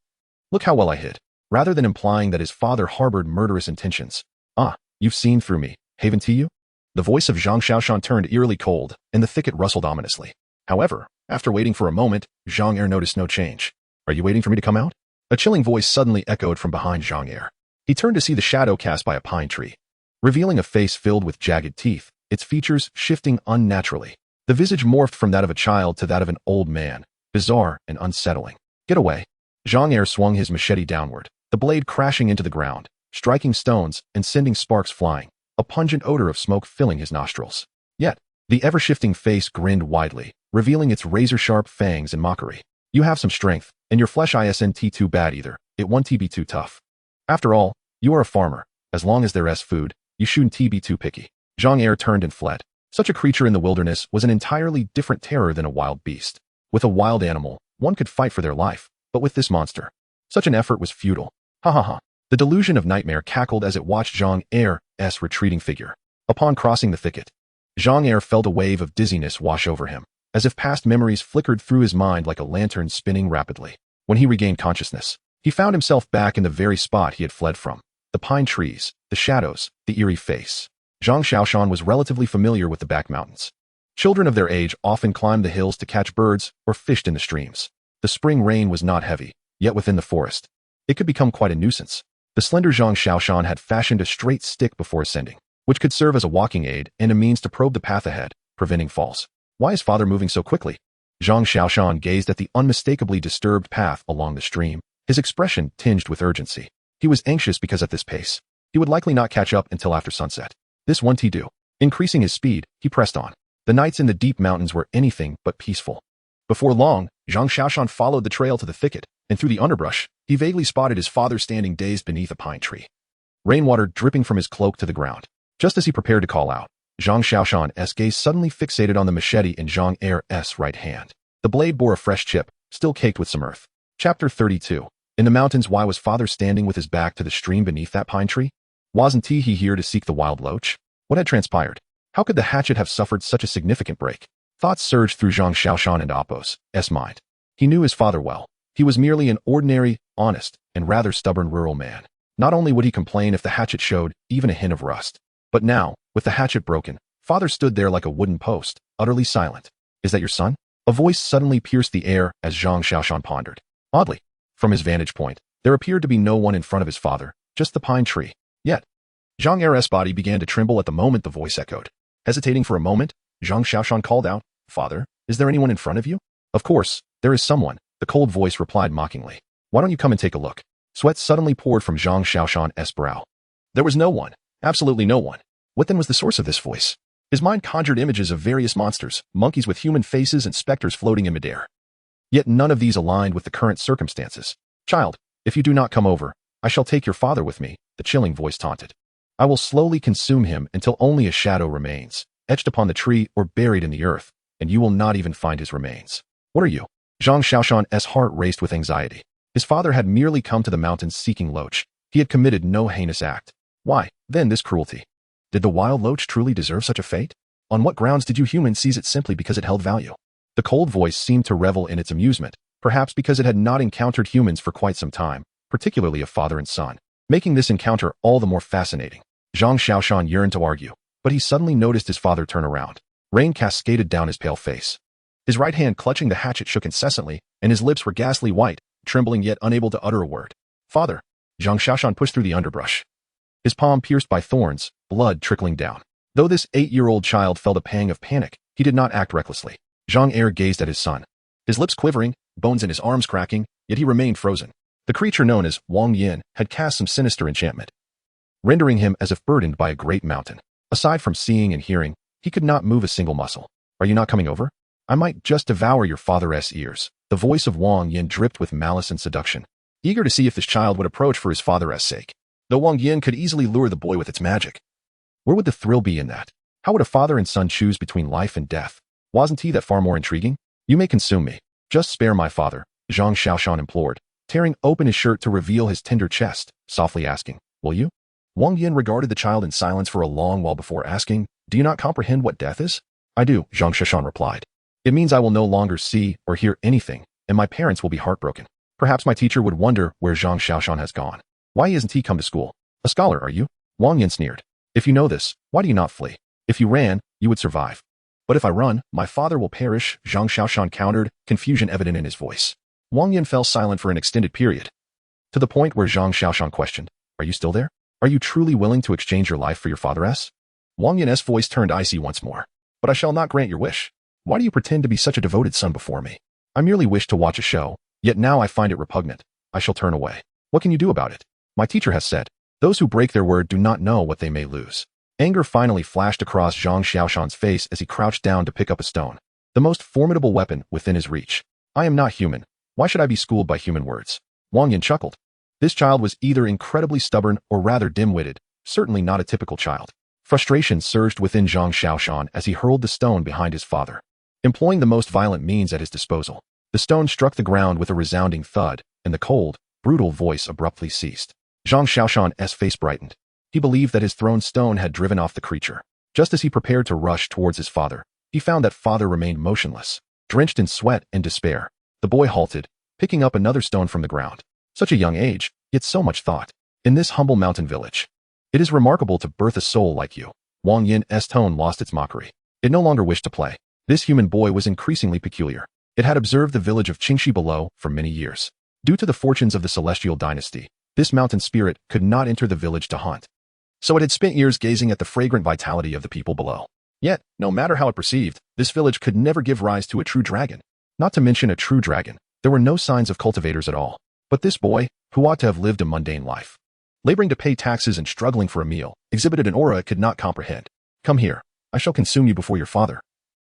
look how well I hid," rather than implying that his father harbored murderous intentions. "Ah, you've seen through me, haven't you?" The voice of Zhang Xiaoshan turned eerily cold, and the thicket rustled ominously. However, after waiting for a moment, Zhang Er noticed no change. "Are you waiting for me to come out?" A chilling voice suddenly echoed from behind Zhang Er. He turned to see the shadow cast by a pine tree, revealing a face filled with jagged teeth, its features shifting unnaturally. The visage morphed from that of a child to that of an old man, bizarre and unsettling. "Get away." Zhang Er swung his machete downward, the blade crashing into the ground, striking stones and sending sparks flying, a pungent odor of smoke filling his nostrils. Yet, the ever-shifting face grinned widely, revealing its razor-sharp fangs in mockery. "You have some strength, and your flesh isn't too bad either. It won't be too tough. After all, you are a farmer. As long as there's food, you shouldn't be too picky." Zhang Er turned and fled. Such a creature in the wilderness was an entirely different terror than a wild beast. With a wild animal, one could fight for their life, but with this monster, such an effort was futile. Ha ha ha. The delusion of nightmare cackled as it watched Zhang Er's retreating figure. Upon crossing the thicket, Zhang Er felt a wave of dizziness wash over him, as if past memories flickered through his mind like a lantern spinning rapidly. When he regained consciousness, he found himself back in the very spot he had fled from. The pine trees, the shadows, the eerie face. Zhang Xiaoshan was relatively familiar with the back mountains. Children of their age often climbed the hills to catch birds or fished in the streams. The spring rain was not heavy, yet within the forest, it could become quite a nuisance. The slender Zhang Xiaoshan had fashioned a straight stick before ascending, which could serve as a walking aid and a means to probe the path ahead, preventing falls. Why is father moving so quickly? Zhang Xiaoshan gazed at the unmistakably disturbed path along the stream, his expression tinged with urgency. He was anxious because at this pace, he would likely not catch up until after sunset. This won't he do. Increasing his speed, he pressed on. The nights in the deep mountains were anything but peaceful. Before long, Zhang Xiaoshan followed the trail to the thicket, and through the underbrush, he vaguely spotted his father standing dazed beneath a pine tree, rainwater dripping from his cloak to the ground. Just as he prepared to call out, Zhang Xiaoshan's gaze suddenly fixated on the machete in Zhang Er's right hand. The blade bore a fresh chip, still caked with some earth. Chapter 32. In the mountains, why was father standing with his back to the stream beneath that pine tree? Wasn't he here to seek the wild loach? What had transpired? How could the hatchet have suffered such a significant break? Thoughts surged through Zhang Xiaoshan and Appo's mind. He knew his father well. He was merely an ordinary, honest, and rather stubborn rural man. Not only would he complain if the hatchet showed even a hint of rust, but now, with the hatchet broken, father stood there like a wooden post, utterly silent. Is that your son? A voice suddenly pierced the air as Zhang Xiaoshan pondered. Oddly, from his vantage point, there appeared to be no one in front of his father, just the pine tree. Yet, Zhang Er's body began to tremble at the moment the voice echoed. Hesitating for a moment, Zhang Xiaoshan called out, "Father, is there anyone in front of you?" "Of course, there is someone," the cold voice replied mockingly. "Why don't you come and take a look?" Sweat suddenly poured from Zhang Xiaoshan's brow. There was no one, absolutely no one. What then was the source of this voice? His mind conjured images of various monsters, monkeys with human faces and specters floating in midair. Yet none of these aligned with the current circumstances. "Child, if you do not come over, I shall take your father with me," the chilling voice taunted. "I will slowly consume him until only a shadow remains, etched upon the tree or buried in the earth, and you will not even find his remains." "What are you?" Zhang Xiaoshan's heart raced with anxiety. His father had merely come to the mountains seeking loach. He had committed no heinous act. Why, then, this cruelty? Did the wild loach truly deserve such a fate? On what grounds did you humans seize it simply because it held value? The cold voice seemed to revel in its amusement, perhaps because it had not encountered humans for quite some time, particularly a father and son, making this encounter all the more fascinating. Zhang Xiaoshan yearned to argue, but he suddenly noticed his father turn around. Rain cascaded down his pale face. His right hand clutching the hatchet shook incessantly, and his lips were ghastly white, trembling yet unable to utter a word. "Father!" Zhang Xiaoshan pushed through the underbrush. His palm pierced by thorns, blood trickling down. Though this 8-year-old child felt a pang of panic, he did not act recklessly. Zhang Er gazed at his son, his lips quivering, bones in his arms cracking, yet he remained frozen. The creature known as Wang Yin had cast some sinister enchantment, rendering him as if burdened by a great mountain. Aside from seeing and hearing, he could not move a single muscle. "Are you not coming over? I might just devour your father's ears." The voice of Wang Yin dripped with malice and seduction, eager to see if this child would approach for his father's sake. Though Wang Yin could easily lure the boy with its magic, where would the thrill be in that? How would a father and son choose between life and death? Wasn't he that far more intriguing? "You may consume me. Just spare my father," Zhang Xiaoshan implored, tearing open his shirt to reveal his tender chest, softly asking, "Will you?" Wang Yin regarded the child in silence for a long while before asking, "Do you not comprehend what death is?" "I do," Zhang Xiaoshan replied. "It means I will no longer see or hear anything, and my parents will be heartbroken." Perhaps my teacher would wonder where Zhang Xiaoshan has gone. "Why hasn't he come to school? A scholar, are you?" Wang Yin sneered. "If you know this, why do you not flee? If you ran, you would survive." "But if I run, my father will perish," Zhang Xiaoshan countered, confusion evident in his voice. Wang Yin fell silent for an extended period, to the point where Zhang Xiaoshan questioned, "Are you still there? Are you truly willing to exchange your life for your father's?" Wang Yin's voice turned icy once more. "But I shall not grant your wish. Why do you pretend to be such a devoted son before me? I merely wish to watch a show, yet now I find it repugnant. I shall turn away. What can you do about it? My teacher has said, those who break their word do not know what they may lose." Anger finally flashed across Zhang Xiaoshan's face as he crouched down to pick up a stone, the most formidable weapon within his reach. "I am not human. Why should I be schooled by human words?" Wang Yin chuckled. This child was either incredibly stubborn or rather dim-witted, certainly not a typical child. Frustration surged within Zhang Xiaoshan as he hurled the stone behind his father. Employing the most violent means at his disposal, the stone struck the ground with a resounding thud, and the cold, brutal voice abruptly ceased. Zhang Xiaoshan's face brightened. He believed that his thrown stone had driven off the creature. Just as he prepared to rush towards his father, he found that father remained motionless, drenched in sweat and despair. The boy halted, picking up another stone from the ground. Such a young age, yet so much thought. In this humble mountain village, it is remarkable to birth a soul like you. Wang Yin's tone lost its mockery. It no longer wished to play. This human boy was increasingly peculiar. It had observed the village of Qingxi below for many years. Due to the fortunes of the celestial dynasty, this mountain spirit could not enter the village to hunt. So it had spent years gazing at the fragrant vitality of the people below. Yet, no matter how it perceived, this village could never give rise to a true dragon. Not to mention a true dragon, there were no signs of cultivators at all. But this boy, who ought to have lived a mundane life, laboring to pay taxes and struggling for a meal, exhibited an aura it could not comprehend. "Come here. I shall consume you before your father."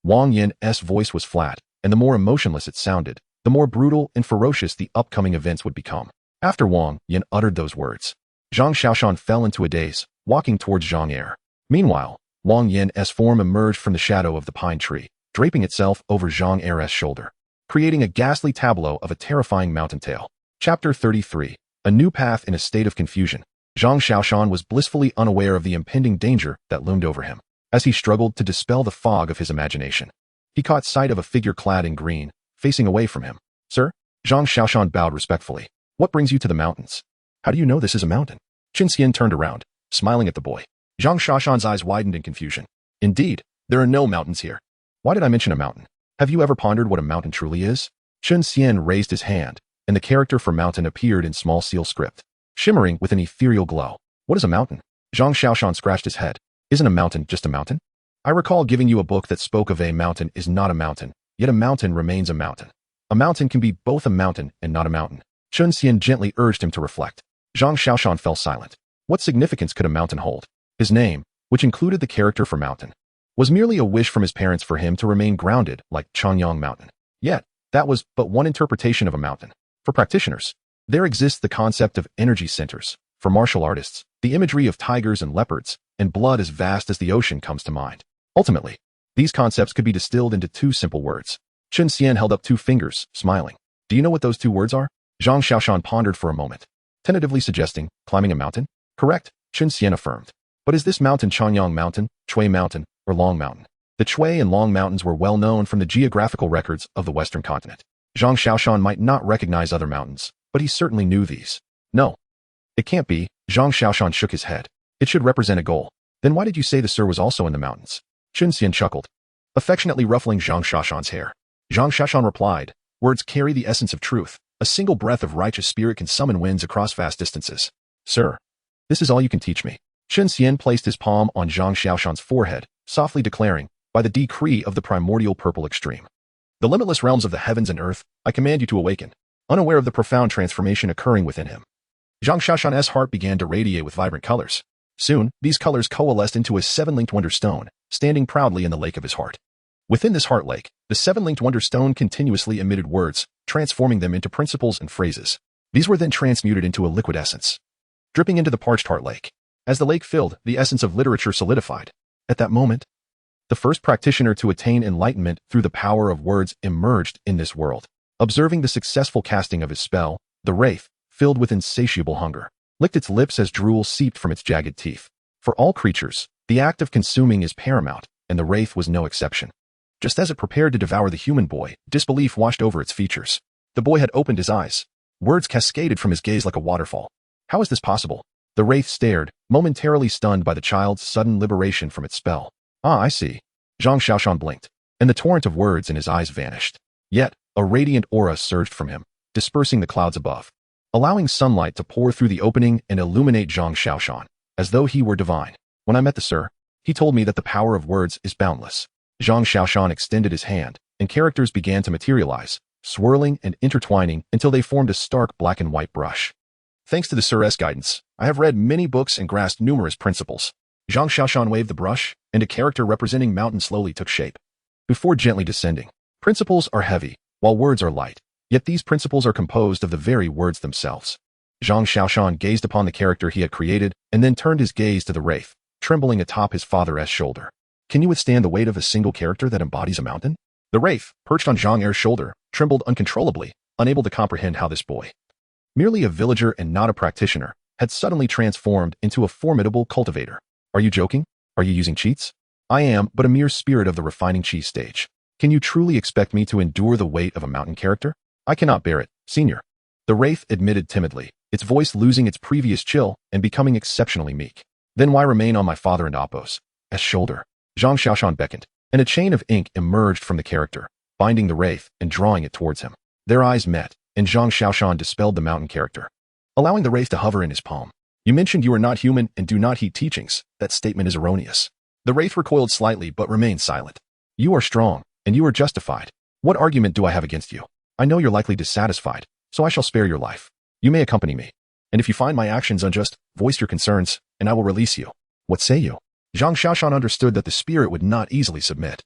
Wang Yin's voice was flat, and the more emotionless it sounded, the more brutal and ferocious the upcoming events would become. After Wang Yin uttered those words, Zhang Xiaoshan fell into a daze, walking towards Zhang Er. Meanwhile, Wang Yin's form emerged from the shadow of the pine tree, draping itself over Zhang Er's shoulder, creating a ghastly tableau of a terrifying mountain tale. Chapter 33. A New Path in a State of Confusion. Zhang Xiaoshan was blissfully unaware of the impending danger that loomed over him. As he struggled to dispel the fog of his imagination, he caught sight of a figure clad in green, facing away from him. Sir? Zhang Xiaoshan bowed respectfully. What brings you to the mountains? How do you know this is a mountain? Qin Xian turned around, smiling at the boy. Zhang Xiaoshan's eyes widened in confusion. Indeed, there are no mountains here. Why did I mention a mountain? Have you ever pondered what a mountain truly is? Qin Xian raised his hand, and the character for mountain appeared in small seal script, shimmering with an ethereal glow. What is a mountain? Zhang Xiaoshan scratched his head. Isn't a mountain just a mountain? I recall giving you a book that spoke of a mountain is not a mountain, yet a mountain remains a mountain. A mountain can be both a mountain and not a mountain. Qin Xian gently urged him to reflect. Zhang Xiaoshan fell silent. What significance could a mountain hold? His name, which included the character for mountain, was merely a wish from his parents for him to remain grounded like Changyang Mountain. Yet, that was but one interpretation of a mountain. For practitioners, there exists the concept of energy centers. For martial artists, the imagery of tigers and leopards, and blood as vast as the ocean comes to mind. Ultimately, these concepts could be distilled into two simple words. Qin Xian held up 2 fingers, smiling. Do you know what those 2 words are? Zhang Xiaoshan pondered for a moment, tentatively suggesting, climbing a mountain? Correct, Qin Xian affirmed. But is this mountain Changyang Mountain, Chui Mountain, or Long Mountain? The Chui and Long Mountains were well known from the geographical records of the Western continent. Zhang Xiaoshan might not recognize other mountains, but he certainly knew these. No. It can't be, Zhang Xiaoshan shook his head. It should represent a goal. Then why did you say the Sir was also in the mountains? Qin Xian chuckled, affectionately ruffling Zhang Xiaoshan's hair. Zhang Xiaoshan replied, words carry the essence of truth. A single breath of righteous spirit can summon winds across vast distances. Sir, this is all you can teach me. Qin Xian placed his palm on Zhang Xiaoshan's forehead, softly declaring, by the decree of the primordial purple extreme. The limitless realms of the heavens and earth, I command you to awaken, unaware of the profound transformation occurring within him. Zhang Xiaoshan's heart began to radiate with vibrant colors. Soon, these colors coalesced into a 7-linked wonder stone, standing proudly in the lake of his heart. Within this heart lake, the 7-linked wonder stone continuously emitted words, transforming them into principles and phrases. These were then transmuted into a liquid essence, dripping into the parched heart lake. As the lake filled, the essence of literature solidified. At that moment, the first practitioner to attain enlightenment through the power of words emerged in this world. Observing the successful casting of his spell, the wraith, filled with insatiable hunger, licked its lips as drool seeped from its jagged teeth. For all creatures, the act of consuming is paramount, and the wraith was no exception. Just as it prepared to devour the human boy, disbelief washed over its features. The boy had opened his eyes. Words cascaded from his gaze like a waterfall. How is this possible? The wraith stared, momentarily stunned by the child's sudden liberation from its spell. Ah, I see. Zhang Xiaoshan blinked, and the torrent of words in his eyes vanished. Yet, a radiant aura surged from him, dispersing the clouds above, allowing sunlight to pour through the opening and illuminate Zhang Xiaoshan, as though he were divine. When I met the Sir, he told me that the power of words is boundless. Zhang Xiaoshan extended his hand, and characters began to materialize, swirling and intertwining until they formed a stark black and white brush. Thanks to the Sir's guidance, I have read many books and grasped numerous principles. Zhang Xiaoshan waved the brush, and a character representing mountain slowly took shape, before gently descending. Principles are heavy, while words are light. Yet these principles are composed of the very words themselves. Zhang Xiaoshan gazed upon the character he had created, and then turned his gaze to the wraith, trembling atop his father's shoulder. Can you withstand the weight of a single character that embodies a mountain? The wraith, perched on Zhang Er's shoulder, trembled uncontrollably, unable to comprehend how this boy, merely a villager and not a practitioner, had suddenly transformed into a formidable cultivator. Are you joking? Are you using cheats? I am but a mere spirit of the refining cheese stage. Can you truly expect me to endure the weight of a mountain character? I cannot bear it, senior. The wraith admitted timidly, its voice losing its previous chill and becoming exceptionally meek. Then why remain on my father and Appo's shoulder? Zhang Xiaoshan beckoned, and a chain of ink emerged from the character, binding the wraith and drawing it towards him. Their eyes met, and Zhang Xiaoshan dispelled the mountain character, allowing the wraith to hover in his palm. You mentioned you are not human and do not heed teachings. That statement is erroneous. The wraith recoiled slightly but remained silent. You are strong, and you are justified. What argument do I have against you? I know you're likely dissatisfied, so I shall spare your life. You may accompany me. And if you find my actions unjust, voice your concerns, and I will release you. What say you? Zhang Xiaoshan understood that the spirit would not easily submit.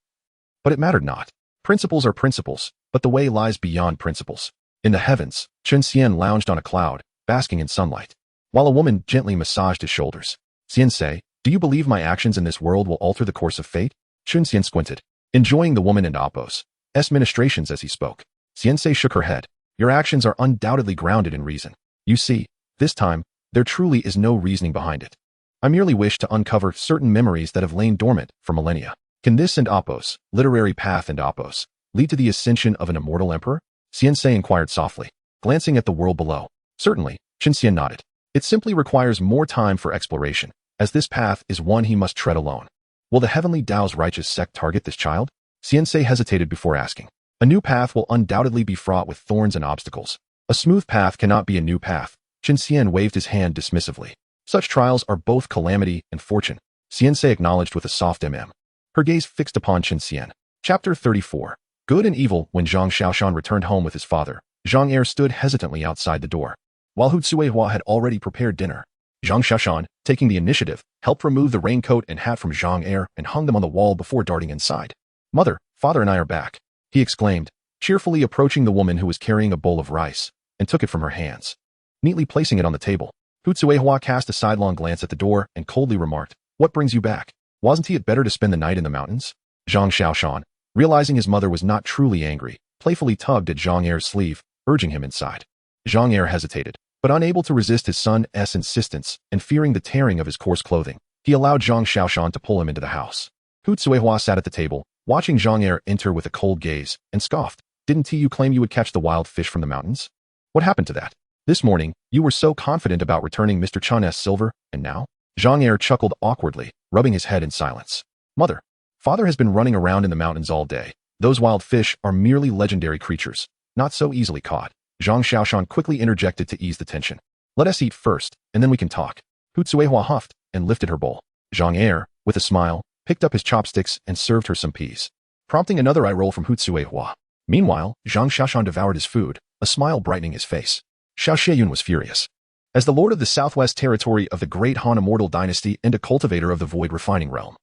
But it mattered not. Principles are principles, but the way lies beyond principles. In the heavens, Qin Xian lounged on a cloud, basking in sunlight, while a woman gently massaged his shoulders. Xian, do you believe my actions in this world will alter the course of fate? Qin Xian squinted, enjoying the woman and Appo's ministrations as he spoke. Xian shook her head. Your actions are undoubtedly grounded in reason. You see, this time, there truly is no reasoning behind it. I merely wish to uncover certain memories that have lain dormant for millennia. Can this and Apos, literary path and Apos, lead to the ascension of an immortal emperor? Xianxei inquired softly, glancing at the world below. Certainly, Qinxian nodded. It simply requires more time for exploration, as this path is one he must tread alone. Will the heavenly Tao's righteous sect target this child? Xianxei hesitated before asking. A new path will undoubtedly be fraught with thorns and obstacles. A smooth path cannot be a new path. Qinxian waved his hand dismissively. Such trials are both calamity and fortune. Xianxei acknowledged with a soft Her gaze fixed upon Qinxian. Chapter 34. Good and Evil. When Zhang Xiaoshan returned home with his father, Zhang Er stood hesitantly outside the door. While Hu Tsuehua had already prepared dinner, Zhang Xiaoshan, taking the initiative, helped remove the raincoat and hat from Zhang Er and hung them on the wall before darting inside. Mother, father and I are back, he exclaimed, cheerfully approaching the woman who was carrying a bowl of rice, and took it from her hands. Neatly placing it on the table, Hu Tsuehua cast a sidelong glance at the door and coldly remarked, "What brings you back? Wasn't it better to spend the night in the mountains?" Zhang Xiaoshan, realizing his mother was not truly angry, playfully tugged at Zhang Er's sleeve, urging him inside. Zhang Er hesitated, but unable to resist his son's insistence and fearing the tearing of his coarse clothing, he allowed Zhang Xiaoshan to pull him into the house. Hu Tsuehua sat at the table, watching Zhang Er enter with a cold gaze, and scoffed. "Didn't you claim you would catch the wild fish from the mountains? What happened to that? This morning, you were so confident about returning Mr. Chan's silver, and now?" Zhang Er chuckled awkwardly, rubbing his head in silence. "Mother, father has been running around in the mountains all day. Those wild fish are merely legendary creatures, not so easily caught." Zhang Xiaoshan quickly interjected to ease the tension. "Let us eat first, and then we can talk." Hu Tsuehua huffed and lifted her bowl. Zhang Er, with a smile, picked up his chopsticks and served her some peas, prompting another eye roll from Hu Tsuehua. Meanwhile, Zhang Xiaoshan devoured his food, a smile brightening his face. Xiao Shiyun was furious. As the lord of the southwest territory of the great Han immortal dynasty and a cultivator of the void refining realm,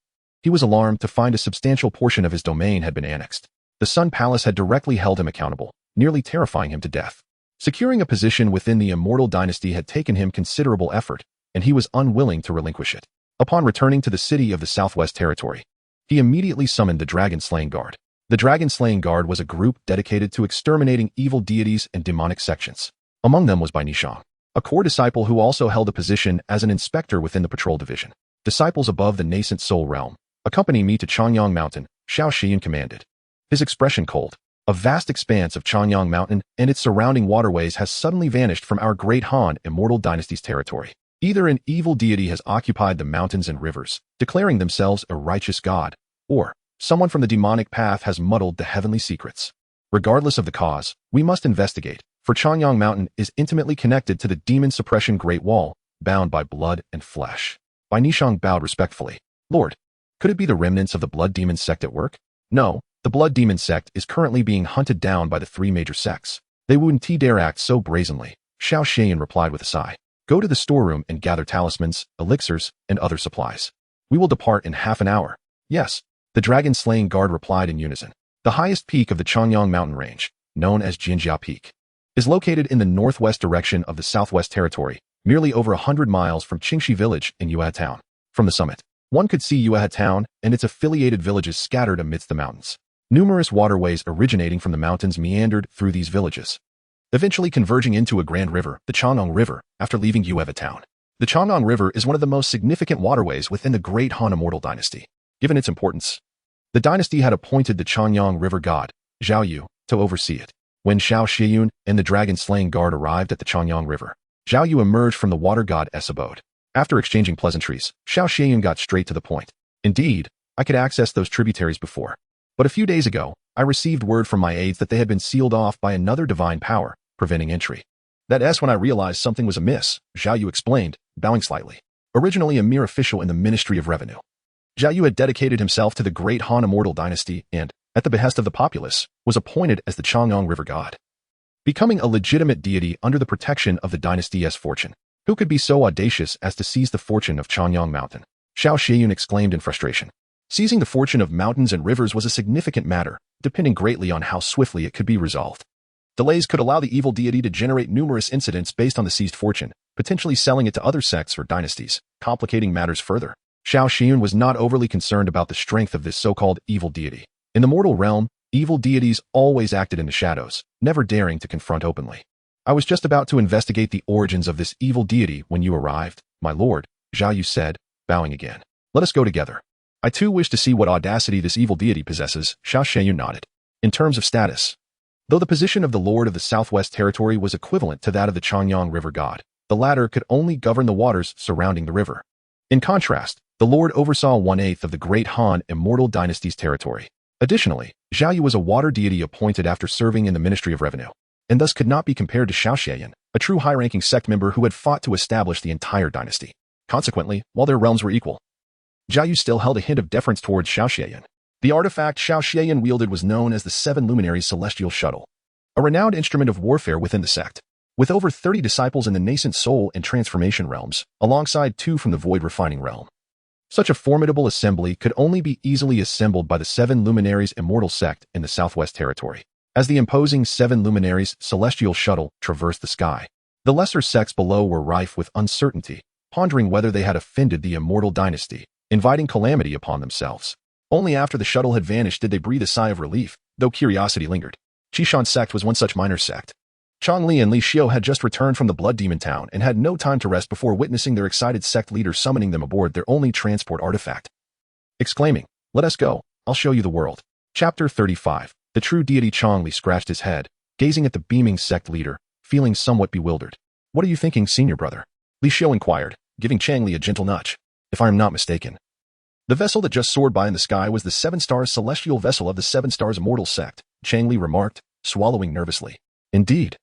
he was alarmed to find a substantial portion of his domain had been annexed. The Sun Palace had directly held him accountable, nearly terrifying him to death. Securing a position within the immortal dynasty had taken him considerable effort, and he was unwilling to relinquish it. Upon returning to the city of the southwest territory, he immediately summoned the Dragon-Slaying Guard. The Dragon-Slaying Guard was a group dedicated to exterminating evil deities and demonic sections. Among them was Bai Nishang, a core disciple who also held a position as an inspector within the patrol division. "Disciples above the nascent soul realm, accompany me to Changyang Mountain," Xiao Shiyin commanded. His expression cold. "A vast expanse of Changyang Mountain and its surrounding waterways has suddenly vanished from our great Han immortal dynasty's territory. Either an evil deity has occupied the mountains and rivers, declaring themselves a righteous god, or someone from the demonic path has muddled the heavenly secrets. Regardless of the cause, we must investigate, for Changyang Mountain is intimately connected to the demon suppression Great Wall, bound by blood and flesh." Bai Nishang bowed respectfully. "Lord, could it be the remnants of the blood demon sect at work?" "No, the blood demon sect is currently being hunted down by the three major sects. They wouldn't dare act so brazenly," Xiao Shiyin replied with a sigh. "Go to the storeroom and gather talismans, elixirs, and other supplies. We will depart in half an hour." "Yes," the Dragon-Slaying Guard replied in unison. The highest peak of the Changyang mountain range, known as Jinjia Peak, is located in the northwest direction of the Southwest Territory, merely over 100 miles from Qingxi Village in Yuehe Town. From the summit, one could see Yuehe Town and its affiliated villages scattered amidst the mountains. Numerous waterways originating from the mountains meandered through these villages, eventually converging into a grand river, the Changyang River, after leaving Yuehe Town. The Changyang River is one of the most significant waterways within the great Han immortal dynasty. Given its importance, the dynasty had appointed the Changyang River god, Zhao Yu, to oversee it. When Xiao Shiyun and the Dragon-Slaying Guard arrived at the Changyang River, Zhao Yu emerged from the water god's abode. After exchanging pleasantries, Xiao Shiyun got straight to the point. "Indeed, I could access those tributaries before. But a few days ago, I received word from my aides that they had been sealed off by another divine power, preventing entry. That's when I realized something was amiss," Zhao Yu explained, bowing slightly. Originally a mere official in the Ministry of Revenue, Zhao Yu had dedicated himself to the great Han immortal dynasty and, at the behest of the populace, was appointed as the Changyang River god, becoming a legitimate deity under the protection of the dynasty's fortune. Who could be so audacious as to seize the fortune of Changyang Mountain? Xiao Shiyun exclaimed in frustration. Seizing the fortune of mountains and rivers was a significant matter, depending greatly on how swiftly it could be resolved. Delays could allow the evil deity to generate numerous incidents based on the seized fortune, potentially selling it to other sects or dynasties, complicating matters further. Xiao Shiyun was not overly concerned about the strength of this so-called evil deity. In the mortal realm, evil deities always acted in the shadows, never daring to confront openly. "I was just about to investigate the origins of this evil deity when you arrived, my lord," Zhao Yu said, bowing again. Let us go together. I too wish to see what audacity this evil deity possesses, Xiao Xianyun nodded. In terms of status, though the position of the Lord of the Southwest Territory was equivalent to that of the Changyang River god, the latter could only govern the waters surrounding the river. In contrast, the Lord oversaw 1/8 of the Great Han Immortal Dynasty's territory. Additionally, Zhao Yu was a water deity appointed after serving in the Ministry of Revenue, and thus could not be compared to Xiao Xianyun, a true high-ranking sect member who had fought to establish the entire dynasty. Consequently, while their realms were equal, Zhao Yu still held a hint of deference towards Xiao Xianyun. The artifact Xiao Xianyun wielded was known as the Seven Luminaries Celestial Shuttle, a renowned instrument of warfare within the sect. With over 30 disciples in the nascent soul and transformation realms, alongside 2 from the void refining realm, such a formidable assembly could only be easily assembled by the Seven Luminaries Immortal sect in the Southwest Territory. As the imposing Seven Luminaries Celestial Shuttle traversed the sky, the lesser sects below were rife with uncertainty, pondering whether they had offended the Immortal Dynasty, inviting calamity upon themselves. Only after the shuttle had vanished did they breathe a sigh of relief, though curiosity lingered. Qishan's sect was one such minor sect. Chang Li and Li Xiao had just returned from the Blood Demon Town and had no time to rest before witnessing their excited sect leader summoning them aboard their only transport artifact. Exclaiming, "Let us go, I'll show you the world." Chapter 35. The true deity Chang Li scratched his head, gazing at the beaming sect leader, feeling somewhat bewildered. "What are you thinking, senior brother?" Li Xiao inquired, giving Chang Li a gentle nudge. "If I am not mistaken, the vessel that just soared by in the sky was the 7 stars celestial vessel of the 7 stars immortal sect," Chang Li remarked, swallowing nervously. "Indeed.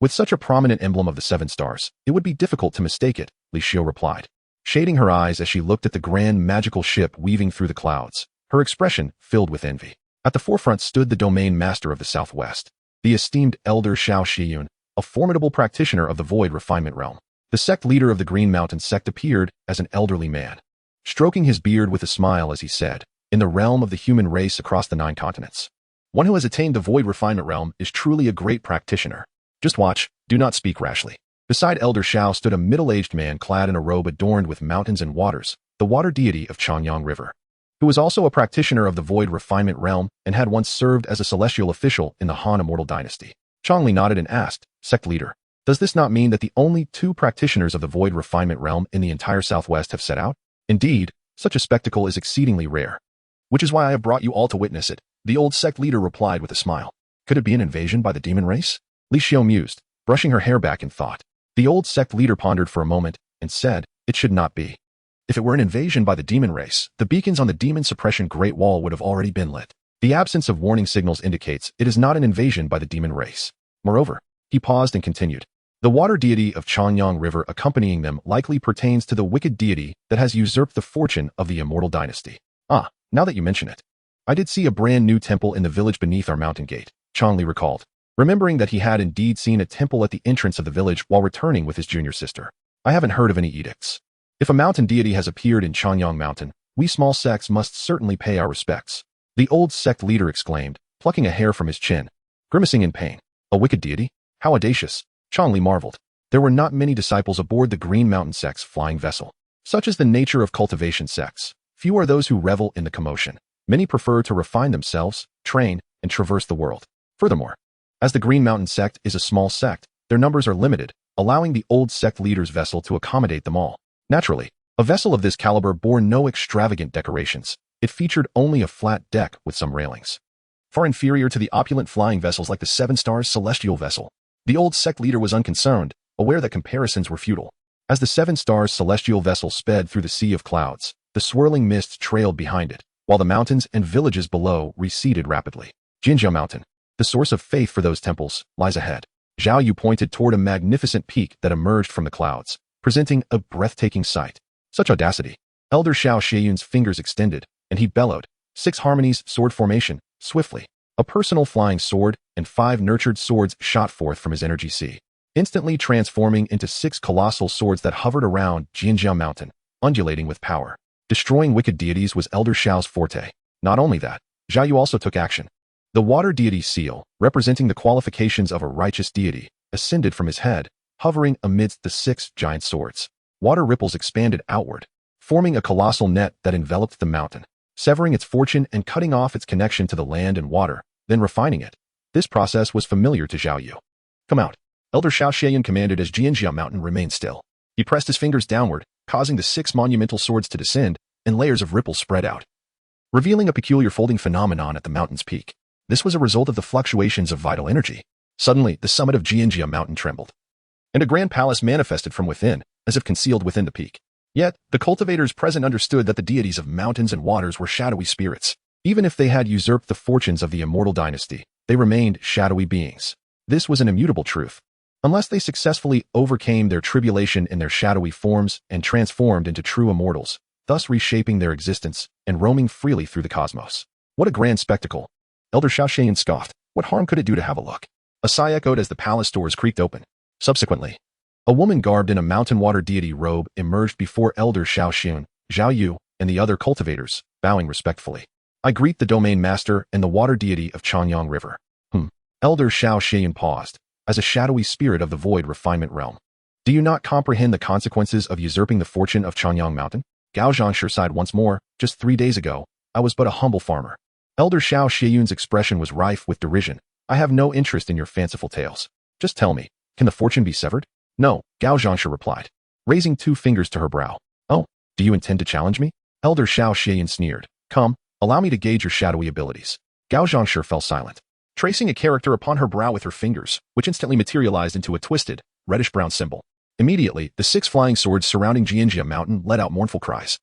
With such a prominent emblem of the 7 stars, it would be difficult to mistake it," Li Xiao replied, shading her eyes as she looked at the grand magical ship weaving through the clouds, her expression filled with envy. At the forefront stood the domain master of the Southwest, the esteemed elder Xiao Xianyun, a formidable practitioner of the void refinement realm. The sect leader of the Green Mountain sect appeared as an elderly man, stroking his beard with a smile as he said, "In the realm of the human race across the 9 continents, one who has attained the void refinement realm is truly a great practitioner. Just watch, do not speak rashly." Beside Elder Xiao stood a middle-aged man clad in a robe adorned with mountains and waters, the water deity of Changyang River, who was also a practitioner of the void refinement realm and had once served as a celestial official in the Han Immortal Dynasty. Chang Li nodded and asked, "Sect leader, does this not mean that the only 2 practitioners of the void refinement realm in the entire Southwest have set out?" "Indeed, such a spectacle is exceedingly rare, which is why I have brought you all to witness it," the old sect leader replied with a smile. "Could it be an invasion by the demon race?" Li Xiao mused, brushing her hair back in thought. The old sect leader pondered for a moment and said, "It should not be. If it were an invasion by the demon race, the beacons on the demon suppression Great Wall would have already been lit. The absence of warning signals indicates it is not an invasion by the demon race. Moreover," he paused and continued, "the water deity of Changyang River accompanying them likely pertains to the wicked deity that has usurped the fortune of the Immortal Dynasty." "Ah, now that you mention it, I did see a brand new temple in the village beneath our mountain gate," Chang Li recalled, remembering that he had indeed seen a temple at the entrance of the village while returning with his junior sister. "I haven't heard of any edicts. If a mountain deity has appeared in Changyang Mountain, we small sects must certainly pay our respects," the old sect leader exclaimed, plucking a hair from his chin, grimacing in pain. "A wicked deity? How audacious!" Chang Li marveled. There were not many disciples aboard the Green Mountain sect's flying vessel. Such is the nature of cultivation sects. Few are those who revel in the commotion. Many prefer to refine themselves, train, and traverse the world. Furthermore, as the Green Mountain sect is a small sect, their numbers are limited, allowing the old sect leader's vessel to accommodate them all. Naturally, a vessel of this caliber bore no extravagant decorations. It featured only a flat deck with some railings, far inferior to the opulent flying vessels like the 7 stars celestial vessel. The old sect leader was unconcerned, aware that comparisons were futile. As the 7 stars celestial vessel sped through the sea of clouds, the swirling mist trailed behind it, while the mountains and villages below receded rapidly. Jinjiao Mountain, the source of faith for those temples, lies ahead. Zhao Yu pointed toward a magnificent peak that emerged from the clouds, presenting a breathtaking sight. Such audacity! Elder Xiao Xianyun's fingers extended, and he bellowed, 6 harmonies, sword formation, swiftly. A personal flying sword and 5 nurtured swords shot forth from his energy sea, instantly transforming into 6 colossal swords that hovered around Jinjiao Mountain, undulating with power. Destroying wicked deities was Elder Xiao's forte. Not only that, Zhao Yu also took action. The water deity seal, representing the qualifications of a righteous deity, ascended from his head, hovering amidst the 6 giant swords. Water ripples expanded outward, forming a colossal net that enveloped the mountain, severing its fortune and cutting off its connection to the land and water, then refining it. This process was familiar to Zhao Yu. "Come out," Elder Xiao Xianyun commanded as Jinjiao Mountain remained still. He pressed his fingers downward, causing the 6 monumental swords to descend, and layers of ripples spread out, revealing a peculiar folding phenomenon at the mountain's peak. This was a result of the fluctuations of vital energy. Suddenly, the summit of Jianjia mountain trembled, and a grand palace manifested from within, as if concealed within the peak. Yet, the cultivators present understood that the deities of mountains and waters were shadowy spirits. Even if they had usurped the fortunes of the immortal dynasty, they remained shadowy beings. This was an immutable truth. Unless they successfully overcame their tribulation in their shadowy forms and transformed into true immortals, thus reshaping their existence and roaming freely through the cosmos. What a grand spectacle! Elder Xiaoxian scoffed. What harm could it do to have a look? A sigh echoed as the palace doors creaked open. Subsequently, a woman garbed in a mountain water deity robe emerged before Elder Xiaoxian, Zhao Yu, and the other cultivators, bowing respectfully. I greet the domain master and the water deity of Chanyang River. Elder Xiaoxian paused, as a shadowy spirit of the void refinement realm. Do you not comprehend the consequences of usurping the fortune of Chanyang Mountain? Gao Zhangshi sighed once more. Just 3 days ago, I was but a humble farmer. Elder Xiaoxian's expression was rife with derision. I have no interest in your fanciful tales. Just tell me, can the fortune be severed? No, Gao Zhangshi replied, raising 2 fingers to her brow. Oh, do you intend to challenge me? Elder Xiaoxian sneered. Come, allow me to gauge your shadowy abilities. Gao Zhangshi fell silent, tracing a character upon her brow with her fingers, which instantly materialized into a twisted, reddish-brown symbol. Immediately, the 6 flying swords surrounding Jianjia Mountain let out mournful cries,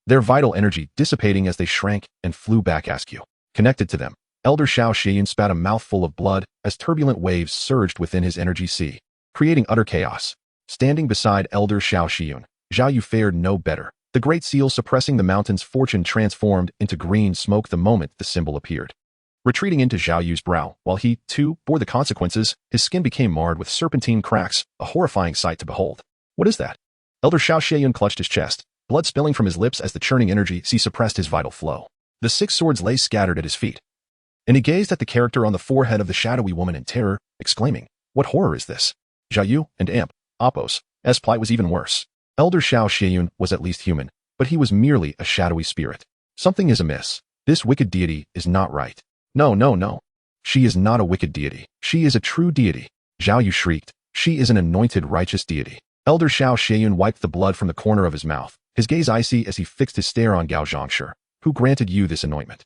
their vital energy dissipating as they shrank and flew back askew. Connected to them, Elder Xiaoxian spat a mouthful of blood as turbulent waves surged within his energy sea, creating utter chaos. Standing beside Elder Xiaoxian, Zhao Yu fared no better. The great seal suppressing the mountain's fortune transformed into green smoke the moment the symbol appeared. Retreating into Zhao Yu's brow, while he, too, bore the consequences, his skin became marred with serpentine cracks, a horrifying sight to behold. What is that? Elder Xiaoxian clutched his chest, blood spilling from his lips as the churning energy suppressed his vital flow. The 6 swords lay scattered at his feet, and he gazed at the character on the forehead of the shadowy woman in terror, exclaiming, what horror is this? Zhao Yu and Appos, as plight was even worse. Elder Xiaoxian was at least human, but he was merely a shadowy spirit. Something is amiss. This wicked deity is not right. No. She is not a wicked deity. She is a true deity. Zhao Yu shrieked. She is an anointed righteous deity. Elder Xiaoxian wiped the blood from the corner of his mouth, his gaze icy as he fixed his stare on Gao Zhangshi. Who granted you this anointment?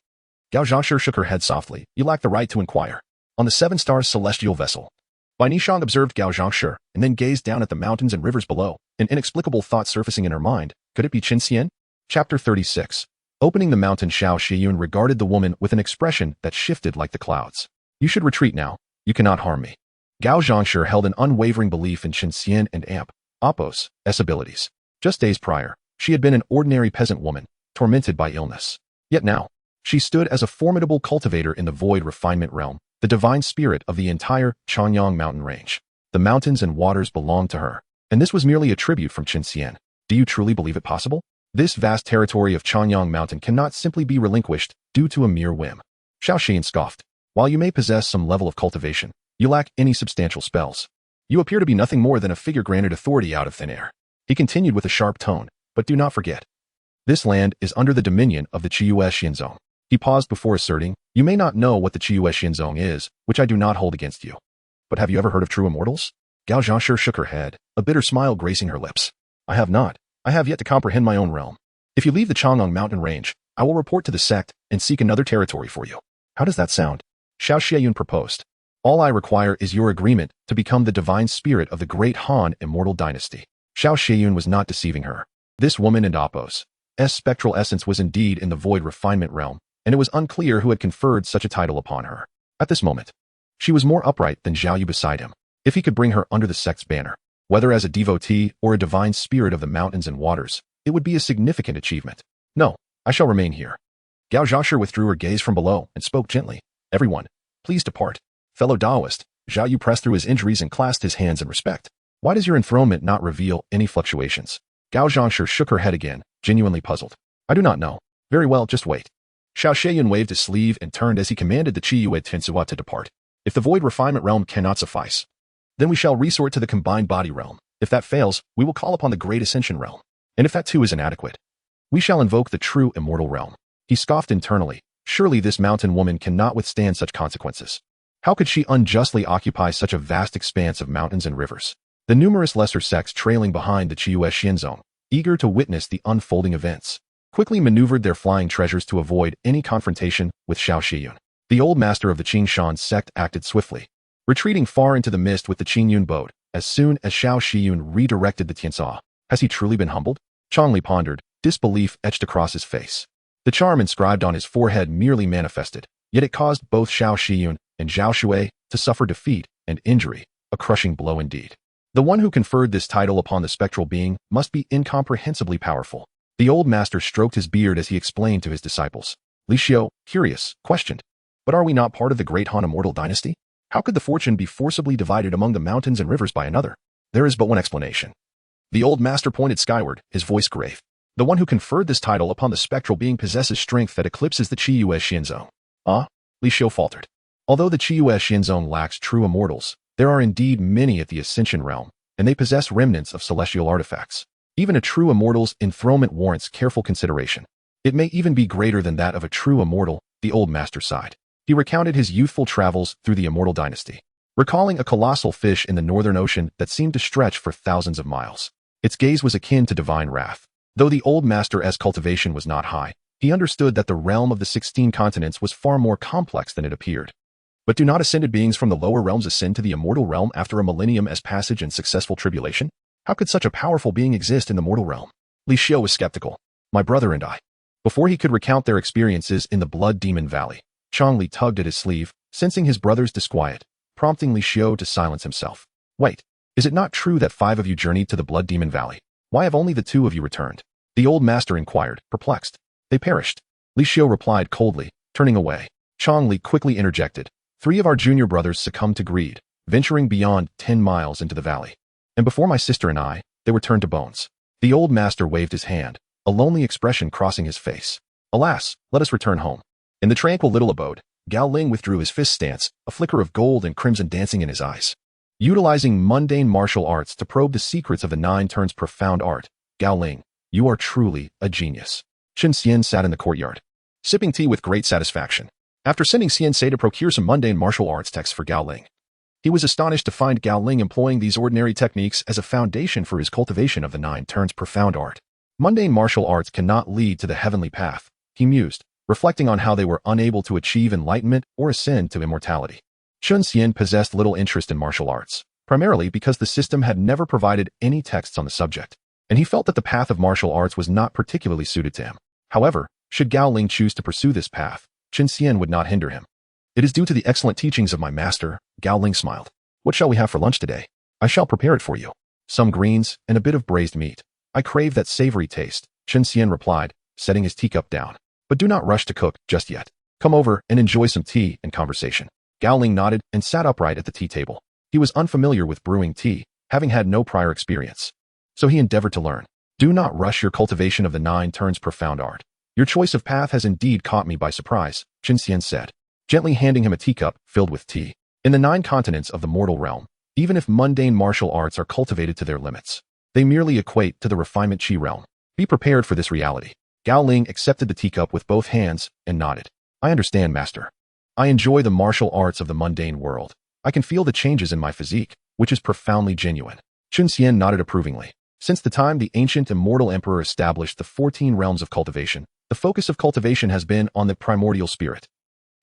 Gao Zhangshi shook her head softly. You lack the right to inquire. On the 7 stars celestial vessel. Bai Nishang observed Gao Zhangshi and then gazed down at the mountains and rivers below, an inexplicable thought surfacing in her mind. Could it be Qin Xian? Chapter 36. Opening the mountain, Xiaoxian regarded the woman with an expression that shifted like the clouds. You should retreat now. You cannot harm me. Gao Zhangshi held an unwavering belief in Qin Xian and Appos' abilities. Just days prior, she had been an ordinary peasant woman, tormented by illness. Yet now, she stood as a formidable cultivator in the void refinement realm, the divine spirit of the entire Chanyang mountain range. The mountains and waters belonged to her, and this was merely a tribute from Qin Xian. Do you truly believe it possible? This vast territory of Chanyang Mountain cannot simply be relinquished due to a mere whim. Xiaoxian scoffed. While you may possess some level of cultivation, you lack any substantial spells. You appear to be nothing more than a figure-granted authority out of thin air. He continued with a sharp tone, but do not forget. This land is under the dominion of the Qiyue Xianzong. He paused before asserting, you may not know what the Qiyue Xianzong is, which I do not hold against you. But have you ever heard of true immortals? Gao Zhangshi shook her head, a bitter smile gracing her lips. I have not. I have yet to comprehend my own realm. If you leave the Chang'an mountain range, I will report to the sect and seek another territory for you. How does that sound? Xiaoxian proposed. All I require is your agreement to become the divine spirit of the great Han immortal dynasty. Xiaoxian was not deceiving her. This woman and Appos' spectral essence was indeed in the void refinement realm, and it was unclear who had conferred such a title upon her. At this moment, she was more upright than Zhao Yu beside him. If he could bring her under the sect's banner, whether as a devotee or a divine spirit of the mountains and waters, it would be a significant achievement. No, I shall remain here. Gao Zhangshi withdrew her gaze from below and spoke gently. Everyone, please depart. Fellow Taoist, Zhao Yu pressed through his injuries and clasped his hands in respect. Why does your enthronement not reveal any fluctuations? Gao Zhangshi shook her head again, genuinely puzzled. I do not know. Very well, just wait. Xiaoxian waved his sleeve and turned as he commanded the Qiyue Tensua to depart. If the void refinement realm cannot suffice, then we shall resort to the combined body realm. If that fails, we will call upon the great ascension realm. And if that too is inadequate, we shall invoke the true immortal realm. He scoffed internally. Surely this mountain woman cannot withstand such consequences. How could she unjustly occupy such a vast expanse of mountains and rivers? The numerous lesser sects trailing behind the Qiyue Xianzong eager to witness the unfolding events, quickly maneuvered their flying treasures to avoid any confrontation with Xiao Shiyun. The old master of the Qingshan sect acted swiftly, retreating far into the mist with the Qingyun boat as soon as Xiao Shiyun redirected the Tianxia. Has he truly been humbled? Chongli pondered, disbelief etched across his face. The charm inscribed on his forehead merely manifested, yet it caused both Xiao Shiyun and Zhao Shui to suffer defeat and injury, a crushing blow indeed. The one who conferred this title upon the spectral being must be incomprehensibly powerful. The old master stroked his beard as he explained to his disciples. Li Xiu, curious, questioned, "But are we not part of the great Han immortal dynasty? How could the fortune be forcibly divided among the mountains and rivers by another? There is but one explanation." The old master pointed skyward, his voice grave. "The one who conferred this title upon the spectral being possesses strength that eclipses the Qiyue Xianzong." Ah? Li Xiu faltered. Although the Qiyue Xianzong lacks true immortals, there are indeed many at the Ascension realm, and they possess remnants of celestial artifacts. Even a true immortal's enthronement warrants careful consideration. It may even be greater than that of a true immortal, the old master sighed. He recounted his youthful travels through the immortal dynasty, recalling a colossal fish in the northern ocean that seemed to stretch for thousands of miles. Its gaze was akin to divine wrath. Though the old master's cultivation was not high, he understood that the realm of the 16 continents was far more complex than it appeared. But do not ascended beings from the lower realms ascend to the immortal realm after a millennium as passage and successful tribulation? How could such a powerful being exist in the mortal realm? Li Xiu was skeptical. My brother and I. Before he could recount their experiences in the Blood Demon Valley, Chongli tugged at his sleeve, sensing his brother's disquiet, prompting Li Xiu to silence himself. Wait, is it not true that 5 of you journeyed to the Blood Demon Valley? Why have only the 2 of you returned? The old master inquired, perplexed. They perished. Li Xiu replied coldly, turning away. Chongli quickly interjected. 3 of our junior brothers succumbed to greed, venturing beyond 10 miles into the valley. And before my sister and I, they were turned to bones. The old master waved his hand, a lonely expression crossing his face. Alas, let us return home. In the tranquil little abode, Gao Ling withdrew his fist stance, a flicker of gold and crimson dancing in his eyes. Utilizing mundane martial arts to probe the secrets of the 9 turns profound art, Gao Ling, you are truly a genius. Chen Xian sat in the courtyard, sipping tea with great satisfaction. After sending Xian Sei to procure some mundane martial arts texts for Gao Ling, he was astonished to find Gao Ling employing these ordinary techniques as a foundation for his cultivation of the 9 turns profound art. Mundane martial arts cannot lead to the heavenly path, he mused, reflecting on how they were unable to achieve enlightenment or ascend to immortality. Chen Xian possessed little interest in martial arts, primarily because the system had never provided any texts on the subject, and he felt that the path of martial arts was not particularly suited to him. However, should Gao Ling choose to pursue this path, Chen Xian would not hinder him. It is due to the excellent teachings of my master, Gao Ling smiled. What shall we have for lunch today? I shall prepare it for you. Some greens and a bit of braised meat. I crave that savory taste, Chen Xian replied, setting his teacup down. But do not rush to cook just yet. Come over and enjoy some tea and conversation. Gao Ling nodded and sat upright at the tea table. He was unfamiliar with brewing tea, having had no prior experience. So he endeavored to learn. Do not rush your cultivation of the 9 turns profound art. Your choice of path has indeed caught me by surprise, Chen Xian said, gently handing him a teacup filled with tea. In the 9 continents of the mortal realm, even if mundane martial arts are cultivated to their limits, they merely equate to the refinement Qi realm. Be prepared for this reality. Gao Ling accepted the teacup with both hands and nodded. I understand, master. I enjoy the martial arts of the mundane world. I can feel the changes in my physique, which is profoundly genuine. Chen Xian nodded approvingly. Since the time the ancient immortal emperor established the 14 realms of cultivation, the focus of cultivation has been on the primordial spirit.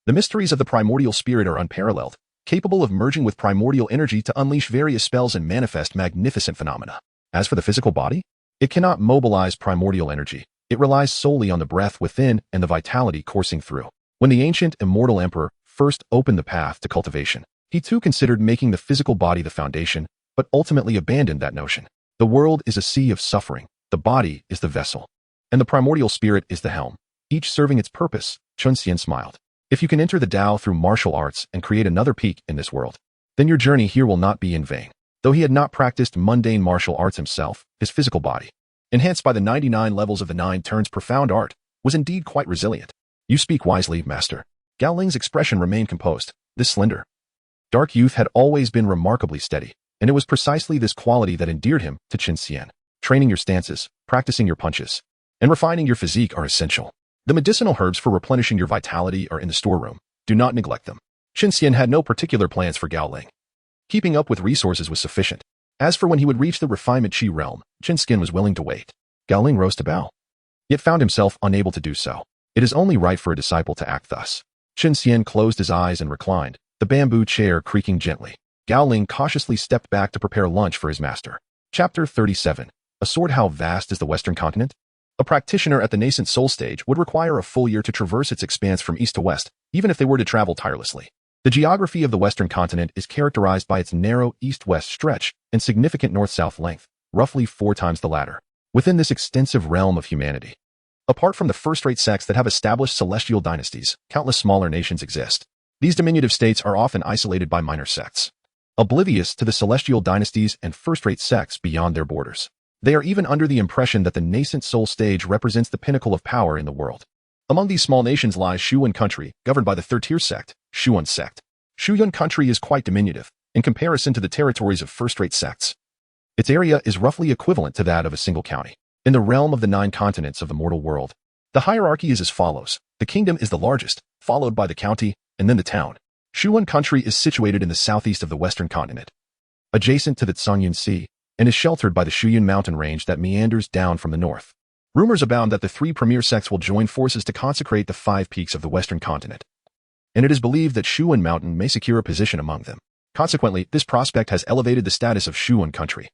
The mysteries of the primordial spirit are unparalleled, capable of merging with primordial energy to unleash various spells and manifest magnificent phenomena. As for the physical body, it cannot mobilize primordial energy. It relies solely on the breath within and the vitality coursing through. When the ancient immortal emperor first opened the path to cultivation, he too considered making the physical body the foundation, but ultimately abandoned that notion. The world is a sea of suffering, the body is the vessel, and the primordial spirit is the helm, each serving its purpose. Chen Xian smiled. If you can enter the Tao through martial arts and create another peak in this world, then your journey here will not be in vain. Though he had not practiced mundane martial arts himself, his physical body, enhanced by the 99 levels of the 9 turns profound art, was indeed quite resilient. You speak wisely, master. Gao Ling's expression remained composed. This slender, dark youth had always been remarkably steady, and it was precisely this quality that endeared him to Chen Xian. Training your stances, practicing your punches, and refining your physique are essential. The medicinal herbs for replenishing your vitality are in the storeroom. Do not neglect them. Chen Xian had no particular plans for Gao Ling. Keeping up with resources was sufficient. As for when he would reach the refinement Qi realm, Chen Xian was willing to wait. Gao Ling rose to bow, yet found himself unable to do so. It is only right for a disciple to act thus. Chen Xian closed his eyes and reclined, the bamboo chair creaking gently. Gao Ling cautiously stepped back to prepare lunch for his master. Chapter 37. A sword. How vast is the Western continent? A practitioner at the nascent soul stage would require a full year to traverse its expanse from east to west, even if they were to travel tirelessly. The geography of the Western continent is characterized by its narrow east-west stretch and significant north-south length, roughly 4 times the latter. Within this extensive realm of humanity, apart from the first-rate sects that have established celestial dynasties, countless smaller nations exist. These diminutive states are often isolated by minor sects, oblivious to the celestial dynasties and first-rate sects beyond their borders. They are even under the impression that the nascent soul stage represents the pinnacle of power in the world. Among these small nations lies Shuyun country, governed by the third-tier sect, Shuyun sect. Shuyun country is quite diminutive, in comparison to the territories of first-rate sects. Its area is roughly equivalent to that of a single county. In the realm of the 9 continents of the mortal world, the hierarchy is as follows. The kingdom is the largest, followed by the county, and then the town. Shuyun country is situated in the southeast of the western continent, adjacent to the Tsangyun Sea, and is sheltered by the Shuyun mountain range that meanders down from the north. Rumors abound that the 3 premier sects will join forces to consecrate the 5 peaks of the western continent, and it is believed that Shuyun Mountain may secure a position among them. Consequently, this prospect has elevated the status of Shuyun country,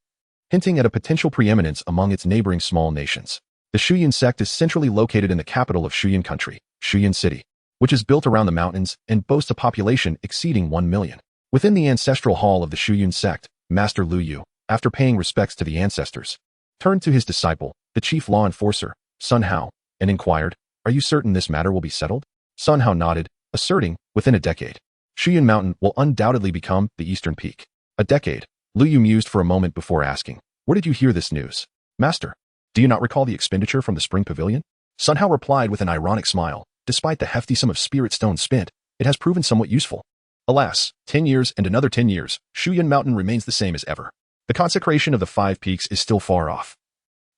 hinting at a potential preeminence among its neighboring small nations. The Shuyun sect is centrally located in the capital of Shuyun country, Shuyun City, which is built around the mountains and boasts a population exceeding 1 million. Within the ancestral hall of the Shuyun sect, Master Lu Yu, after paying respects to the ancestors, turned to his disciple, the chief law enforcer, Sun Hao, and inquired, "Are you certain this matter will be settled?" Sun Hao nodded, asserting, "Within a decade, Shuyun Mountain will undoubtedly become the eastern peak." A decade. Lu Yu mused for a moment before asking, "Where did you hear this news?" "Master, do you not recall the expenditure from the spring pavilion?" Sun Hao replied with an ironic smile, "Despite the hefty sum of spirit stones spent, it has proven somewhat useful. Alas, 10 years and another 10 years, Shuyun Mountain remains the same as ever. The consecration of the 5 peaks is still far off,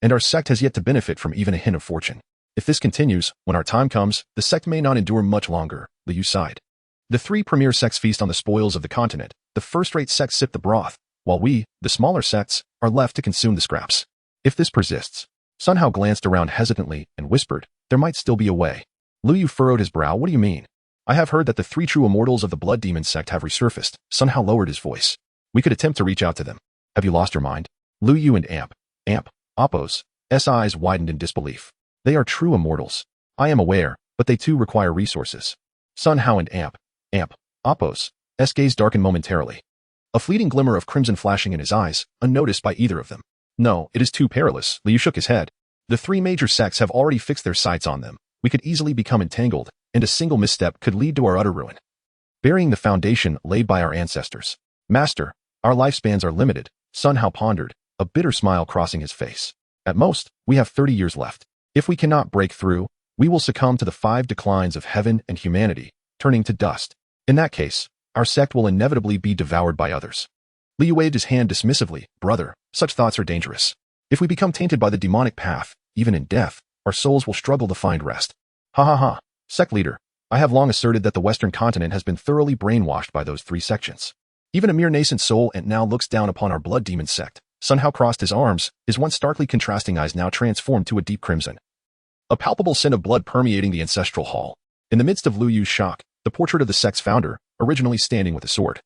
and our sect has yet to benefit from even a hint of fortune. If this continues, when our time comes, the sect may not endure much longer." Lu Yu sighed. "The 3 premier sects feast on the spoils of the continent, the first-rate sects sip the broth, while we, the smaller sects, are left to consume the scraps. If this persists..." Sun Hao glanced around hesitantly and whispered, "There might still be a way." Lu Yu furrowed his brow. "What do you mean?" "I have heard that the 3 true immortals of the blood demon sect have resurfaced." Sun Hao lowered his voice. "We could attempt to reach out to them." "Have you lost your mind?" Lu Yu and Appo's eyes widened in disbelief. "They are true immortals." "I am aware, but they too require resources." Sun Hao and Appo's gaze darkened momentarily, a fleeting glimmer of crimson flashing in his eyes, unnoticed by either of them. "No, it is too perilous." Lu Yu shook his head. "The 3 major sects have already fixed their sights on them. We could easily become entangled, and a single misstep could lead to our utter ruin, burying the foundation laid by our ancestors." "Master, our lifespans are limited." Sun Hao pondered, a bitter smile crossing his face. "At most, we have 30 years left. If we cannot break through, we will succumb to the 5 declines of heaven and humanity, turning to dust. In that case, our sect will inevitably be devoured by others." Lu Yu waved his hand dismissively. "Brother, such thoughts are dangerous. If we become tainted by the demonic path, even in death, our souls will struggle to find rest." "Ha ha ha. Sect leader, I have long asserted that the Western continent has been thoroughly brainwashed by those 3 sections. Even a mere nascent soul and now looks down upon our blood demon sect." Sun Hao crossed his arms, his once starkly contrasting eyes now transformed to a deep crimson, a palpable scent of blood permeating the ancestral hall. In the midst of Lu Yu's shock, the portrait of the sect's founder, originally standing with a sword,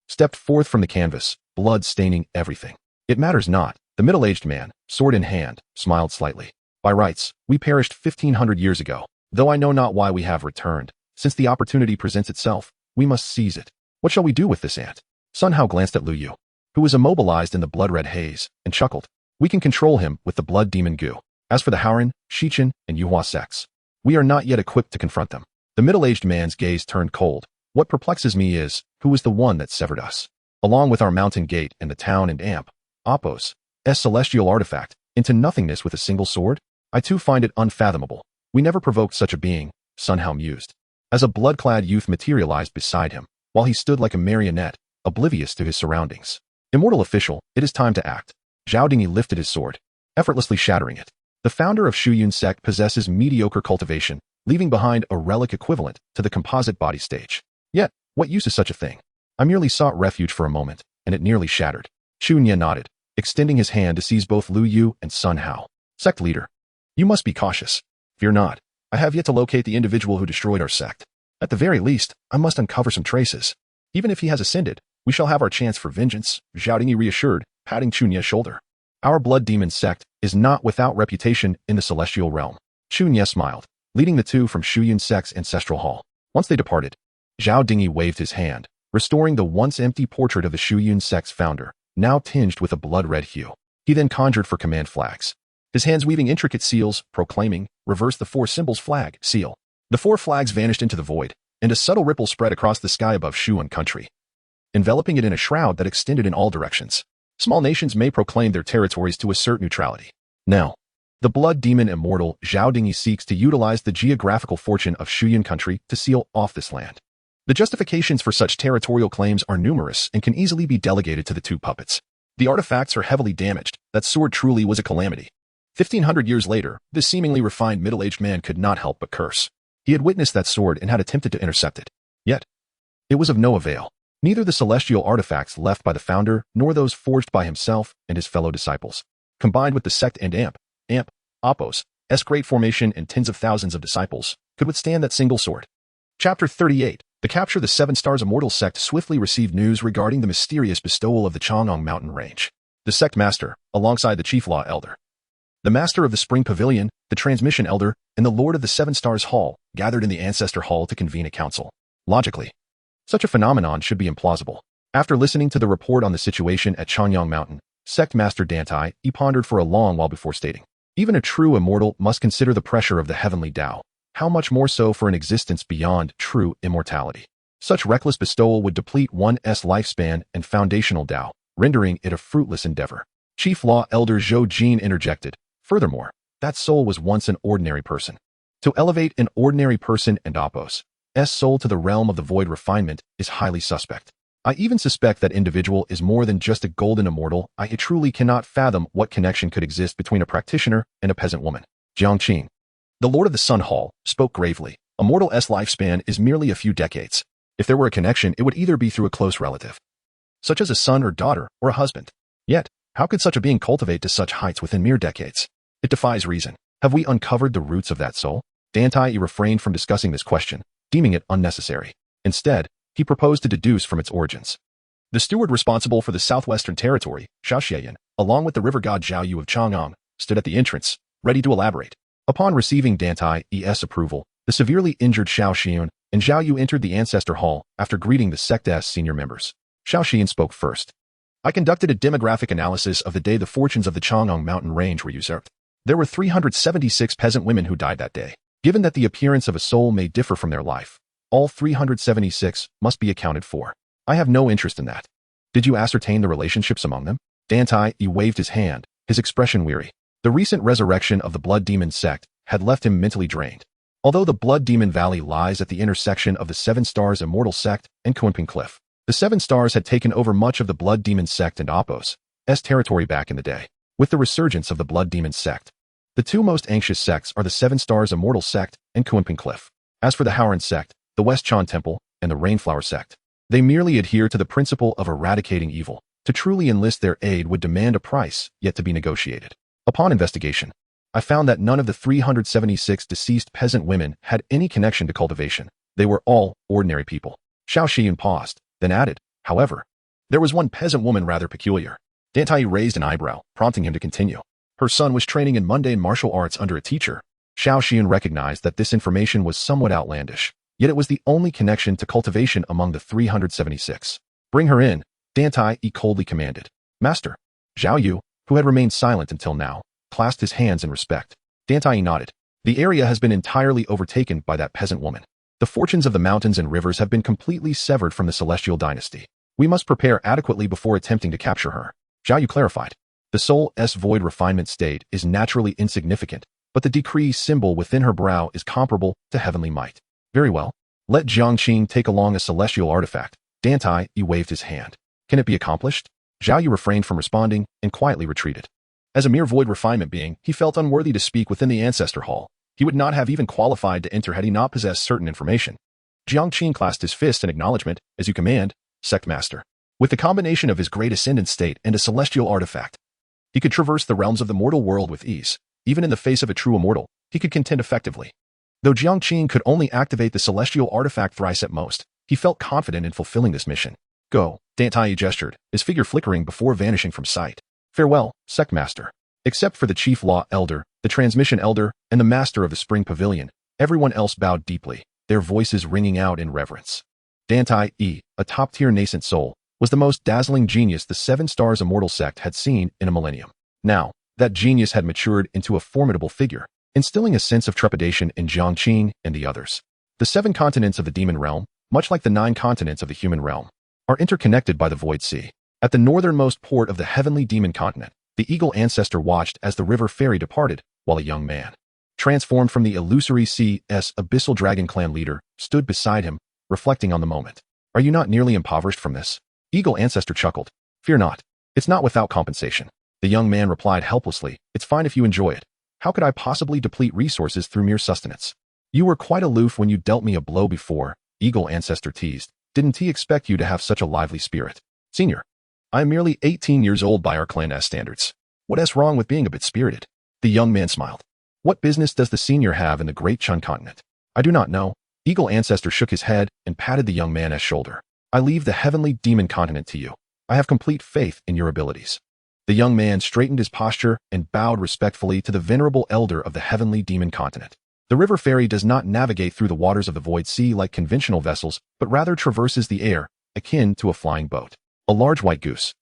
stepped forth from the canvas, blood staining everything. "It matters not." The middle-aged man, sword in hand, smiled slightly. "By rights, we perished 1,500 years ago, though I know not why we have returned. Since the opportunity presents itself, we must seize it. What shall we do with this ant?" Sun Hao glanced at Lu Yu, who was immobilized in the blood-red haze, and chuckled. "We can control him with the blood demon goo. As for the Haoran, Shichen, and Yuhua sects, we are not yet equipped to confront them." The middle-aged man's gaze turned cold. "What perplexes me is, who was the one that severed us? Along with our mountain gate and the town and Appo's celestial artifact, into nothingness with a single sword? I too find it unfathomable. We never provoked such a being," Sun Hao mused, as a blood-clad youth materialized beside him, while he stood like a marionette, oblivious to his surroundings. "Immortal official, it is time to act." Zhao Dingyi lifted his sword, effortlessly shattering it. The founder of Shuyun sect possesses mediocre cultivation, leaving behind a relic equivalent to the composite body stage. Yet, what use is such a thing? I merely sought refuge for a moment, and it nearly shattered. Chu Nye nodded, extending his hand to seize both Lu Yu and Sun Hao. Sect leader. You must be cautious. Fear not. I have yet to locate the individual who destroyed our sect. At the very least, I must uncover some traces. Even if he has ascended, we shall have our chance for vengeance, Zhao Dingyi reassured, patting Chunye's shoulder. Our blood demon sect is not without reputation in the celestial realm. Chunye smiled, leading the two from Shuyun sect's ancestral hall. Once they departed, Zhao Dingyi waved his hand, restoring the once empty portrait of the Shuyun sect's founder, now tinged with a blood-red hue. He then conjured for command flags, his hands weaving intricate seals, proclaiming, "Reverse the four symbols flag, seal." The four flags vanished into the void, and a subtle ripple spread across the sky above Shuyun country, enveloping it in a shroud that extended in all directions. Small nations may proclaim their territories to assert neutrality. Now, the blood demon immortal Zhao Dingyi seeks to utilize the geographical fortune of Shuyun country to seal off this land. The justifications for such territorial claims are numerous and can easily be delegated to the two puppets. The artifacts are heavily damaged. That sword truly was a calamity. 1,500 years later, this seemingly refined middle-aged man could not help but curse. He had witnessed that sword and had attempted to intercept it. Yet, it was of no avail. Neither the celestial artifacts left by the founder nor those forged by himself and his fellow disciples, combined with the sect and Oppos, great formation and tens of thousands of disciples, could withstand that single sword. Chapter 38. The capture of the Seven Stars Immortal sect swiftly received news regarding the mysterious bestowal of the Chang'an mountain range. The sect master, alongside the chief law elder, the master of the Spring Pavilion, the transmission elder, and the lord of the Seven Stars Hall, gathered in the ancestor hall to convene a council. Logically, such a phenomenon should be implausible. After listening to the report on the situation at Chang'an Mountain, sect master Dantai pondered for a long while before stating, even a true immortal must consider the pressure of the heavenly Tao. How much more so for an existence beyond true immortality? Such reckless bestowal would deplete one's lifespan and foundational Tao, rendering it a fruitless endeavor. Chief Law Elder Zhou Jin interjected, furthermore, that soul was once an ordinary person. To elevate an ordinary person and Oppos' soul to the realm of the void refinement is highly suspect. I even suspect that individual is more than just a golden immortal. I truly cannot fathom what connection could exist between a practitioner and a peasant woman. Jiang Qing, the Lord of the Sun Hall, spoke gravely. A mortal's lifespan is merely a few decades. If there were a connection, it would either be through a close relative, such as a son or daughter, or a husband. Yet, how could such a being cultivate to such heights within mere decades? It defies reason. Have we uncovered the roots of that soul? Dantai refrained from discussing this question, deeming it unnecessary. Instead, he proposed to deduce from its origins. The steward responsible for the southwestern territory, Xiao Xiaoyan, along with the river god Zhao Yu of Chang'an, stood at the entrance, ready to elaborate. Upon receiving Dantai's approval, the severely injured Xiao Xian and Zhao Yu entered the ancestor hall after greeting the sect's senior members. Xiao Xian spoke first. I conducted a demographic analysis of the day the fortunes of the Chang'an mountain range were usurped. There were 376 peasant women who died that day. Given that the appearance of a soul may differ from their life, all 376 must be accounted for. I have no interest in that. Did you ascertain the relationships among them? Dantai waved his hand, his expression weary. The recent resurrection of the Blood Demon sect had left him mentally drained. Although the Blood Demon Valley lies at the intersection of the Seven Stars Immortal sect and Kunping Cliff, the Seven Stars had taken over much of the Blood Demon sect and Oppos' territory back in the day. With the resurgence of the Blood Demon sect, the two most anxious sects are the Seven Stars Immortal sect and Kunping Cliff. As for the Howran sect, the West Chan Temple, and the Rainflower sect, they merely adhere to the principle of eradicating evil. To truly enlist their aid would demand a price yet to be negotiated. Upon investigation, I found that none of the 376 deceased peasant women had any connection to cultivation. They were all ordinary people. Xiao Xian paused, then added, however, there was one peasant woman rather peculiar. Dantai raised an eyebrow, prompting him to continue. Her son was training in mundane martial arts under a teacher. Xiao Xian recognized that this information was somewhat outlandish, yet it was the only connection to cultivation among the 376. Bring her in, Dantai coldly commanded. Master. Zhao Yu, who had remained silent until now, clasped his hands in respect. Dantai nodded. The area has been entirely overtaken by that peasant woman. The fortunes of the mountains and rivers have been completely severed from the celestial dynasty. We must prepare adequately before attempting to capture her. Zhao Yu clarified. The soul's void refinement state is naturally insignificant, but the decree symbol within her brow is comparable to heavenly might. Very well. Let Jiang Qing take along a celestial artifact. Dantai waved his hand. Can it be accomplished? Zhao Yu refrained from responding and quietly retreated. As a mere void refinement being, he felt unworthy to speak within the ancestor hall. He would not have even qualified to enter had he not possessed certain information. Jiang Qing clasped his fist in acknowledgement. As you command, sect master. With the combination of his great ascendant state and a celestial artifact, he could traverse the realms of the mortal world with ease. Even in the face of a true immortal, he could contend effectively. Though Jiang Qing could only activate the celestial artifact thrice at most, he felt confident in fulfilling this mission. Go, Dan Tai gestured, his figure flickering before vanishing from sight. Farewell, Sect Master. Except for the Chief Law Elder, the Transmission Elder, and the Master of the Spring Pavilion, everyone else bowed deeply, their voices ringing out in reverence. Dan Tai, a top-tier nascent soul, was the most dazzling genius the 7 Stars Immortal Sect had seen in a millennium. Now, that genius had matured into a formidable figure, instilling a sense of trepidation in Jiang Qing and the others. The 7 continents of the demon realm, much like the 9 continents of the human realm, are interconnected by the Void Sea. At the northernmost port of the heavenly demon continent, the eagle ancestor watched as the river ferry departed, while a young man, transformed from the illusory sea's abyssal dragon clan leader, stood beside him, reflecting on the moment. Are you not nearly impoverished from this? Eagle ancestor chuckled. Fear not. It's not without compensation. The young man replied helplessly, it's fine if you enjoy it. How could I possibly deplete resources through mere sustenance? You were quite aloof when you dealt me a blow before, Eagle ancestor teased. Didn't he expect you to have such a lively spirit? Senior. I am merely 18 years old by our clan's standards. What's wrong with being a bit spirited? The young man smiled. What business does the senior have in the great Chun continent? I do not know. Eagle ancestor shook his head and patted the young man's shoulder. I leave the heavenly demon continent to you. I have complete faith in your abilities. The young man straightened his posture and bowed respectfully to the venerable elder of the heavenly demon continent. The river ferry does not navigate through the waters of the Void Sea like conventional vessels, but rather traverses the air, akin to a flying boat. A large white goose,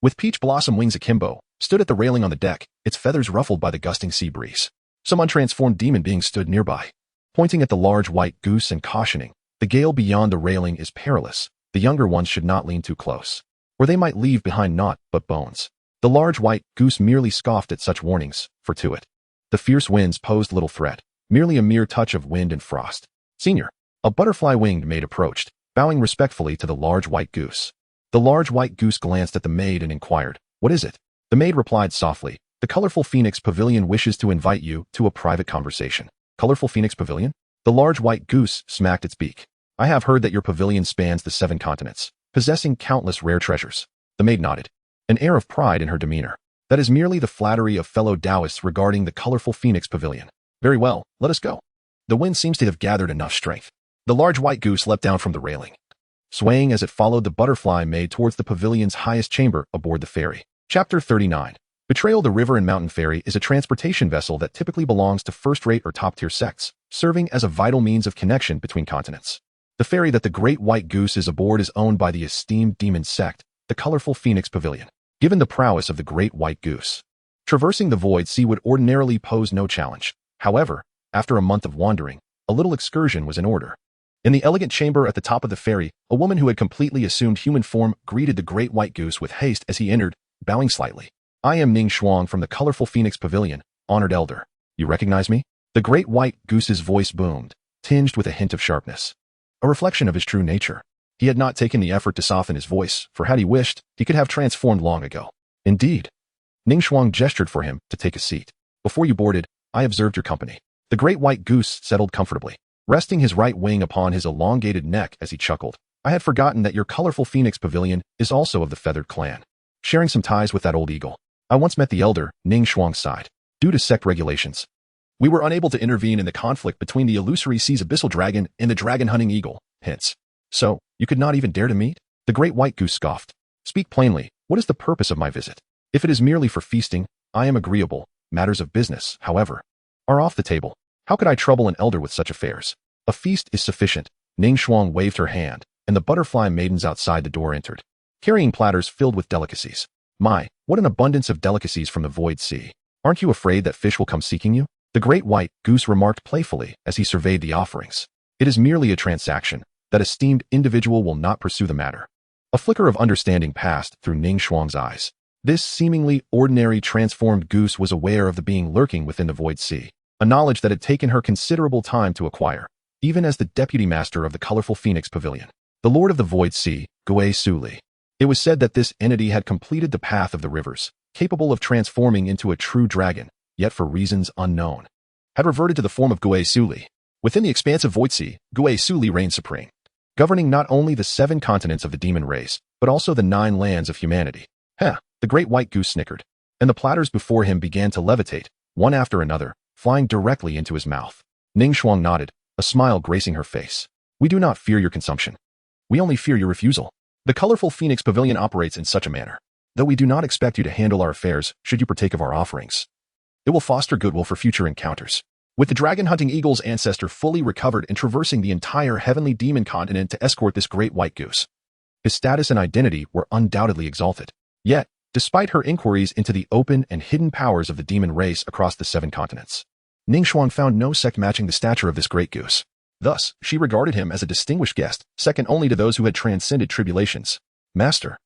with peach blossom wings akimbo, stood at the railing on the deck, its feathers ruffled by the gusting sea breeze. Some untransformed demon being stood nearby, pointing at the large white goose and cautioning, the gale beyond the railing is perilous. The younger ones should not lean too close, or they might leave behind naught but bones. The large white goose merely scoffed at such warnings, for to it, the fierce winds posed little threat, merely a mere touch of wind and frost. Senior, a butterfly-winged maid approached, bowing respectfully to the large white goose. The large white goose glanced at the maid and inquired, what is it? The maid replied softly, the colorful Phoenix Pavilion wishes to invite you to a private conversation. Colorful Phoenix Pavilion? The large white goose smacked its beak. I have heard that your pavilion spans the 7 continents, possessing countless rare treasures. The maid nodded, an air of pride in her demeanor. That is merely the flattery of fellow Taoists regarding the colorful Phoenix Pavilion. Very well, let us go. The wind seems to have gathered enough strength. The large white goose leapt down from the railing, swaying as it followed the butterfly maid towards the pavilion's highest chamber aboard the ferry. Chapter 39. Betrayal. The river and mountain ferry is a transportation vessel that typically belongs to first-rate or top-tier sects, serving as a vital means of connection between continents. The ferry that the Great White Goose is aboard is owned by the esteemed demon sect, the colorful Phoenix Pavilion. Given the prowess of the Great White Goose, traversing the Void Sea would ordinarily pose no challenge. However, after a month of wandering, a little excursion was in order. In the elegant chamber at the top of the ferry, a woman who had completely assumed human form greeted the Great White Goose with haste as he entered, bowing slightly. I am Ning Shuang from the colorful Phoenix Pavilion, honored elder. You recognize me? The Great White Goose's voice boomed, tinged with a hint of sharpness, a reflection of his true nature. He had not taken the effort to soften his voice, for had he wished, he could have transformed long ago. Indeed. Ning Shuang gestured for him to take a seat. Before you boarded, I observed your company. The Great White Goose settled comfortably, resting his right wing upon his elongated neck as he chuckled. I had forgotten that your colorful Phoenix Pavilion is also of the feathered clan, sharing some ties with that old eagle. I once met the elder, Ning Shuang sighed. Due to sect regulations, we were unable to intervene in the conflict between the illusory sea's abyssal dragon and the dragon-hunting eagle, hence. So, you could not even dare to meet? The Great White Goose scoffed. Speak plainly, what is the purpose of my visit? If it is merely for feasting, I am agreeable. Matters of business, however, are off the table. How could I trouble an elder with such affairs? A feast is sufficient. Ning Shuang waved her hand, and the butterfly maidens outside the door entered, carrying platters filled with delicacies. My, what an abundance of delicacies from the Void Sea. Aren't you afraid that fish will come seeking you? The Great White Goose remarked playfully as he surveyed the offerings. It is merely a transaction. That esteemed individual will not pursue the matter. A flicker of understanding passed through Ning Shuang's eyes. This seemingly ordinary transformed goose was aware of the being lurking within the Void Sea, a knowledge that had taken her considerable time to acquire, even as the deputy master of the colorful Phoenix Pavilion, the lord of the Void Sea, Gui Suli. It was said that this entity had completed the path of the rivers, capable of transforming into a true dragon, yet for reasons unknown, had reverted to the form of Gui Suli. Within the expansive Void Sea, Gui Suli reigned supreme, governing not only the 7 continents of the demon race, but also the 9 lands of humanity. The Great White Goose snickered, and the platters before him began to levitate, one after another, flying directly into his mouth. Ning Shuang nodded, a smile gracing her face. We do not fear your consumption. We only fear your refusal. The colorful Phoenix Pavilion operates in such a manner. Though we do not expect you to handle our affairs should you partake of our offerings. It will foster goodwill for future encounters. With the dragon-hunting eagle's ancestor fully recovered and traversing the entire heavenly demon continent to escort this great white goose, his status and identity were undoubtedly exalted. Yet, despite her inquiries into the open and hidden powers of the demon race across the 7 continents, Ning Shuang found no sect matching the stature of this great goose. Thus, she regarded him as a distinguished guest, second only to those who had transcended tribulations. Master,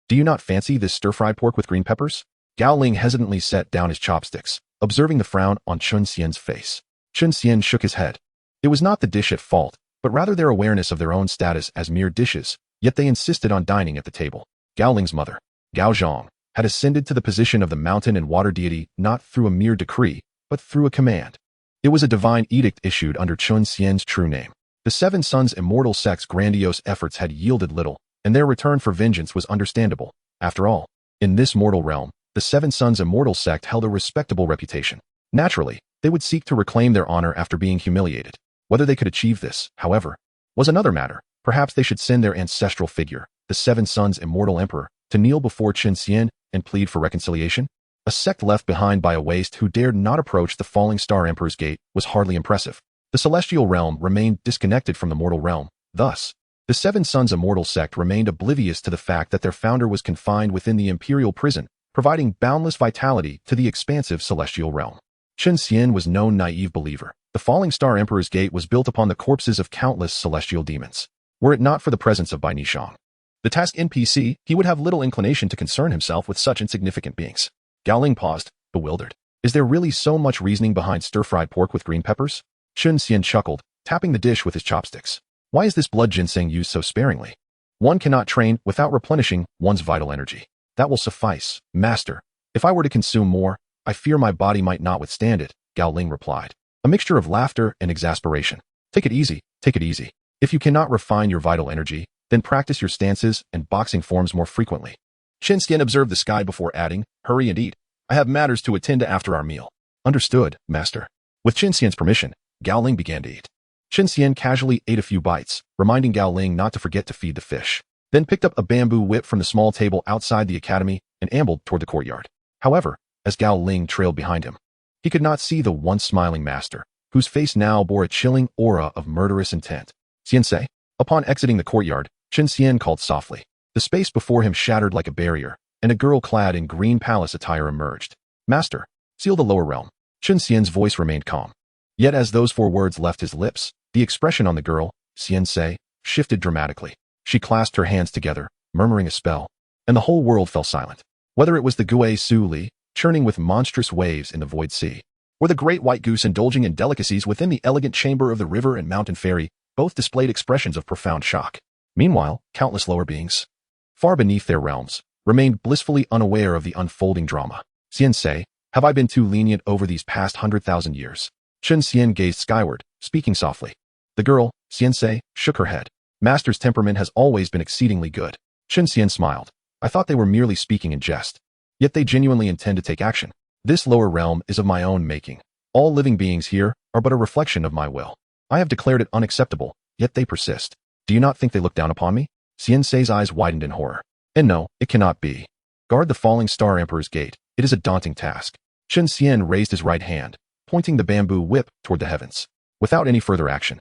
do you not fancy this stir-fried pork with green peppers? Gao Ling hesitantly set down his chopsticks, observing the frown on Chun Xian's face. Chun Xian shook his head. It was not the dish at fault, but rather their awareness of their own status as mere dishes, yet they insisted on dining at the table. Gao Ling's mother, Gao Zhang, had ascended to the position of the mountain and water deity not through a mere decree, but through a command. It was a divine edict issued under Chun Xian's true name. The 7 Sons' immortal sect's grandiose efforts had yielded little, and their return for vengeance was understandable. After all, in this mortal realm, the 7 Sons' immortal sect held a respectable reputation. Naturally, they would seek to reclaim their honor after being humiliated. Whether they could achieve this, however, was another matter. Perhaps they should send their ancestral figure, the 7 Sons' immortal emperor, to kneel before Chun Xian and plead for reconciliation. A sect left behind by a waste who dared not approach the falling star emperor's gate was hardly impressive. The celestial realm remained disconnected from the mortal realm. Thus, the 7 Sons' immortal sect remained oblivious to the fact that their founder was confined within the imperial prison, providing boundless vitality to the expansive celestial realm. Chun Xian was no naive believer. The falling star emperor's gate was built upon the corpses of countless celestial demons. Were it not for the presence of Bai Nishang, the task NPC, he would have little inclination to concern himself with such insignificant beings. Gao Ling paused, bewildered. Is there really so much reasoning behind stir-fried pork with green peppers? Chun Xian chuckled, tapping the dish with his chopsticks. Why is this blood ginseng used so sparingly? One cannot train without replenishing one's vital energy. That will suffice, master. If I were to consume more, I fear my body might not withstand it, Gao Ling replied. A mixture of laughter and exasperation. Take it easy, take it easy. If you cannot refine your vital energy, then practice your stances and boxing forms more frequently. Chun Xian observed the sky before adding, hurry and eat. I have matters to attend to after our meal. Understood, master. With Chun Xian's permission, Gao Ling began to eat. Chun Xian casually ate a few bites, reminding Gao Ling not to forget to feed the fish, then picked up a bamboo whip from the small table outside the academy and ambled toward the courtyard. However, as Gao Ling trailed behind him, he could not see the once smiling master, whose face now bore a chilling aura of murderous intent. Xiansei. Upon exiting the courtyard, Chun Xian called softly. The space before him shattered like a barrier, and a girl clad in green palace attire emerged. Master, seal the lower realm. Chun Xian's voice remained calm. Yet as those 4 words left his lips, the expression on the girl, Xiansei, shifted dramatically. She clasped her hands together, murmuring a spell, and the whole world fell silent. Whether it was the Gui Su Li, churning with monstrous waves in the void sea, or the great white goose indulging in delicacies within the elegant chamber of the river and mountain fairy, both displayed expressions of profound shock. Meanwhile, countless lower beings, far beneath their realms, remained blissfully unaware of the unfolding drama. Xiansei, have I been too lenient over these past 100,000 years? Chun Xian gazed skyward, speaking softly. The girl, Xiansei, shook her head. Master's temperament has always been exceedingly good. Chun Xian smiled. I thought they were merely speaking in jest. Yet they genuinely intend to take action. This lower realm is of my own making. All living beings here are but a reflection of my will. I have declared it unacceptable, yet they persist. Do you not think they look down upon me? Xiansei's eyes widened in horror. And no, it cannot be. Guard the falling star emperor's gate. It is a daunting task. Chun Xian raised his right hand, pointing the bamboo whip toward the heavens. Without any further action,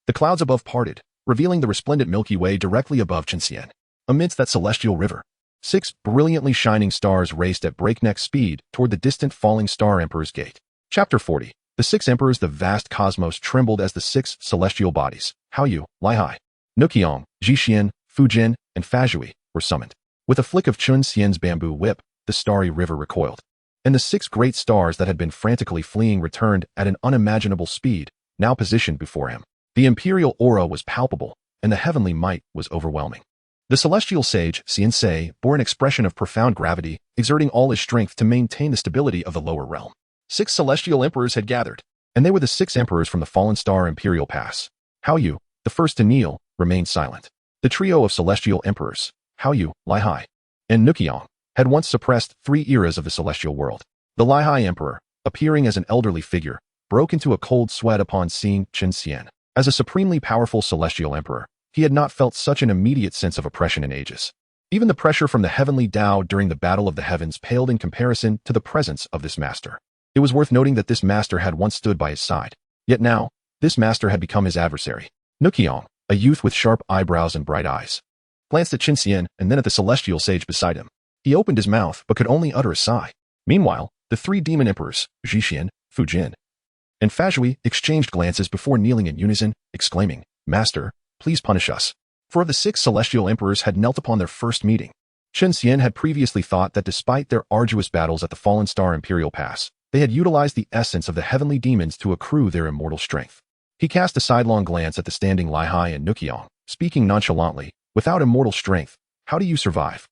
the clouds above parted, revealing the resplendent Milky Way directly above Chun Xian. Amidst that celestial river, 6 brilliantly shining stars raced at breakneck speed toward the distant falling star emperor's gate. Chapter 40. The 6 emperors. The vast cosmos trembled as the 6 celestial bodies, Haoyu, Laihai, Nuqiang, Jixian, Fujin, and Fazhui, were summoned. With a flick of Chun Xian's bamboo whip, the starry river recoiled, and the 6 great stars that had been frantically fleeing returned at an unimaginable speed, now positioned before him. The imperial aura was palpable, and the heavenly might was overwhelming. The celestial sage, Xiansei, bore an expression of profound gravity, exerting all his strength to maintain the stability of the lower realm. 6 celestial emperors had gathered, and they were the 6 emperors from the fallen star imperial pass. Haoyu, the first to kneel, remained silent. The trio of celestial emperors, Haoyu, Laihai, and Nuqiang, had once suppressed 3 eras of the celestial world. The Laihai emperor, appearing as an elderly figure, broke into a cold sweat upon seeing Chen Xian. As a supremely powerful celestial emperor, he had not felt such an immediate sense of oppression in ages. Even the pressure from the heavenly Tao during the Battle of the Heavens paled in comparison to the presence of this master. It was worth noting that this master had once stood by his side. Yet now, this master had become his adversary. Nuqiong, a youth with sharp eyebrows and bright eyes, glanced at Chen Xian and then at the celestial sage beside him. He opened his mouth but could only utter a sigh. Meanwhile, the three demon emperors, Zhixian, Fujin, and Fazhui exchanged glances before kneeling in unison, exclaiming, "Master, please punish us." 4 of the 6 celestial emperors had knelt upon their first meeting. Chen Xian had previously thought that despite their arduous battles at the Fallen Star Imperial Pass, they had utilized the essence of the heavenly demons to accrue their immortal strength. He cast a sidelong glance at the standing Lihai and Nuqiong, speaking nonchalantly, "Without immortal strength, how do you survive?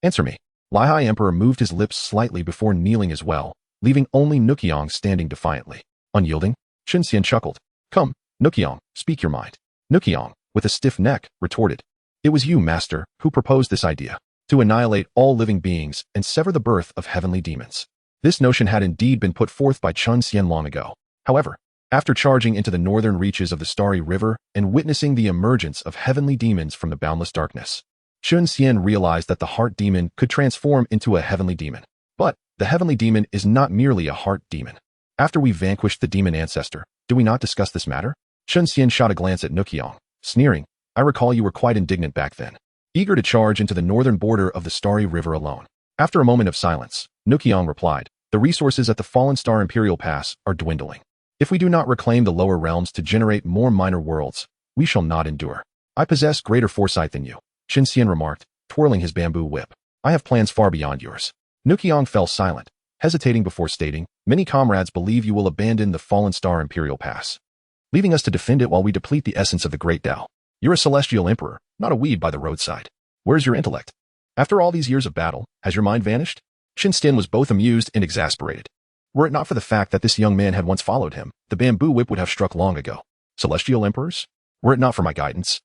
Answer me." Lihai Emperor moved his lips slightly before kneeling as well, leaving only Nuqiong standing defiantly. Unyielding, Chen Xian chuckled. "Come, Nuqiong, speak your mind." Nuqiong, with a stiff neck, retorted, "It was you, master, who proposed this idea, to annihilate all living beings and sever the birth of heavenly demons." This notion had indeed been put forth by Chen Xian long ago. However, after charging into the northern reaches of the Starry River and witnessing the emergence of heavenly demons from the boundless darkness, Chen Xian realized that the heart demon could transform into a heavenly demon. But the heavenly demon is not merely a heart demon. After we vanquished the demon ancestor, do we not discuss this matter? Chen Xian shot a glance at Nuqiong, sneering, "I recall you were quite indignant back then, eager to charge into the northern border of the Starry River alone." After a moment of silence, Nuqiong replied, "The resources at the Fallen Star Imperial Pass are dwindling. If we do not reclaim the lower realms to generate more minor worlds, we shall not endure. I possess greater foresight than you," Chen Xian remarked, twirling his bamboo whip. "I have plans far beyond yours." Nuqiong fell silent, hesitating before stating, "Many comrades believe you will abandon the Fallen Star Imperial Pass, leaving us to defend it while we deplete the essence of the great Tao. You're a celestial emperor, not a weed by the roadside. Where's your intellect? After all these years of battle, has your mind vanished?" Chen Xian was both amused and exasperated. Were it not for the fact that this young man had once followed him, the bamboo whip would have struck long ago. Celestial emperors? Were it not for my guidance,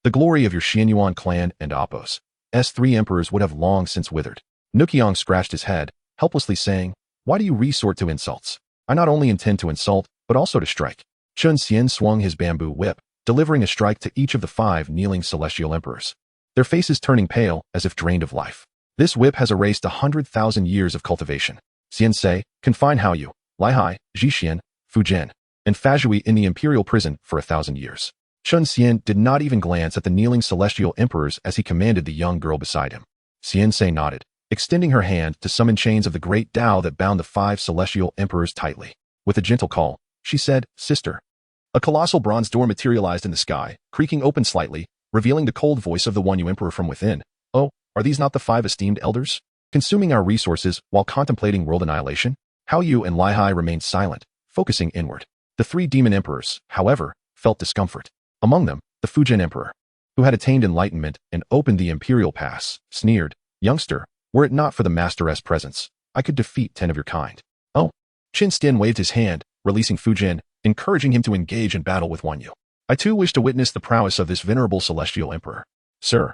the glory of your Xianyuan clan and Appo's S3 emperors would have long since withered. Nuqiong scratched his head, helplessly saying, "Why do you resort to insults? I not only intend to insult, but also to strike." Chen Xian swung his bamboo whip, delivering a strike to each of the 5 kneeling celestial emperors, their faces turning pale as if drained of life. "This whip has erased 100,000 years of cultivation. Xiansei, confine Haoyu, Lihai, Zhixian, Fujin, and Fazhui in the imperial prison for 1,000 years. Chen Xian did not even glance at the kneeling celestial emperors as he commanded the young girl beside him. Xiansei nodded, extending her hand to summon chains of the great Tao that bound the 5 celestial emperors tightly. With a gentle call, she said, "Sister." A colossal bronze door materialized in the sky, creaking open slightly, revealing the cold voice of the Wanyu Emperor from within. "Oh, are these not the 5 esteemed elders? Consuming our resources while contemplating world annihilation?" Haoyu and Lihai remained silent, focusing inward. The 3 demon emperors, however, felt discomfort. Among them, the Fujin Emperor, who had attained enlightenment and opened the Imperial Pass, sneered, "Youngster, were it not for the Master's presence, I could defeat 10 of your kind." "Oh." Chen Xian waved his hand, releasing Fujin, encouraging him to engage in battle with Wanyu. "I too wish to witness the prowess of this venerable celestial emperor." "Sir,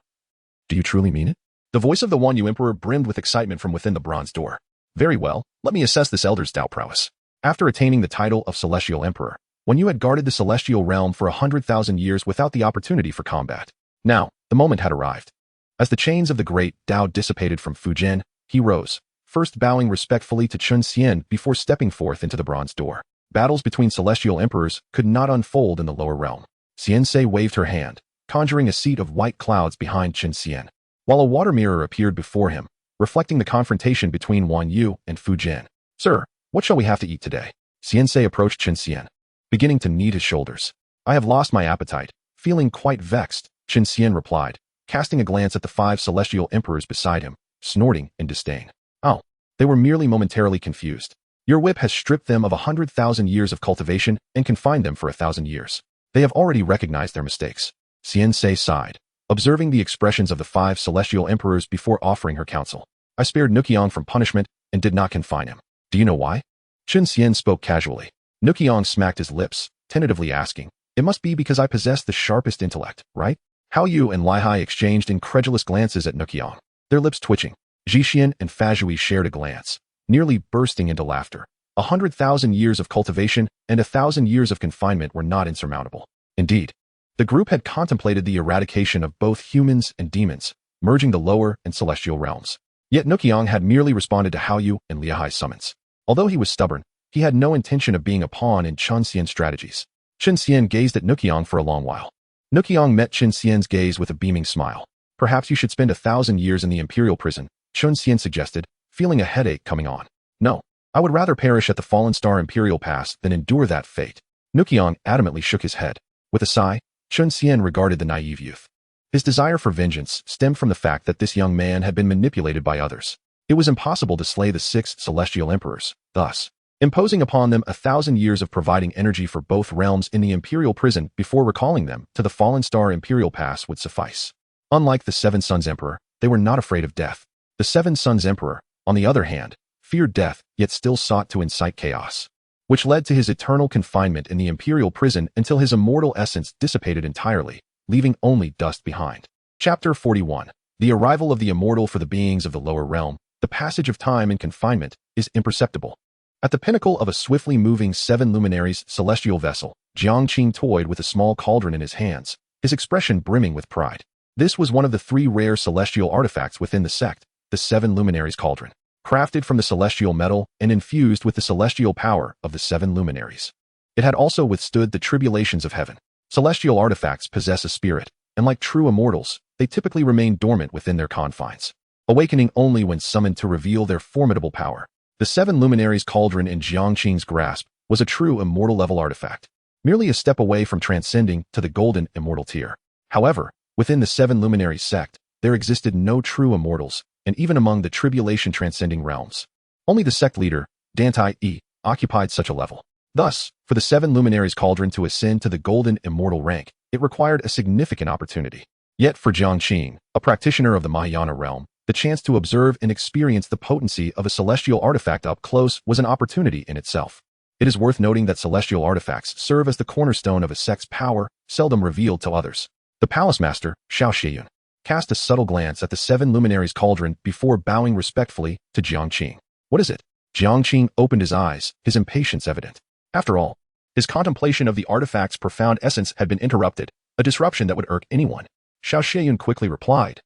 do you truly mean it?" The voice of the Wanyu Emperor brimmed with excitement from within the bronze door. "Very well, let me assess this elder's Tao prowess. After attaining the title of Celestial Emperor, when you had guarded the celestial realm for 100,000 years without the opportunity for combat. Now, the moment had arrived. As the chains of the great Tao dissipated from Fujin, he rose, first bowing respectfully to Chen Xian before stepping forth into the bronze door. Battles between celestial emperors could not unfold in the lower realm. Xiansei waved her hand, conjuring a seat of white clouds behind Chen Xian, while a water mirror appeared before him, reflecting the confrontation between Wanyu and Fujin. "Sir, what shall we have to eat today?" Xiansei approached Chen Xian, beginning to knead his shoulders. "I have lost my appetite, feeling quite vexed," Chen Xian replied, casting a glance at the 5 celestial emperors beside him, snorting in disdain. "Oh, they were merely momentarily confused. Your whip has stripped them of 100,000 years of cultivation and confined them for 1,000 years. They have already recognized their mistakes." Xiansei sighed, observing the expressions of the 5 celestial emperors before offering her counsel. "I spared Nuqiong from punishment and did not confine him. Do you know why?" Chen Xian spoke casually. Nuqiong smacked his lips, tentatively asking, "It must be because I possess the sharpest intellect, right?" Haoyu and Lihai exchanged incredulous glances at Nuqiong, their lips twitching. Zhixian and Fazhui shared a glance, nearly bursting into laughter. 100,000 years of cultivation and 1,000 years of confinement were not insurmountable. Indeed, the group had contemplated the eradication of both humans and demons, merging the lower and celestial realms. Yet Nuqiang had merely responded to Haoyu and Liahai's summons. Although he was stubborn, he had no intention of being a pawn in Chen Xian's strategies. Chen Xian gazed at Nuqiang for a long while. Nuqiang met Chen Xian's gaze with a beaming smile. Perhaps you should spend 1,000 years in the imperial prison, Chen Xian suggested, feeling a headache coming on. No, I would rather perish at the Fallen Star Imperial Pass than endure that fate. Nuqiang adamantly shook his head. With a sigh, Chen Xian regarded the naive youth. His desire for vengeance stemmed from the fact that this young man had been manipulated by others. It was impossible to slay the 6 celestial emperors, thus imposing upon them 1,000 years of providing energy for both realms in the imperial prison before recalling them to the Fallen Star Imperial Pass would suffice. Unlike the 7 Sons Emperor, they were not afraid of death. The 7 Sons Emperor, on the other hand, feared death yet still sought to incite chaos, which led to his eternal confinement in the imperial prison until his immortal essence dissipated entirely, leaving only dust behind. Chapter 41. The arrival of the immortal for the beings of the lower realm, the passage of time and confinement, is imperceptible. At the pinnacle of a swiftly moving 7 luminaries celestial vessel, Jiangqing toyed with a small cauldron in his hands, his expression brimming with pride. This was one of the 3 rare celestial artifacts within the sect, the 7 luminaries cauldron, crafted from the celestial metal and infused with the celestial power of the 7 luminaries. It had also withstood the tribulations of heaven. Celestial artifacts possess a spirit, and like true immortals, they typically remain dormant within their confines, awakening only when summoned to reveal their formidable power. The 7 luminaries cauldron in Jiangqing's grasp was a true immortal-level artifact, merely a step away from transcending to the golden immortal tier. However, within the 7 luminaries sect, there existed no true immortals, and even among the tribulation-transcending realms, only the sect leader, Dantai Yi, occupied such a level. Thus, for the 7 luminaries cauldron to ascend to the golden immortal rank, it required a significant opportunity. Yet for Jiangqing, a practitioner of the Mahayana realm, the chance to observe and experience the potency of a celestial artifact up close was an opportunity in itself. It is worth noting that celestial artifacts serve as the cornerstone of a sect's power, seldom revealed to others. The palace master, Xiao Shiyun, cast a subtle glance at the 7 luminaries cauldron before bowing respectfully to Jiangqing. What is it? Jiangqing opened his eyes, his impatience evident. After all, his contemplation of the artifact's profound essence had been interrupted, a disruption that would irk anyone. Xiao Shiyun quickly replied,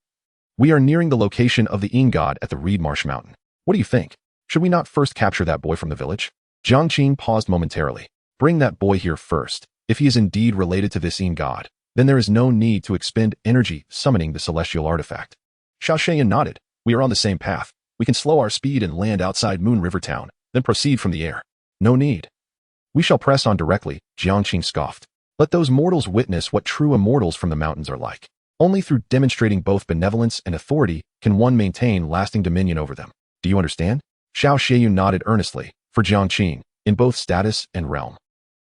"We are nearing the location of the Yin God at the Reed Marsh Mountain. What do you think? Should we not first capture that boy from the village?" Jiangqing paused momentarily. "Bring that boy here first. If he is indeed related to this Yin God, then there is no need to expend energy summoning the celestial artifact." Xiao Shiyun nodded. "We are on the same path. We can slow our speed and land outside Moon River Town, then proceed from the air." "No need. We shall press on directly," Jiangqing scoffed. "Let those mortals witness what true immortals from the mountains are like. Only through demonstrating both benevolence and authority can one maintain lasting dominion over them. Do you understand?" Xiao Shiyun nodded earnestly, for Jiangqing, in both status and realm,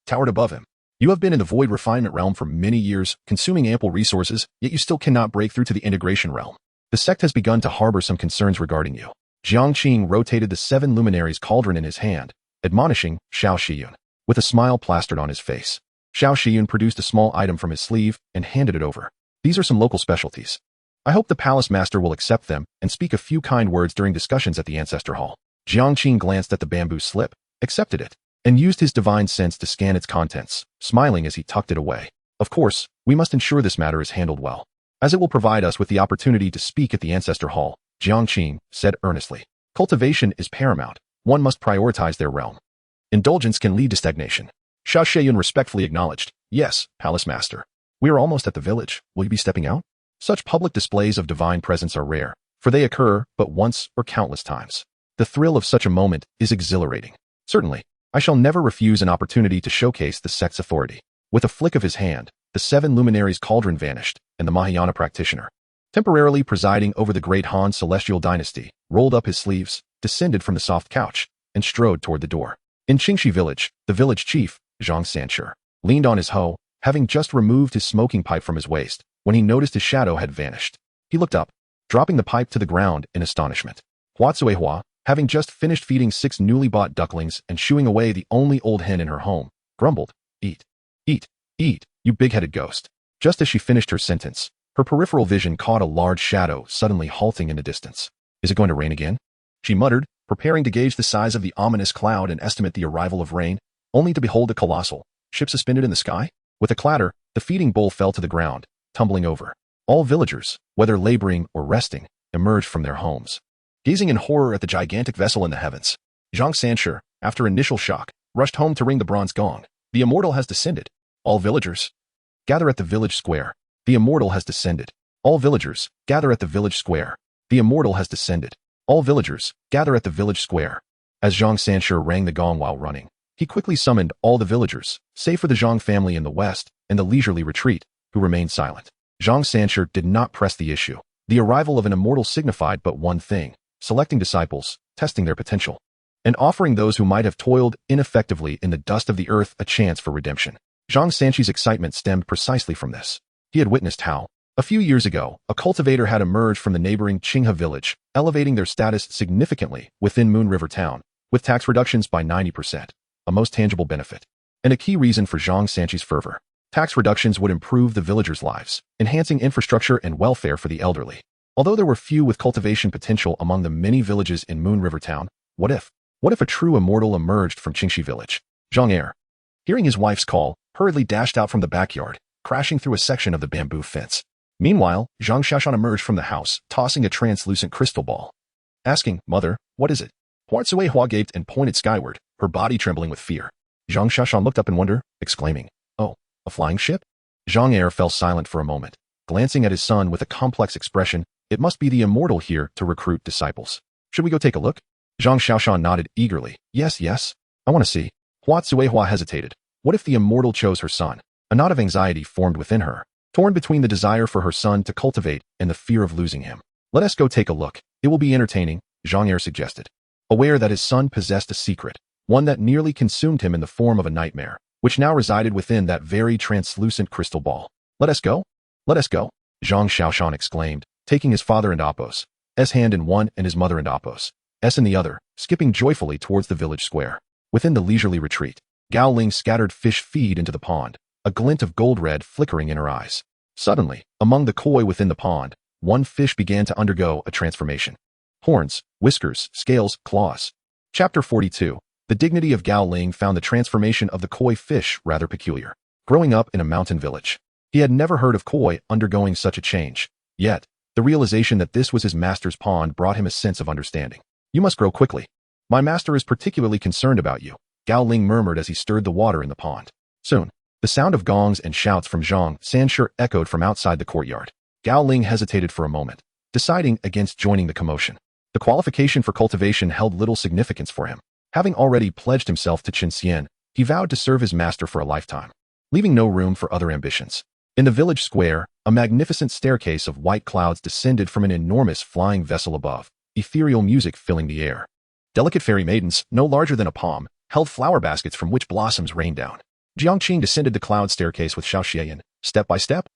towered above him. "You have been in the void refinement realm for many years, consuming ample resources, yet you still cannot break through to the integration realm. The sect has begun to harbor some concerns regarding you." Jiangqing rotated the 7 luminaries cauldron in his hand, admonishing Xiao Shiyun. With a smile plastered on his face, Xiao Shiyun produced a small item from his sleeve and handed it over. "These are some local specialties. I hope the palace master will accept them and speak a few kind words during discussions at the ancestor hall." Jiangqing glanced at the bamboo slip, accepted it, and used his divine sense to scan its contents, smiling as he tucked it away. "Of course, we must ensure this matter is handled well, as it will provide us with the opportunity to speak at the ancestor hall," Jiangqing said earnestly. "Cultivation is paramount. One must prioritize their realm. Indulgence can lead to stagnation." Xiao Shiyun respectfully acknowledged, "Yes, palace master. We are almost at the village. Will you be stepping out?" Such public displays of divine presence are rare, for they occur but once or countless times. The thrill of such a moment is exhilarating. "Certainly, I shall never refuse an opportunity to showcase the sect's authority." With a flick of his hand, the 7 luminaries cauldron vanished, and the Mahayana practitioner, temporarily presiding over the great Han celestial dynasty, rolled up his sleeves, descended from the soft couch, and strode toward the door. In Qingxi village, the village chief, Zhang Sanshi, leaned on his hoe, having just removed his smoking pipe from his waist, when he noticed his shadow had vanished. He looked up, dropping the pipe to the ground in astonishment. Hua Tsuehua, having just finished feeding 6 newly bought ducklings and shooing away the only old hen in her home, grumbled, "Eat, eat, eat, you big-headed ghost." Just as she finished her sentence, her peripheral vision caught a large shadow suddenly halting in the distance. "Is it going to rain again?" she muttered, preparing to gauge the size of the ominous cloud and estimate the arrival of rain, only to behold a colossal ship suspended in the sky. With a clatter, the feeding bowl fell to the ground, tumbling over. All villagers, whether laboring or resting, emerged from their homes. Gazing in horror at the gigantic vessel in the heavens, Zhang Sanshi, after initial shock, rushed home to ring the bronze gong. The immortal has descended. All villagers, gather at the village square. The immortal has descended. All villagers, gather at the village square. The immortal has descended. All villagers, gather at the village square. As Zhang Sanshi rang the gong while running, he quickly summoned all the villagers, save for the Zhang family in the west and the leisurely retreat, who remained silent. Zhang Sanshi did not press the issue. The arrival of an immortal signified but one thing: selecting disciples, testing their potential, and offering those who might have toiled ineffectively in the dust of the earth a chance for redemption. Zhang Sanshi's excitement stemmed precisely from this. He had witnessed how, a few years ago, a cultivator had emerged from the neighboring Qinghe village, elevating their status significantly within Moon River Town, with tax reductions by 90%, a most tangible benefit, and a key reason for Zhang Sanshi's fervor. Tax reductions would improve the villagers' lives, enhancing infrastructure and welfare for the elderly. Although there were few with cultivation potential among the many villages in Moon River Town, what if a true immortal emerged from Qingxi village? Zhang Er, hearing his wife's call, hurriedly dashed out from the backyard, crashing through a section of the bamboo fence. Meanwhile, Zhang Xiaoshan emerged from the house, tossing a translucent crystal ball. Asking, "Mother, what is it?" Huan Hua gaped and pointed skyward, her body trembling with fear. Zhang Xiaoshan looked up in wonder, exclaiming, "Oh, a flying ship?" Zhang Er fell silent for a moment, glancing at his son with a complex expression. It must be the immortal here to recruit disciples. Should we go take a look? Zhang Xiaoshan nodded eagerly. Yes, I want to see. Huan Hua hesitated. What if the immortal chose her son? A knot of anxiety formed within her, torn between the desire for her son to cultivate and the fear of losing him. Let us go take a look. It will be entertaining, Zhang Er suggested, aware that his son possessed a secret, one that nearly consumed him in the form of a nightmare, which now resided within that very translucent crystal ball. Let us go? Let us go? Zhang Xiaoshan exclaimed, taking his father and Apos' hand in one and his mother and Apos' in the other, skipping joyfully towards the village square. Within the leisurely retreat, Gao Ling scattered fish feed into the pond, a glint of gold red flickering in her eyes. Suddenly, among the koi within the pond, one fish began to undergo a transformation. Horns, whiskers, scales, claws. Chapter 42. The dignity of Gao Ling found the transformation of the koi fish rather peculiar. Growing up in a mountain village, he had never heard of koi undergoing such a change. Yet, the realization that this was his master's pond brought him a sense of understanding. You must grow quickly. My master is particularly concerned about you, Gao Ling murmured as he stirred the water in the pond. Soon, the sound of gongs and shouts from Zhang Sanshi echoed from outside the courtyard. Gao Ling hesitated for a moment, deciding against joining the commotion. The qualification for cultivation held little significance for him. Having already pledged himself to Qin Xian, he vowed to serve his master for a lifetime, leaving no room for other ambitions. In the village square, a magnificent staircase of white clouds descended from an enormous flying vessel above, ethereal music filling the air. Delicate fairy maidens, no larger than a palm, held flower baskets from which blossoms rained down. Jiangqing descended the cloud staircase with Xiaoxian, step by step,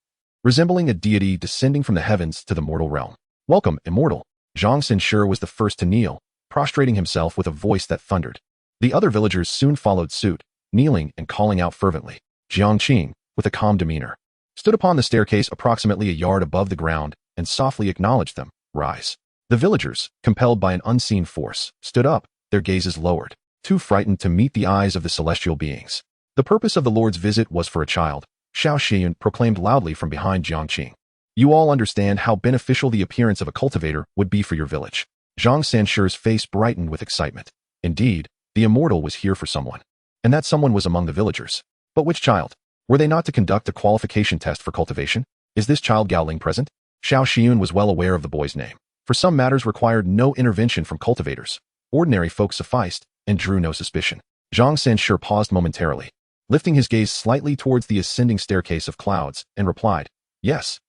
resembling a deity descending from the heavens to the mortal realm. Welcome, immortal. Zhang Sanshi was the first to kneel, prostrating himself with a voice that thundered. The other villagers soon followed suit, kneeling and calling out fervently. Jiangqing, with a calm demeanor, stood upon the staircase approximately a yard above the ground and softly acknowledged them. Rise. The villagers, compelled by an unseen force, stood up, their gazes lowered, too frightened to meet the eyes of the celestial beings. The purpose of the Lord's visit was for a child, Xiao Xian proclaimed loudly from behind Jiangqing. You all understand how beneficial the appearance of a cultivator would be for your village. Zhang Sanshi's face brightened with excitement. Indeed, the immortal was here for someone. And that someone was among the villagers. But which child? Were they not to conduct a qualification test for cultivation? Is this child Gao Ling present? Xiao Xian was well aware of the boy's name. For some matters required no intervention from cultivators. Ordinary folk sufficed, and drew no suspicion. Zhang Sanshi paused momentarily, lifting his gaze slightly towards the ascending staircase of clouds, and replied, Yes,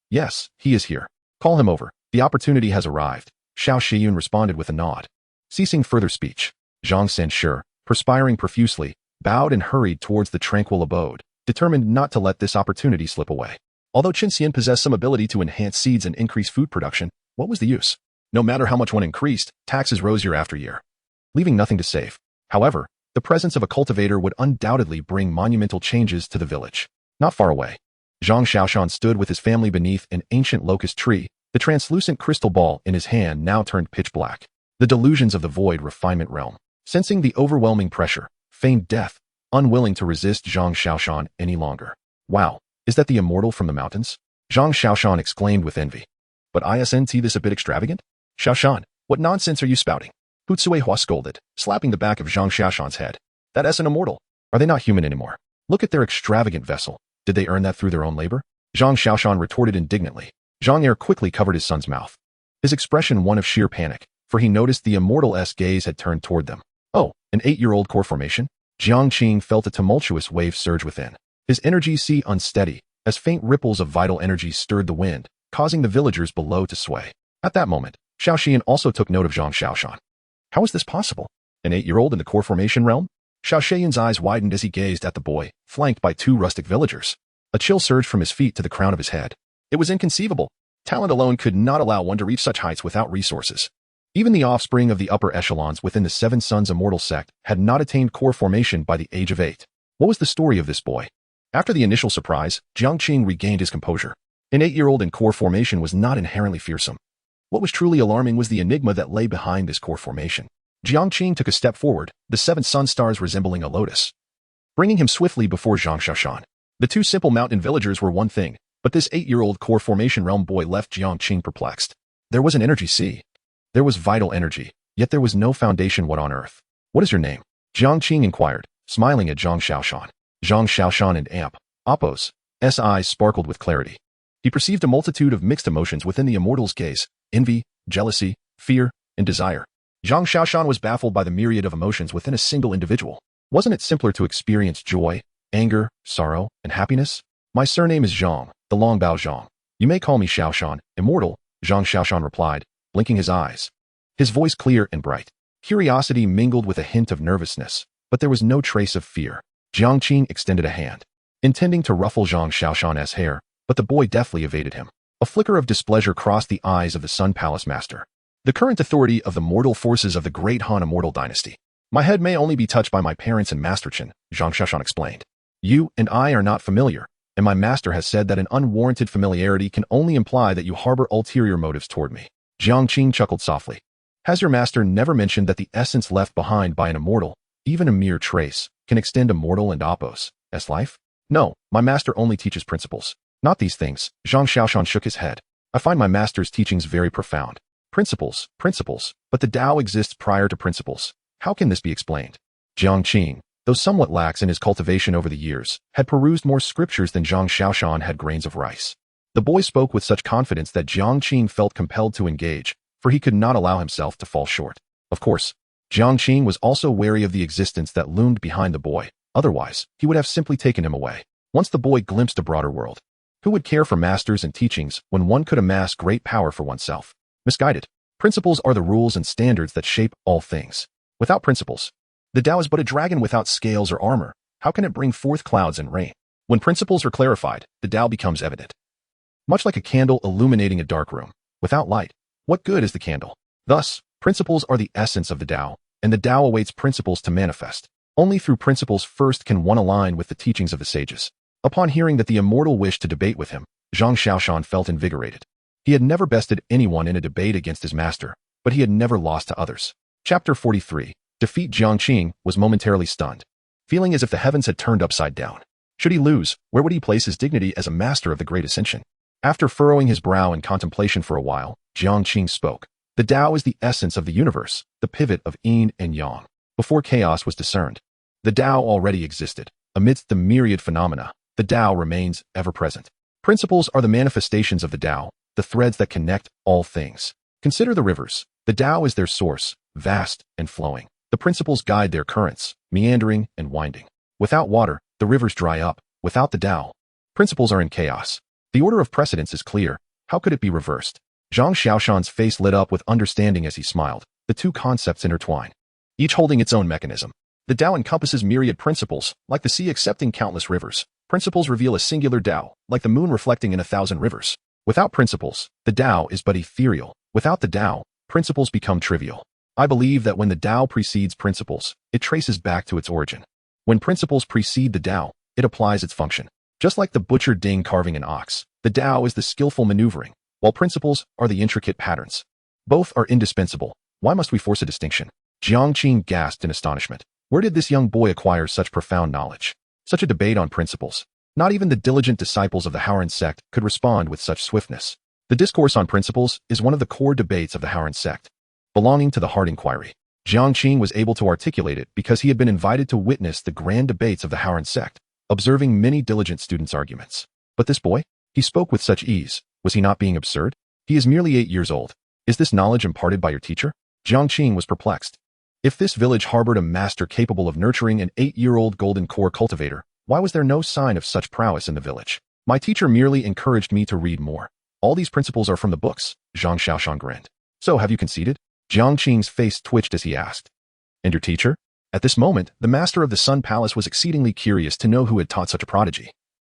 he is here. Call him over. The opportunity has arrived. Xiao Xian responded with a nod. Ceasing further speech, Zhang Sanshi, perspiring profusely, bowed and hurried towards the tranquil abode, determined not to let this opportunity slip away. Although Qin Xian possessed some ability to enhance seeds and increase food production, what was the use? No matter how much one increased, taxes rose year after year, leaving nothing to save. However, the presence of a cultivator would undoubtedly bring monumental changes to the village. Not far away, Zhang Xiaoshan stood with his family beneath an ancient locust tree, the translucent crystal ball in his hand now turned pitch black. The delusions of the void refinement realm. Sensing the overwhelming pressure, feigned death, unwilling to resist Zhang Xiaoshan any longer. Wow, is that the immortal from the mountains? Zhang Xiaoshan exclaimed with envy. But isn't this a bit extravagant? Xiaoshan, what nonsense are you spouting? Hu Tsuehua scolded, slapping the back of Zhang Xiaoshan's head. That is an immortal. Are they not human anymore? Look at their extravagant vessel. Did they earn that through their own labor? Zhang Xiaoshan retorted indignantly. Zhang Er quickly covered his son's mouth. His expression one of sheer panic, for he noticed the immortal's gaze had turned toward them. Oh, an 8-year-old core formation? Jiang Qing felt a tumultuous wave surge within. His energy seemed unsteady, as faint ripples of vital energy stirred the wind, causing the villagers below to sway. At that moment, Xiao Xian also took note of Zhang Xiaoshan. How is this possible? An 8-year-old in the core formation realm? Xiao Xian's eyes widened as he gazed at the boy, flanked by 2 rustic villagers. A chill surged from his feet to the crown of his head. It was inconceivable. Talent alone could not allow one to reach such heights without resources. Even the offspring of the upper echelons within the Seven Sons Immortal sect had not attained core formation by the age of 8. What was the story of this boy? After the initial surprise, Jiang Qing regained his composure. An 8-year-old in core formation was not inherently fearsome. What was truly alarming was the enigma that lay behind this core formation. Jiang Qing took a step forward, the 7 sun stars resembling a lotus, bringing him swiftly before Zhang Xiaoshan. The 2 simple mountain villagers were one thing, but this 8-year-old core formation realm boy left Jiang Qing perplexed. There was an energy sea. There was vital energy, yet there was no foundation. What on earth? What is your name? Jiang Qing inquired, smiling at Zhang Xiaoshan. Zhang Xiaoshan and Appo's eyes sparkled with clarity. He perceived a multitude of mixed emotions within the immortal's gaze: envy, jealousy, fear, and desire. Zhang Xiaoshan was baffled by the myriad of emotions within a single individual. Wasn't it simpler to experience joy, anger, sorrow, and happiness? My surname is Zhang, the Longbao Zhang. You may call me Xiaoshan, immortal, Zhang Xiaoshan replied, blinking his eyes. His voice clear and bright. Curiosity mingled with a hint of nervousness, but there was no trace of fear. Jiang Qing extended a hand, intending to ruffle Zhang Xiaoshan's hair, but the boy deftly evaded him. A flicker of displeasure crossed the eyes of the Sun Palace Master. The current authority of the mortal forces of the Great Han Immortal Dynasty. My head may only be touched by my parents and Master Chen, Zhang Xiaoshan explained. You and I are not familiar, and my master has said that an unwarranted familiarity can only imply that you harbor ulterior motives toward me. Jiang Qing chuckled softly. Has your master never mentioned that the essence left behind by an immortal, even a mere trace, can extend a mortal and Appo's life? No, my master only teaches principles. Not these things. Zhang Xiaoshan shook his head. I find my master's teachings very profound. Principles, but the Tao exists prior to principles. How can this be explained? Jiang Qing, though somewhat lax in his cultivation over the years, had perused more scriptures than Zhang Xiaoshan had grains of rice. The boy spoke with such confidence that Jiang Qing felt compelled to engage, for he could not allow himself to fall short. Of course, Jiang Qing was also wary of the existence that loomed behind the boy. Otherwise, he would have simply taken him away. Once the boy glimpsed a broader world, who would care for masters and teachings when one could amass great power for oneself? Misguided. Principles are the rules and standards that shape all things. Without principles, the Tao is but a dragon without scales or armor. How can it bring forth clouds and rain? When principles are clarified, the Tao becomes evident. Much like a candle illuminating a dark room. Without light, what good is the candle? Thus, principles are the essence of the Tao, and the Tao awaits principles to manifest. Only through principles first can one align with the teachings of the sages. Upon hearing that the immortal wished to debate with him, Zhang Xiaoshan felt invigorated. He had never bested anyone in a debate against his master, but he had never lost to others. Chapter 43. Defeat. Jiang Qing was momentarily stunned, feeling as if the heavens had turned upside down. Should he lose, where would he place his dignity as a master of the Great Ascension? After furrowing his brow in contemplation for a while, Jiang Qing spoke. The Tao is the essence of the universe, the pivot of yin and yang. Before chaos was discerned, the Tao already existed. Amidst the myriad phenomena, the Tao remains ever present. Principles are the manifestations of the Tao, the threads that connect all things. Consider the rivers. The Tao is their source, vast and flowing. The principles guide their currents, meandering and winding. Without water, the rivers dry up. Without the Tao, principles are in chaos. The order of precedence is clear. How could it be reversed? Zhang Xiaoshan's face lit up with understanding as he smiled. The two concepts intertwine, each holding its own mechanism. The Tao encompasses myriad principles, like the sea accepting countless rivers. Principles reveal a singular Tao, like the moon reflecting in 1,000 rivers. Without principles, the Tao is but ethereal. Without the Tao, principles become trivial. I believe that when the Tao precedes principles, it traces back to its origin. When principles precede the Tao, it applies its function. Just like the butcher Ding carving an ox, the Tao is the skillful maneuvering, while principles are the intricate patterns. Both are indispensable, Why must we force a distinction? Jiang Qing gasped in astonishment. Where did this young boy acquire such profound knowledge? Such a debate on principles. Not even the diligent disciples of the Haoran sect could respond with such swiftness. The discourse on principles is one of the core debates of the Haoran sect. Belonging to the Heart Inquiry, Jiang Qing was able to articulate it because he had been invited to witness the grand debates of the Haoran sect, observing many diligent students' arguments. But this boy? He spoke with such ease. Was he not being absurd? He is merely 8 years old. Is this knowledge imparted by your teacher? Jiang Qing was perplexed. If this village harbored a master capable of nurturing an 8-year-old golden core cultivator, why was there no sign of such prowess in the village? My teacher merely encouraged me to read more. All these principles are from the books, Zhang Xiaoshan grinned. So have you conceded? Jiang Qing's face twitched as he asked. And your teacher? At this moment, the master of the Sun Palace was exceedingly curious to know who had taught such a prodigy,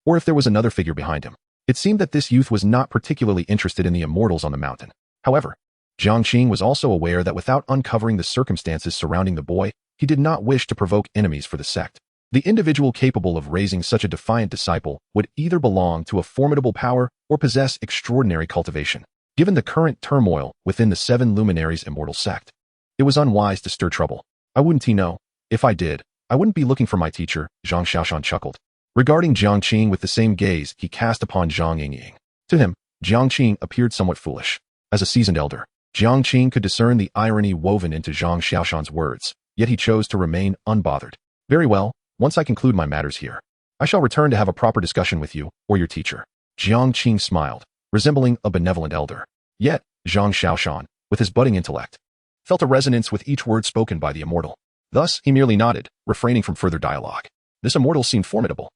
or if there was another figure behind him. It seemed that this youth was not particularly interested in the immortals on the mountain. However, Jiang Qing was also aware that without uncovering the circumstances surrounding the boy, he did not wish to provoke enemies for the sect. The individual capable of raising such a defiant disciple would either belong to a formidable power or possess extraordinary cultivation. Given the current turmoil within the 7 luminaries immortal sect, it was unwise to stir trouble. I wouldn't know. If I did, I wouldn't be looking for my teacher, Zhang Xiaoshan chuckled, regarding Jiang Qing with the same gaze he cast upon Zhang Yingying. To him, Jiang Qing appeared somewhat foolish. As a seasoned elder, Jiang Qing could discern the irony woven into Zhang Xiaoshan's words, yet he chose to remain unbothered. Very well, once I conclude my matters here, I shall return to have a proper discussion with you, or your teacher. Jiang Qing smiled, resembling a benevolent elder. Yet, Zhang Xiaoshan, with his budding intellect, felt a resonance with each word spoken by the immortal. Thus, he merely nodded, refraining from further dialogue. This immortal seemed formidable.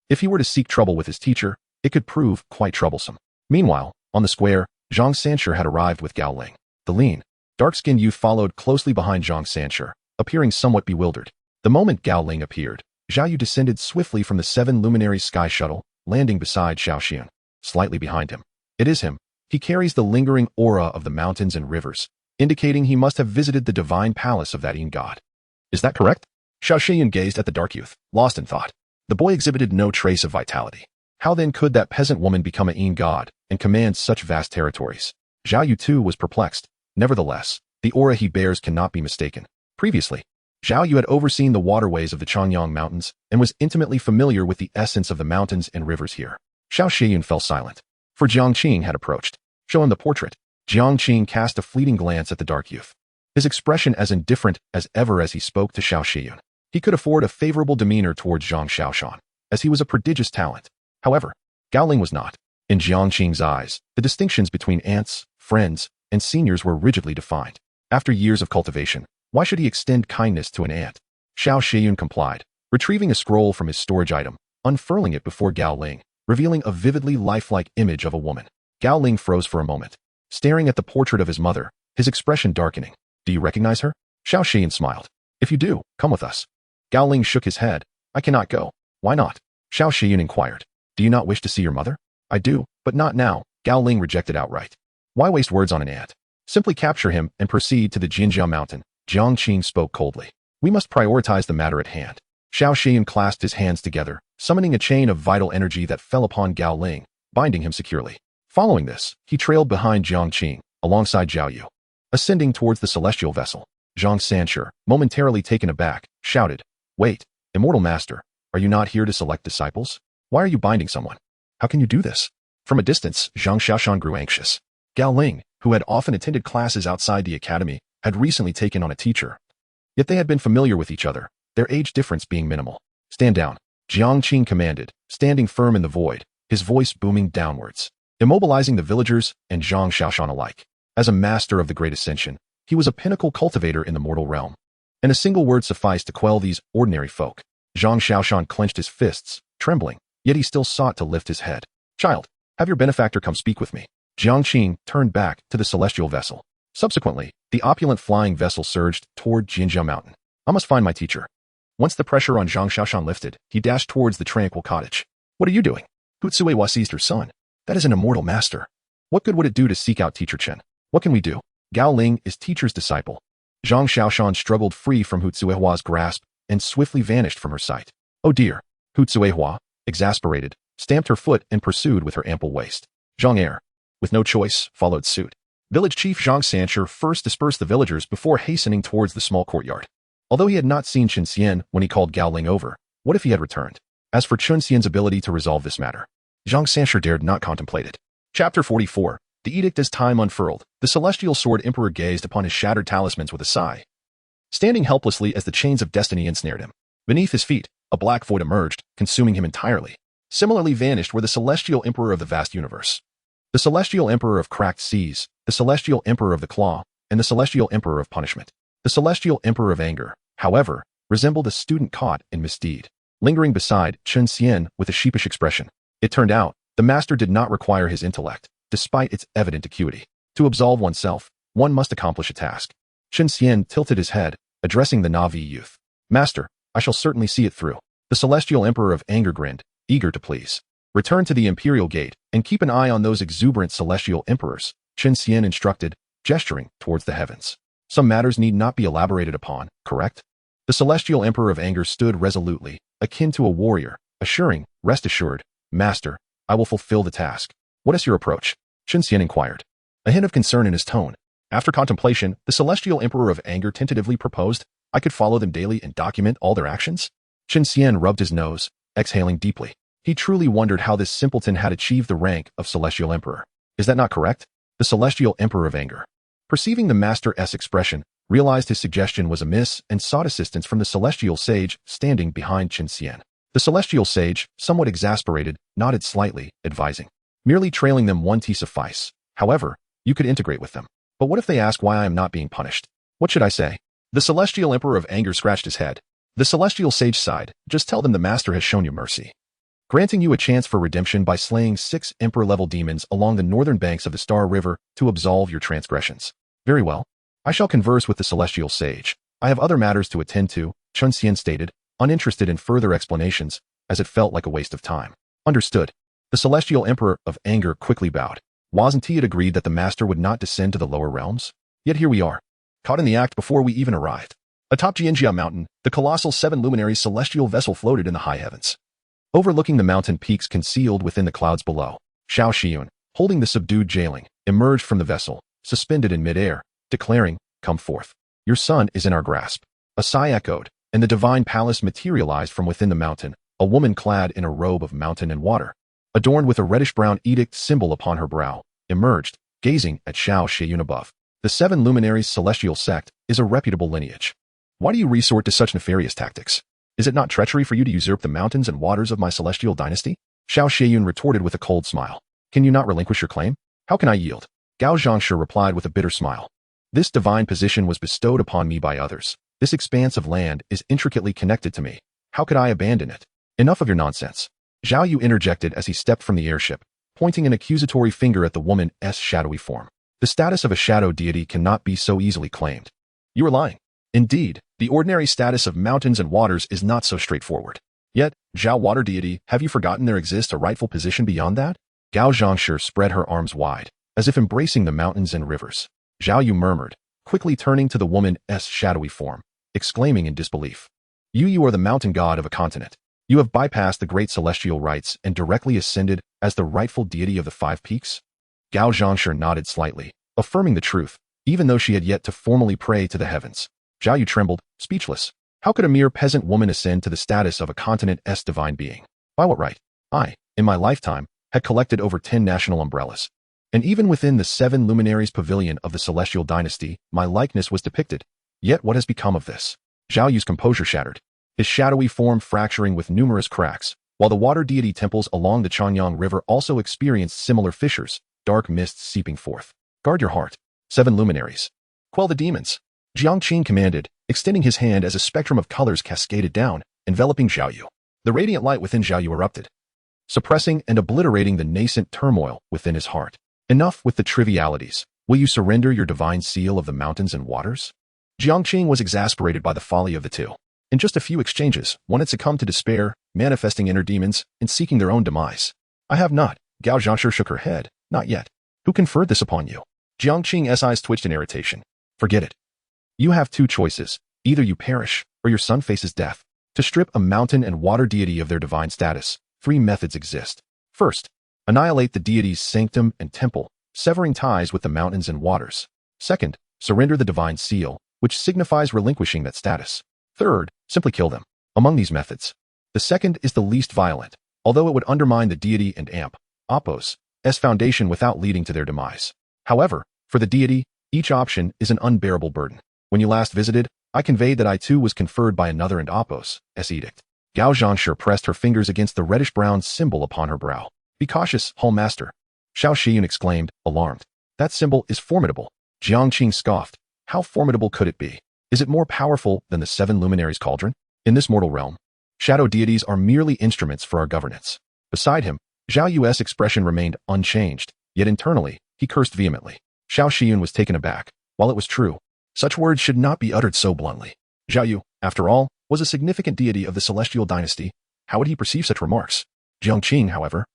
If he were to seek trouble with his teacher, it could prove quite troublesome. Meanwhile, on the square, Zhang Sanshi had arrived with Gao Ling. The lean, dark-skinned youth followed closely behind Zhang Sanshi, appearing somewhat bewildered. The moment Gao Ling appeared, Zhao Yu descended swiftly from the 7 luminary sky shuttle, landing beside Xiao Xian, slightly behind him. It is him. He carries the lingering aura of the mountains and rivers, indicating he must have visited the divine palace of that Yin god. Is that correct? Xiao Xian gazed at the dark youth, lost in thought. The boy exhibited no trace of vitality. How then could that peasant woman become a Yin god and command such vast territories? Zhao Yu too was perplexed. Nevertheless, the aura he bears cannot be mistaken. Previously, Zhao Yu had overseen the waterways of the Changyang Mountains and was intimately familiar with the essence of the mountains and rivers here. Xiao Xian fell silent, for Jiang Qing had approached. Show him the portrait. Jiang Qing cast a fleeting glance at the dark youth, his expression as indifferent as ever as he spoke to Xiao Xian. He could afford a favorable demeanor towards Zhang Xiaoshan, as he was a prodigious talent. However, Gao Ling was not. In Jiang Qing's eyes, the distinctions between aunts, friends, and seniors were rigidly defined. After years of cultivation, why should he extend kindness to an aunt? Xiao Xian complied, retrieving a scroll from his storage item, unfurling it before Gao Ling, revealing a vividly lifelike image of a woman. Gao Ling froze for a moment, staring at the portrait of his mother, his expression darkening. Do you recognize her? Xiao Xian smiled. If you do, come with us. Gao Ling shook his head. I cannot go. Why not? Xiao Xian inquired. Do you not wish to see your mother? I do, but not now, Gao Ling rejected outright. Why waste words on an aunt? Simply capture him and proceed to the Jinjiao mountain. Jiang Qing spoke coldly. We must prioritize the matter at hand. Xiao Xian clasped his hands together, summoning a chain of vital energy that fell upon Gao Ling, binding him securely. Following this, he trailed behind Jiang Qing, alongside Zhao Yu. Ascending towards the celestial vessel, Zhang Sanshi, momentarily taken aback, shouted, Wait, immortal master, are you not here to select disciples? Why are you binding someone? How can you do this? From a distance, Zhang Xiaoshan grew anxious. Gao Ling, who had often attended classes outside the academy, had recently taken on a teacher. Yet they had been familiar with each other, their age difference being minimal. Stand down, Jiang Qing commanded, standing firm in the void, his voice booming downwards, immobilizing the villagers and Zhang Xiaoshan alike. As a master of the Great Ascension, he was a pinnacle cultivator in the mortal realm, and a single word sufficed to quell these ordinary folk. Zhang Xiaoshan clenched his fists, trembling, yet he still sought to lift his head. Child, have your benefactor come speak with me. Jiang Qing turned back to the celestial vessel. Subsequently, the opulent flying vessel surged toward Jinjiao Mountain. I must find my teacher. Once the pressure on Zhang Xiaoshan lifted, he dashed towards the tranquil cottage. What are you doing? Hutsuewa seized her son. That is an immortal master. What good would it do to seek out teacher Chen? What can we do? Gao Ling is teacher's disciple. Zhang Xiaoshan struggled free from Hutsuehua's grasp and swiftly vanished from her sight. Oh dear. Hutsuehua, exasperated, stamped her foot and pursued with her ample waist. Zhang Er, with no choice, followed suit. Village Chief Zhang Sanshi first dispersed the villagers before hastening towards the small courtyard. Although he had not seen Chen Xian when he called Gao Ling over, what if he had returned? As for Chen Xian's ability to resolve this matter, Zhang Sanshi dared not contemplate it. Chapter 44. The Edict. As time unfurled, the Celestial Sword Emperor gazed upon his shattered talismans with a sigh. Standing helplessly as the chains of destiny ensnared him. Beneath his feet, a black void emerged, consuming him entirely. Similarly vanished were the Celestial Emperor of the vast universe, the Celestial Emperor of cracked seas, the Celestial Emperor of the claw, and the Celestial Emperor of punishment. The Celestial Emperor of anger, however, resembled a student caught in misdeed, lingering beside Chen Xian with a sheepish expression. It turned out, the master did not require his intellect, despite its evident acuity. To absolve oneself, one must accomplish a task. Chen Xian tilted his head, addressing the Na'vi youth. Master, I shall certainly see it through. The Celestial Emperor of anger grinned, eager to please. Return to the Imperial Gate, and keep an eye on those exuberant Celestial Emperors, Chen Xian instructed, gesturing towards the heavens. Some matters need not be elaborated upon, correct? The Celestial Emperor of anger stood resolutely, akin to a warrior, assuring, rest assured, Master, I will fulfill the task. What is your approach? Chen Xian inquired, a hint of concern in his tone. After contemplation, the Celestial Emperor of anger tentatively proposed, I could follow them daily and document all their actions? Chen Xian rubbed his nose, exhaling deeply. He truly wondered how this simpleton had achieved the rank of Celestial Emperor. Is that not correct? The Celestial Emperor of anger, perceiving the Master's expression, realized his suggestion was amiss and sought assistance from the Celestial Sage standing behind Chen Xian. The Celestial Sage, somewhat exasperated, nodded slightly, advising, merely trailing them one tea suffice. However, you could integrate with them. But what if they ask why I am not being punished? What should I say? The Celestial Emperor of anger scratched his head. The Celestial Sage sighed, just tell them the Master has shown you mercy, granting you a chance for redemption by slaying 6 Emperor-level demons along the northern banks of the Star River to absolve your transgressions. Very well. I shall converse with the Celestial Sage. I have other matters to attend to, Chen Xian stated, uninterested in further explanations, as it felt like a waste of time. Understood. The Celestial Emperor of anger quickly bowed. Wasn't he agreed that the Master would not descend to the lower realms? Yet here we are, caught in the act before we even arrived. Atop Jianjia Mountain, the colossal 7 luminary celestial vessel floated in the high heavens, overlooking the mountain peaks concealed within the clouds below. Xiao Xiyun, holding the subdued Jailing, emerged from the vessel, suspended in midair, declaring, come forth. Your son is in our grasp. A sigh echoed, and the divine palace materialized from within the mountain, a woman clad in a robe of mountain and water, adorned with a reddish-brown edict symbol upon her brow, emerged, gazing at Xiao Xiyun above. The 7 luminaries celestial sect is a reputable lineage. Why do you resort to such nefarious tactics? Is it not treachery for you to usurp the mountains and waters of my celestial dynasty? Xiao Xiyun retorted with a cold smile. Can you not relinquish your claim? How can I yield? Gao Zhangshi replied with a bitter smile. This divine position was bestowed upon me by others. This expanse of land is intricately connected to me. How could I abandon it? Enough of your nonsense. Zhao Yu interjected as he stepped from the airship, pointing an accusatory finger at the woman's shadowy form. The status of a shadow deity cannot be so easily claimed. You are lying. Indeed, the ordinary status of mountains and waters is not so straightforward. Yet, Zhao Water Deity, have you forgotten there exists a rightful position beyond that? Gao Zhangshi spread her arms wide, as if embracing the mountains and rivers. Zhao Yu murmured, quickly turning to the woman's shadowy form, exclaiming in disbelief. You are the mountain god of a continent. You have bypassed the great celestial rites and directly ascended as the rightful deity of the 5 peaks? Gao Zhangshi nodded slightly, affirming the truth, even though she had yet to formally pray to the heavens. Zhao Yu trembled, speechless. How could a mere peasant woman ascend to the status of a continent's divine being? By what right? I, in my lifetime, had collected over 10 national umbrellas. And even within the 7 luminaries pavilion of the celestial dynasty, my likeness was depicted. Yet what has become of this? Zhao Yu's composure shattered, his shadowy form fracturing with numerous cracks, while the water deity temples along the Chanyang River also experienced similar fissures, dark mists seeping forth. Guard your heart. 7 luminaries. Quell the demons. Jiang Qing commanded, extending his hand as a spectrum of colors cascaded down, enveloping Zhao Yu. The radiant light within Zhao Yu erupted, suppressing and obliterating the nascent turmoil within his heart. Enough with the trivialities. Will you surrender your divine seal of the mountains and waters? Jiang Qing was exasperated by the folly of the two. In just a few exchanges, one had succumbed to despair, manifesting inner demons, and seeking their own demise. I have not. Gao Zhangshi shook her head. Not yet. Who conferred this upon you? Jiang Qing's eyes twitched in irritation. Forget it. You have 2 choices. Either you perish, or your son faces death. To strip a mountain and water deity of their divine status, 3 methods exist. First, annihilate the deity's sanctum and temple, severing ties with the mountains and waters. Second, surrender the divine seal, which signifies relinquishing that status. Third, simply kill them. Among these methods, the second is the least violent, although it would undermine the deity and Apos' foundation without leading to their demise. However, for the deity, each option is an unbearable burden. When you last visited, I conveyed that I too was conferred by another and Apos' edict. Gao Zhangshi pressed her fingers against the reddish-brown symbol upon her brow. Be cautious, Hall Master. Xiao Xiyun exclaimed, alarmed. That symbol is formidable. Jiang Qing scoffed. How formidable could it be? Is it more powerful than the 7 luminaries cauldron? In this mortal realm, shadow deities are merely instruments for our governance. Beside him, Zhao Yu's expression remained unchanged, yet internally, he cursed vehemently. Xiao Xiyun was taken aback. While it was true, such words should not be uttered so bluntly. Zhao Yu, after all, was a significant deity of the celestial dynasty. How would he perceive such remarks? Jiang Qing, however,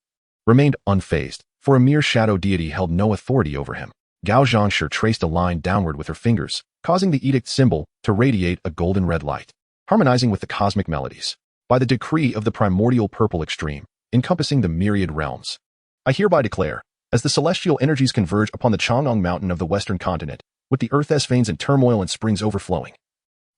remained unfazed, for a mere shadow deity held no authority over him. Gao Zhangshi traced a line downward with her fingers, causing the edict symbol to radiate a golden red light, harmonizing with the cosmic melodies. By the decree of the primordial purple extreme, encompassing the myriad realms, I hereby declare, as the celestial energies converge upon the Chang'an mountain of the western continent, with the earth's veins in turmoil and springs overflowing.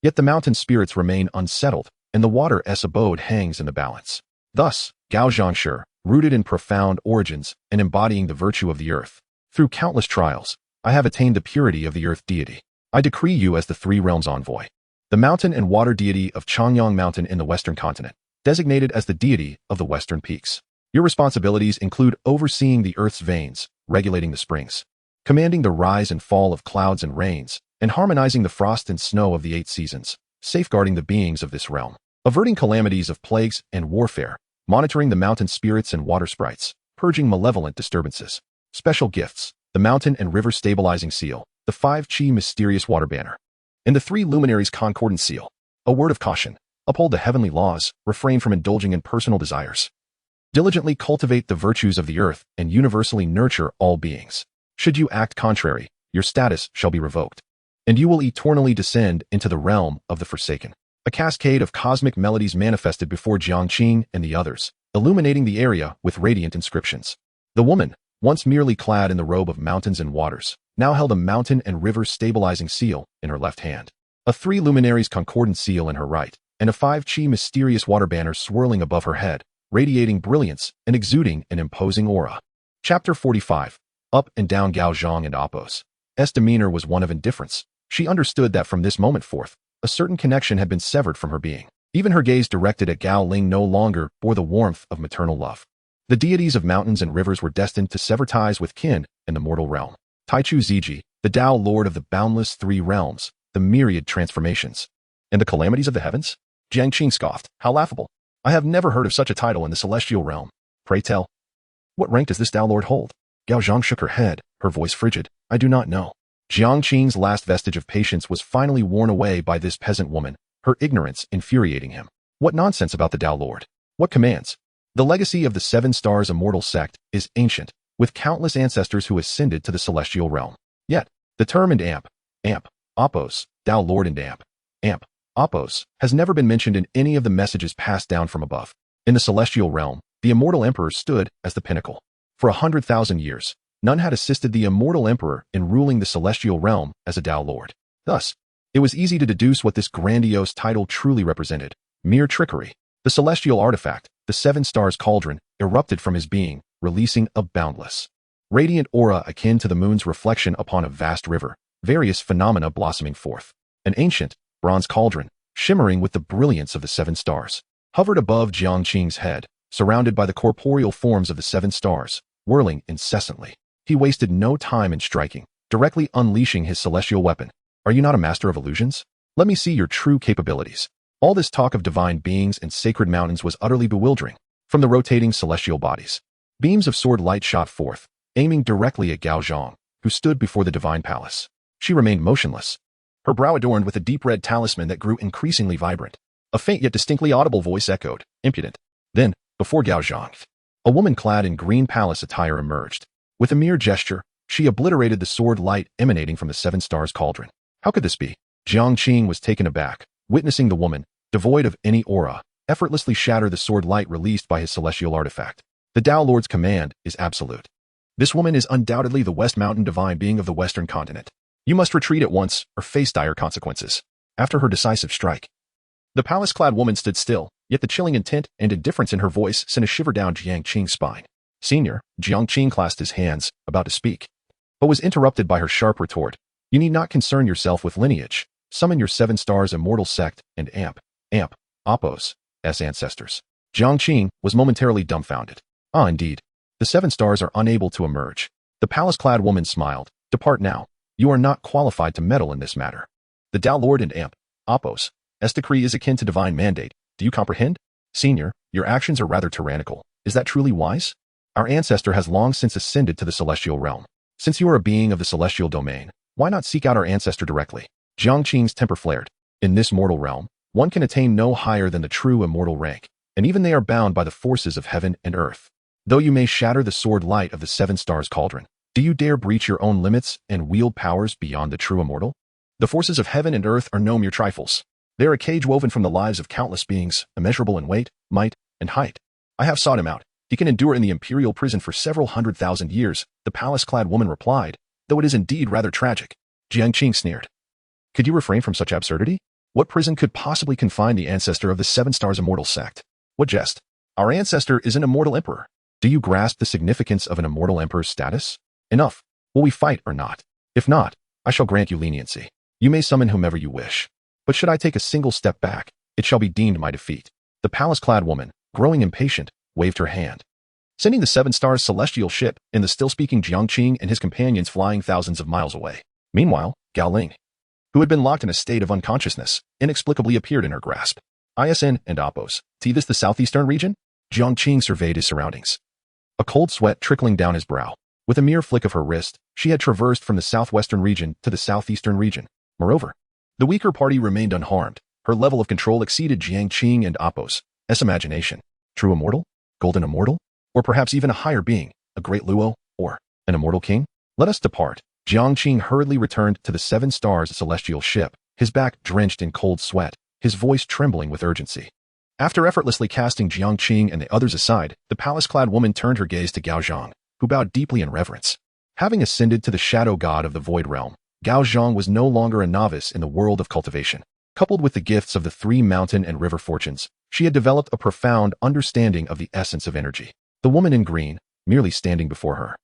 Yet the mountain spirits remain unsettled, and the water's abode hangs in the balance. Thus, Gao Zhangshi, rooted in profound origins and embodying the virtue of the earth, through countless trials, I have attained the purity of the earth deity. I decree you as the 3 realms envoy, the mountain and water deity of Changyang Mountain in the western continent, designated as the deity of the western peaks. Your responsibilities include overseeing the earth's veins, regulating the springs, commanding the rise and fall of clouds and rains, and harmonizing the frost and snow of the 8 seasons, safeguarding the beings of this realm, averting calamities of plagues and warfare, monitoring the mountain spirits and water sprites, purging malevolent disturbances. Special gifts, the mountain and river stabilizing seal, the 5 Qi mysterious water banner, and the 3 luminaries concordant seal. A word of caution, uphold the heavenly laws, refrain from indulging in personal desires. Diligently cultivate the virtues of the earth and universally nurture all beings. Should you act contrary, your status shall be revoked, and you will eternally descend into the realm of the Forsaken. A cascade of cosmic melodies manifested before Jiang Qing and the others, illuminating the area with radiant inscriptions. The woman, once merely clad in the robe of mountains and waters, now held a mountain and river stabilizing seal in her left hand, a 3 luminaries concordant seal in her right, and a 5 Qi mysterious water banner swirling above her head, radiating brilliance and exuding an imposing aura. Chapter 45. Up and down. Gao Zhang and Apos' demeanor was one of indifference. She understood that from this moment forth, a certain connection had been severed from her being. Even her gaze directed at Gao Ling no longer bore the warmth of maternal love. The deities of mountains and rivers were destined to sever ties with kin in the mortal realm. Taichu Ziji, the Tao Lord of the boundless 3 realms, the myriad transformations, and the calamities of the heavens? Jiang Qing scoffed. How laughable. I have never heard of such a title in the celestial realm. Pray tell, what rank does this Tao Lord hold? Gao Zhang shook her head, her voice frigid. I do not know. Jiang Qing's last vestige of patience was finally worn away by this peasant woman, her ignorance infuriating him. What nonsense about the Tao Lord? What commands? The legacy of the 7 Stars Immortal sect is ancient, with countless ancestors who ascended to the celestial realm. Yet, the term and Apos, Tao Lord and Apos, has never been mentioned in any of the messages passed down from above. In the celestial realm, the immortal emperor stood as the pinnacle. For 100,000 years, none had assisted the immortal emperor in ruling the celestial realm as a Tao Lord. Thus, it was easy to deduce what this grandiose title truly represented: mere trickery. The celestial artifact, the 7 Stars Cauldron, erupted from his being, releasing a boundless, radiant aura akin to the moon's reflection upon a vast river, various phenomena blossoming forth. An ancient, bronze cauldron, shimmering with the brilliance of the 7 stars, hovered above Jiang Qing's head, surrounded by the corporeal forms of the 7 stars, whirling incessantly. He wasted no time in striking, directly unleashing his celestial weapon. Are you not a master of illusions? Let me see your true capabilities. All this talk of divine beings and sacred mountains was utterly bewildering. From the rotating celestial bodies, beams of sword light shot forth, aiming directly at Gao Zhang, who stood before the divine palace. She remained motionless, her brow adorned with a deep red talisman that grew increasingly vibrant. A faint yet distinctly audible voice echoed, impudent. Then, before Gao Zhang, a woman clad in green palace attire emerged. With a mere gesture, she obliterated the sword light emanating from the 7 Stars Cauldron. How could this be? Jiang Qing was taken aback, witnessing the woman, devoid of any aura, effortlessly shatter the sword light released by his celestial artifact. The Tao Lord's command is absolute. This woman is undoubtedly the West Mountain divine being of the Western continent. You must retreat at once or face dire consequences. After her decisive strike, the palace-clad woman stood still, yet the chilling intent and indifference in her voice sent a shiver down Jiang Qing's spine. Senior, Jiang Qing clasped his hands, about to speak, but was interrupted by her sharp retort. You need not concern yourself with lineage. Summon your 7 stars immortal sect and Appos, ancestors. Jiang Qing was momentarily dumbfounded. Ah, indeed. The 7 stars are unable to emerge. The palace-clad woman smiled. Depart now. You are not qualified to meddle in this matter. The Tao Lord and Appos' decree is akin to divine mandate. Do you comprehend? Senior, your actions are rather tyrannical. Is that truly wise? Our ancestor has long since ascended to the celestial realm. Since you are a being of the celestial domain, why not seek out our ancestor directly? Jiang Qing's temper flared. In this mortal realm, one can attain no higher than the true immortal rank, and even they are bound by the forces of heaven and earth. Though you may shatter the sword light of the 7 stars cauldron, do you dare breach your own limits and wield powers beyond the true immortal? The forces of heaven and earth are no mere trifles. They are a cage woven from the lives of countless beings, immeasurable in weight, might, and height. I have sought him out. He can endure in the imperial prison for several 100,000 years, the palace-clad woman replied, though it is indeed rather tragic. Jiang Qing sneered. Could you refrain from such absurdity? What prison could possibly confine the ancestor of the 7 stars immortal sect? What jest? Our ancestor is an immortal emperor. Do you grasp the significance of an immortal emperor's status? Enough. Will we fight or not? If not, I shall grant you leniency. You may summon whomever you wish. But should I take a single step back, it shall be deemed my defeat. The palace-clad woman, growing impatient, waved her hand, sending the 7 stars celestial ship and the still-speaking Jiang Qing and his companions flying thousands of miles away. Meanwhile, Gao Ling, who had been locked in a state of unconsciousness, inexplicably appeared in her grasp. ISN and Appos. This the southeastern region? Jiang Qing surveyed his surroundings, a cold sweat trickling down his brow. With a mere flick of her wrist, she had traversed from the southwestern region to the southeastern region. Moreover, the weaker party remained unharmed. Her level of control exceeded Jiang Qing and Appos' imagination. True immortal? Golden immortal? Or perhaps even a higher being, a great Luo, or an immortal king? Let us depart. Jiang Qing hurriedly returned to the 7 stars celestial ship, his back drenched in cold sweat, his voice trembling with urgency. After effortlessly casting Jiang Qing and the others aside, the palace-clad woman turned her gaze to Gao Zhang, who bowed deeply in reverence. Having ascended to the shadow god of the void realm, Gao Zhang was no longer a novice in the world of cultivation. Coupled with the gifts of the 3 mountain and river fortunes, she had developed a profound understanding of the essence of energy. The woman in green, merely standing before her,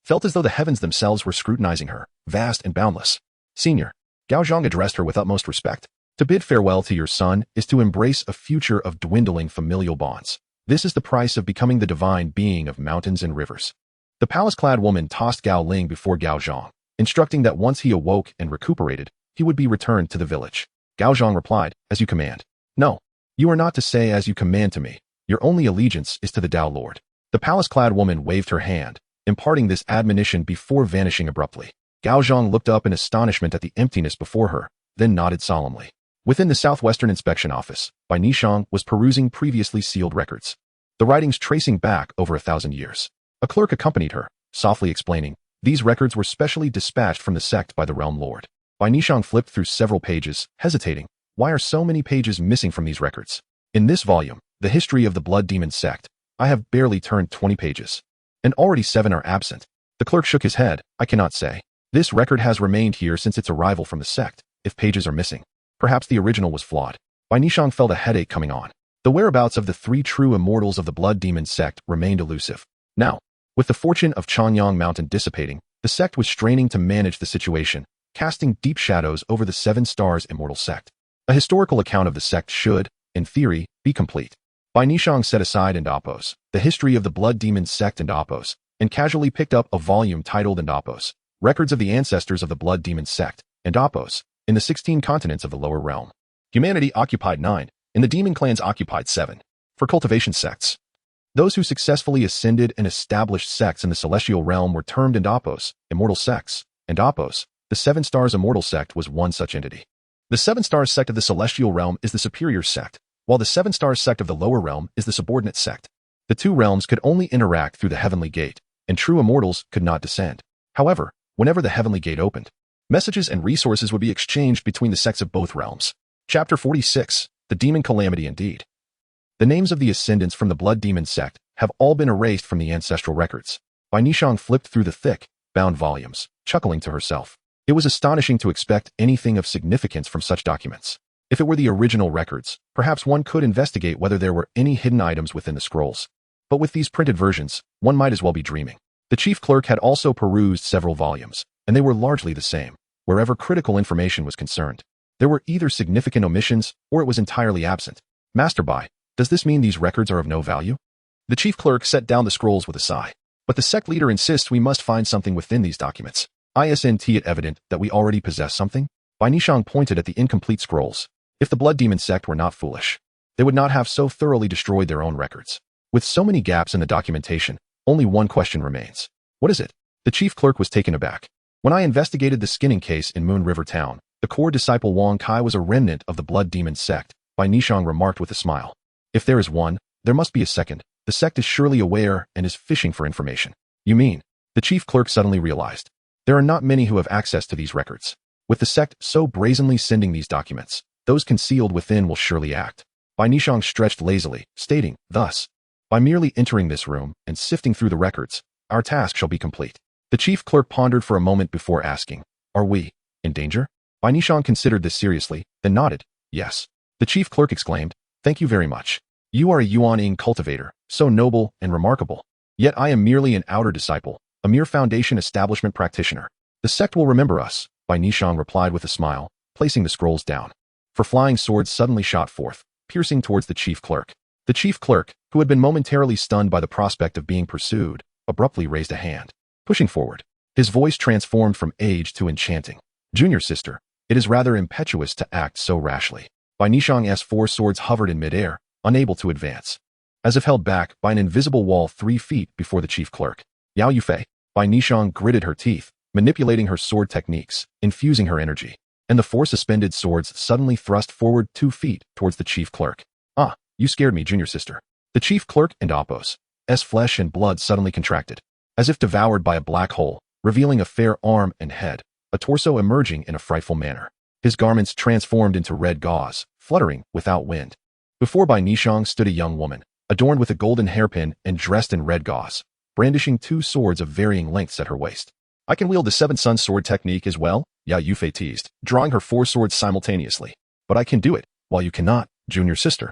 felt as though the heavens themselves were scrutinizing her, vast and boundless. Senior, Gao Zhang addressed her with utmost respect. To bid farewell to your son is to embrace a future of dwindling familial bonds. This is the price of becoming the divine being of mountains and rivers. The palace-clad woman tossed Gao Ling before Gao Zhang, instructing that once he awoke and recuperated, he would be returned to the village. Gao Zhang replied, as you command. No, you are not to say as you command to me. Your only allegiance is to the Tao Lord. The palace-clad woman waved her hand, imparting this admonition before vanishing abruptly. Gao Zhang looked up in astonishment at the emptiness before her, then nodded solemnly. Within the Southwestern Inspection Office, Bai Nishang was perusing previously sealed records, the writings tracing back over 1,000 years. A clerk accompanied her, softly explaining, these records were specially dispatched from the sect by the Realm Lord. Bai Nishang flipped through several pages, hesitating. Why are so many pages missing from these records? In this volume, The History of the Blood Demon Sect, I have barely turned 20 pages, and already 7 are absent. The clerk shook his head. I cannot say. This record has remained here since its arrival from the sect. If pages are missing, perhaps the original was flawed. Bai Nishang felt a headache coming on. The whereabouts of the 3 true immortals of the Blood Demon Sect remained elusive. Now, with the fortune of Chanyang Mountain dissipating, the sect was straining to manage the situation, casting deep shadows over the 7 stars immortal sect. A historical account of the sect should, in theory, be complete. Bai Nishang set aside and Appos, The History of the Blood Demon Sect and Appos, and casually picked up a volume titled and Appos, Records of the Ancestors of the Blood Demon Sect, and Appos, in the 16 continents of the lower realm. Humanity occupied 9, and the demon clans occupied 7. For cultivation sects, those who successfully ascended and established sects in the celestial realm were termed and Appos, immortal sects, and Appos, the 7 stars immortal sect was one such entity. The 7 stars sect of the celestial realm is the superior sect, while the 7 stars sect of the lower realm is the subordinate sect. The 2 realms could only interact through the heavenly gate, and true immortals could not descend. However, whenever the heavenly gate opened, messages and resources would be exchanged between the sects of both realms. Chapter 46, The Demon Calamity Indeed. The names of the ascendants from the Blood Demon sect have all been erased from the ancestral records. Bai Nishang flipped through the thick, bound volumes, chuckling to herself. It was astonishing to expect anything of significance from such documents. If it were the original records, perhaps one could investigate whether there were any hidden items within the scrolls. But with these printed versions, one might as well be dreaming. The chief clerk had also perused several volumes, and they were largely the same, wherever critical information was concerned. There were either significant omissions, or it was entirely absent. Master Bai, does this mean these records are of no value? The chief clerk set down the scrolls with a sigh. But the sect leader insists we must find something within these documents. Isn't it evident that we already possess something? Bai Nishang pointed at the incomplete scrolls. If the Blood Demon sect were not foolish, they would not have so thoroughly destroyed their own records. With so many gaps in the documentation, only one question remains. What is it? The chief clerk was taken aback. When I investigated the skinning case in Moon River Town, the core disciple Wang Kai was a remnant of the Blood Demon sect, Bai Nishang remarked with a smile. If there is one, there must be a second. The sect is surely aware and is fishing for information. You mean? The chief clerk suddenly realized. There are not many who have access to these records. With the sect so brazenly sending these documents, those concealed within will surely act. Bai Nishang stretched lazily, stating, thus, by merely entering this room and sifting through the records, our task shall be complete. The chief clerk pondered for a moment before asking, are we in danger? Bai Nishang considered this seriously, then nodded, yes. The chief clerk exclaimed, thank you very much. You are a Yuan-ing cultivator, so noble and remarkable. Yet I am merely an outer disciple, a mere foundation establishment practitioner. The sect will remember us, Bai Nishang replied with a smile, placing the scrolls down. For flying swords suddenly shot forth, piercing towards the chief clerk. The chief clerk, who had been momentarily stunned by the prospect of being pursued, abruptly raised a hand. Pushing forward, his voice transformed from age to enchanting. Junior sister, it is rather impetuous to act so rashly. Bai Nishang's four swords hovered in midair, unable to advance. As if held back by an invisible wall 3 feet before the chief clerk. Yao Yufei, Bai Nishang gritted her teeth, manipulating her sword techniques, infusing her energy. And the 4 suspended swords suddenly thrust forward 2 feet towards the chief clerk. Ah, you scared me, junior sister. The chief clerk and Appo's flesh and blood suddenly contracted, as if devoured by a black hole, revealing a fair arm and head, a torso emerging in a frightful manner. His garments transformed into red gauze, fluttering without wind. Before Bai Nishang stood a young woman, adorned with a golden hairpin and dressed in red gauze, brandishing 2 swords of varying lengths at her waist. I can wield the 7 Sun sword technique as well, Yao Yufei teased, drawing her 4 swords simultaneously. But I can do it, while you cannot, junior sister.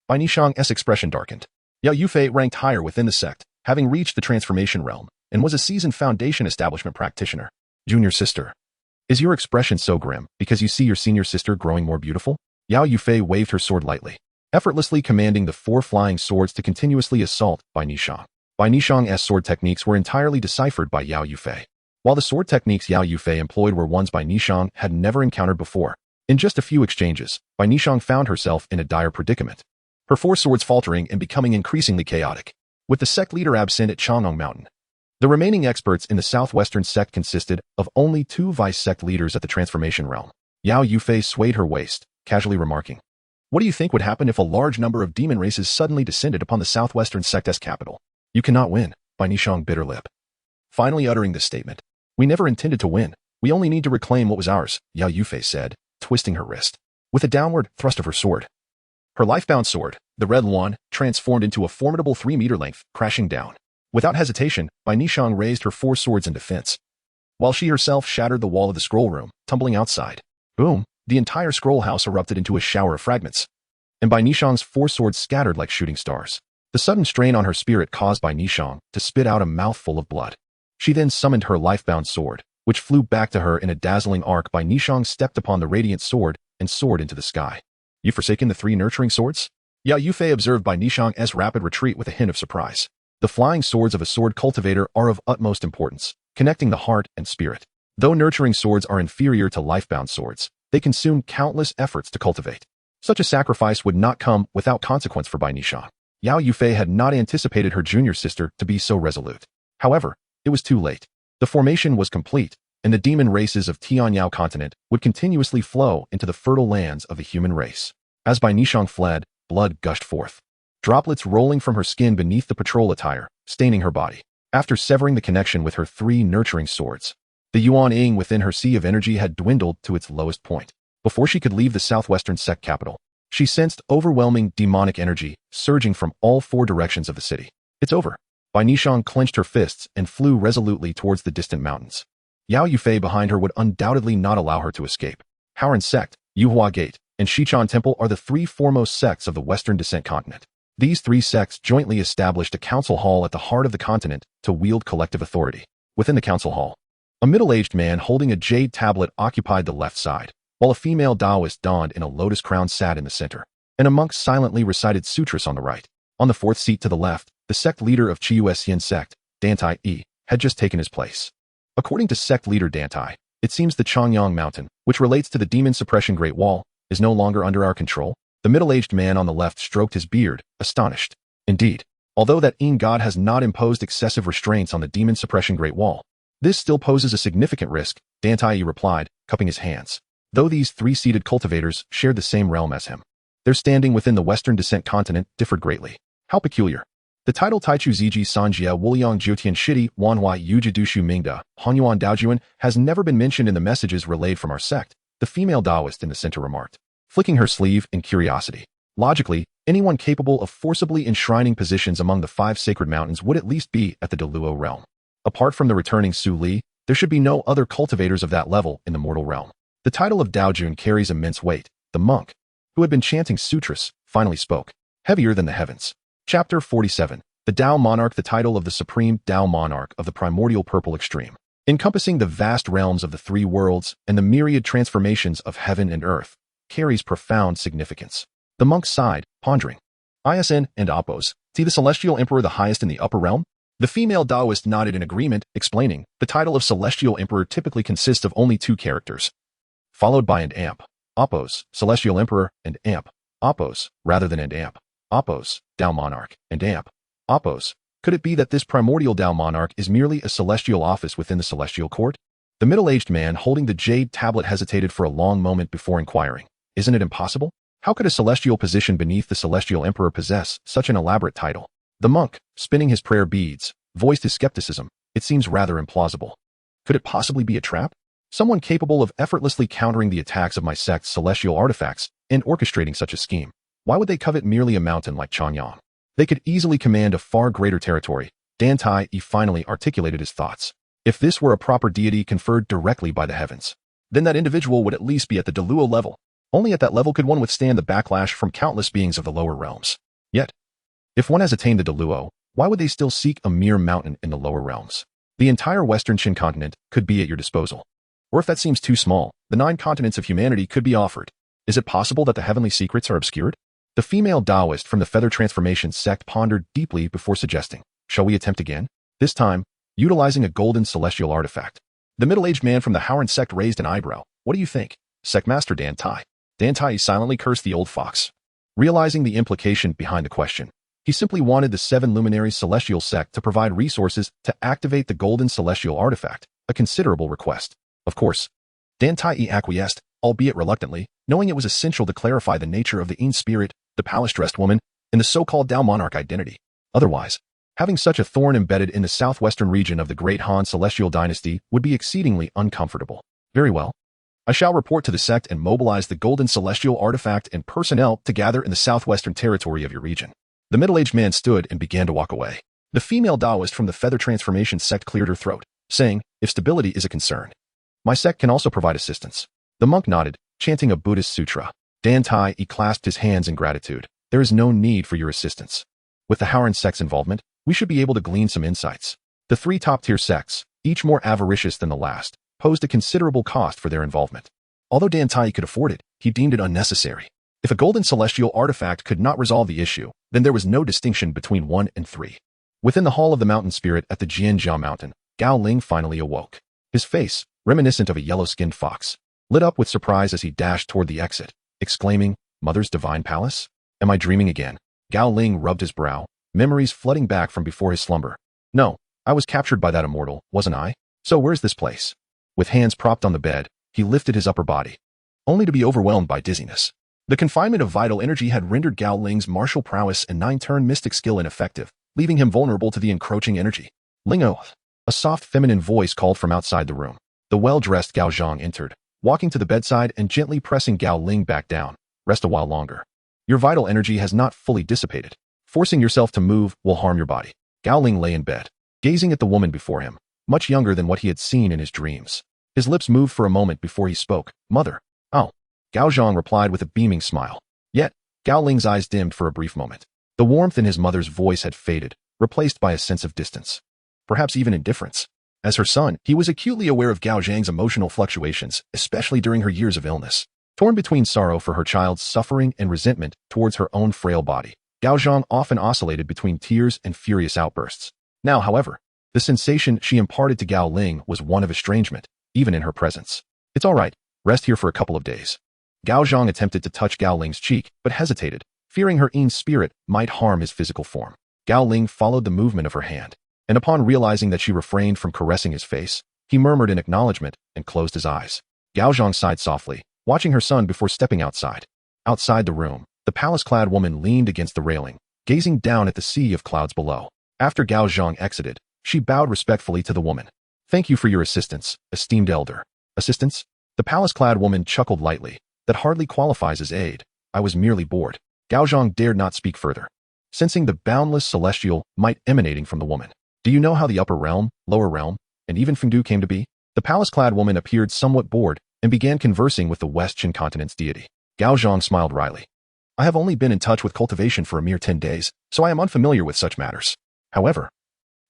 Bai Nishang's expression darkened. Yao Yufei ranked higher within the sect, having reached the transformation realm, and was a seasoned foundation establishment practitioner. Junior sister. Is your expression so grim because you see your senior sister growing more beautiful? Yao Yufei waved her sword lightly, effortlessly commanding the 4 flying swords to continuously assault Bai Nishang. Bai Nishang's sword techniques were entirely deciphered by Yao Yufei. While the sword techniques Yao Yufei employed were ones Bai Nishang had never encountered before, in just a few exchanges, Bai Nishang found herself in a dire predicament. Her 4 swords faltering and becoming increasingly chaotic. With the sect leader absent at Chang'an Mountain, the remaining experts in the southwestern sect consisted of only 2 vice-sect leaders at the transformation realm. Yao Yufei swayed her waist, casually remarking, what do you think would happen if a large number of demon races suddenly descended upon the southwestern sect's capital? You cannot win, Bai Nishang bit her lip. Finally uttering this statement, we never intended to win. We only need to reclaim what was ours, Yao Yufei said, twisting her wrist. With a downward thrust of her sword. Her life-bound sword, the red one, transformed into a formidable 3-meter length, crashing down. Without hesitation, Bai Nishang raised her 4 swords in defense, while she herself shattered the wall of the scroll room, tumbling outside. Boom! The entire scroll house erupted into a shower of fragments, and Bai Nishang's 4 swords scattered like shooting stars. The sudden strain on her spirit caused Bai Nishang to spit out a mouthful of blood. She then summoned her life-bound sword, which flew back to her in a dazzling arc. Bai Nishang stepped upon the radiant sword and soared into the sky. You've forsaken the 3 nurturing swords? Yao Yufei observed Bai Nishang's rapid retreat with a hint of surprise. The flying swords of a sword cultivator are of utmost importance, connecting the heart and spirit. Though nurturing swords are inferior to life-bound swords, they consume countless efforts to cultivate. Such a sacrifice would not come without consequence for Bai Nishang. Yao Yufei had not anticipated her junior sister to be so resolute. However, it was too late. The formation was complete, and the demon races of Tianyao continent would continuously flow into the fertile lands of the human race. As Bai Nishang fled, blood gushed forth, droplets rolling from her skin beneath the patrol attire, staining her body. After severing the connection with her 3 nurturing swords, the Yuan-ing within her sea of energy had dwindled to its lowest point. Before she could leave the southwestern sect capital, she sensed overwhelming demonic energy surging from all 4 directions of the city. It's over. Bai Nishang clenched her fists and flew resolutely towards the distant mountains. Yao Yufei behind her would undoubtedly not allow her to escape. Haoran Sect, Yuhua Gate, and Shichuan Temple are the three foremost sects of the Western Descent continent. These three sects jointly established a council hall at the heart of the continent to wield collective authority. Within the council hall, a middle-aged man holding a jade tablet occupied the left side, while a female Taoist donned in a lotus crown sat in the center, and a monk silently recited sutras on the right. On the fourth seat to the left, the sect leader of Chiuesian sect, Dantai Yi, had just taken his place. According to sect leader Dantai, it seems the Chongyang Mountain, which relates to the demon suppression Great Wall, is no longer under our control. The middle-aged man on the left stroked his beard, astonished. Indeed, although that Yin God has not imposed excessive restraints on the demon suppression Great Wall, this still poses a significant risk, Dantai Yi replied, cupping his hands. Though these three-seated cultivators shared the same realm as him, their standing within the Western Descent continent differed greatly. How peculiar. The title Taichu Ziji Sanjia Wuliang Jiutian Shidi Wanhua Yujidushu Mingda, Hanyuan Daojuan has never been mentioned in the messages relayed from our sect, the female Taoist in the center remarked, flicking her sleeve in curiosity. Logically, anyone capable of forcibly enshrining positions among the five sacred mountains would at least be at the Deluo realm. Apart from the returning Su Li, there should be no other cultivators of that level in the mortal realm. The title of Daojun carries immense weight. The monk, who had been chanting sutras, finally spoke, heavier than the heavens. Chapter 47. The Tao Monarch. The title of the Supreme Tao Monarch of the Primordial Purple Extreme, encompassing the vast realms of the three worlds and the myriad transformations of heaven and earth, carries profound significance. The monk sighed, pondering. ISN and Oppos, see the Celestial Emperor the highest in the upper realm? The female Taoist nodded in agreement, explaining, the title of Celestial Emperor typically consists of only two characters, followed by and amp. Oppos, Celestial Emperor, and amp. Oppos, rather than and amp. Oppos, Tao Monarch, and amp. Oppos. Could it be that this primordial Tao Monarch is merely a celestial office within the celestial court? The middle-aged man holding the jade tablet hesitated for a long moment before inquiring. Isn't it impossible? How could a celestial position beneath the Celestial Emperor possess such an elaborate title? The monk, spinning his prayer beads, voiced his skepticism. It seems rather implausible. Could it possibly be a trap? Someone capable of effortlessly countering the attacks of my sect's celestial artifacts and orchestrating such a scheme. Why would they covet merely a mountain like Chongyang? They could easily command a far greater territory. Dantai Yi finally articulated his thoughts. If this were a proper deity conferred directly by the heavens, then that individual would at least be at the Deluo level. Only at that level could one withstand the backlash from countless beings of the lower realms. Yet, if one has attained the Deluo, why would they still seek a mere mountain in the lower realms? The entire Western Qin continent could be at your disposal. Or if that seems too small, the 9 continents of humanity could be offered. Is it possible that the heavenly secrets are obscured? The female Taoist from the Feather Transformation sect pondered deeply before suggesting, shall we attempt again? This time, utilizing a golden celestial artifact. The middle-aged man from the Haoran sect raised an eyebrow. What do you think? Sectmaster Dantai. Dantai silently cursed the old fox. Realizing the implication behind the question, he simply wanted the 7 luminaries celestial sect to provide resources to activate the golden celestial artifact, a considerable request. Of course, Dantai acquiesced, albeit reluctantly, knowing it was essential to clarify the nature of the Yin spirit, the palace-dressed woman, and the so-called Tao Monarch identity. Otherwise, having such a thorn embedded in the southwestern region of the Great Han Celestial Dynasty would be exceedingly uncomfortable. Very well. I shall report to the sect and mobilize the golden celestial artifact and personnel to gather in the southwestern territory of your region. The middle-aged man stood and began to walk away. The female Taoist from the Feather Transformation sect cleared her throat, saying, if stability is a concern, my sect can also provide assistance. The monk nodded, chanting a Buddhist sutra. Dantai Yi clasped his hands in gratitude. There is no need for your assistance. With the Haoran sect's involvement, we should be able to glean some insights. The 3 top-tier sects, each more avaricious than the last, posed a considerable cost for their involvement. Although Dantai could afford it, he deemed it unnecessary. If a golden celestial artifact could not resolve the issue, then there was no distinction between 1 and 3. Within the hall of the mountain spirit at the Jianjia mountain, Gao Ling finally awoke. His face, reminiscent of a yellow-skinned fox, lit up with surprise as he dashed toward the exit, exclaiming, Mother's Divine Palace? Am I dreaming again? Gao Ling rubbed his brow, memories flooding back from before his slumber. No, I was captured by that immortal, wasn't I? So where's this place? With hands propped on the bed, he lifted his upper body, only to be overwhelmed by dizziness. The confinement of vital energy had rendered Gao Ling's martial prowess and 9-turn mystic skill ineffective, leaving him vulnerable to the encroaching energy. Lingo, a soft feminine voice called from outside the room. The well-dressed Gao Zhang entered, walking to the bedside and gently pressing Gao Ling back down. Rest a while longer. Your vital energy has not fully dissipated. Forcing yourself to move will harm your body. Gao Ling lay in bed, gazing at the woman before him, much younger than what he had seen in his dreams. His lips moved for a moment before he spoke. Mother. Oh. Gao Zhang replied with a beaming smile. Yet, Gao Ling's eyes dimmed for a brief moment. The warmth in his mother's voice had faded, replaced by a sense of distance. Perhaps even indifference. As her son, he was acutely aware of Gao Zhang's emotional fluctuations, especially during her years of illness. Torn between sorrow for her child's suffering and resentment towards her own frail body, Gao Zhang often oscillated between tears and furious outbursts. Now, however, the sensation she imparted to Gao Ling was one of estrangement, even in her presence. It's all right, rest here for a couple of days. Gao Zhang attempted to touch Gao Ling's cheek, but hesitated, fearing her Yin spirit might harm his physical form. Gao Ling followed the movement of her hand, and upon realizing that she refrained from caressing his face, he murmured in acknowledgement and closed his eyes. Gao Zhang sighed softly, watching her son before stepping outside. Outside the room, the palace-clad woman leaned against the railing, gazing down at the sea of clouds below. After Gao Zhang exited, she bowed respectfully to the woman. Thank you for your assistance, esteemed elder. Assistance? The palace-clad woman chuckled lightly. That hardly qualifies as aid. I was merely bored. Gao Zhang dared not speak further, sensing the boundless celestial might emanating from the woman. Do you know how the upper realm, lower realm, and even Fengdu came to be? The palace-clad woman appeared somewhat bored and began conversing with the West Qin continent's deity. Gao Zhang smiled wryly. I have only been in touch with cultivation for a mere 10 days, so I am unfamiliar with such matters. However,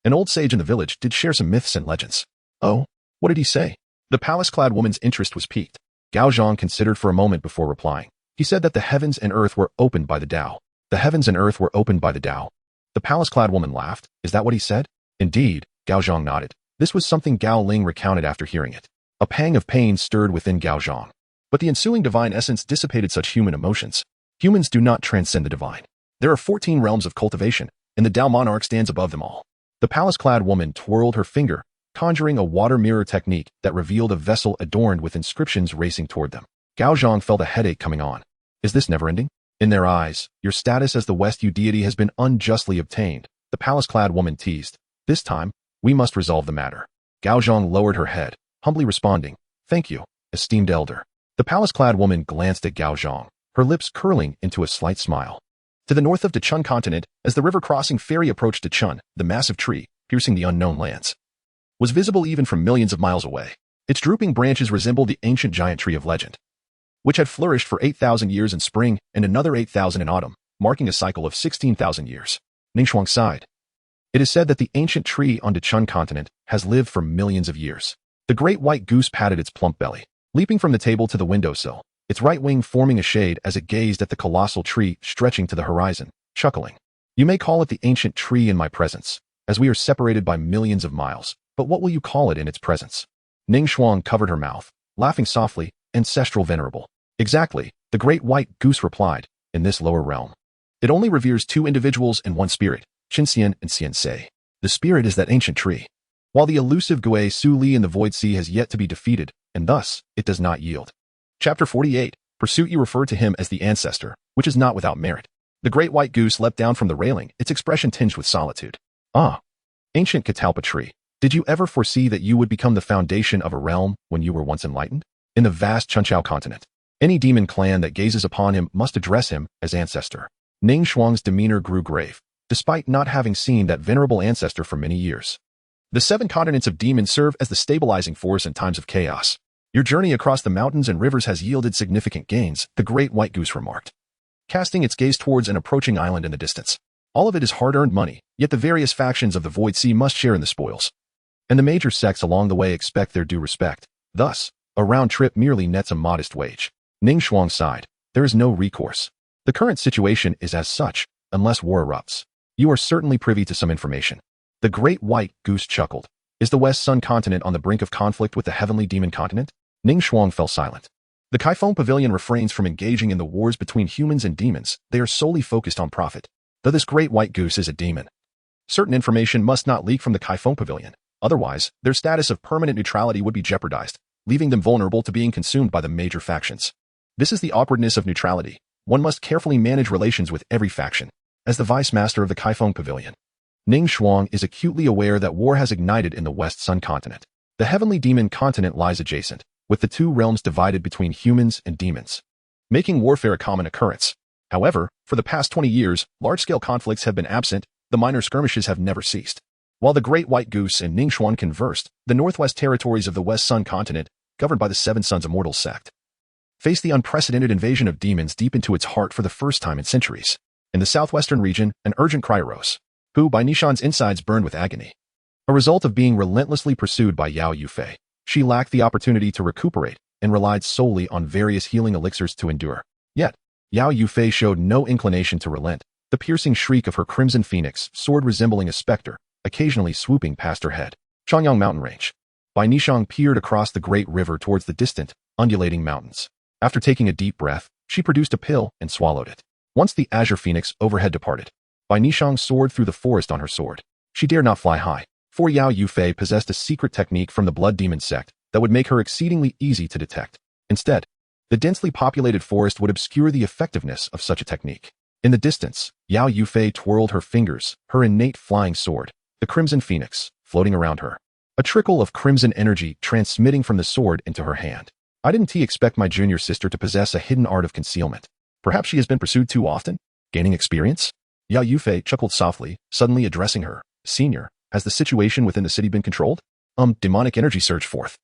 an old sage in the village did share some myths and legends. Oh, what did he say? The palace-clad woman's interest was piqued. Gao Zhang considered for a moment before replying. He said that the heavens and earth were opened by the Tao. The heavens and earth were opened by the Tao. The palace-clad woman laughed. Is that what he said? Indeed, Gao Zhang nodded. This was something Gao Ling recounted after hearing it. A pang of pain stirred within Gao Zhang. But the ensuing divine essence dissipated such human emotions. Humans do not transcend the divine. There are 14 realms of cultivation, and the Tao monarch stands above them all. The palace-clad woman twirled her finger, conjuring a water mirror technique that revealed a vessel adorned with inscriptions racing toward them. Gao Zhang felt a headache coming on. Is this never-ending? In their eyes, your status as the West Yu deity has been unjustly obtained, the palace-clad woman teased. This time, we must resolve the matter. Gao Zhang lowered her head, humbly responding, Thank you, esteemed elder. The palace-clad woman glanced at Gao Zhang, her lips curling into a slight smile. To the north of the Chun continent, as the river-crossing ferry approached Chun, the massive tree, piercing the unknown lands, was visible even from millions of miles away. Its drooping branches resembled the ancient giant tree of legend, which had flourished for 8,000 years in spring and another 8,000 in autumn, marking a cycle of 16,000 years. Ningxuang sighed. It is said that the ancient tree on the Chun continent has lived for millions of years. The great white goose patted its plump belly, leaping from the table to the windowsill, its right wing forming a shade as it gazed at the colossal tree stretching to the horizon, chuckling. You may call it the ancient tree in my presence, as we are separated by millions of miles. But what will you call it in its presence? Ning Shuang covered her mouth, laughing softly, ancestral venerable. Exactly, the great white goose replied, in this lower realm. It only reveres two individuals and one spirit, Qinxian and Xiansei. The spirit is that ancient tree. While the elusive Gui Su Li in the Void Sea has yet to be defeated, and thus, it does not yield. Chapter 48, Pursuit. You refer to him as the ancestor, which is not without merit. The great white goose leapt down from the railing, its expression tinged with solitude. Ah, ancient catalpa tree. Did you ever foresee that you would become the foundation of a realm when you were once enlightened? In the vast Chunqiao continent, any demon clan that gazes upon him must address him as ancestor. Ning Shuang's demeanor grew grave, despite not having seen that venerable ancestor for many years. The 7 continents of demons serve as the stabilizing force in times of chaos. Your journey across the mountains and rivers has yielded significant gains, the great white goose remarked, casting its gaze towards an approaching island in the distance. All of it is hard-earned money, yet the various factions of the Void Sea must share in the spoils. And the major sects along the way expect their due respect. Thus, a round trip merely nets a modest wage. Ning Shuang sighed. There is no recourse. The current situation is as such, unless war erupts. You are certainly privy to some information. The great white goose chuckled. Is the West Sun continent on the brink of conflict with the heavenly demon continent? Ning Shuang fell silent. The Kaifeng Pavilion refrains from engaging in the wars between humans and demons. They are solely focused on profit. Though this great white goose is a demon, certain information must not leak from the Kaifeng Pavilion. Otherwise, their status of permanent neutrality would be jeopardized, leaving them vulnerable to being consumed by the major factions. This is the awkwardness of neutrality. One must carefully manage relations with every faction. As the vice master of the Kaifeng Pavilion, Ning Shuang is acutely aware that war has ignited in the West Sun continent. The heavenly demon continent lies adjacent, with the 2 realms divided between humans and demons, making warfare a common occurrence. However, for the past 20 years, large-scale conflicts have been absent, the minor skirmishes have never ceased. While the Great White Goose and Ningxuan conversed, the northwest territories of the West Sun continent, governed by the Seven Sons Immortal sect, faced the unprecedented invasion of demons deep into its heart for the first time in centuries. In the southwestern region, an urgent cry arose, who by Nishan's insides burned with agony. A result of being relentlessly pursued by Yao Yufei, she lacked the opportunity to recuperate and relied solely on various healing elixirs to endure. Yet, Yao Yufei showed no inclination to relent. The piercing shriek of her crimson phoenix, sword resembling a specter, occasionally swooping past her head. Changyang Mountain Range. Bai Nishang peered across the great river towards the distant, undulating mountains. After taking a deep breath, she produced a pill and swallowed it. Once the azure phoenix overhead departed, Bai Nishang soared through the forest on her sword. She dared not fly high, for Yao Yufei possessed a secret technique from the Blood Demon sect that would make her exceedingly easy to detect. Instead, the densely populated forest would obscure the effectiveness of such a technique. In the distance, Yao Yufei twirled her fingers, her innate flying sword, the crimson phoenix, floating around her. A trickle of crimson energy transmitting from the sword into her hand. I didn't expect my junior sister to possess a hidden art of concealment. Perhaps she has been pursued too often, gaining experience? Yao Yufei chuckled softly, suddenly addressing her. Senior, has the situation within the city been controlled? Demonic energy surged forth.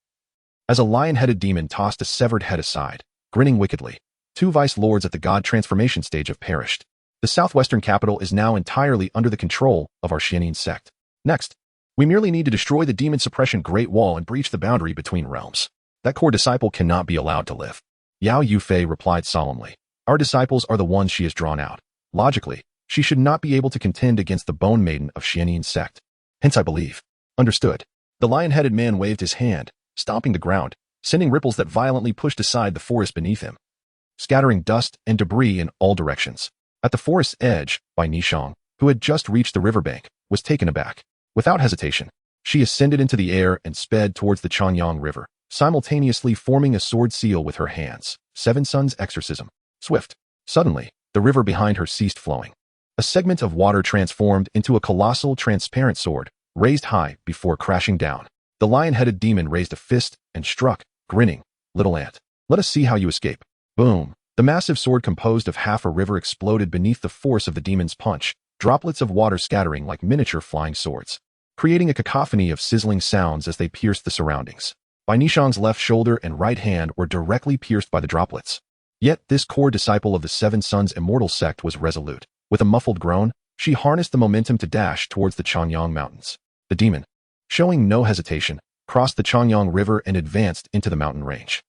As a lion-headed demon tossed a severed head aside, grinning wickedly, 2 vice lords at the god transformation stage have perished. The southwestern capital is now entirely under the control of our Xianyin sect. Next, we merely need to destroy the demon suppression Great Wall and breach the boundary between realms. That core disciple cannot be allowed to live. Yao Yufei replied solemnly. Our disciples are the ones she has drawn out. Logically, she should not be able to contend against the Bone Maiden of Xianyin sect. Hence I believe. Understood. The lion-headed man waved his hand, stomping the ground, sending ripples that violently pushed aside the forest beneath him, scattering dust and debris in all directions. At the forest's edge, Bai Nishang, who had just reached the riverbank, was taken aback. Without hesitation, she ascended into the air and sped towards the Changyang River, simultaneously forming a sword seal with her hands. Seven Sons Exorcism. Swift. Suddenly, the river behind her ceased flowing. A segment of water transformed into a colossal transparent sword, raised high before crashing down. The lion-headed demon raised a fist and struck, grinning. Little ant, let us see how you escape. Boom. The massive sword composed of half a river exploded beneath the force of the demon's punch, droplets of water scattering like miniature flying swords, creating a cacophony of sizzling sounds as they pierced the surroundings. Bai Nishang's left shoulder and right hand were directly pierced by the droplets. Yet this core disciple of the Seven Sons Immortal sect was resolute. With a muffled groan, she harnessed the momentum to dash towards the Changyang Mountains. The demon, showing no hesitation, crossed the Changyang River and advanced into the mountain range.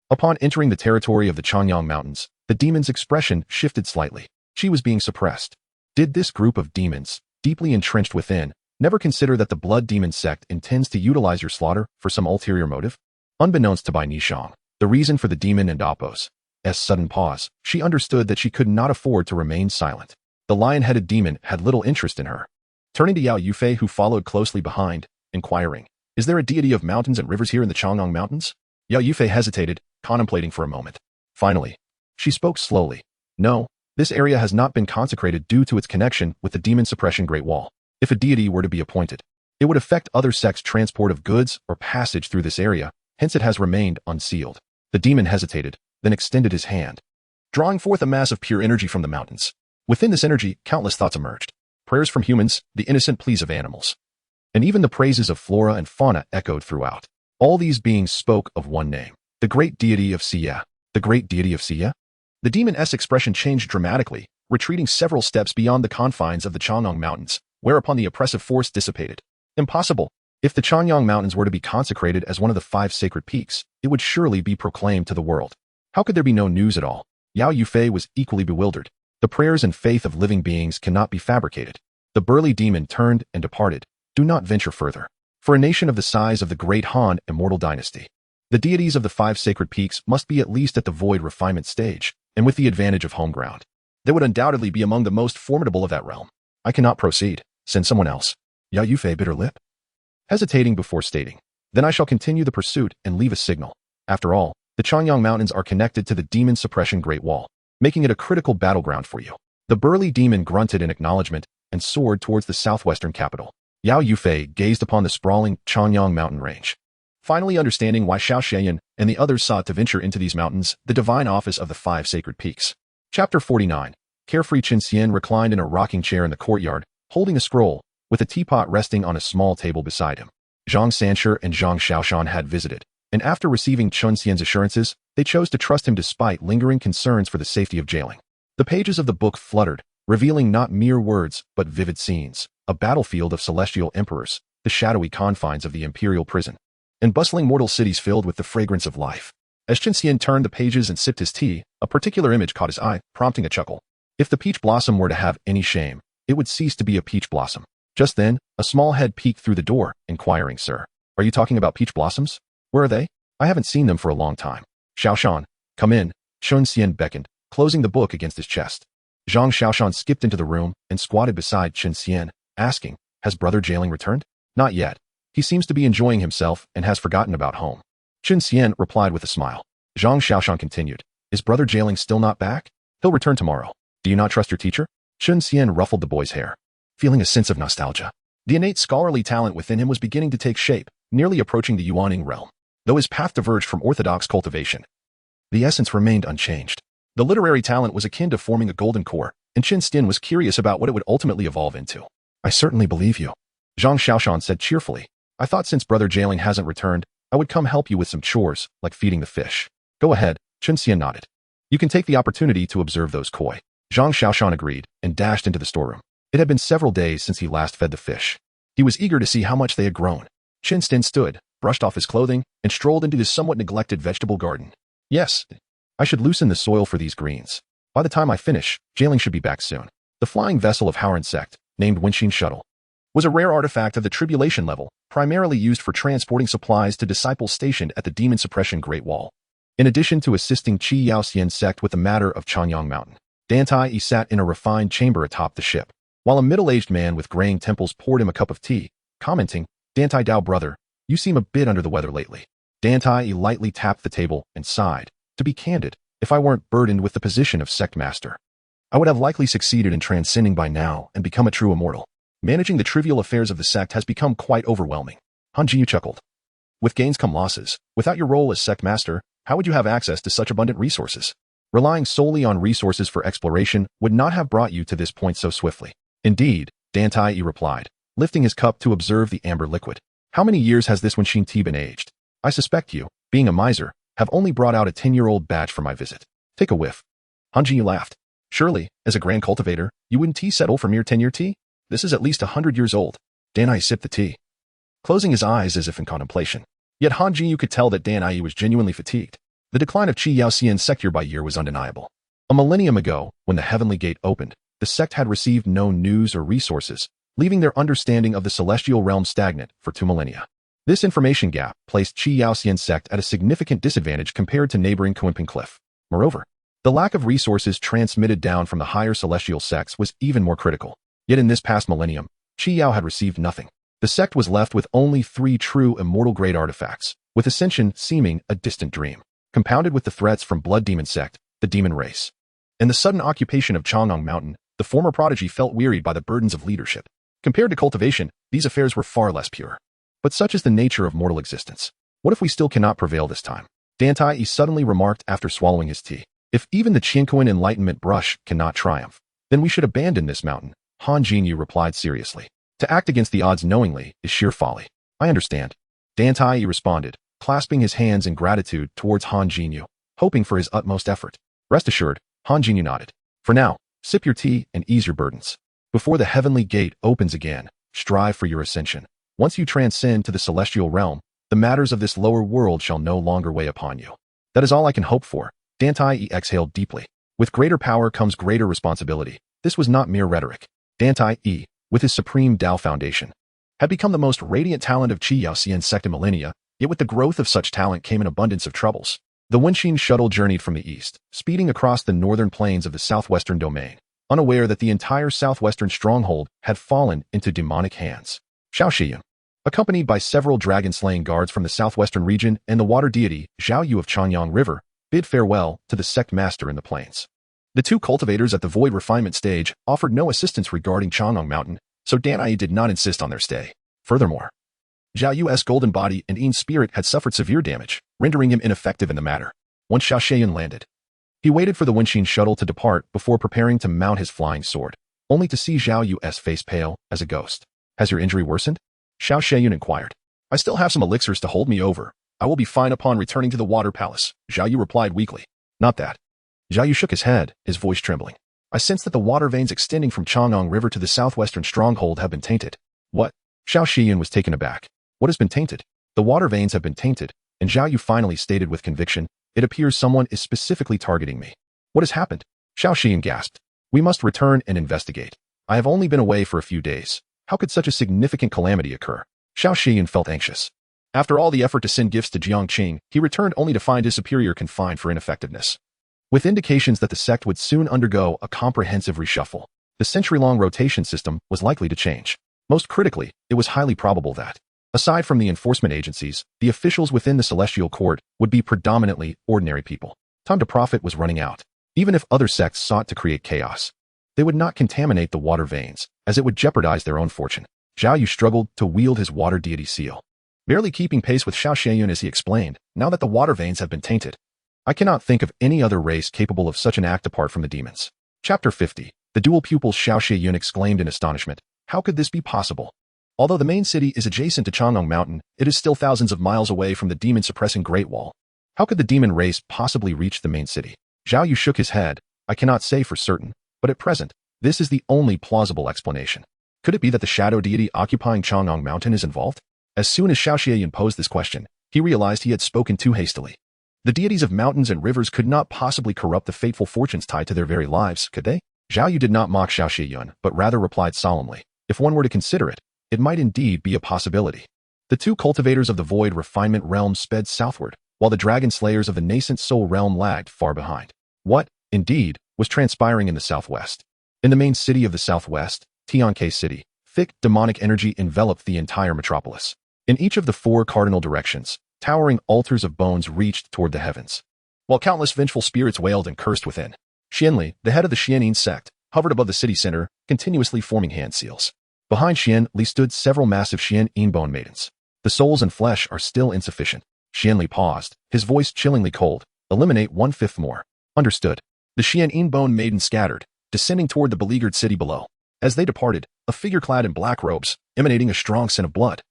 Upon entering the territory of the Changyang Mountains, the demon's expression shifted slightly. She was being suppressed. Did this group of demons, deeply entrenched within, never consider that the Blood Demon sect intends to utilize your slaughter for some ulterior motive? Unbeknownst to Bai Nishang, the reason for the demon and Appo's sudden pause, she understood that she could not afford to remain silent. The lion-headed demon had little interest in her. Turning to Yao Yufei, who followed closely behind, inquiring, is there a deity of mountains and rivers here in the Changyang Mountains? Yao Yufei hesitated, contemplating for a moment. Finally, she spoke slowly. No, this area has not been consecrated due to its connection with the demon suppression Great Wall. If a deity were to be appointed, it would affect other sects' transport of goods or passage through this area, hence it has remained unsealed. The demon hesitated, then extended his hand, drawing forth a mass of pure energy from the mountains. Within this energy, countless thoughts emerged. Prayers from humans, the innocent pleas of animals, and even the praises of flora and fauna echoed throughout. All these beings spoke of one name, the great deity of Xia. The great deity of Xia? The demon's expression changed dramatically, retreating several steps beyond the confines of the Changyang Mountains, whereupon the oppressive force dissipated. Impossible. If the Changyang Mountains were to be consecrated as one of the 5 sacred peaks, it would surely be proclaimed to the world. How could there be no news at all? Yao Yufei was equally bewildered. The prayers and faith of living beings cannot be fabricated. The burly demon turned and departed. Do not venture further. For a nation of the size of the great Han immortal dynasty, the deities of the 5 sacred peaks must be at least at the void refinement stage, and with the advantage of home ground. They would undoubtedly be among the most formidable of that realm. I cannot proceed. Send someone else. Yao Yufei bit her lip, hesitating before stating, then I shall continue the pursuit and leave a signal. After all, the Changyang Mountains are connected to the demon suppression Great Wall, making it a critical battleground for you. The burly demon grunted in acknowledgement and soared towards the southwestern capital. Yao Yufei gazed upon the sprawling Changyang mountain range. Finally understanding why Xiao Xiaoyan and the others sought to venture into these mountains, the divine office of the 5 sacred peaks. Chapter 49. Carefree Chen Xian reclined in a rocking chair in the courtyard, holding a scroll, with a teapot resting on a small table beside him. Zhang Sanshi and Zhang Xiaoshan had visited, and after receiving Chun Xian's assurances, they chose to trust him despite lingering concerns for the safety of jailing. The pages of the book fluttered, revealing not mere words, but vivid scenes, a battlefield of celestial emperors, the shadowy confines of the imperial prison, and bustling mortal cities filled with the fragrance of life. As Chun Xian turned the pages and sipped his tea, a particular image caught his eye, prompting a chuckle. If the peach blossom were to have any shame, it would cease to be a peach blossom. Just then, a small head peeked through the door, inquiring, "Sir, are you talking about peach blossoms? Where are they? I haven't seen them for a long time." "Xiaoshan, come in," Chun Xian beckoned, closing the book against his chest. Zhang Xiaoshan skipped into the room and squatted beside Chun Xian, asking, "Has Brother Jailing returned?" "Not yet. He seems to be enjoying himself and has forgotten about home." Chun Xian replied with a smile. Zhang Xiaoshan continued, "Is Brother Jailing still not back? He'll return tomorrow. Do you not trust your teacher?" Chun Xian ruffled the boy's hair, feeling a sense of nostalgia. The innate scholarly talent within him was beginning to take shape, nearly approaching the Yuaning realm. Though his path diverged from orthodox cultivation, the essence remained unchanged. The literary talent was akin to forming a golden core, and Chun Xian was curious about what it would ultimately evolve into. "I certainly believe you," Zhang Xiaoshan said cheerfully. "I thought since Brother Jailing hasn't returned, I would come help you with some chores, like feeding the fish." "Go ahead," Chun Xian nodded. "You can take the opportunity to observe those koi." Zhang Xiaoshan agreed and dashed into the storeroom. It had been several days since he last fed the fish. He was eager to see how much they had grown. Chun Xian stood, brushed off his clothing, and strolled into his somewhat neglected vegetable garden. "Yes, I should loosen the soil for these greens. By the time I finish, Jailing should be back soon." The flying vessel of Howran sect, named Wenxin Shuttle, was a rare artifact of the tribulation level, primarily used for transporting supplies to disciples stationed at the demon suppression Great Wall. In addition to assisting Qi Yaoxian sect with the matter of Chanyang Mountain, Dantai sat in a refined chamber atop the ship, while a middle-aged man with graying temples poured him a cup of tea, commenting, "Dantai Dao brother, you seem a bit under the weather lately." Dantai lightly tapped the table and sighed. "To be candid, if I weren't burdened with the position of sect master, I would have likely succeeded in transcending by now and become a true immortal. Managing the trivial affairs of the sect has become quite overwhelming." Han Jiyu chuckled. "With gains come losses. Without your role as sect master, how would you have access to such abundant resources? Relying solely on resources for exploration would not have brought you to this point so swiftly." "Indeed," Dantai replied, lifting his cup to observe the amber liquid. "How many years has this Wenxin tea been aged? I suspect you, being a miser, have only brought out a 10-year-old batch for my visit. Take a whiff." Han Jiyu laughed. "Surely, as a grand cultivator, you wouldn't tea settle for mere 10-year tea? This is at least 100 years old." Danai sipped the tea, closing his eyes as if in contemplation. Yet Han Jiyu could tell that Danai was genuinely fatigued. The decline of Qi Yaoxian's sect year by year was undeniable. A millennium ago, when the heavenly gate opened, the sect had received no news or resources, leaving their understanding of the celestial realm stagnant for 2 millennia. This information gap placed Qi Yaoxian's sect at a significant disadvantage compared to neighboring Kunping Cliff. Moreover, the lack of resources transmitted down from the higher celestial sects was even more critical. Yet in this past millennium, Qi Yao had received nothing. The sect was left with only 3 true immortal-grade artifacts, with Ascension seeming a distant dream, compounded with the threats from Blood Demon sect, the demon race, and the sudden occupation of Chang'an Mountain. The former prodigy felt wearied by the burdens of leadership. Compared to cultivation, these affairs were far less pure. But such is the nature of mortal existence. What if we still cannot prevail this time? Dantai suddenly remarked after swallowing his tea. "If even the Qiankuan enlightenment brush cannot triumph, then we should abandon this mountain," Han Jinyu replied seriously. "To act against the odds knowingly is sheer folly." "I understand," Dantai responded, clasping his hands in gratitude towards Han Jinyu, hoping for his utmost effort. "Rest assured," Han Jinyu nodded. "For now, sip your tea and ease your burdens. Before the heavenly gate opens again, strive for your ascension. Once you transcend to the celestial realm, the matters of this lower world shall no longer weigh upon you." "That is all I can hope for." Dantai exhaled deeply. With greater power comes greater responsibility. This was not mere rhetoric. Dantai, with his supreme Tao foundation, had become the most radiant talent of Qi Yaoxian's sect in millennia, yet with the growth of such talent came an abundance of troubles. The Wenxin shuttle journeyed from the east, speeding across the northern plains of the southwestern domain, unaware that the entire southwestern stronghold had fallen into demonic hands. Xiao Shiyan, accompanied by several dragon-slaying guards from the southwestern region and the water deity Zhao Yu of Chanyang River, bid farewell to the sect master in the plains. The 2 cultivators at the void refinement stage offered no assistance regarding Chang'an Mountain, so Danai did not insist on their stay. Furthermore, Zhao Yu's golden body and Yin's spirit had suffered severe damage, rendering him ineffective in the matter. Once Xiao Shiyan landed, he waited for the Wenxin shuttle to depart before preparing to mount his flying sword. only to see Zhao Yu's face pale as a ghost. Has your injury worsened? Xiao Sheyun inquired. I still have some elixirs to hold me over. I will be fine upon returning to the water palace, Zhao Yu replied weakly. Not that. Zhao Yu shook his head, his voice trembling. I sense that the water veins extending from Chang'an River to the southwestern stronghold have been tainted. What? Xiao Shiyun was taken aback. What has been tainted? The water veins have been tainted, and Zhao Yu finally stated with conviction, it appears someone is specifically targeting me. What has happened? Xiao Shiyun gasped. We must return and investigate. I have only been away for a few days. How could such a significant calamity occur? Xiao Shiyun felt anxious. After all the effort to send gifts to Jiangqing, he returned only to find his superior confined for ineffectiveness. With indications that the sect would soon undergo a comprehensive reshuffle, the century-long rotation system was likely to change. Most critically, it was highly probable that, aside from the enforcement agencies, the officials within the Celestial Court would be predominantly ordinary people. Time to profit was running out. Even if other sects sought to create chaos, they would not contaminate the water veins, as it would jeopardize their own fortune. Zhao Yu struggled to wield his water deity seal, barely keeping pace with Xiao Sheyun as he explained, now that the water veins have been tainted. I cannot think of any other race capable of such an act apart from the demons. Chapter 50. The dual pupils. Xiao Sheyun exclaimed in astonishment. How could this be possible? Although the main city is adjacent to Chang'an Mountain, it is still thousands of miles away from the demon-suppressing Great Wall. How could the demon race possibly reach the main city? Zhao Yu shook his head. I cannot say for certain, but at present, this is the only plausible explanation. Could it be that the shadow deity occupying Chang'an Mountain is involved? As soon as Xiao Sheyun posed this question, he realized he had spoken too hastily. The deities of mountains and rivers could not possibly corrupt the fateful fortunes tied to their very lives, could they? Zhao Yu did not mock Xiao Sheyun, but rather replied solemnly. If one were to consider it, it might indeed be a possibility. The two cultivators of the void refinement realm sped southward, while the dragon slayers of the nascent soul realm lagged far behind. What, indeed, was transpiring in the southwest? In the main city of the southwest, Tianke City, thick demonic energy enveloped the entire metropolis. In each of the four cardinal directions, towering altars of bones reached toward the heavens, while countless vengeful spirits wailed and cursed within. Xianli, the head of the Xianyin sect, hovered above the city center, continuously forming hand seals. Behind Xianli stood several massive Xianyin bone maidens. The souls and flesh are still insufficient. Xianli paused, his voice chillingly cold. Eliminate 1/5 more. Understood. The Xianyin bone maidens scattered, descending toward the beleaguered city below. As they departed, a figure clad in black robes, emanating a strong scent of blood,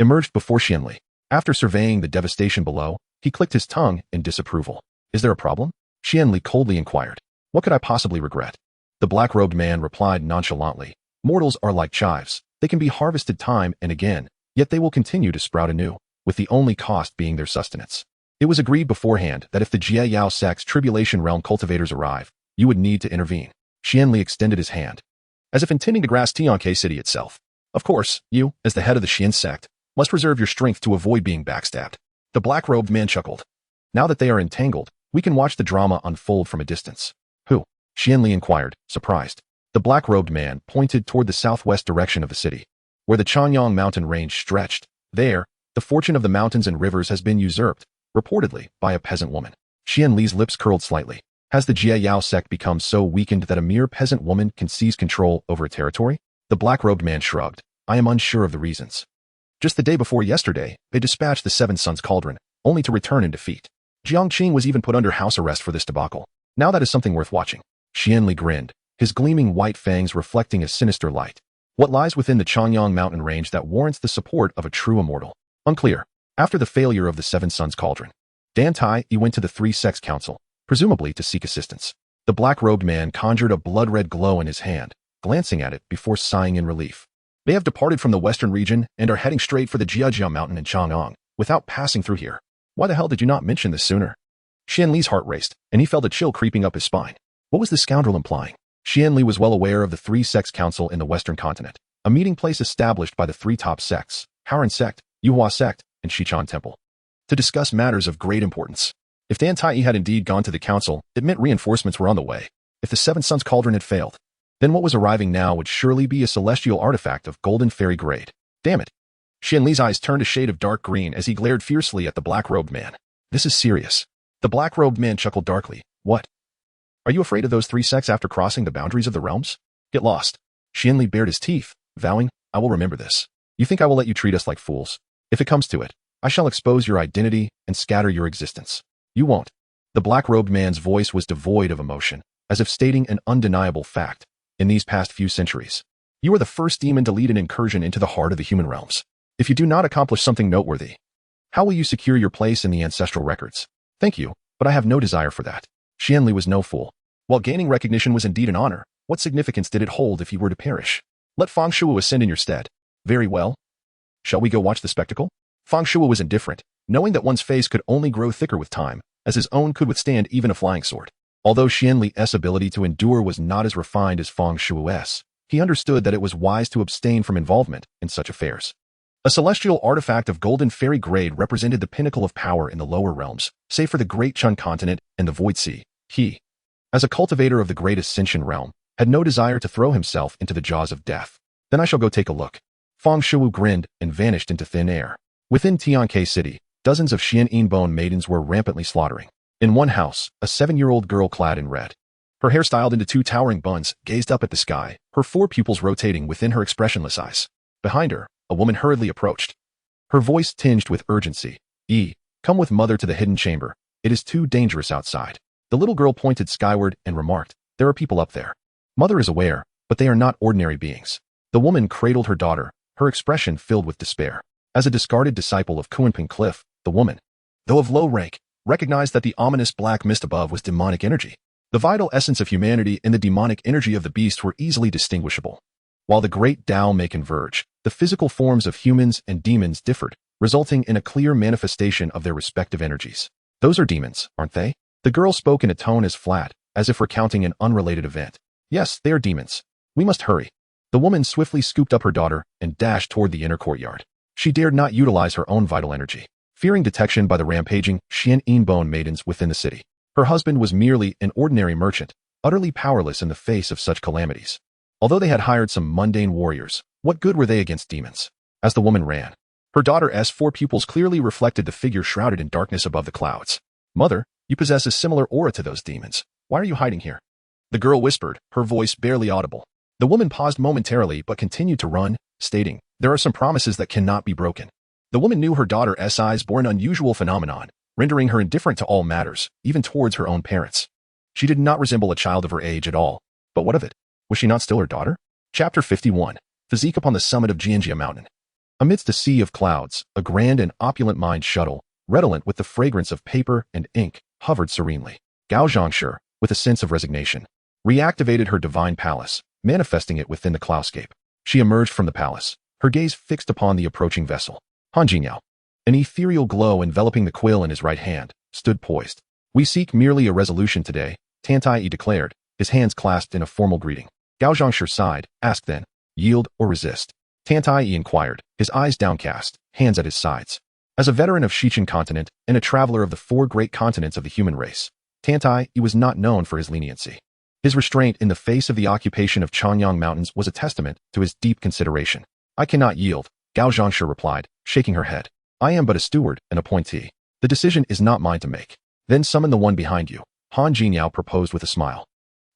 emerged before Xianli. After surveying the devastation below, he clicked his tongue in disapproval. Is there a problem? Xianli coldly inquired. What could I possibly regret? The black-robed man replied nonchalantly. Mortals are like chives. They can be harvested time and again, yet they will continue to sprout anew, with the only cost being their sustenance. It was agreed beforehand that if the Jie Yao sect's Tribulation Realm cultivators arrive, you would need to intervene. Xianli extended his hand, as if intending to grasp Tianke City itself. Of course, you, as the head of the Xian sect, must reserve your strength to avoid being backstabbed. The black-robed man chuckled. Now that they are entangled, we can watch the drama unfold from a distance. Who? Xianli inquired, surprised. The black-robed man pointed toward the southwest direction of the city, where the Changyang mountain range stretched. There, the fortune of the mountains and rivers has been usurped, reportedly, by a peasant woman. Xianli's lips curled slightly. Has the Jie Yao sect become so weakened that a mere peasant woman can seize control over a territory? The black-robed man shrugged. I am unsure of the reasons. Just the day before yesterday, they dispatched the Seven Sons Cauldron, only to return in defeat. Jiangqing was even put under house arrest for this debacle. Now that is something worth watching. Xianli grinned, his gleaming white fangs reflecting a sinister light. What lies within the Changyang mountain range that warrants the support of a true immortal? Unclear. After the failure of the Seven Sons Cauldron, Dan Tai went to the Three Sects Council, presumably to seek assistance. The black-robed man conjured a blood-red glow in his hand, glancing at it before sighing in relief. They have departed from the western region and are heading straight for the Jiajia mountain in Chang'an, without passing through here. Why the hell did you not mention this sooner? Xianli's heart raced, and he felt a chill creeping up his spine. What was the scoundrel implying? Xianli was well aware of the Three Sects Council in the western continent, a meeting place established by the three top sects, Haoran sect, Yuhua sect, and Shichan temple, to discuss matters of great importance. If Dan Tai had indeed gone to the council, it meant reinforcements were on the way. If the Seven Sons Cauldron had failed, then what was arriving now would surely be a celestial artifact of golden fairy grade. Damn it. Xianli's eyes turned a shade of dark green as he glared fiercely at the black-robed man. This is serious. The black-robed man chuckled darkly. What? Are you afraid of those three sects after crossing the boundaries of the realms? Get lost. Xianli bared his teeth, vowing, I will remember this. You think I will let you treat us like fools? If it comes to it, I shall expose your identity and scatter your existence. You won't. The black-robed man's voice was devoid of emotion, as if stating an undeniable fact. in these past few centuries. You are the first demon to lead an incursion into the heart of the human realms. If you do not accomplish something noteworthy, how will you secure your place in the ancestral records? Thank you, but I have no desire for that. Xianli was no fool. While gaining recognition was indeed an honor, what significance did it hold if he were to perish? Let Fang Shuo ascend in your stead. Very well. Shall we go watch the spectacle? Fang Shuo was indifferent, knowing that one's face could only grow thicker with time, as his own could withstand even a flying sword. Although Xianli's ability to endure was not as refined as Fang Shuo's, he understood that it was wise to abstain from involvement in such affairs. A celestial artifact of golden fairy grade represented the pinnacle of power in the lower realms, save for the Great Chun continent and the Void Sea. He, as a cultivator of the Great Ascension realm, had no desire to throw himself into the jaws of death. Then I shall go take a look. Fang Shuo grinned and vanished into thin air. Within Tianke City, dozens of Xian Bone maidens were rampantly slaughtering. In one house, a 7-year-old girl clad in red, her hair styled into 2 towering buns, gazed up at the sky, her 4 pupils rotating within her expressionless eyes. Behind her, a woman hurriedly approached, her voice tinged with urgency. Come with mother to the hidden chamber. It is too dangerous outside. The little girl pointed skyward and remarked, there are people up there. Mother is aware, but they are not ordinary beings. The woman cradled her daughter, her expression filled with despair. As a discarded disciple of Kunping Cliff, the woman, though of low rank, recognized that the ominous black mist above was demonic energy. The vital essence of humanity and the demonic energy of the beast were easily distinguishable. While the great Tao may converge, the physical forms of humans and demons differed, resulting in a clear manifestation of their respective energies. Those are demons, aren't they? The girl spoke in a tone as flat, as if recounting an unrelated event. Yes, they are demons. We must hurry. The woman swiftly scooped up her daughter and dashed toward the inner courtyard. She dared not utilize her own vital energy, fearing detection by the rampaging Xian Bone maidens within the city. Her husband was merely an ordinary merchant, utterly powerless in the face of such calamities. Although they had hired some mundane warriors, what good were they against demons? As the woman ran, her daughter's 4 pupils clearly reflected the figure shrouded in darkness above the clouds. Mother, you possess a similar aura to those demons. Why are you hiding here? The girl whispered, her voice barely audible. The woman paused momentarily but continued to run, stating, there are some promises that cannot be broken. The woman knew her daughter's eyes bore an unusual phenomenon, rendering her indifferent to all matters, even towards her own parents. She did not resemble a child of her age at all. But what of it? Was she not still her daughter? Chapter 51. Physique upon the summit of Jianjia Mountain. Amidst a sea of clouds, a grand and opulent mined shuttle, redolent with the fragrance of paper and ink, hovered serenely. Gao Zhangshi, with a sense of resignation, reactivated her divine palace, manifesting it within the cloudscape. She emerged from the palace, her gaze fixed upon the approaching vessel. Han Jingyao, an ethereal glow enveloping the quill in his right hand, stood poised. We seek merely a resolution today, Tantai declared, his hands clasped in a formal greeting. Gao Zhangshi sighed, asked then, yield or resist? Tantai inquired, his eyes downcast, hands at his sides. As a veteran of Xichen continent and a traveler of the 4 great continents of the human race, Tantai was not known for his leniency. His restraint in the face of the occupation of Chanyang Mountains was a testament to his deep consideration. I cannot yield, Gao Zhangshi replied, shaking her head. I am but a steward, an appointee. The decision is not mine to make. Then summon the one behind you, Han Jingyao proposed with a smile.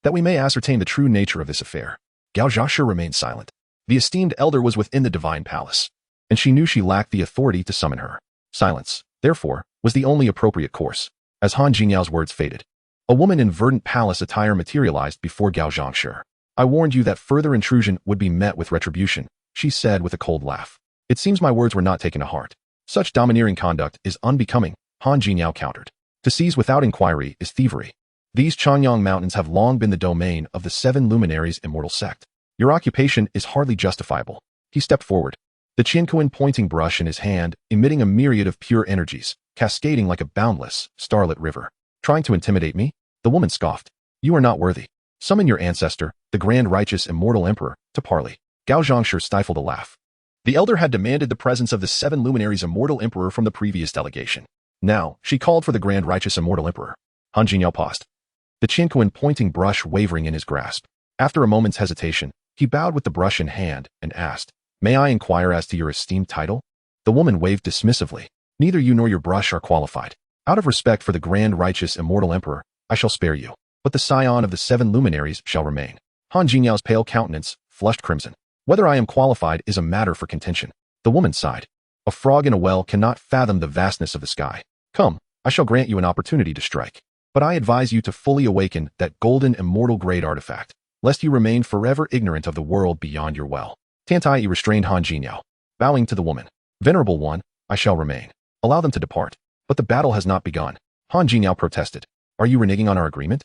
That we may ascertain the true nature of this affair. Gao Zhangshi remained silent. The esteemed elder was within the divine palace, and she knew she lacked the authority to summon her. Silence, therefore, was the only appropriate course. As Han Jingyao's words faded, a woman in verdant palace attire materialized before Gao Zhangshi. I warned you that further intrusion would be met with retribution, she said with a cold laugh. It seems my words were not taken to heart. Such domineering conduct is unbecoming, Han Jingyao countered. To seize without inquiry is thievery. These Chanyang Mountains have long been the domain of the 7 luminaries' immortal sect. Your occupation is hardly justifiable. He stepped forward, the Qiankuan pointing brush in his hand, emitting a myriad of pure energies, cascading like a boundless, starlit river. Trying to intimidate me? The woman scoffed. You are not worthy. Summon your ancestor, the grand righteous immortal emperor, to parley. Gao Zhangshi stifled a laugh. The elder had demanded the presence of the 7 luminaries immortal emperor from the previous delegation. Now, she called for the grand righteous immortal emperor. Han Jingyao paused, the Qiankuan pointing brush wavering in his grasp. After a moment's hesitation, he bowed with the brush in hand and asked, may I inquire as to your esteemed title? The woman waved dismissively. Neither you nor your brush are qualified. Out of respect for the grand righteous immortal emperor, I shall spare you. But the scion of the 7 luminaries shall remain. Han Jingyao's pale countenance flushed crimson. Whether I am qualified is a matter for contention. The woman sighed. A frog in a well cannot fathom the vastness of the sky. Come, I shall grant you an opportunity to strike. But I advise you to fully awaken that golden immortal grade artifact. lest you remain forever ignorant of the world beyond your well. Tiantai restrained Han Jinyao, bowing to the woman. Venerable one, I shall remain. Allow them to depart. But the battle has not begun. Han Jinyao protested. Are you reneging on our agreement?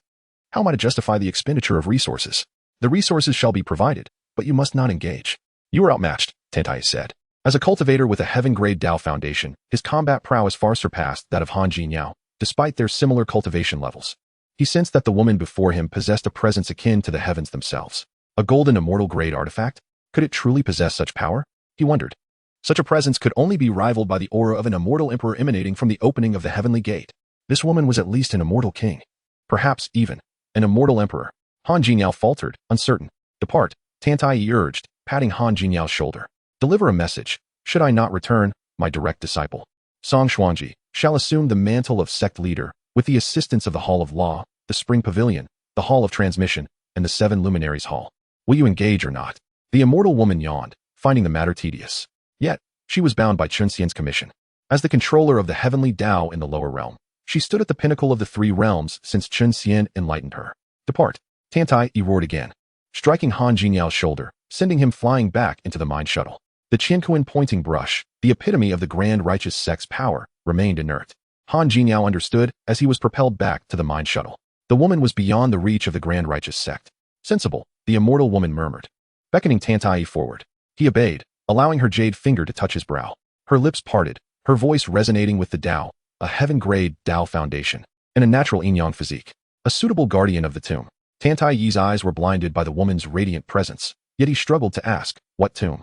How am I to justify the expenditure of resources? The resources shall be provided, but you must not engage. You are outmatched, Tiantai said. As a cultivator with a heaven-grade Dao foundation, his combat prowess far surpassed that of Han Jinyao, despite their similar cultivation levels. He sensed that the woman before him possessed a presence akin to the heavens themselves. A golden immortal-grade artifact? Could it truly possess such power? He wondered. Such a presence could only be rivaled by the aura of an immortal emperor emanating from the opening of the heavenly gate. This woman was at least an immortal king. Perhaps even an immortal emperor. Han Jinyao faltered, uncertain. Depart, Tiantai urged, patting Han Jinyao's shoulder. Deliver a message. Should I not return, my direct disciple, Song Xuanji, shall assume the mantle of sect leader, with the assistance of the Hall of Law, the Spring Pavilion, the Hall of Transmission, and the Seven Luminaries Hall. Will you engage or not? The immortal woman yawned, finding the matter tedious. Yet, she was bound by Chun Xian's commission. As the controller of the heavenly Dao in the lower realm, she stood at the pinnacle of the three realms since Chun Xian enlightened her. Depart. Tiantai roared again, striking Han Jinyao's shoulder, sending him flying back into the mine shuttle. The Qianquan pointing brush, the epitome of the grand righteous sect's power, remained inert. Han Jinyao understood as he was propelled back to the mine shuttle. The woman was beyond the reach of the grand righteous sect. Sensible, the immortal woman murmured, beckoning Tiantai forward. He obeyed, allowing her jade finger to touch his brow. Her lips parted, her voice resonating with the Dao, a heaven-grade Dao foundation, and a natural yin-yang physique. A suitable guardian of the tomb. Tiantai's eyes were blinded by the woman's radiant presence, yet he struggled to ask, what tomb?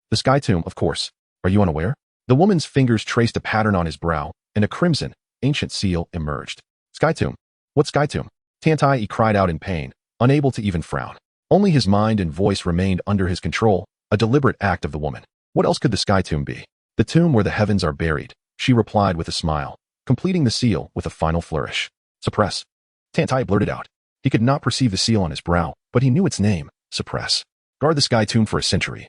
The Sky Tomb, of course. Are you unaware? The woman's fingers traced a pattern on his brow, and a crimson, ancient seal emerged. Sky Tomb? What Sky Tomb? Tiantai cried out in pain, unable to even frown. Only his mind and voice remained under his control, a deliberate act of the woman. What else could the Sky Tomb be? The tomb where the heavens are buried, she replied with a smile, completing the seal with a final flourish. Suppress. Tiantai blurted out. He could not perceive the seal on his brow, but he knew its name, Suppress. Guard the Sky Tomb for a century,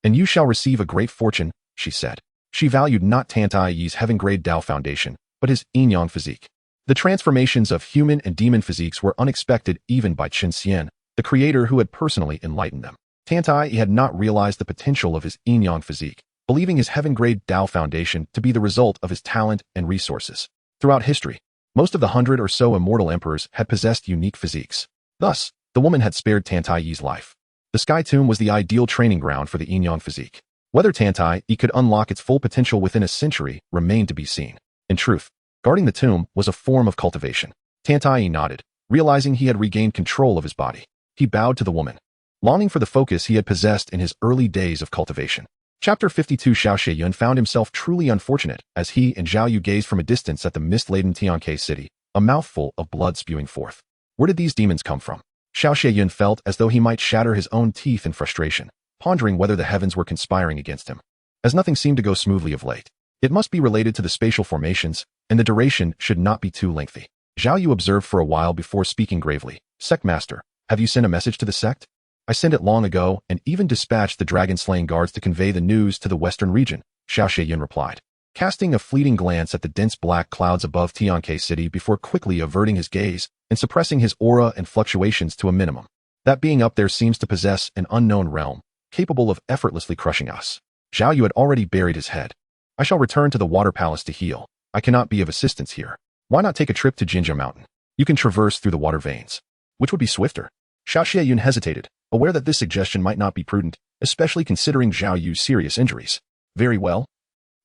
and you shall receive a great fortune, she said. She valued not Tiantai's heaven-grade Dao foundation, but his yin-yang physique. The transformations of human and demon physiques were unexpected even by Chun Xian, the creator who had personally enlightened them. Tiantai had not realized the potential of his yin-yang physique, believing his heaven-grade Dao foundation to be the result of his talent and resources. Throughout history, most of the 100 or so immortal emperors had possessed unique physiques. Thus, the woman had spared Tiantai's life. The Sky Tomb was the ideal training ground for the yin-yang physique. Whether Tiantai could unlock its full potential within a century remained to be seen. In truth, guarding the tomb was a form of cultivation. Tiantai nodded, realizing he had regained control of his body. He bowed to the woman, longing for the focus he had possessed in his early days of cultivation. Chapter 52. Xiao Shiyun found himself truly unfortunate as he and Zhao Yu gazed from a distance at the mist-laden Tiankai city, a mouthful of blood spewing forth. Where did these demons come from? Xiao Shiyun felt as though he might shatter his own teeth in frustration, pondering whether the heavens were conspiring against him. As nothing seemed to go smoothly of late. It must be related to the spatial formations, and the duration should not be too lengthy. Zhao Yu observed for a while before speaking gravely. Sect Master, have you sent a message to the sect? I sent it long ago and even dispatched the dragon-slaying guards to convey the news to the western region, Xiao Shiyun replied, casting a fleeting glance at the dense black clouds above Tiankai City before quickly averting his gaze and suppressing his aura and fluctuations to a minimum. That being up there seems to possess an unknown realm, capable of effortlessly crushing us. Zhao Yu had already buried his head. I shall return to the Water Palace to heal. I cannot be of assistance here. Why not take a trip to Jinjia Mountain? You can traverse through the water veins. Which would be swifter? Xiao Shiyun hesitated, aware that this suggestion might not be prudent, especially considering Zhao Yu's serious injuries. Very well.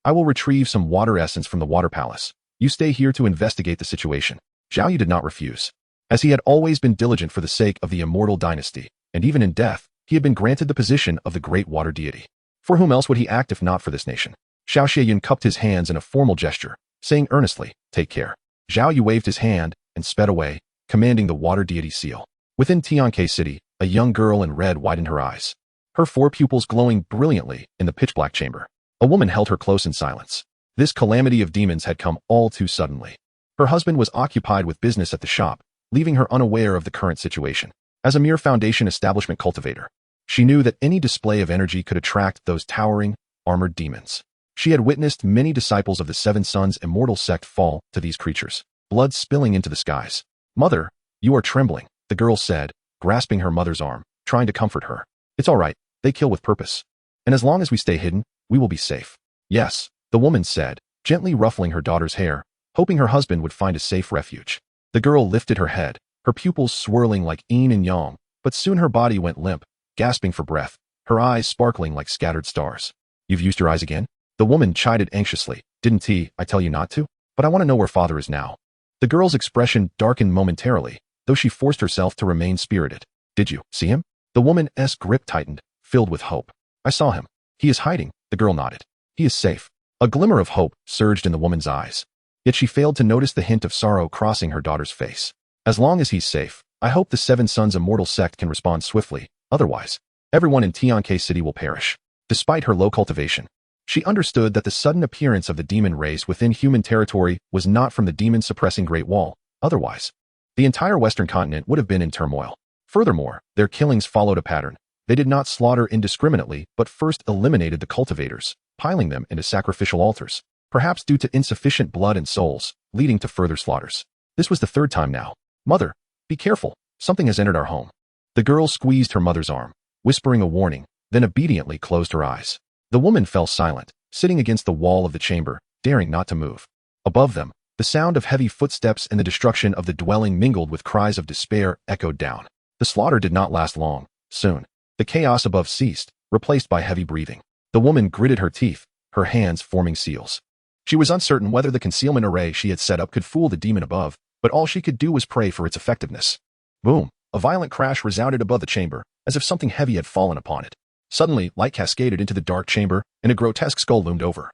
I will retrieve some water essence from the Water Palace. You stay here to investigate the situation. Zhao Yu did not refuse, as he had always been diligent for the sake of the immortal dynasty, and even in death, he had been granted the position of the great water deity. For whom else would he act if not for this nation? Xiao Shiyun cupped his hands in a formal gesture, saying earnestly, take care. Zhao Yu waved his hand and sped away, commanding the water deity seal. Within Tiankai City, a young girl in red widened her eyes, her 4 pupils glowing brilliantly in the pitch-black chamber. A woman held her close in silence. This calamity of demons had come all too suddenly. Her husband was occupied with business at the shop, leaving her unaware of the current situation. As a mere foundation establishment cultivator, she knew that any display of energy could attract those towering, armored demons. She had witnessed many disciples of the Seven Sons immortal sect fall to these creatures, blood spilling into the skies. Mother, you are trembling, the girl said, grasping her mother's arm, trying to comfort her. It's all right, they kill with purpose. And as long as we stay hidden, we will be safe. Yes, the woman said, gently ruffling her daughter's hair, hoping her husband would find a safe refuge. The girl lifted her head, her pupils swirling like yin and yang, but soon her body went limp, gasping for breath, her eyes sparkling like scattered stars. You've used your eyes again? The woman chided anxiously. Didn't I tell you not to? But I want to know where father is now. The girl's expression darkened momentarily, though she forced herself to remain spirited. Did you see him? The woman's grip tightened, filled with hope. I saw him. He is hiding, the girl nodded. He is safe. A glimmer of hope surged in the woman's eyes. Yet she failed to notice the hint of sorrow crossing her daughter's face. As long as he's safe, I hope the Seven Sons immortal sect can respond swiftly. Otherwise, everyone in Tianke City will perish. Despite her low cultivation, she understood that the sudden appearance of the demon race within human territory was not from the demon-suppressing Great Wall. Otherwise, the entire Western continent would have been in turmoil. Furthermore, their killings followed a pattern. They did not slaughter indiscriminately, but first eliminated the cultivators, piling them into sacrificial altars, perhaps due to insufficient blood and souls, leading to further slaughters. This was the third time now. Mother, be careful, something has entered our home. The girl squeezed her mother's arm, whispering a warning, then obediently closed her eyes. The woman fell silent, sitting against the wall of the chamber, daring not to move. Above them, the sound of heavy footsteps and the destruction of the dwelling mingled with cries of despair echoed down. The slaughter did not last long. Soon, the chaos above ceased, replaced by heavy breathing. The woman gritted her teeth, her hands forming seals. She was uncertain whether the concealment array she had set up could fool the demon above, but all she could do was pray for its effectiveness. Boom! A violent crash resounded above the chamber, as if something heavy had fallen upon it. Suddenly, light cascaded into the dark chamber, and a grotesque skull loomed over.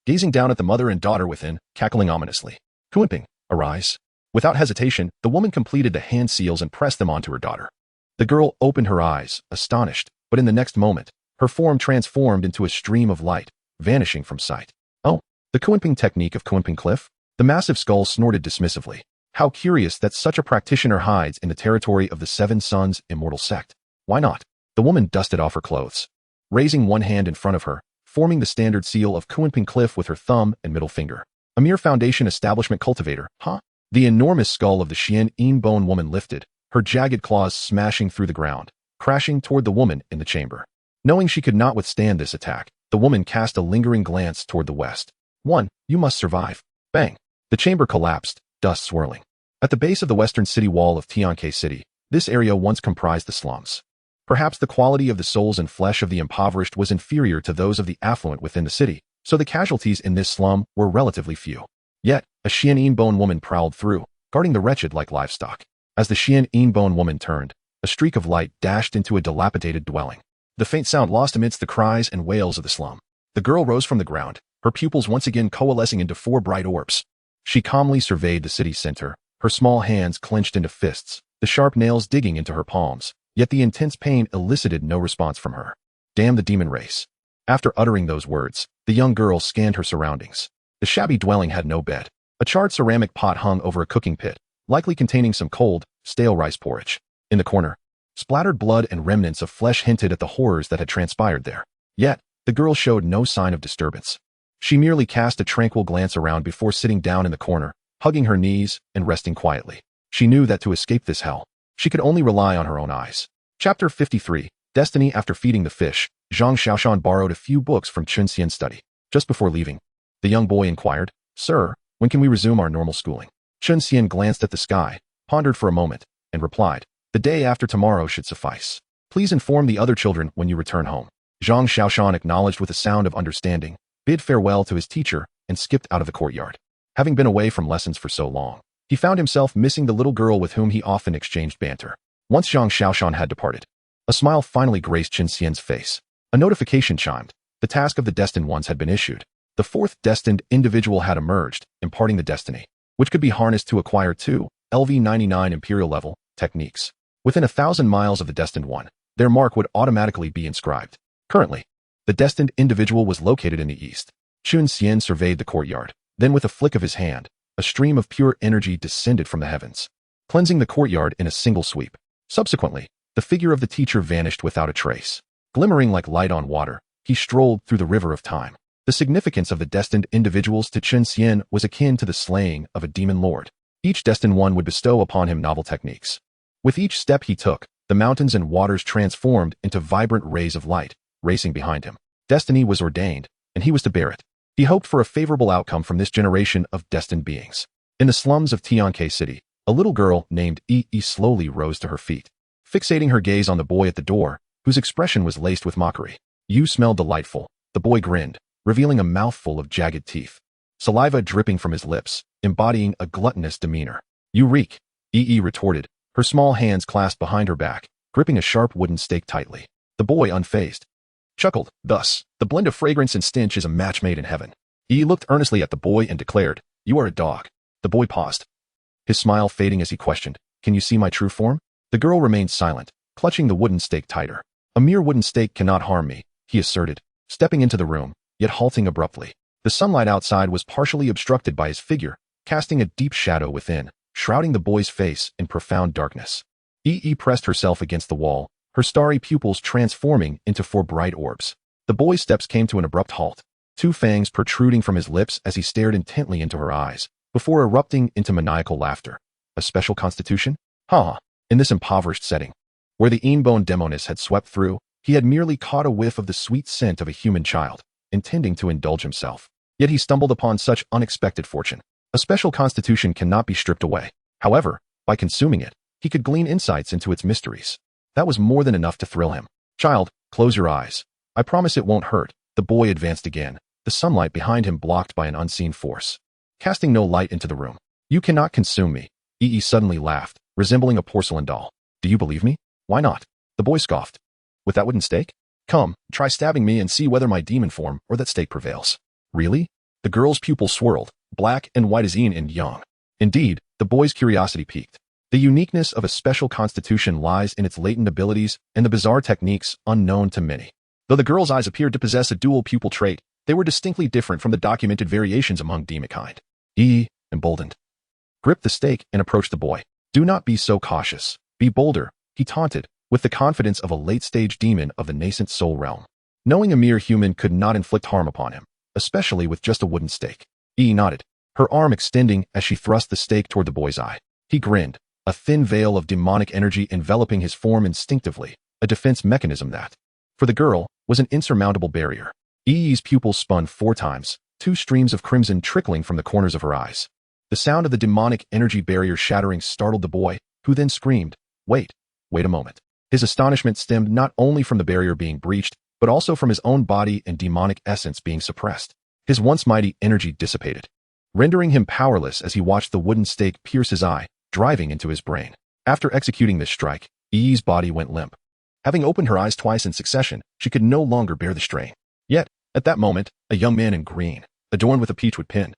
Gazing down at the mother and daughter within, cackling ominously. Kuenping, arise. Without hesitation, the woman completed the hand seals and pressed them onto her daughter. The girl opened her eyes, astonished, but in the next moment, her form transformed into a stream of light, vanishing from sight. Oh, the Kuenping technique of Kuenping Cliff? The massive skull snorted dismissively. How curious that such a practitioner hides in the territory of the Seven Sons immortal sect. Why not? The woman dusted off her clothes, raising one hand in front of her, forming the standard seal of Kuenping Cliff with her thumb and middle finger. A mere foundation establishment cultivator, huh? The enormous skull of the Xian Yin Bone woman lifted, her jagged claws smashing through the ground, crashing toward the woman in the chamber. Knowing she could not withstand this attack, the woman cast a lingering glance toward the west. You must survive. Bang! The chamber collapsed, dust swirling. At the base of the western city wall of Tianke City, this area once comprised the slums. Perhaps the quality of the souls and flesh of the impoverished was inferior to those of the affluent within the city, so the casualties in this slum were relatively few. Yet, a Xian Yin Bone woman prowled through, guarding the wretched like livestock. As the Xian Yin Bone woman turned, a streak of light dashed into a dilapidated dwelling. The faint sound lost amidst the cries and wails of the slum. The girl rose from the ground, her pupils once again coalescing into 4 bright orbs. She calmly surveyed the city's center, her small hands clenched into fists, the sharp nails digging into her palms, yet the intense pain elicited no response from her. Damn the demon race. After uttering those words, the young girl scanned her surroundings. The shabby dwelling had no bed. A charred ceramic pot hung over a cooking pit, likely containing some cold, stale rice porridge. In the corner, splattered blood and remnants of flesh hinted at the horrors that had transpired there. Yet, the girl showed no sign of disturbance. She merely cast a tranquil glance around before sitting down in the corner, hugging her knees and resting quietly. She knew that to escape this hell, she could only rely on her own eyes. Chapter 53, Destiny. After feeding the fish, Zhang Xiaoshan borrowed a few books from Chun Xian's study. Just before leaving, the young boy inquired, Sir, when can we resume our normal schooling? Chun Xian glanced at the sky, pondered for a moment, and replied, The day after tomorrow should suffice. Please inform the other children when you return home. Zhang Xiaoshan acknowledged with a sound of understanding, bid farewell to his teacher, and skipped out of the courtyard. Having been away from lessons for so long, he found himself missing the little girl with whom he often exchanged banter. Once Zhang Xiaoshan had departed, a smile finally graced Chun Xian's face. A notification chimed. The task of the destined ones had been issued. The 4th destined individual had emerged, imparting the destiny, which could be harnessed to acquire 2 LV-99 imperial level techniques. Within 1,000 miles of the destined one, their mark would automatically be inscribed. Currently, the destined individual was located in the east. Chun Xian surveyed the courtyard. Then with a flick of his hand, a stream of pure energy descended from the heavens, cleansing the courtyard in a single sweep. Subsequently, the figure of the teacher vanished without a trace. Glimmering like light on water, he strolled through the river of time. The significance of the destined individuals to Chun Xian was akin to the slaying of a demon lord. Each destined one would bestow upon him novel techniques. With each step he took, The mountains and waters transformed into vibrant rays of light, racing behind him. Destiny was ordained, and he was to bear it. He hoped for a favorable outcome from this generation of destined beings. In the slums of Tianke City, a little girl named Yi slowly rose to her feet, fixating her gaze on the boy at the door, whose expression was laced with mockery. "You smell delightful," the boy grinned, revealing a mouthful of jagged teeth, saliva dripping from his lips, embodying a gluttonous demeanor. "You reek," Yi retorted, her small hands clasped behind her back, gripping a sharp wooden stake tightly. The boy, unfazed, chuckled. "Thus, the blend of fragrance and stench is a match made in heaven." Yi looked earnestly at the boy and declared, "You are a dog." The boy paused, his smile fading as he questioned, "Can you see my true form?" The girl remained silent, clutching the wooden stake tighter. "A mere wooden stake cannot harm me," he asserted, stepping into the room, yet halting abruptly. The sunlight outside was partially obstructed by his figure, casting a deep shadow within, shrouding the boy's face in profound darkness. Yi pressed herself against the wall, her starry pupils transforming into four bright orbs. The boy's steps came to an abrupt halt, two fangs protruding from his lips as he stared intently into her eyes, before erupting into maniacal laughter. A special constitution? Ha! In this impoverished setting, where the inbone demoness had swept through, he had merely caught a whiff of the sweet scent of a human child, intending to indulge himself. Yet he stumbled upon such unexpected fortune. A special constitution cannot be stripped away. However, by consuming it, he could glean insights into its mysteries. That was more than enough to thrill him. "Child, close your eyes. I promise it won't hurt." The boy advanced again, the sunlight behind him blocked by an unseen force, casting no light into the room. "You cannot consume me." Yi suddenly laughed, resembling a porcelain doll. "Do you believe me?" "Why not?" The boy scoffed. "With that wooden stake? Come, try stabbing me and see whether my demon form or that stake prevails." "Really?" The girl's pupils swirled, black and white as yin and yang. Indeed, the boy's curiosity piqued. The uniqueness of a special constitution lies in its latent abilities and the bizarre techniques unknown to many. Though the girl's eyes appeared to possess a dual pupil trait, they were distinctly different from the documented variations among demonkind. Yi, emboldened, gripped the stake and approached the boy. "Do not be so cautious. Be bolder," he taunted, with the confidence of a late-stage demon of the nascent soul realm. Knowing a mere human could not inflict harm upon him, especially with just a wooden stake. Yi nodded, her arm extending as she thrust the stake toward the boy's eye. He grinned, a thin veil of demonic energy enveloping his form instinctively, a defense mechanism that, for the girl, was an insurmountable barrier. Yi's pupils spun 4 times, 2 streams of crimson trickling from the corners of her eyes. The sound of the demonic energy barrier shattering startled the boy, who then screamed, wait a moment." His astonishment stemmed not only from the barrier being breached, but also from his own body and demonic essence being suppressed. His once mighty energy dissipated, rendering him powerless as he watched the wooden stake pierce his eye, driving into his brain. After executing this strike, Yi's body went limp. Having opened her eyes twice in succession, she could no longer bear the strain. Yet, at that moment, a young man in green, adorned with a peachwood pin,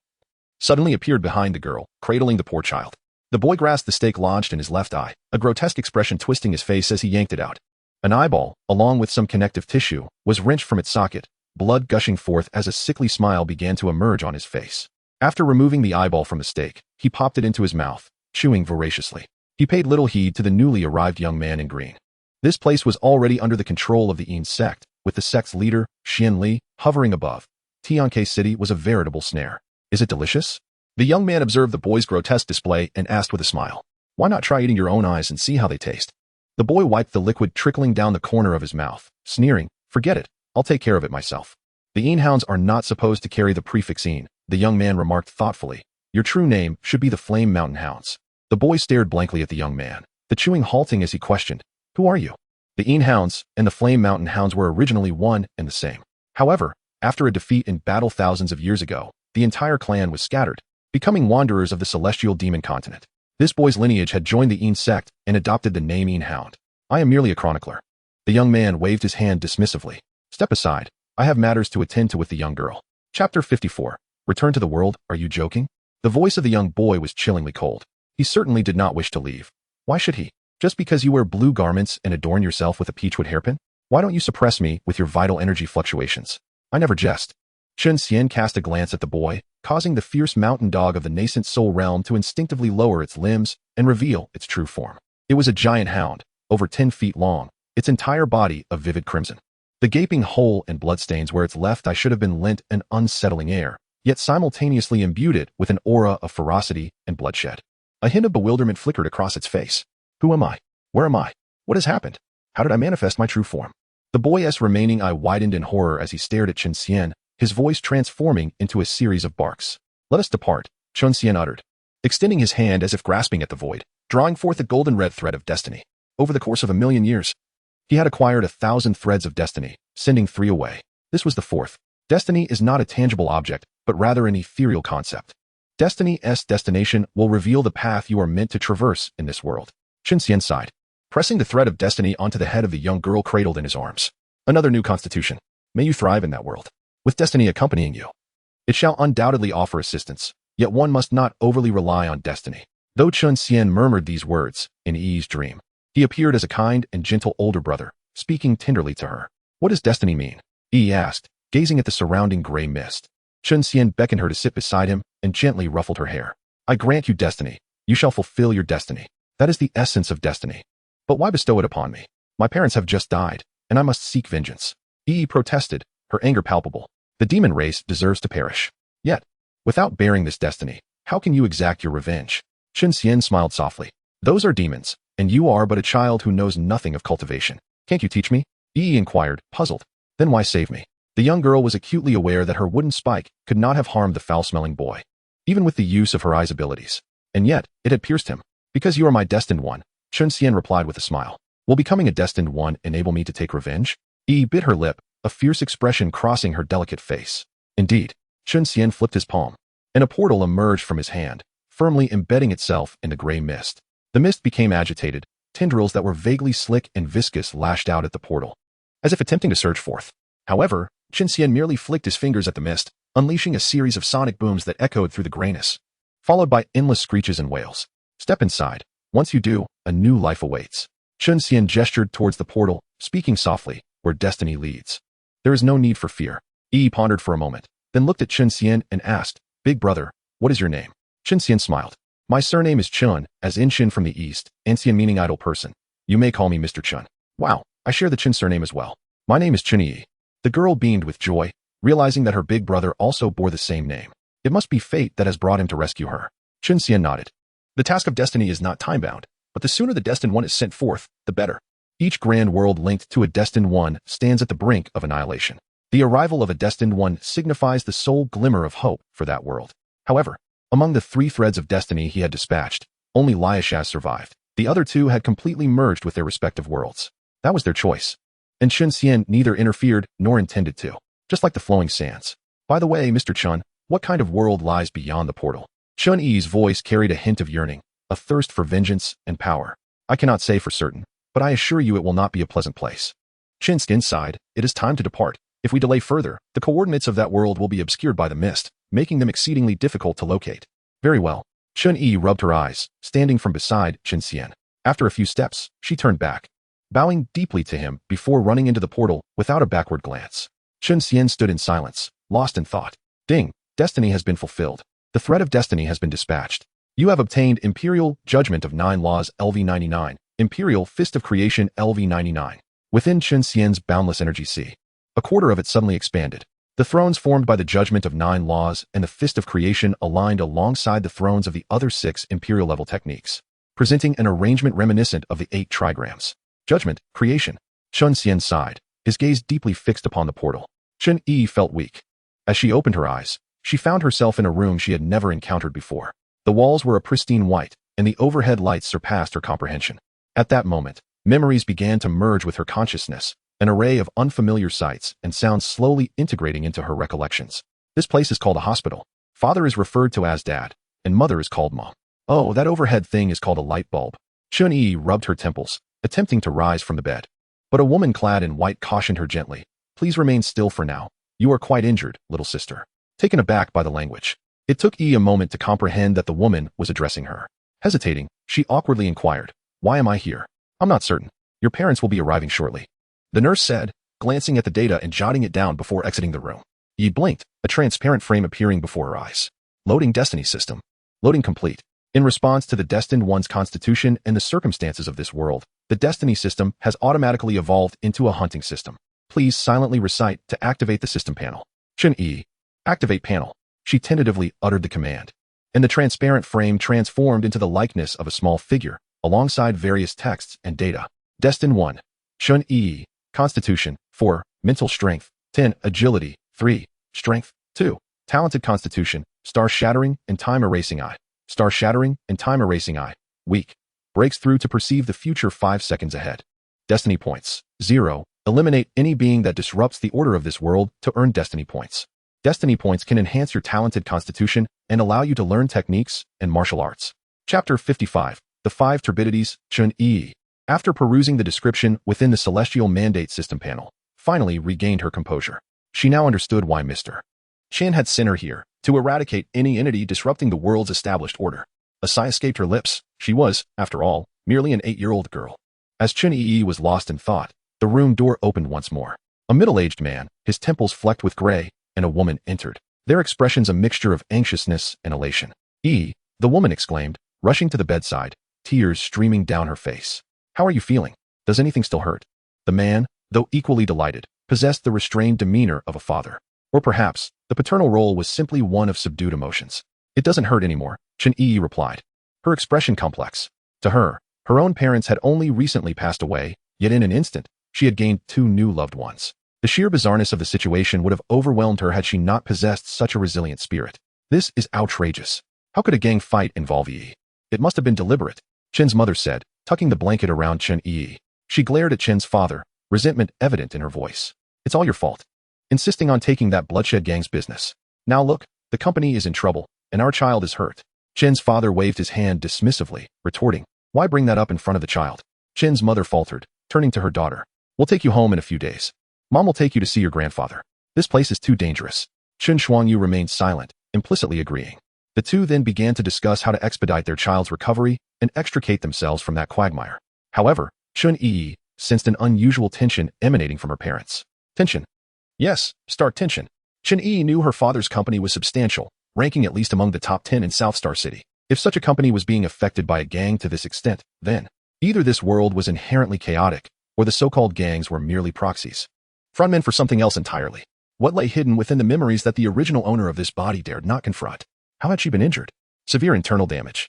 suddenly appeared behind the girl, cradling the poor child. The boy grasped the stake lodged in his left eye, a grotesque expression twisting his face as he yanked it out. An eyeball, along with some connective tissue, was wrenched from its socket, blood gushing forth as a sickly smile began to emerge on his face. After removing the eyeball from the stake, he popped it into his mouth, chewing voraciously. He paid little heed to the newly arrived young man in green. This place was already under the control of the Yin sect, with the sect's leader, Xian Li, hovering above. Tianke City was a veritable snare. "Is it delicious?" The young man observed the boy's grotesque display and asked with a smile. "Why not try eating your own eyes and see how they taste?" The boy wiped the liquid trickling down the corner of his mouth, sneering, "Forget it, I'll take care of it myself." "The Yin hounds are not supposed to carry the prefix Yin," the young man remarked thoughtfully. "Your true name should be the Flame Mountain Hounds." The boy stared blankly at the young man, the chewing halting as he questioned, "Who are you?" The Yin hounds and the Flame Mountain Hounds were originally one and the same. However, after a defeat in battle thousands of years ago, the entire clan was scattered, becoming wanderers of the celestial demon continent. This boy's lineage had joined the Yin sect and adopted the name Yin Hound. "I am merely a chronicler." The young man waved his hand dismissively. "Step aside. I have matters to attend to with the young girl." Chapter 54. Return to the world, are you joking? The voice of the young boy was chillingly cold. He certainly did not wish to leave. Why should he? Just because you wear blue garments and adorn yourself with a peachwood hairpin? Why don't you suppress me with your vital energy fluctuations? I never jest. Chen Xian cast a glance at the boy, causing the fierce mountain dog of the nascent soul realm to instinctively lower its limbs and reveal its true form. It was a giant hound, over 10 feet long, its entire body of vivid crimson. The gaping hole and bloodstains where its left eye should have been lent an unsettling air, yet simultaneously imbued it with an aura of ferocity and bloodshed. A hint of bewilderment flickered across its face. Who am I? Where am I? What has happened? How did I manifest my true form? The boy's remaining eye widened in horror as he stared at Chen Xian, his voice transforming into a series of barks. Let us depart, Chen Xian uttered, extending his hand as if grasping at the void, drawing forth a golden red thread of destiny. Over the course of 1,000,000 years, he had acquired 1,000 threads of destiny, sending 3 away. This was the 4th. Destiny is not a tangible object, but rather an ethereal concept. Destiny's destination will reveal the path you are meant to traverse in this world. Chen Xian sighed, pressing the thread of destiny onto the head of the young girl cradled in his arms. Another new constitution. May you thrive in that world, with destiny accompanying you. It shall undoubtedly offer assistance, yet one must not overly rely on destiny. Though Chen Xian murmured these words in Yi's dream, he appeared as a kind and gentle older brother, speaking tenderly to her. What does destiny mean? Yi asked, gazing at the surrounding gray mist. Chen Xian beckoned her to sit beside him and gently ruffled her hair. I grant you destiny. You shall fulfill your destiny. That is the essence of destiny. But why bestow it upon me? My parents have just died, and I must seek vengeance. Yi protested, her anger palpable. The demon race deserves to perish. Yet, without bearing this destiny, how can you exact your revenge? Chen Xian smiled softly. Those are demons, and you are but a child who knows nothing of cultivation. Can't you teach me? Yi inquired, puzzled. Then why save me? The young girl was acutely aware that her wooden spike could not have harmed the foul-smelling boy, even with the use of her eye's abilities. And yet, it had pierced him. Because you are my destined one, Chen Xian replied with a smile. Will becoming a destined one enable me to take revenge? Yi bit her lip, a fierce expression crossing her delicate face. Indeed, Chen Xian flipped his palm, and a portal emerged from his hand, firmly embedding itself in the gray mist. The mist became agitated, tendrils that were vaguely slick and viscous lashed out at the portal, as if attempting to surge forth. However, Chen Xian merely flicked his fingers at the mist, unleashing a series of sonic booms that echoed through the grayness, followed by endless screeches and wails. Step inside. Once you do, a new life awaits. Chen Xian gestured towards the portal, speaking softly, where destiny leads. There is no need for fear. Yi pondered for a moment, then looked at Chen Xian and asked, Big brother, what is your name? Chen Xian smiled. My surname is Chun, as in Shin from the east, and Xian meaning idle person. You may call me Mr. Chun. Wow, I share the Chen surname as well. My name is Chun Yi. The girl beamed with joy, realizing that her big brother also bore the same name. It must be fate that has brought him to rescue her. Chen Xian nodded. The task of destiny is not time-bound, but the sooner the destined one is sent forth, the better. Each grand world linked to a destined one stands at the brink of annihilation. The arrival of a destined one signifies the sole glimmer of hope for that world. However, among the 3 threads of destiny he had dispatched, only Liashaz survived. The other 2 had completely merged with their respective worlds. That was their choice. And Chen Xian neither interfered nor intended to, just like the flowing sands. By the way, Mr. Chun, what kind of world lies beyond the portal? Chun Yi's voice carried a hint of yearning, a thirst for vengeance and power. I cannot say for certain, but I assure you it will not be a pleasant place. Chen Xian sighed. It is time to depart. If we delay further, the coordinates of that world will be obscured by the mist, making them exceedingly difficult to locate. Very well. Chun Yi rubbed her eyes, standing from beside Chen Xian. After a few steps, she turned back, bowing deeply to him before running into the portal without a backward glance. Chen Xian stood in silence, lost in thought. Ding! Destiny has been fulfilled. The thread of destiny has been dispatched. You have obtained Imperial Judgment of 9 Laws LV99, Imperial Fist of Creation LV99. Within Chen Xian's boundless energy sea, a quarter of it suddenly expanded. The thrones formed by the Judgment of 9 Laws and the Fist of Creation aligned alongside the thrones of the other 6 Imperial-level techniques, presenting an arrangement reminiscent of the 8 trigrams. Judgment, Creation. Chen Xian sighed, his gaze deeply fixed upon the portal. Chen Yi felt weak. As she opened her eyes, she found herself in a room she had never encountered before. The walls were a pristine white, and the overhead lights surpassed her comprehension. At that moment, memories began to merge with her consciousness, an array of unfamiliar sights and sounds slowly integrating into her recollections. This place is called a hospital. Father is referred to as Dad, and Mother is called Mom. Oh, that overhead thing is called a light bulb. Chun Yi rubbed her temples, attempting to rise from the bed. But a woman clad in white cautioned her gently. Please remain still for now. You are quite injured, little sister. Taken aback by the language, it took Yi a moment to comprehend that the woman was addressing her. Hesitating, she awkwardly inquired, Why am I here? I'm not certain. Your parents will be arriving shortly, the nurse said, glancing at the data and jotting it down before exiting the room. Yi blinked, a transparent frame appearing before her eyes. Loading Destiny System. Loading complete. In response to the Destined One's constitution and the circumstances of this world, the Destiny System has automatically evolved into a hunting system. Please silently recite to activate the system panel. Chen Yi. Activate panel. She tentatively uttered the command, and the transparent frame transformed into the likeness of a small figure, alongside various texts and data. Destin 1. Chun Yi. Constitution. 4. Mental strength. 10. Agility. 3. Strength. 2. Talented constitution. Star shattering and time erasing eye. Star shattering and time erasing eye. Weak. Breaks through to perceive the future 5 seconds ahead. Destiny points. 0. Eliminate any being that disrupts the order of this world to earn destiny points. Destiny points can enhance your talented constitution and allow you to learn techniques and martial arts. Chapter 55. The 5 Turbidities, Chun Yi. After perusing the description within the Celestial Mandate System panel, finally regained her composure. She now understood why Mr. Chen had sent her here, to eradicate any entity disrupting the world's established order. A sigh escaped her lips. She was, after all, merely an 8-year-old girl. As Chun Yi was lost in thought, the room door opened once more. A middle-aged man, his temples flecked with gray, and a woman entered, their expressions a mixture of anxiousness and elation. "E," the woman exclaimed, rushing to the bedside, tears streaming down her face. "How are you feeling? Does anything still hurt?" The man, though equally delighted, possessed the restrained demeanor of a father. Or perhaps, the paternal role was simply one of subdued emotions. "It doesn't hurt anymore," Chun Yi replied, her expression complex. To her, her own parents had only recently passed away, yet in an instant, she had gained 2 new loved ones. The sheer bizarreness of the situation would have overwhelmed her had she not possessed such a resilient spirit. "This is outrageous. How could a gang fight involve Yi? It must have been deliberate," Chen's mother said, tucking the blanket around Chun Yi. She glared at Chen's father, resentment evident in her voice. "It's all your fault. Insisting on taking that bloodshed gang's business. Now look, the company is in trouble, and our child is hurt." Chen's father waved his hand dismissively, retorting, "Why bring that up in front of the child?" Chen's mother faltered, turning to her daughter. "We'll take you home in a few days. Mom will take you to see your grandfather. This place is too dangerous." Chun Shuangyu remained silent, implicitly agreeing. The two then began to discuss how to expedite their child's recovery and extricate themselves from that quagmire. However, Chun Yi sensed an unusual tension emanating from her parents. Tension? Yes, stark tension. Chun Yi knew her father's company was substantial, ranking at least among the top 10 in South Star City. If such a company was being affected by a gang to this extent, then either this world was inherently chaotic, or the so-called gangs were merely proxies. Frontmen for something else entirely. What lay hidden within the memories that the original owner of this body dared not confront? How had she been injured? Severe internal damage.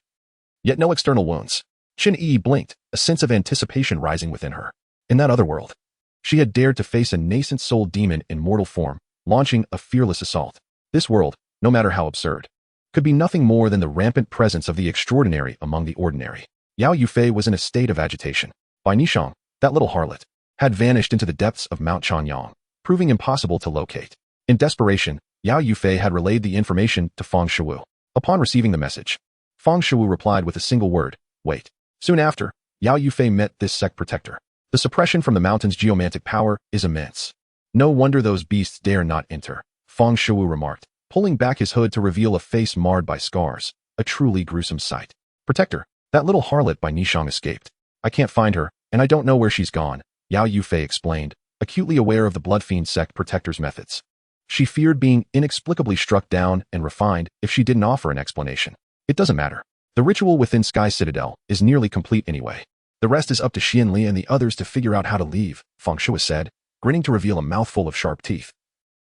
Yet no external wounds. Chun Yi blinked, a sense of anticipation rising within her. In that other world, she had dared to face a nascent soul demon in mortal form, launching a fearless assault. This world, no matter how absurd, could be nothing more than the rampant presence of the extraordinary among the ordinary. Yao Yufei was in a state of agitation. Bai Nishang, that little harlot, had vanished into the depths of Mount Chanyang, proving impossible to locate. In desperation, Yao Yufei had relayed the information to Fang Shuwu. Upon receiving the message, Fang Shuwu replied with a single word, "Wait." Soon after, Yao Yufei met this sect protector. The suppression from the mountain's geomantic power is immense. "No wonder those beasts dare not enter," Fang Shuwu remarked, pulling back his hood to reveal a face marred by scars, a truly gruesome sight. "Protector, that little harlot by Nishang escaped. I can't find her, and I don't know where she's gone," Yao Yufei explained, acutely aware of the Bloodfiend sect protector's methods. She feared being inexplicably struck down and refined if she didn't offer an explanation. "It doesn't matter. The ritual within Sky Citadel is nearly complete anyway. The rest is up to Xian Li and the others to figure out how to leave," Fang Shuwu said, grinning to reveal a mouthful of sharp teeth.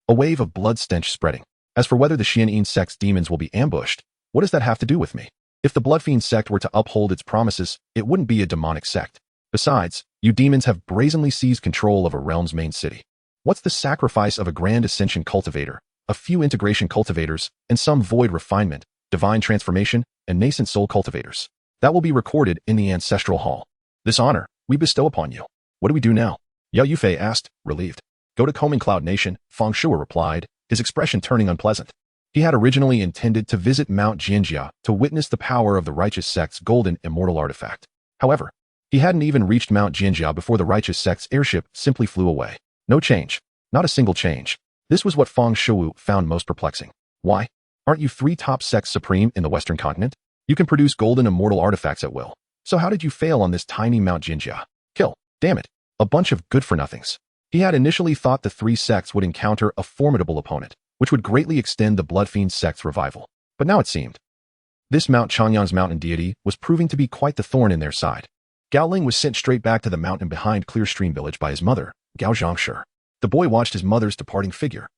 A wave of blood stench spreading. "As for whether the Xian sect's demons will be ambushed, what does that have to do with me? If the Bloodfiend sect were to uphold its promises, it wouldn't be a demonic sect. Besides, you demons have brazenly seized control of a realm's main city. What's the sacrifice of a grand ascension cultivator, a few integration cultivators, and some void refinement, divine transformation, and nascent soul cultivators? That will be recorded in the ancestral hall. This honor, we bestow upon you. What do we do now?" Yao Yufei asked, relieved. "Go to Combing Cloud Nation," Fang Shuwu replied, his expression turning unpleasant. He had originally intended to visit Mount Jianjia to witness the power of the Righteous Sect's golden immortal artifact. However, he hadn't even reached Mount Jianjia before the Righteous Sect's airship simply flew away. No change. Not a single change. This was what Fang Shuwu found most perplexing. "Why? Aren't you 3 top sects supreme in the Western continent? You can produce golden immortal artifacts at will. So how did you fail on this tiny Mount Jianjia? Kill. Damn it. A bunch of good-for-nothings." He had initially thought the 3 sects would encounter a formidable opponent, which would greatly extend the Bloodfiend sect's revival. But now it seemed this Mount Chanyang's mountain deity was proving to be quite the thorn in their side. Gao Ling was sent straight back to the mountain behind Clear Stream Village by his mother, Gao Zhangshi. The boy watched his mother's departing figure,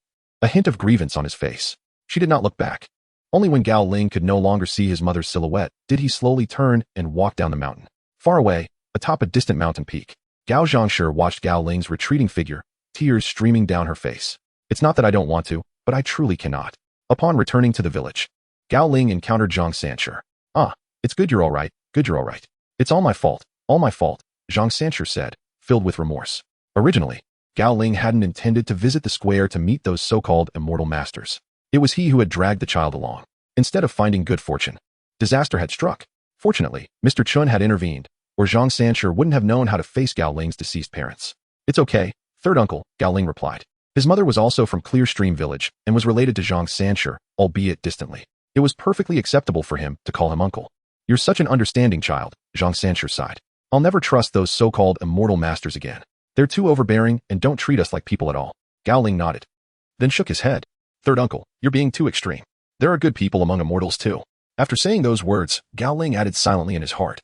a hint of grievance on his face. She did not look back. Only when Gao Ling could no longer see his mother's silhouette did he slowly turn and walk down the mountain. Far away, atop a distant mountain peak, Gao Zhangshi watched Gao Ling's retreating figure, tears streaming down her face. It's not that I don't want to, but I truly cannot. Upon returning to the village, Gao Ling encountered Zhang Sanshi. Ah, it's good you're all right, good you're all right. It's all my fault, Zhang Sanshi said, filled with remorse. Originally, Gao Ling hadn't intended to visit the square to meet those so-called immortal masters. It was he who had dragged the child along. Instead of finding good fortune, disaster had struck. Fortunately, Mr. Chun had intervened, or Zhang Sanshi wouldn't have known how to face Gao Ling's deceased parents. It's okay, third uncle, Gao Ling replied. His mother was also from Clear Stream Village and was related to Zhang Sanshi, albeit distantly. It was perfectly acceptable for him to call him uncle. You're such an understanding child, Zhang Sanshi sighed. I'll never trust those so-called immortal masters again. They're too overbearing and don't treat us like people at all. Gao Ling nodded, then shook his head. Third uncle, you're being too extreme. There are good people among immortals too. After saying those words, Gao Ling added silently in his heart.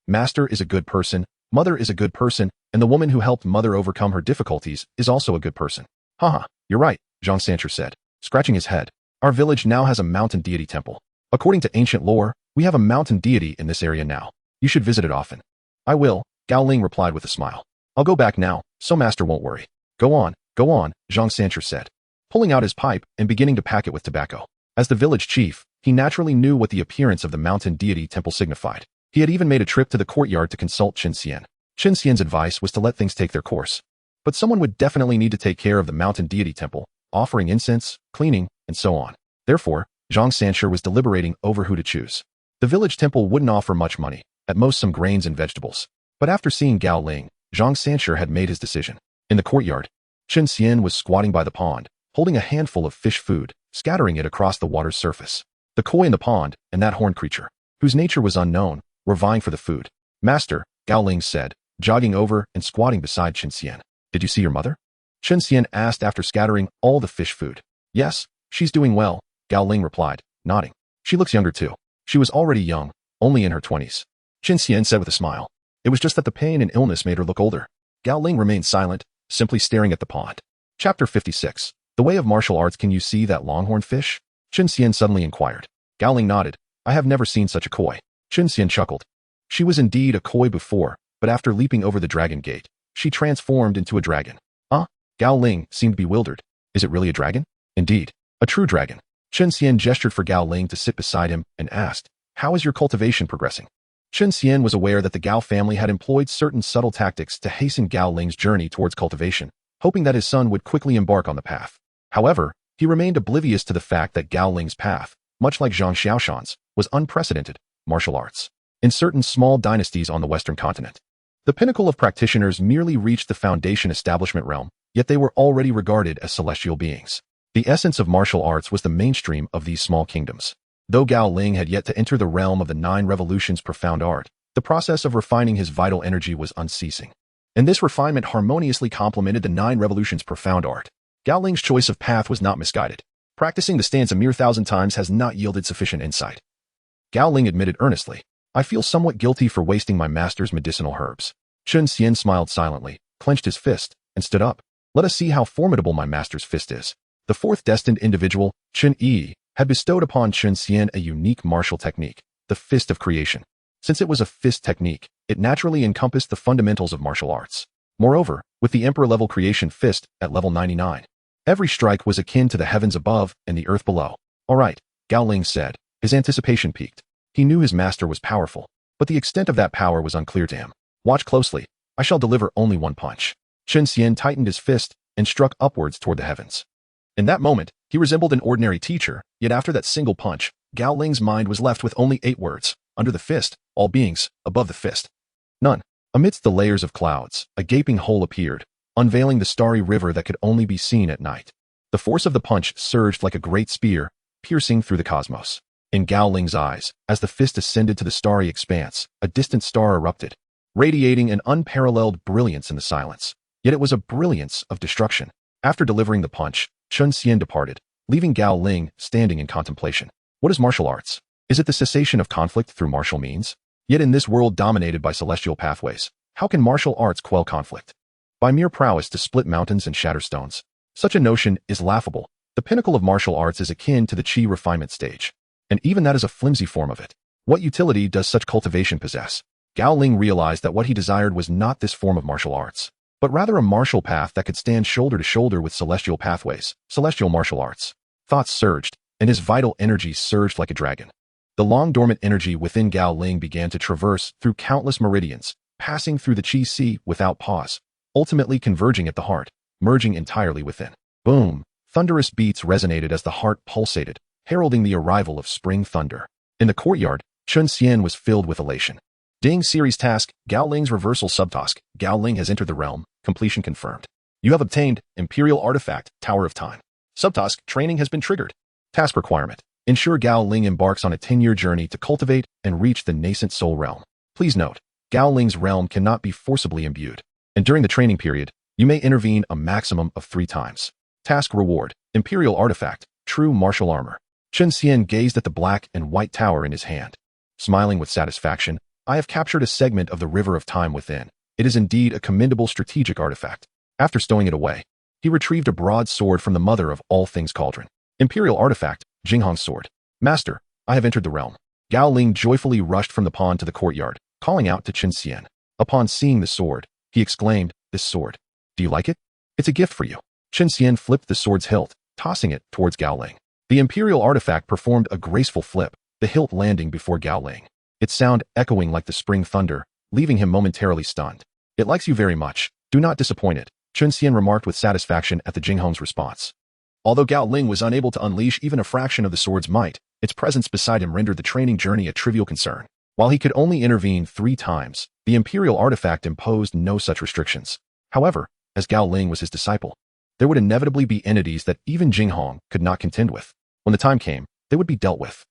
Master is a good person, mother is a good person, and the woman who helped mother overcome her difficulties is also a good person. Haha, you're right, Zhang Sanshi said, scratching his head. Our village now has a mountain deity temple. According to ancient lore, we have a mountain deity in this area now. You should visit it often. I will, Gao Ling replied with a smile. I'll go back now, so master won't worry. Go on, Zhang Sanshi said, pulling out his pipe and beginning to pack it with tobacco. As the village chief, he naturally knew what the appearance of the mountain deity temple signified. He had even made a trip to the courtyard to consult Qin Xian. Qin Xian's advice was to let things take their course. But someone would definitely need to take care of the mountain deity temple, offering incense, cleaning, and so on. Therefore, Zhang Sanshi was deliberating over who to choose. The village temple wouldn't offer much money, at most some grains and vegetables. But after seeing Gao Ling, Zhang Sanshi had made his decision. In the courtyard, Qin Xian was squatting by the pond, holding a handful of fish food, scattering it across the water's surface. The koi in the pond and that horned creature, whose nature was unknown, were vying for the food. Master, Gao Ling said, jogging over and squatting beside Qin Xian. Did you see your mother? Qin Xian asked after scattering all the fish food. Yes, she's doing well, Gao Ling replied, nodding. She looks younger too. She was already young, only in her 20s. Qin Xian said with a smile. It was just that the pain and illness made her look older. Gao Ling remained silent, simply staring at the pond. Chapter 56. The way of martial arts. Can you see that longhorn fish? Qin Xian suddenly inquired. Gao Ling nodded. I have never seen such a koi. Qin Xian chuckled. She was indeed a koi before, but after leaping over the dragon gate, she transformed into a dragon. Gao Ling seemed bewildered. Is it really a dragon? Indeed, a true dragon. Qin Xian gestured for Gao Ling to sit beside him and asked, how is your cultivation progressing? Qin Xian was aware that the Gao family had employed certain subtle tactics to hasten Gao Ling's journey towards cultivation, hoping that his son would quickly embark on the path. However, he remained oblivious to the fact that Gao Ling's path, much like Zhang Xiaoshan's, was unprecedented martial arts. In certain small dynasties on the Western continent, the pinnacle of practitioners merely reached the foundation establishment realm, yet they were already regarded as celestial beings. The essence of martial arts was the mainstream of these small kingdoms. Though Gao Ling had yet to enter the realm of the 9 revolutions profound art, the process of refining his vital energy was unceasing. And this refinement harmoniously complemented the 9 revolutions profound art. Gao Ling's choice of path was not misguided. Practicing the stance a mere 1,000 times has not yielded sufficient insight. Gao Ling admitted earnestly, I feel somewhat guilty for wasting my master's medicinal herbs. Qin Xian smiled silently, clenched his fist, and stood up. Let us see how formidable my master's fist is. The 4th destined individual, Qin Yi, had bestowed upon Qin Xian a unique martial technique, the Fist of Creation. Since it was a fist technique, it naturally encompassed the fundamentals of martial arts. Moreover, with the Emperor-level creation fist at level 99, every strike was akin to the heavens above and the earth below. All right, Gao Ling said. His anticipation peaked. He knew his master was powerful, but the extent of that power was unclear to him. Watch closely. I shall deliver only one punch. Qin Xian tightened his fist and struck upwards toward the heavens. In that moment, he resembled an ordinary teacher, yet after that single punch, Gao Ling's mind was left with only 8 words. Under the fist, all beings, above the fist, none. Amidst the layers of clouds, a gaping hole appeared, unveiling the starry river that could only be seen at night. The force of the punch surged like a great spear, piercing through the cosmos. In Gao Ling's eyes, as the fist ascended to the starry expanse, a distant star erupted, radiating an unparalleled brilliance in the silence. Yet it was a brilliance of destruction. After delivering the punch, Qin Xian departed, leaving Gao Ling standing in contemplation. What is martial arts? Is it the cessation of conflict through martial means? Yet in this world dominated by celestial pathways, how can martial arts quell conflict? By mere prowess to split mountains and shatter stones. Such a notion is laughable. The pinnacle of martial arts is akin to the Qi refinement stage. And even that is a flimsy form of it. What utility does such cultivation possess? Gao Ling realized that what he desired was not this form of martial arts, but rather a martial path that could stand shoulder to shoulder with celestial pathways, celestial martial arts. Thoughts surged, and his vital energy surged like a dragon. The long-dormant energy within Gao Ling began to traverse through countless meridians, passing through the Qi Sea without pause, ultimately converging at the heart, merging entirely within. Boom! Thunderous beats resonated as the heart pulsated, heralding the arrival of spring thunder. In the courtyard, Chun Xian was filled with elation. Ding series task, Gao Ling's reversal subtask, Gao Ling has entered the realm, completion confirmed. You have obtained Imperial Artifact, Tower of Time. Subtask, training has been triggered. Task requirement, ensure Gao Ling embarks on a 10-year journey to cultivate and reach the nascent soul realm. Please note, Gao Ling's realm cannot be forcibly imbued, and during the training period, you may intervene a maximum of 3 times. Task reward, Imperial Artifact, True Martial Armor. Chun Xian gazed at the black and white tower in his hand. Smiling with satisfaction, I have captured a segment of the river of time within. It is indeed a commendable strategic artifact. After stowing it away, he retrieved a broadsword from the mother of all things cauldron. Imperial Artifact, Jinghong's Sword. Master, I have entered the realm. Gao Ling joyfully rushed from the pond to the courtyard, calling out to Chun Xian. Upon seeing the sword, he exclaimed, "This sword. Do you like it? It's a gift for you." Chun Xian flipped the sword's hilt, tossing it towards Gao Ling. The Imperial Artifact performed a graceful flip, the hilt landing before Gao Ling. Its sound echoing like the spring thunder, leaving him momentarily stunned. "It likes you very much. Do not disappoint it," Chun Xian remarked with satisfaction at the Jinghong's response. Although Gao Ling was unable to unleash even a fraction of the sword's might, its presence beside him rendered the training journey a trivial concern. While he could only intervene 3 times, the Imperial Artifact imposed no such restrictions. However, as Gao Ling was his disciple, there would inevitably be entities that even Jinghong could not contend with. When the time came, they would be dealt with.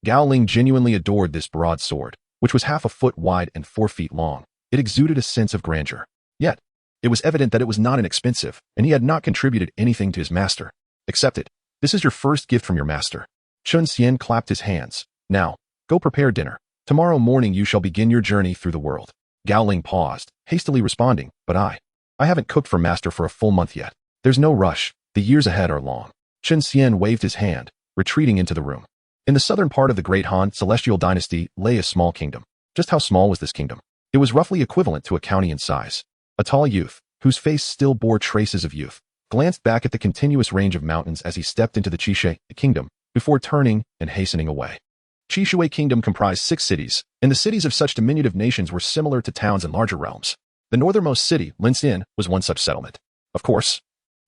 Gao Ling genuinely adored this broadsword, which was half a foot wide and 4 feet long. It exuded a sense of grandeur. Yet, it was evident that it was not inexpensive, and he had not contributed anything to his master. "Accept it. This is your first gift from your master." Chun Xian clapped his hands. "Now, go prepare dinner. Tomorrow morning you shall begin your journey through the world." Gao Ling paused, hastily responding, "But I haven't cooked for master for a full month yet." "There's no rush. The years ahead are long." Chun Xian waved his hand, retreating into the room. In the southern part of the Great Han Celestial Dynasty lay a small kingdom. Just how small was this kingdom? It was roughly equivalent to a county in size. A tall youth, whose face still bore traces of youth, glanced back at the continuous range of mountains as he stepped into the Qishui kingdom, before turning and hastening away. Qishui kingdom comprised 6 cities, and the cities of such diminutive nations were similar to towns in larger realms. The northernmost city, Linxin, was one such settlement. Of course,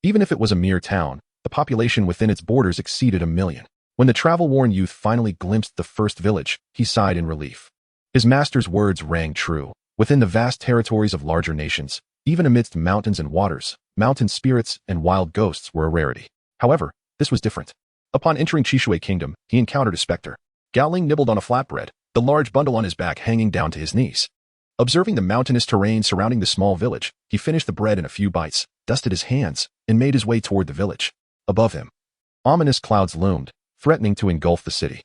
even if it was a mere town, the population within its borders exceeded 1 million. When the travel-worn youth finally glimpsed the first village, he sighed in relief. His master's words rang true. Within the vast territories of larger nations, even amidst mountains and waters, mountain spirits and wild ghosts were a rarity. However, this was different. Upon entering Qishui Kingdom, he encountered a specter. Gao Ling nibbled on a flatbread, the large bundle on his back hanging down to his knees. Observing the mountainous terrain surrounding the small village, he finished the bread in a few bites, dusted his hands, and made his way toward the village. Above him, ominous clouds loomed, threatening to engulf the city.